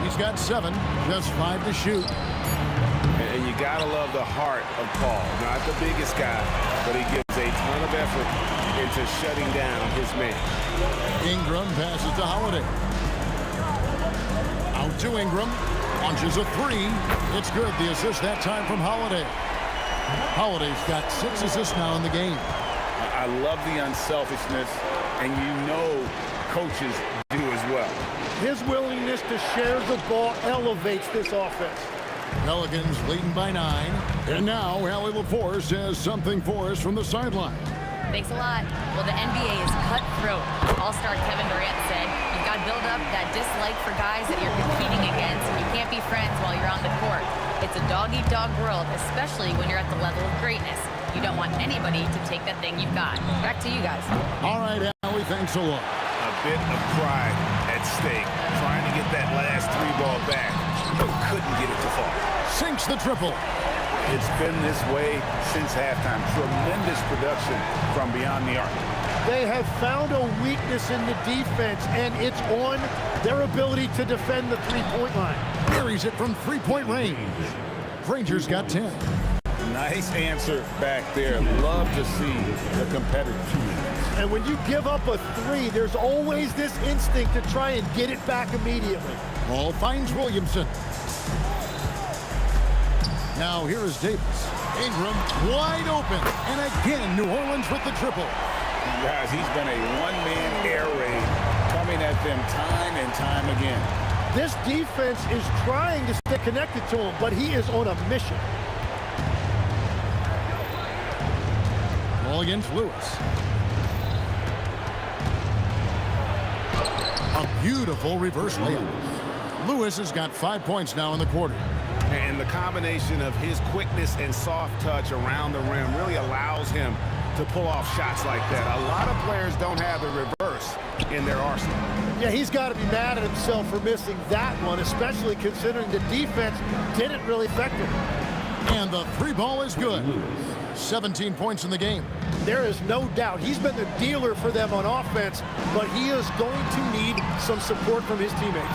Speaker 6: He's got 7, just 5 to shoot.
Speaker 9: And you gotta love the heart of Paul. Not the biggest guy, but he gives a ton of effort into shutting down his man.
Speaker 6: Ingram passes to Holiday. Out to Ingram. Launches a 3. It's good. The assist that time from Holiday. Holiday's got 6 assists now in the game.
Speaker 9: I love the unselfishness, and you know coaches do as well.
Speaker 11: His willingness to share the ball elevates this offense.
Speaker 6: Pelicans leading by 9. And now Allie LaForce has something for us from the sideline.
Speaker 12: Thanks a lot. Well, the NBA is cutthroat. All-star Kevin Durant said, you've got to build up that dislike for guys that you're competing against. You can't be friends while you're on the court. It's a dog-eat-dog world, especially when you're at the level of greatness. You don't want anybody to take that thing you've got. Back to you guys.
Speaker 6: All right, Allie, thanks a lot.
Speaker 9: A bit of pride at stake, trying to get that last 3-ball back, but couldn't get it to fall.
Speaker 6: Sinks the triple.
Speaker 9: It's been this way since halftime. Tremendous production from beyond the arc.
Speaker 11: They have found a weakness in the defense, and it's on their ability to defend the three-point line.
Speaker 6: Buries it from 3-point range. Granger's got 10.
Speaker 9: Nice answer back there. Love to see the competitive.
Speaker 11: And when you give up a 3, there's always this instinct to try and get it back immediately.
Speaker 6: Ball finds Williamson. Now here is Davis. Ingram wide open. And again, New Orleans with the triple.
Speaker 9: Guys, he's been a one-man air raid coming at them time and time again.
Speaker 11: This defense is trying to stay connected to him, but he is on a mission.
Speaker 6: Ball against Lewis. A beautiful reverse layup. Lewis has got 5 points now in the quarter.
Speaker 9: And the combination of his quickness and soft touch around the rim really allows him to pull off shots like that. A lot of players don't have the reverse in their arsenal.
Speaker 11: Yeah, he's got to be mad at himself for missing that one, especially considering the defense didn't really affect him.
Speaker 6: And the 3-ball is good. 17 points in the game.
Speaker 11: There is no doubt he's been the dealer for them on offense, but he is going to need some support from his teammates.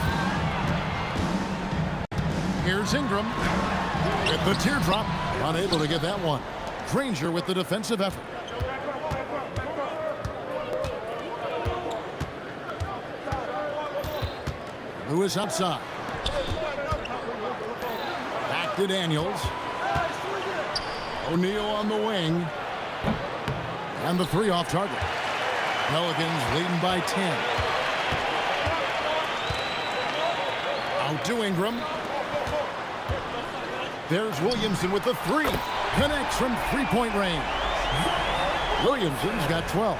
Speaker 6: Here's Ingram with the teardrop. Unable to get that one. Granger with the defensive effort. Lewis outside. Back to Daniels. O'Neal on the wing. And the 3 off target. Pelicans leading by 10. Out to Ingram. There's Williamson with the 3. Connects from 3-point range. Williamson's got 12.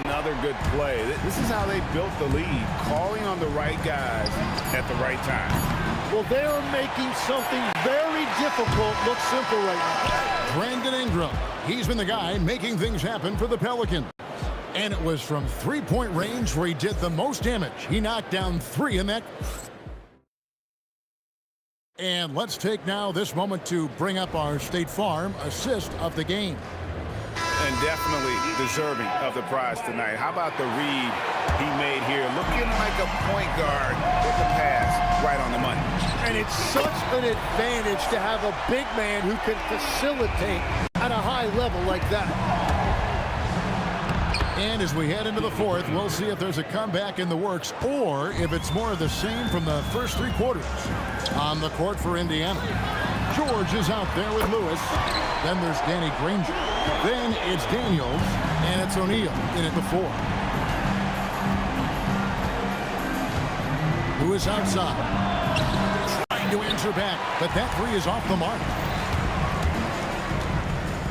Speaker 9: Another good play. This is how they built the lead, calling on the right guys at the right time.
Speaker 11: Well, they're making something very difficult look simple right now.
Speaker 6: Brandon Ingram. He's been the guy making things happen for the Pelicans. And it was from 3-point range where he did the most damage. He knocked down 3 in that. And let's take now this moment to bring up our State Farm assist of the game.
Speaker 9: And definitely deserving of the prize tonight. How about the read he made here? Looking like a point guard with the pass right on the money.
Speaker 11: And it's such an advantage to have a big man who can facilitate at a high level like that.
Speaker 6: And as we head into the 4th, we'll see if there's a comeback in the works or if it's more of the same from the first 3 quarters. On the court for Indiana, George is out there with Lewis. Then there's Danny Granger. Then it's Daniels, and it's O'Neal in at the 4. Lewis outside. Trying to answer back, but that 3 is off the mark.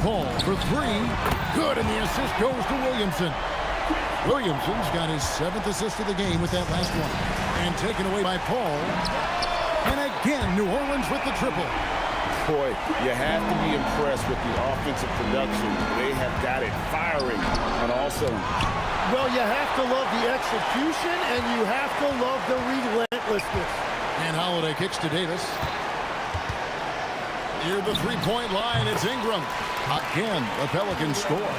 Speaker 6: Paul for 3. Good, and the assist goes to Williamson. Williamson's got his 7th assist of the game with that last one. And taken away by Paul. And again, New Orleans with the triple.
Speaker 9: Boy, you have to be impressed with the offensive production. They have got it firing on all cylinders.
Speaker 11: Well, you have to love the execution, and you have to love the relentlessness.
Speaker 6: And Holiday kicks to Davis. Near the 3-point line, it's Ingram. Again, the Pelicans score.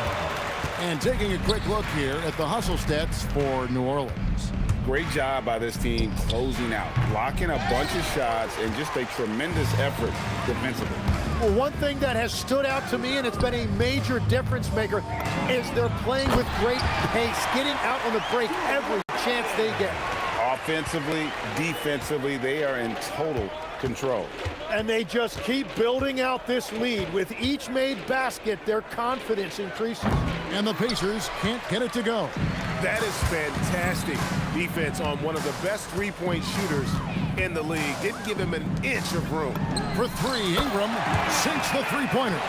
Speaker 6: And taking a quick look here at the hustle stats for New Orleans.
Speaker 9: Great job by this team closing out, blocking a bunch of shots, and just a tremendous effort defensively.
Speaker 11: Well, one thing that has stood out to me, and it's been a major difference maker, is they're playing with great pace, getting out on the break every chance they get.
Speaker 9: Offensively, defensively, they are in total control.
Speaker 11: And they just keep building out this lead. With each made basket, their confidence increases.
Speaker 6: And the Pacers can't get it to go.
Speaker 7: That is fantastic defense on one of the best 3-point shooters in the league. Didn't give him an inch of room.
Speaker 6: For 3, Ingram sinks the 3-pointer.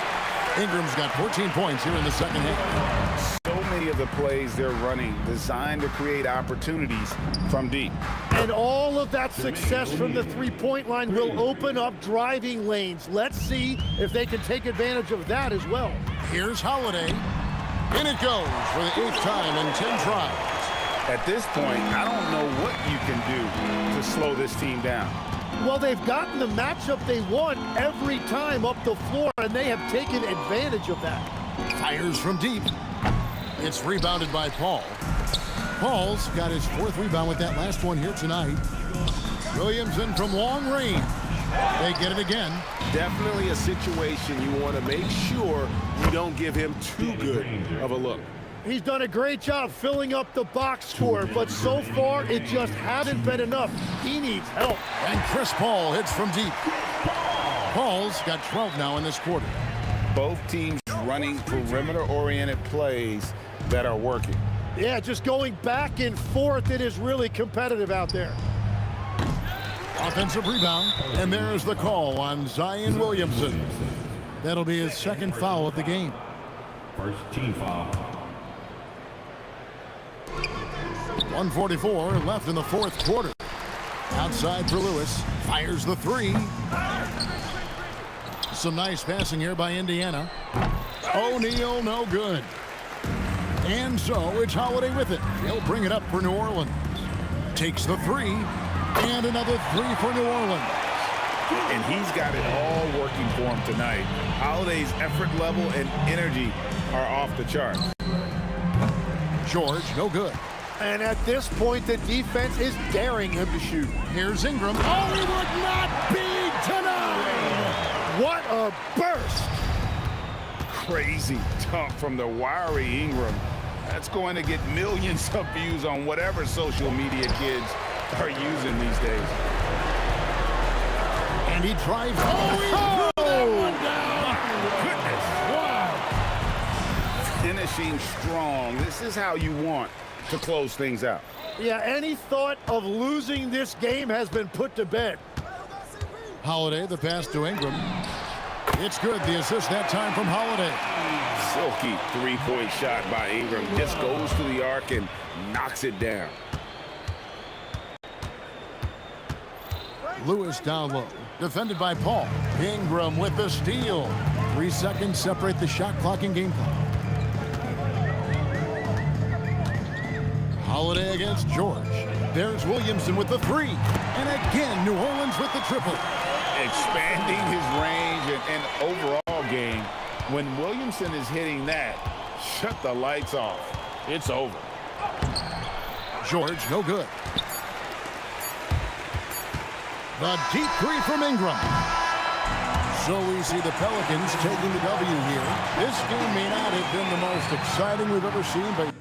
Speaker 6: Ingram's got 14 points here in the second half.
Speaker 9: So many of the plays they're running designed to create opportunities from deep.
Speaker 11: And all of that success from the 3-point line will open up driving lanes. Let's see if they can take advantage of that as well.
Speaker 6: Here's Holiday. In it goes for the 8th time in 10 tries.
Speaker 9: At this point, I don't know what you can do to slow this team down.
Speaker 11: Well, they've gotten the matchup they want every time up the floor, and they have taken advantage of that.
Speaker 6: Fires from deep. It's rebounded by Paul. Paul's got his 4th rebound with that last one here tonight. Williamson from long range. They get it again.
Speaker 7: Definitely a situation you want to make sure you don't give him too good of a look.
Speaker 11: He's done a great job filling up the box score, but so far it just hasn't been enough. He needs help.
Speaker 6: And Chris Paul hits from deep. Paul's got 12 now in this quarter.
Speaker 9: Both teams running perimeter-oriented plays that are working.
Speaker 11: Yeah, just going back and forth, it is really competitive out there.
Speaker 6: Offensive rebound, and there's the call on Zion Williamson. That'll be his 2nd foul of the game.
Speaker 5: First team foul.
Speaker 6: 1:44 left in the 4th quarter. Outside for Lewis. Fires the 3. Some nice passing here by Indiana. O'Neal, no good. And so it's Holiday with it. He'll bring it up for New Orleans. Takes the 3. And another 3 for New Orleans.
Speaker 9: And he's got it all working for him tonight. Holiday's effort level and energy are off the charts.
Speaker 6: George, no good.
Speaker 11: And at this point, the defense is daring him to shoot.
Speaker 6: Here's Ingram. Oh, he would not be tonight!
Speaker 11: What a burst!
Speaker 9: Crazy dunk from the wiry Ingram. That's going to get millions of views on whatever social media kids start using these days.
Speaker 6: And he drives. Oh, he threw that one down.
Speaker 9: Goodness. Wow. Finishing strong. This is how you want to close things out.
Speaker 11: Yeah, any thought of losing this game has been put to bed.
Speaker 6: Holiday, the pass to Ingram. It's good. The assist that time from Holiday.
Speaker 9: Silky three-point shot by Ingram. Just goes to the arc and knocks it down.
Speaker 6: Lewis down low. Defended by Paul. Ingram with the steal. 3 seconds separate the shot clock and game clock. Holiday against George. There's Williamson with the 3. And again, New Orleans with the triple.
Speaker 9: Expanding his range and overall game. When Williamson is hitting that, shut the lights off. It's over.
Speaker 6: George, no good. The deep 3 from Ingram. So we see the Pelicans taking the W here. This game may not have been the most exciting we've ever seen, but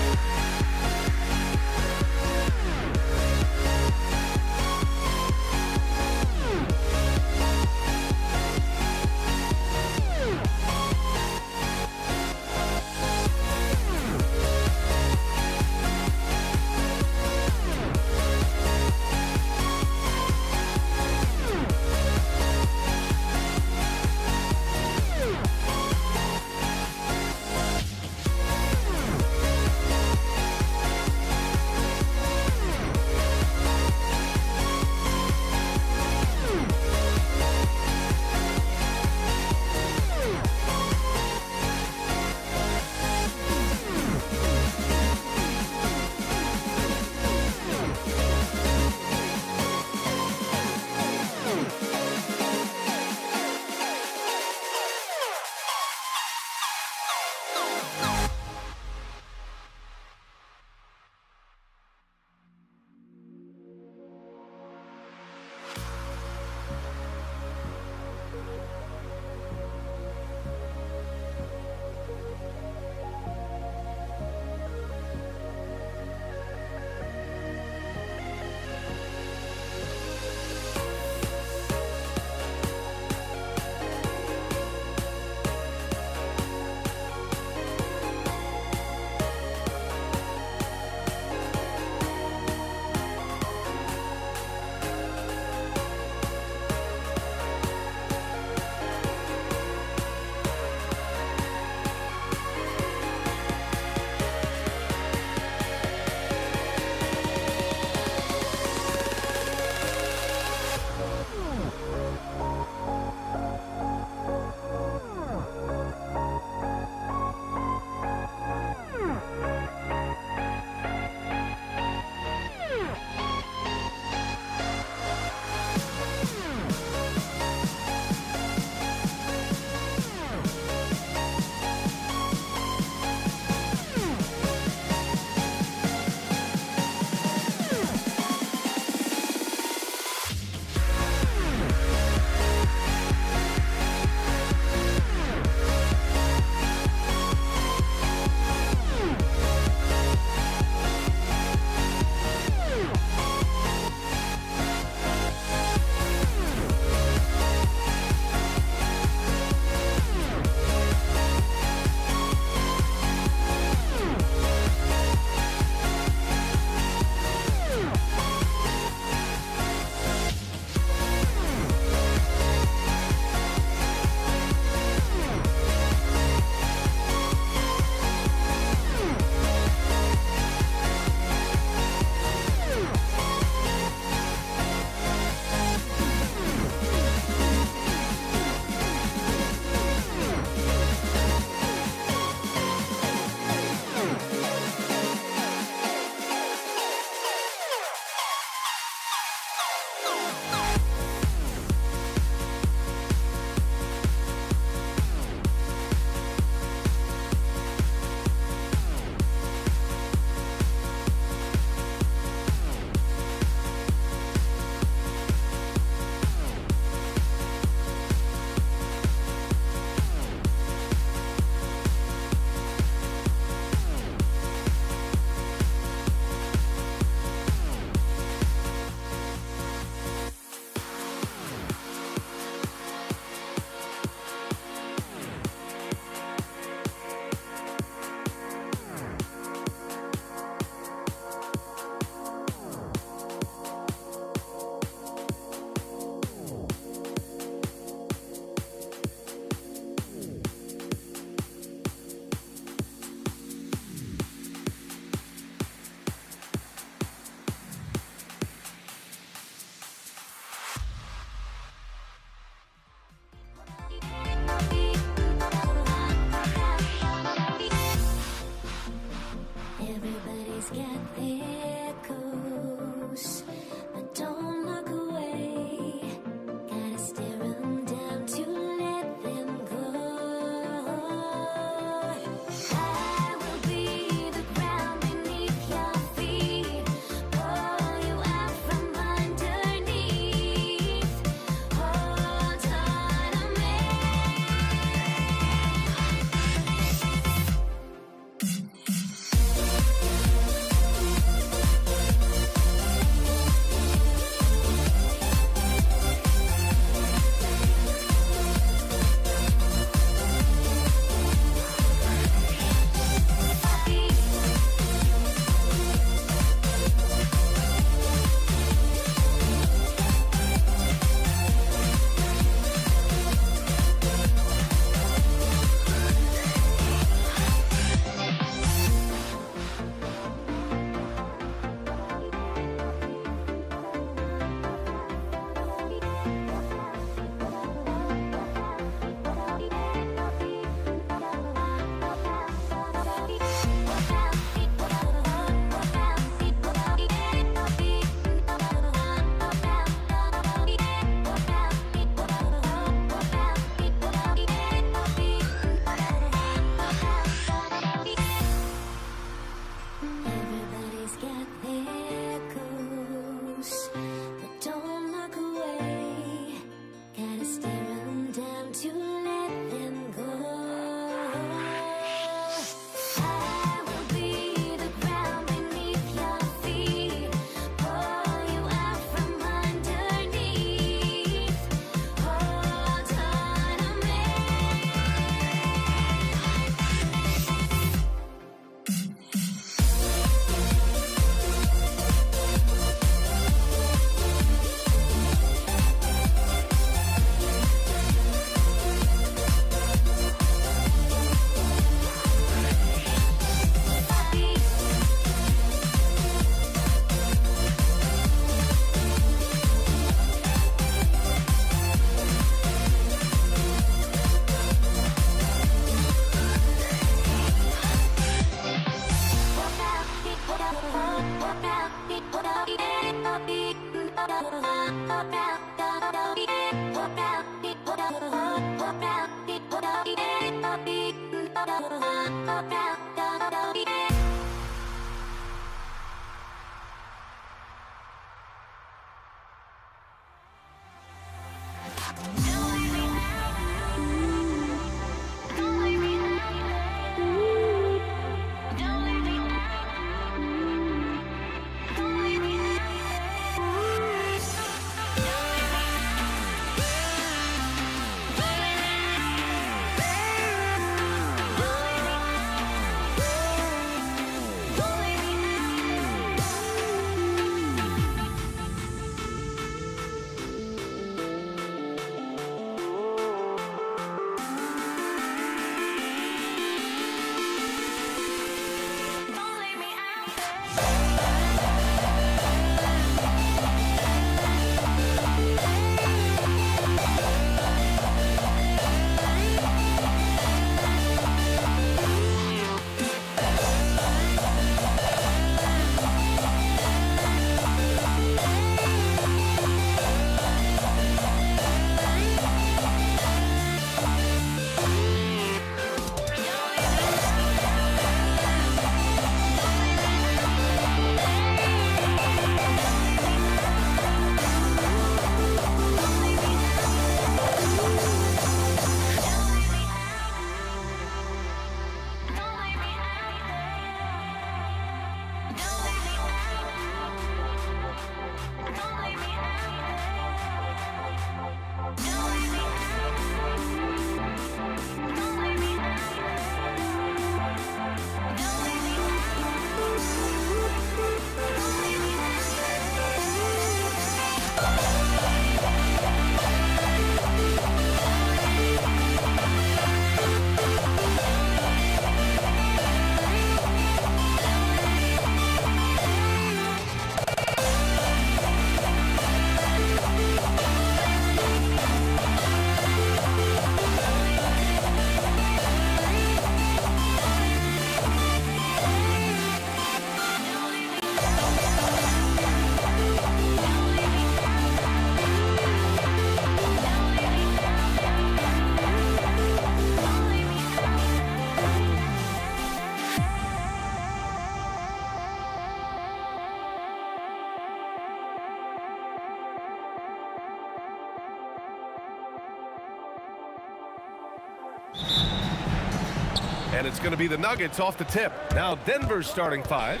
Speaker 2: And it's going to be the Nuggets off the tip. Now Denver's starting five.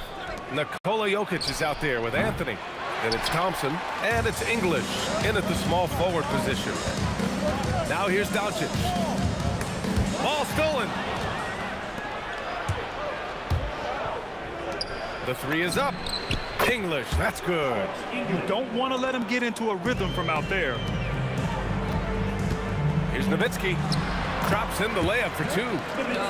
Speaker 2: Nikola Jokic is out there with Anthony. Then it's Thompson, and it's English in at the small forward position. Now here's Doncic. Ball stolen. The three is up. English, that's good.
Speaker 3: You don't want to let him get into a rhythm from out there.
Speaker 2: Here's Nowitzki. Drops in the layup for two.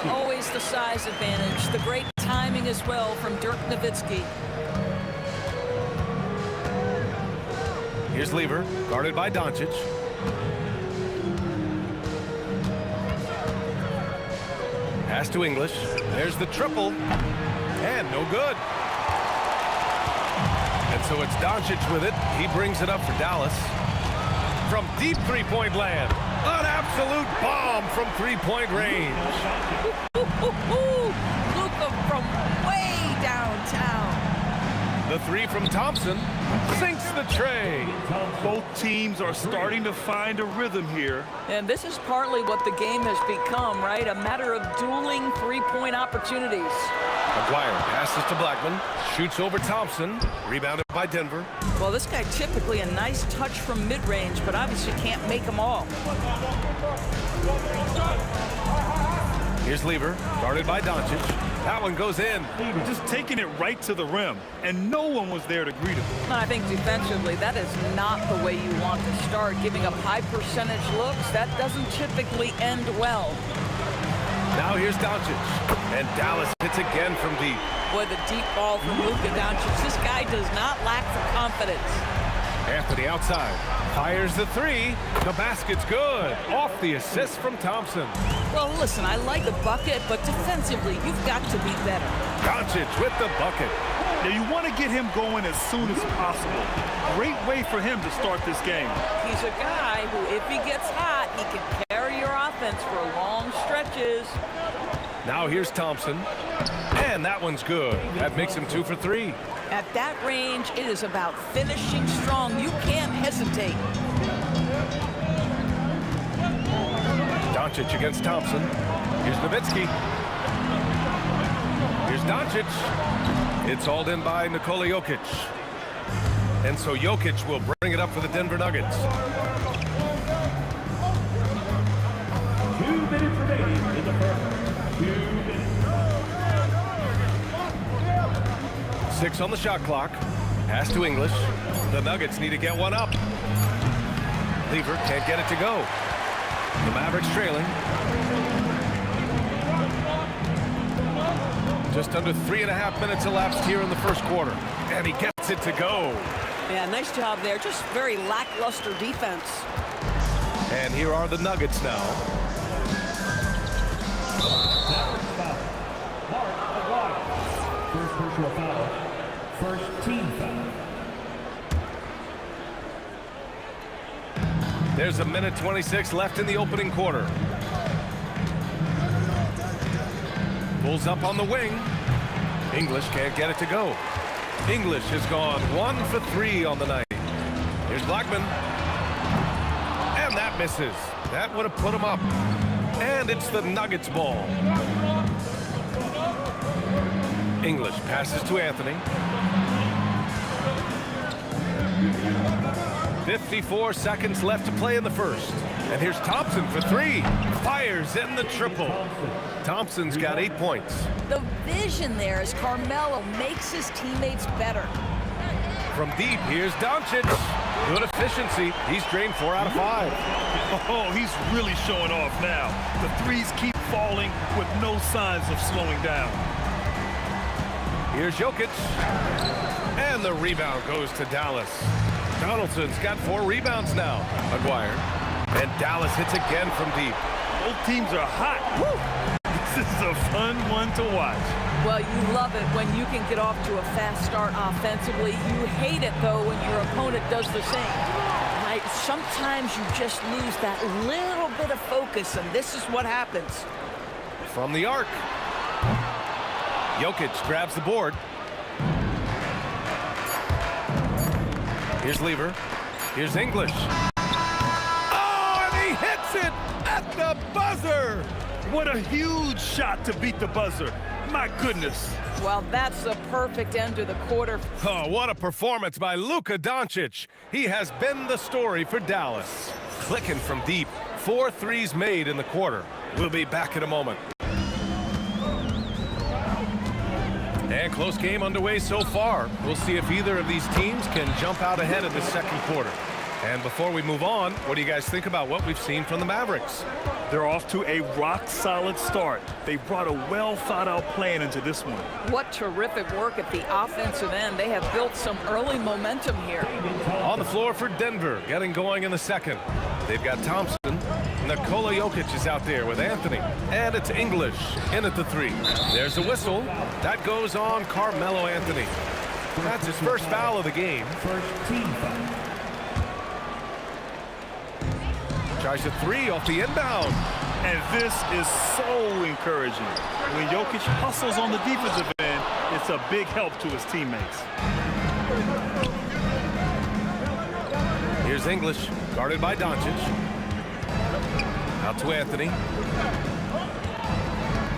Speaker 4: Always the size advantage. The great timing as well from Dirk Nowitzki.
Speaker 2: Here's Lever, guarded by Doncic. Pass to English. There's the triple. And no good. And so it's Doncic with it. He brings it up for Dallas. From deep three-point land. An absolute bomb from three-point range.
Speaker 4: Luka from way downtown.
Speaker 2: The three from Thompson sinks the tray.
Speaker 3: Both teams are starting to find a rhythm here.
Speaker 4: And this is partly what the game has become, right? A matter of dueling three-point opportunities.
Speaker 2: McGuire passes to Blackman, shoots over Thompson, rebounded by Denver.
Speaker 4: Well, this guy typically a nice touch from mid-range, but obviously can't make them all.
Speaker 2: Here's Lever, guarded by Doncic. That one goes in.
Speaker 3: Just taking it right to the rim, and no one was there to greet him.
Speaker 4: I think defensively, that is not the way you want to start. Giving up high percentage looks, that doesn't typically end well.
Speaker 2: Now here's Doncic, and Dallas hits again from deep.
Speaker 4: Boy, the deep ball from Luka Doncic. This guy does not lack for confidence.
Speaker 2: Anthony outside, fires the three. The basket's good. Off the assist from Thompson.
Speaker 4: Well, listen, I like the bucket, but defensively, you've got to be better.
Speaker 2: Doncic with the bucket.
Speaker 3: Now, you want to get him going as soon as possible. Great way for him to start this game.
Speaker 4: He's a guy who, if he gets hot, he can carry your offense. offense for long stretches.
Speaker 2: Now here's Thompson. And that one's good. That makes him 2 for 3.
Speaker 4: At that range, it is about finishing strong. You can't hesitate.
Speaker 2: Doncic against Thompson. Here's Nowitzki. Here's Doncic. It's hauled in by Nikola Jokic. And so Jokic will bring it up for the Denver Nuggets.
Speaker 5: 2 minutes remaining in the first. 2 minutes.
Speaker 2: 6 on the shot clock. Pass to English. The Nuggets need to get one up. Lever can't get it to go. The Mavericks trailing. Just under 3.5 minutes elapsed here in the first quarter. And he gets it to go.
Speaker 13: Yeah, nice job there. Just very lackluster defense.
Speaker 2: And here are the Nuggets now.
Speaker 5: First personal foul. First team foul.
Speaker 2: There's a minute 26 left in the opening quarter. Pulls up on the wing. English can't get it to go. English has gone 1 for 3 on the night. Here's Blackman. And that misses. That would have put him up. And it's the Nuggets ball. English passes to Anthony. 54 seconds left to play in the first. And here's Thompson for 3. Fires in the triple. Thompson's got 8 points.
Speaker 4: The vision there as Carmelo makes his teammates better.
Speaker 2: From deep, here's Doncic. Good efficiency. He's drained 4 out of 5.
Speaker 3: Oh, he's really showing off now. The threes keep falling with no signs of slowing down.
Speaker 2: Here's Jokic. And the rebound goes to Dallas. Donaldson's got 4 rebounds now. Maguire. And Dallas hits again from deep.
Speaker 3: Both teams are hot. Woo! This is a fun one to watch.
Speaker 4: Well, you love it when you can get off to a fast start offensively. You hate it, though, when your opponent does the same. Right? Sometimes you just lose that little bit of focus, and this is what happens.
Speaker 2: From the arc. Jokic grabs the board. Here's Lever. Here's English. Oh, and he hits it at the buzzer.
Speaker 3: What a huge shot to beat the buzzer. My goodness.
Speaker 4: Well, that's the perfect end to the quarter.
Speaker 2: Oh, what a performance by Luka Doncic. He has been the story for Dallas. Clicking from deep. 4 threes made in the quarter. We'll be back in a moment. And close game underway so far. We'll see if either of these teams can jump out ahead in the second quarter. And before we move on, what do you guys think about what we've seen from the Mavericks?
Speaker 3: They're off to a rock-solid start. They brought a well-thought-out plan into this one. What
Speaker 4: terrific work at the offensive end. They have built some early momentum here.
Speaker 2: On the floor for Denver, getting going in the second. They've got Thompson. Nikola Jokic is out there with Anthony. And it's English in at the 3. There's a whistle. That goes on Carmelo Anthony. That's his first foul of the game.
Speaker 5: First team foul.
Speaker 2: Tries a 3 off the inbound.
Speaker 3: And this is so encouraging. When Jokic hustles on the defensive end, it's a big help to his teammates.
Speaker 2: Here's English, guarded by Doncic. Out to Anthony.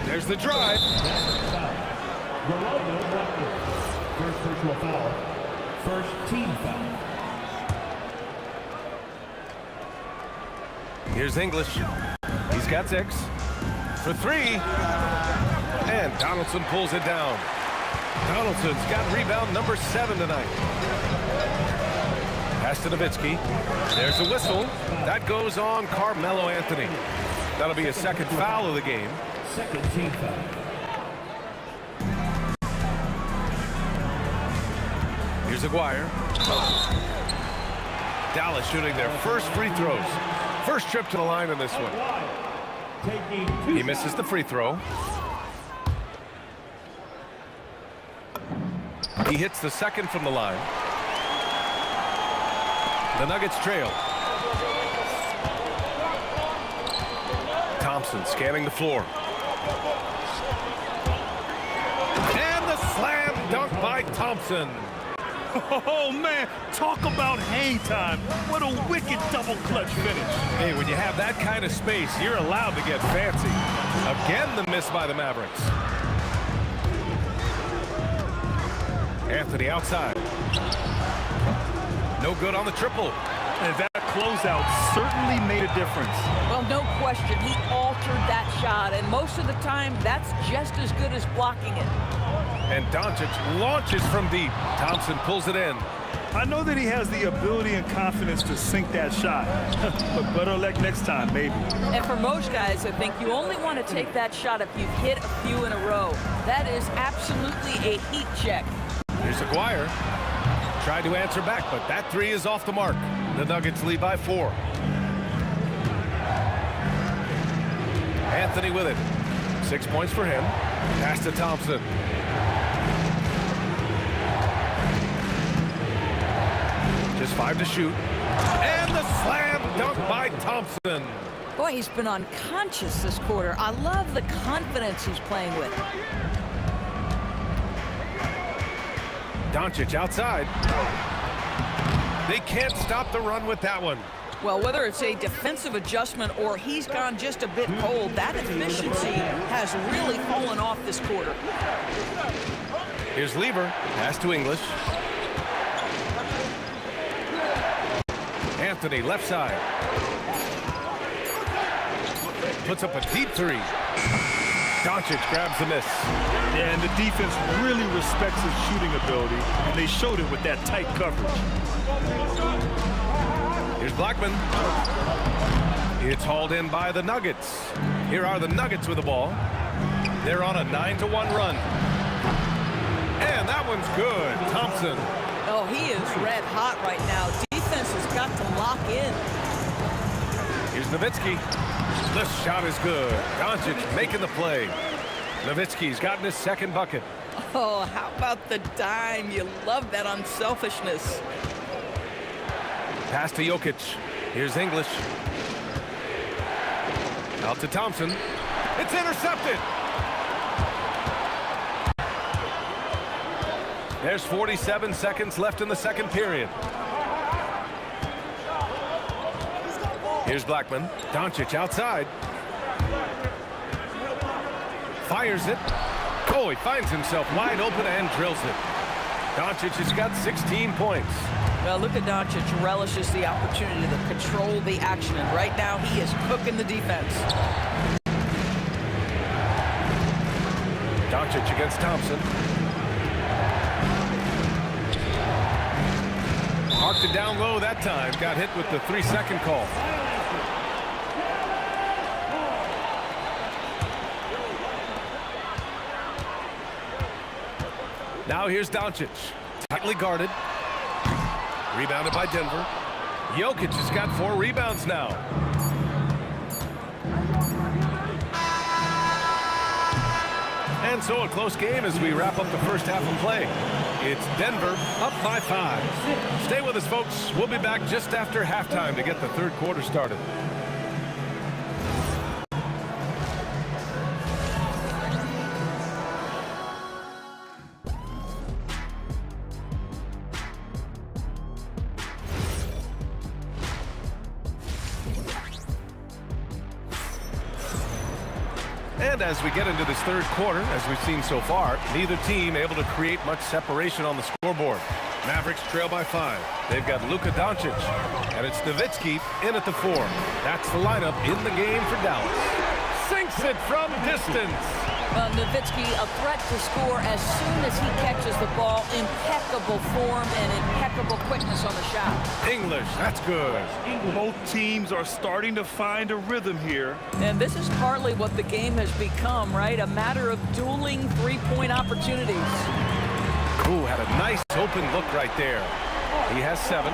Speaker 2: There's the drive.
Speaker 5: First personal foul. First team foul.
Speaker 2: Here's English. He's got 6. For 3. And Donaldson pulls it down. Donaldson's got rebound number 7 tonight. Pass to Nowitzki. There's a whistle. That goes on Carmelo Anthony. That'll be a second foul of the game.
Speaker 5: Second team foul.
Speaker 2: Here's Aguirre. Dallas shooting their first free throws. First trip to the line in this one. He misses the free throw. He hits the second from the line. The Nuggets trail. Thompson scanning the floor. And the slam dunk by Thompson.
Speaker 3: Oh, man, talk about hang time. What a wicked double clutch finish.
Speaker 2: Hey, when you have that kind of space, you're allowed to get fancy. Again, the miss by the Mavericks. Anthony outside. No good on the triple.
Speaker 3: And that closeout certainly made a difference.
Speaker 4: Well, no question, he altered that shot, and most of the time, that's just as good as blocking it.
Speaker 2: And Doncic launches from deep. Thompson pulls it in.
Speaker 3: I know that he has the ability and confidence to sink that shot, but better luck next time, maybe.
Speaker 4: And for most guys, I think you only want to take that shot if you've hit a few in a row. That is absolutely a heat check.
Speaker 2: Here's Aguirre. Tried to answer back, but that three is off the mark. The Nuggets lead by 4. Anthony with it. 6 points for him. Pass to Thompson. Just 5 to shoot. And the slam dunk by Thompson.
Speaker 4: Boy, he's been unconscious this quarter. I love the confidence he's playing with.
Speaker 2: Doncic outside. They can't stop the run with that one.
Speaker 4: Well, whether it's a defensive adjustment or he's gone just a bit cold, that efficiency has really fallen off this quarter.
Speaker 2: Here's Lever. Pass to English. Anthony left side. Puts up a deep three. Doncic grabs the miss.
Speaker 3: Yeah, and the defense really respects his shooting ability, and they showed it with that tight coverage.
Speaker 2: Here's Blackman. It's hauled in by the Nuggets. Here are the Nuggets with the ball. They're on a 9-1 run. And that one's good. Thompson.
Speaker 4: Oh, he is red hot right now. Defense has got to lock in.
Speaker 2: Here's Nowitzki. The shot is good. Doncic making the play. Nowitzki's gotten his second bucket.
Speaker 4: Oh, how about the dime? You love that unselfishness.
Speaker 2: Pass to Jokic. Here's English. Out to Thompson. It's intercepted. There's 47 seconds left in the second period. Here's Blackman. Doncic outside. Fires it. Oh, he finds himself wide open and drills it. Doncic has got 16 points.
Speaker 4: Well, Luka Doncic relishes the opportunity to control the action, and right now he is cooking the defense.
Speaker 2: Doncic against Thompson. Marked it down low that time. Got hit with the 3-second call. Now here's Doncic. Tightly guarded. Rebounded by Denver. Jokic has got 4 rebounds now. And so a close game as we wrap up the first half of play. It's Denver up by 5. Stay with us, folks. We'll be back just after halftime to get the third quarter started. And as we get into this third quarter, as we've seen so far, neither team able to create much separation on the scoreboard. Mavericks trail by 5. They've got Luka Doncic, and it's Nowitzki in at the 4. That's the lineup in the game for Dallas. Sinks it from distance.
Speaker 4: Well, Nowitzki, a threat to score as soon as he catches the ball. Impeccable form and impeccable quickness on the shot.
Speaker 2: English, that's good.
Speaker 3: Both teams are starting to find a rhythm here.
Speaker 4: And this is partly what the game has become, right? A matter of dueling three-point opportunities.
Speaker 2: Ooh, had a nice open look right there. He has 7.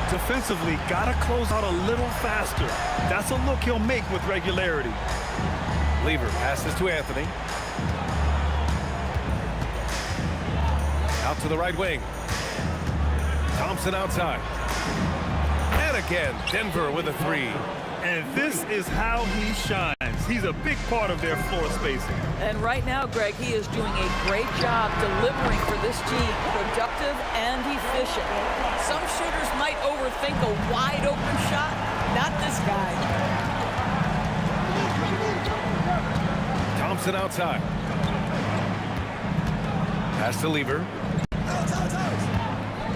Speaker 3: Defensively, gotta close out a little faster. That's a look he'll make with regularity.
Speaker 2: Lever passes to Anthony. Out to the right wing. Thompson outside. And again, Denver with a 3.
Speaker 3: And this is how he shines. Yes, he's a big part of their floor spacing.
Speaker 4: And right now, Greg, he is doing a great job delivering for this team, productive and efficient. Some shooters might overthink a wide-open shot. Not this guy.
Speaker 2: Thompson outside. Pass to Lever.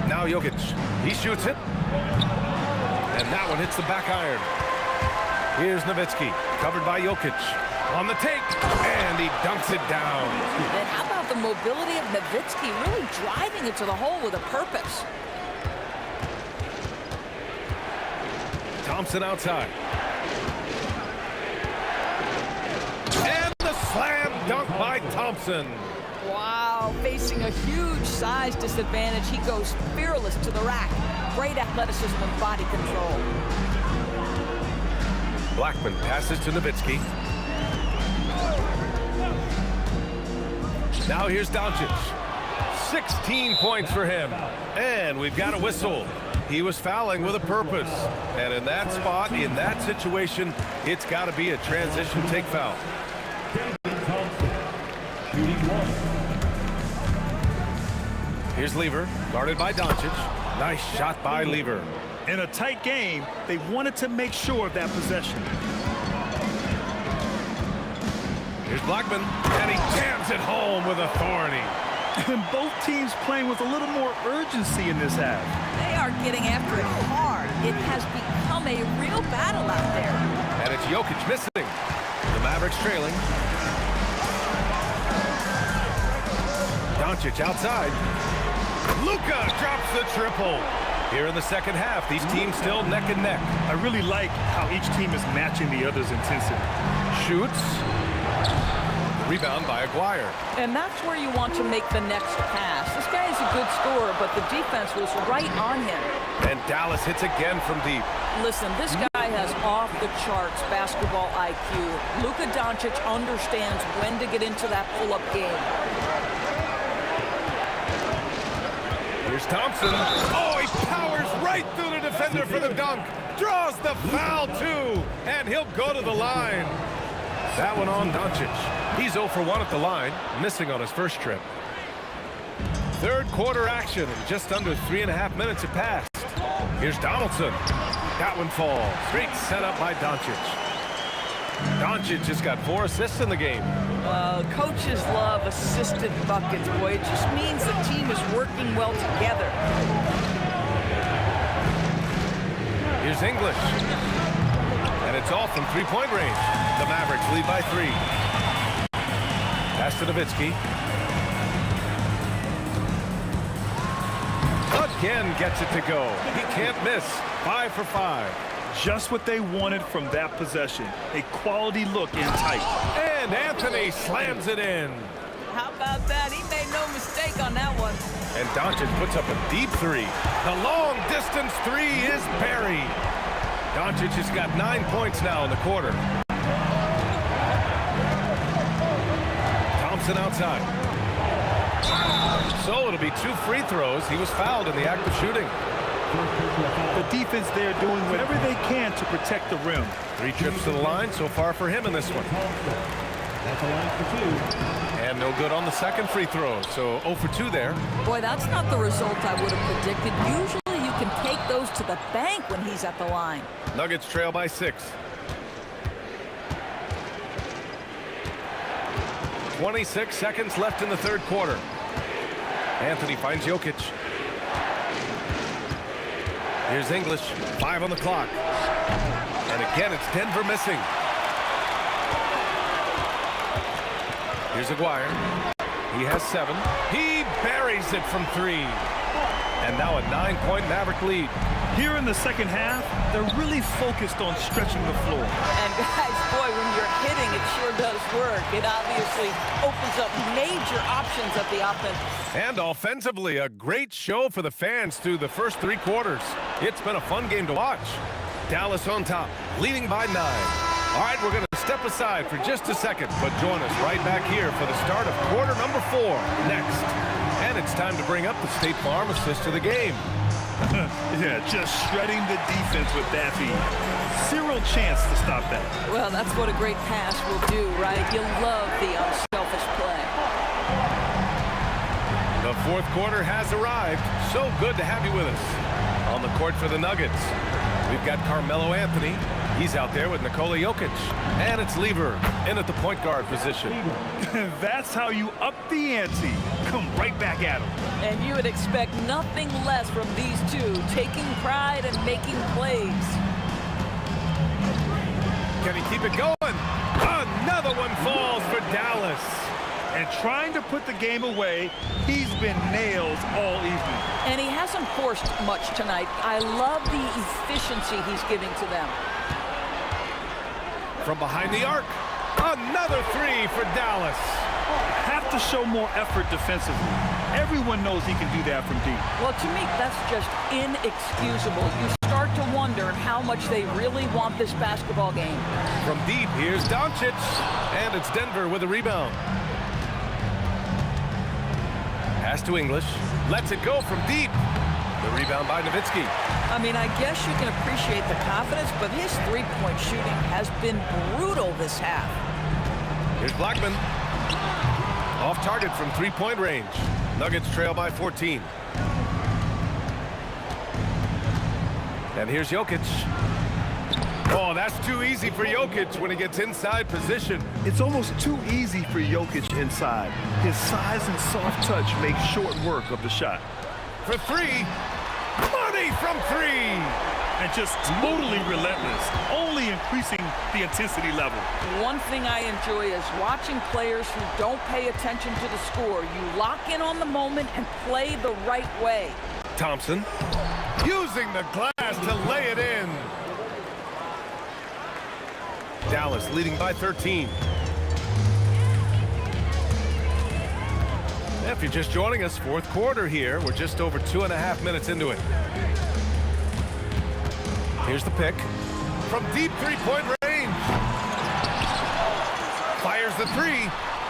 Speaker 2: Now Jokic. He shoots it. And that one hits the back iron. Here's Nowitzki, covered by Jokic. On the take, and he dunks it down.
Speaker 4: And how about the mobility of Nowitzki, really driving it to the hole with a purpose.
Speaker 2: Thompson outside. And the slam dunk by Thompson.
Speaker 4: Wow, facing a huge size disadvantage, he goes fearless to the rack. Great athleticism and body control.
Speaker 2: Blackman passes to Nowitzki. Now here's Doncic. 16 points for him. And we've got a whistle. He was fouling with a purpose. And in that spot, in that situation, it's got to be a transition take foul. Here's Lever, guarded by Doncic. Nice shot by Lever.
Speaker 3: In a tight game, they wanted to make sure of that possession.
Speaker 2: Here's Blackman, and he jams it home with authority.
Speaker 3: And both teams playing with a little more urgency in this half.
Speaker 4: They are getting after it hard. It has become a real battle out there.
Speaker 2: And it's Jokic missing. The Mavericks trailing. Doncic outside. Luka drops the triple. Here in the second half, these teams still neck and neck.
Speaker 3: I really like how each team is matching the other's intensity.
Speaker 2: Shoots. Rebound by Aguirre.
Speaker 4: And that's where you want to make the next pass. This guy is a good scorer, but the defense was right on him.
Speaker 2: And Dallas hits again from deep.
Speaker 4: Listen, this guy has off-the-charts basketball IQ. Luka Doncic understands when to get into that pull-up game.
Speaker 2: Here's Thompson. Oh, he powers right through the defender for the dunk. Draws the foul, too. And he'll go to the line. That one on Doncic. He's 0 for 1 at the line, missing on his first trip. Third quarter action, and just under 3.5 minutes have passed. Here's Donaldson. That one falls. Great setup by Doncic. Doncic just got 4 assists in the game.
Speaker 4: Coaches love assisted buckets, boy. It just means the team is working well together.
Speaker 2: Here's English. And it's all from three-point range. The Mavericks lead by 3. Pass to Nowitzki. Again gets it to go. He can't miss. 5 for 5.
Speaker 3: Just what they wanted from that possession. A quality look in tight.
Speaker 2: And Anthony slams it in.
Speaker 4: How about that? He made no mistake on that one.
Speaker 2: And Doncic puts up a deep 3. The long-distance 3 is buried. Doncic has got 9 points now in the quarter. Thompson outside. So it'll be 2 free throws. He was fouled in the act of shooting.
Speaker 3: The defense there doing whatever they can to protect the rim.
Speaker 2: 3 trips to the line so far for him in this one.
Speaker 5: That's a line for 2.
Speaker 2: And no good on the second free throw. So 0 for 2 there.
Speaker 4: Boy, that's not the result I would have predicted. Usually you can take those to the bank when he's at the line.
Speaker 2: Nuggets trail by 6. 26 seconds left in the third quarter. Anthony finds Jokic. Here's English. 5 on the clock. And again, it's Denver missing. Here's Aguirre. He has 7. He buries it from 3. And now a 9-point Maverick lead.
Speaker 3: Here in the second half, they're really focused on stretching the floor.
Speaker 4: And guys, boy, when you're hitting, it sure does work. It obviously opens up major options at the offense.
Speaker 2: And offensively, a great show for the fans through the first 3 quarters. It's been a fun game to watch. Dallas on top, leading by 9. All right, we're going to step aside for just a second, but join us right back here for the start of quarter number 4 next. And it's time to bring up the State Farm assist of the game.
Speaker 3: Yeah, just shredding the defense with that feed. Zero chance to stop that.
Speaker 4: Well, that's what a great pass will do, right? You love the unselfish play.
Speaker 2: The fourth quarter has arrived. So good to have you with us. On the court for the Nuggets, we've got Carmelo Anthony. He's out there with Nikola Jokic. And it's Lever in at the point guard position.
Speaker 3: That's how you up the ante. Come right back at him.
Speaker 4: And you would expect nothing less from these two, taking pride and making plays.
Speaker 2: Can he keep it going? Another one falls for Dallas.
Speaker 3: And trying to put the game away, he's been nails all evening.
Speaker 4: And he hasn't forced much tonight. I love the efficiency he's giving to them.
Speaker 2: From behind the arc, another three for Dallas.
Speaker 3: Have to show more effort defensively. Everyone knows he can do that from deep.
Speaker 4: Well, to me, that's just inexcusable. You start to wonder how much they really want this basketball game.
Speaker 2: From deep, here's Doncic. And it's Denver with a rebound. Pass to English. Lets it go from deep. The rebound by Nowitzki.
Speaker 4: I mean, I guess you can appreciate the confidence, but his three-point shooting has been brutal this half.
Speaker 2: Here's Blackman. Off target from three-point range. Nuggets trail by 14. And here's Jokic. Oh, that's too easy for Jokic when he gets inside position.
Speaker 3: It's almost too easy for Jokic inside. His size and soft touch make short work of the shot.
Speaker 2: For three. Money from three.
Speaker 3: And just totally relentless, only increasing the intensity level.
Speaker 4: One thing I enjoy is watching players who don't pay attention to the score. You lock in on the moment and play the right way.
Speaker 2: Thompson using the glass to lay it in. Dallas leading by 13. If you're just joining us, fourth quarter here. We're just over 2.5 minutes into it. Here's the pick. From deep three-point range. Fires the three.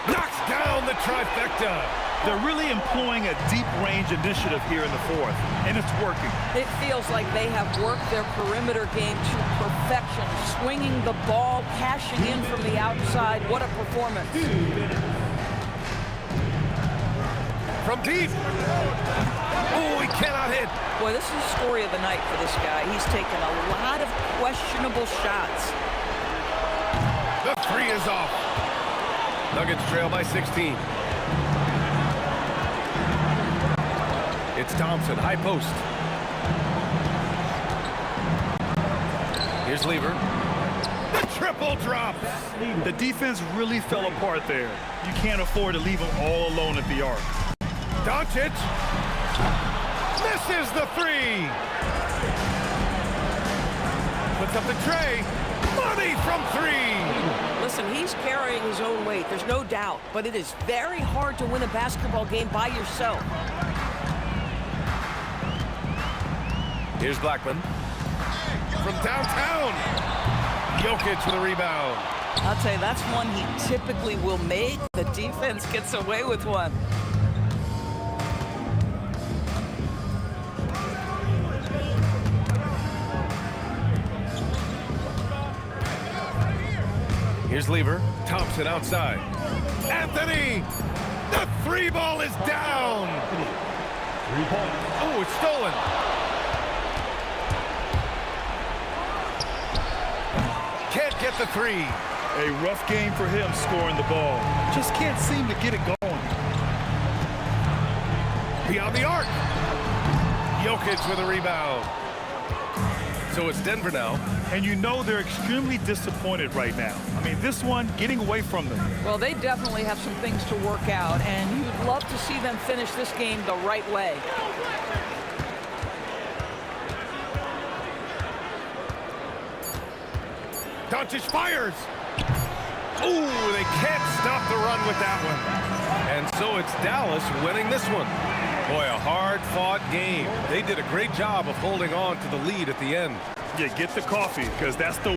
Speaker 2: Knocks down the trifecta.
Speaker 3: They're really employing a deep range initiative here in the fourth, and it's working.
Speaker 4: It feels like they have worked their perimeter game to perfection, swinging the ball, cashing in from the outside. What a performance.
Speaker 2: From deep. Oh, he cannot hit.
Speaker 4: Boy, this is the story of the night for this guy. He's taken a lot of questionable shots.
Speaker 2: The three is off. Nuggets trail by 16. It's Thompson, high post. Here's Lever. The triple drops.
Speaker 3: The defense really fell apart there. You can't afford to leave them all alone at the arc.
Speaker 2: Doncic misses the three. Puts up the tray. Money from three.
Speaker 13: Listen, he's carrying his own weight. There's no doubt. But it is very hard to win a basketball game by yourself.
Speaker 2: Here's Blackman. From downtown. Jokic with a rebound.
Speaker 4: I'll tell you, that's one he typically will make. The defense gets away with one.
Speaker 2: Here's Lever. Thompson outside. Anthony! The three ball is down! Oh, it's stolen. Can't get the three.
Speaker 3: A rough game for him scoring the ball. Just can't seem to get it going.
Speaker 2: Beyond the arc. Jokic with a rebound. So it's Denver now.
Speaker 3: And you know they're extremely disappointed right now. I mean, this one getting away from them.
Speaker 4: Well, they definitely have some things to work out, and you'd love to see them finish this game the right way.
Speaker 2: Doncic fires. Ooh, they can't stop the run with that one. And so it's Dallas winning this one. Boy, a hard-fought game. They did a great job of holding on to the lead at the end.
Speaker 3: Yeah, get the coffee, because that's the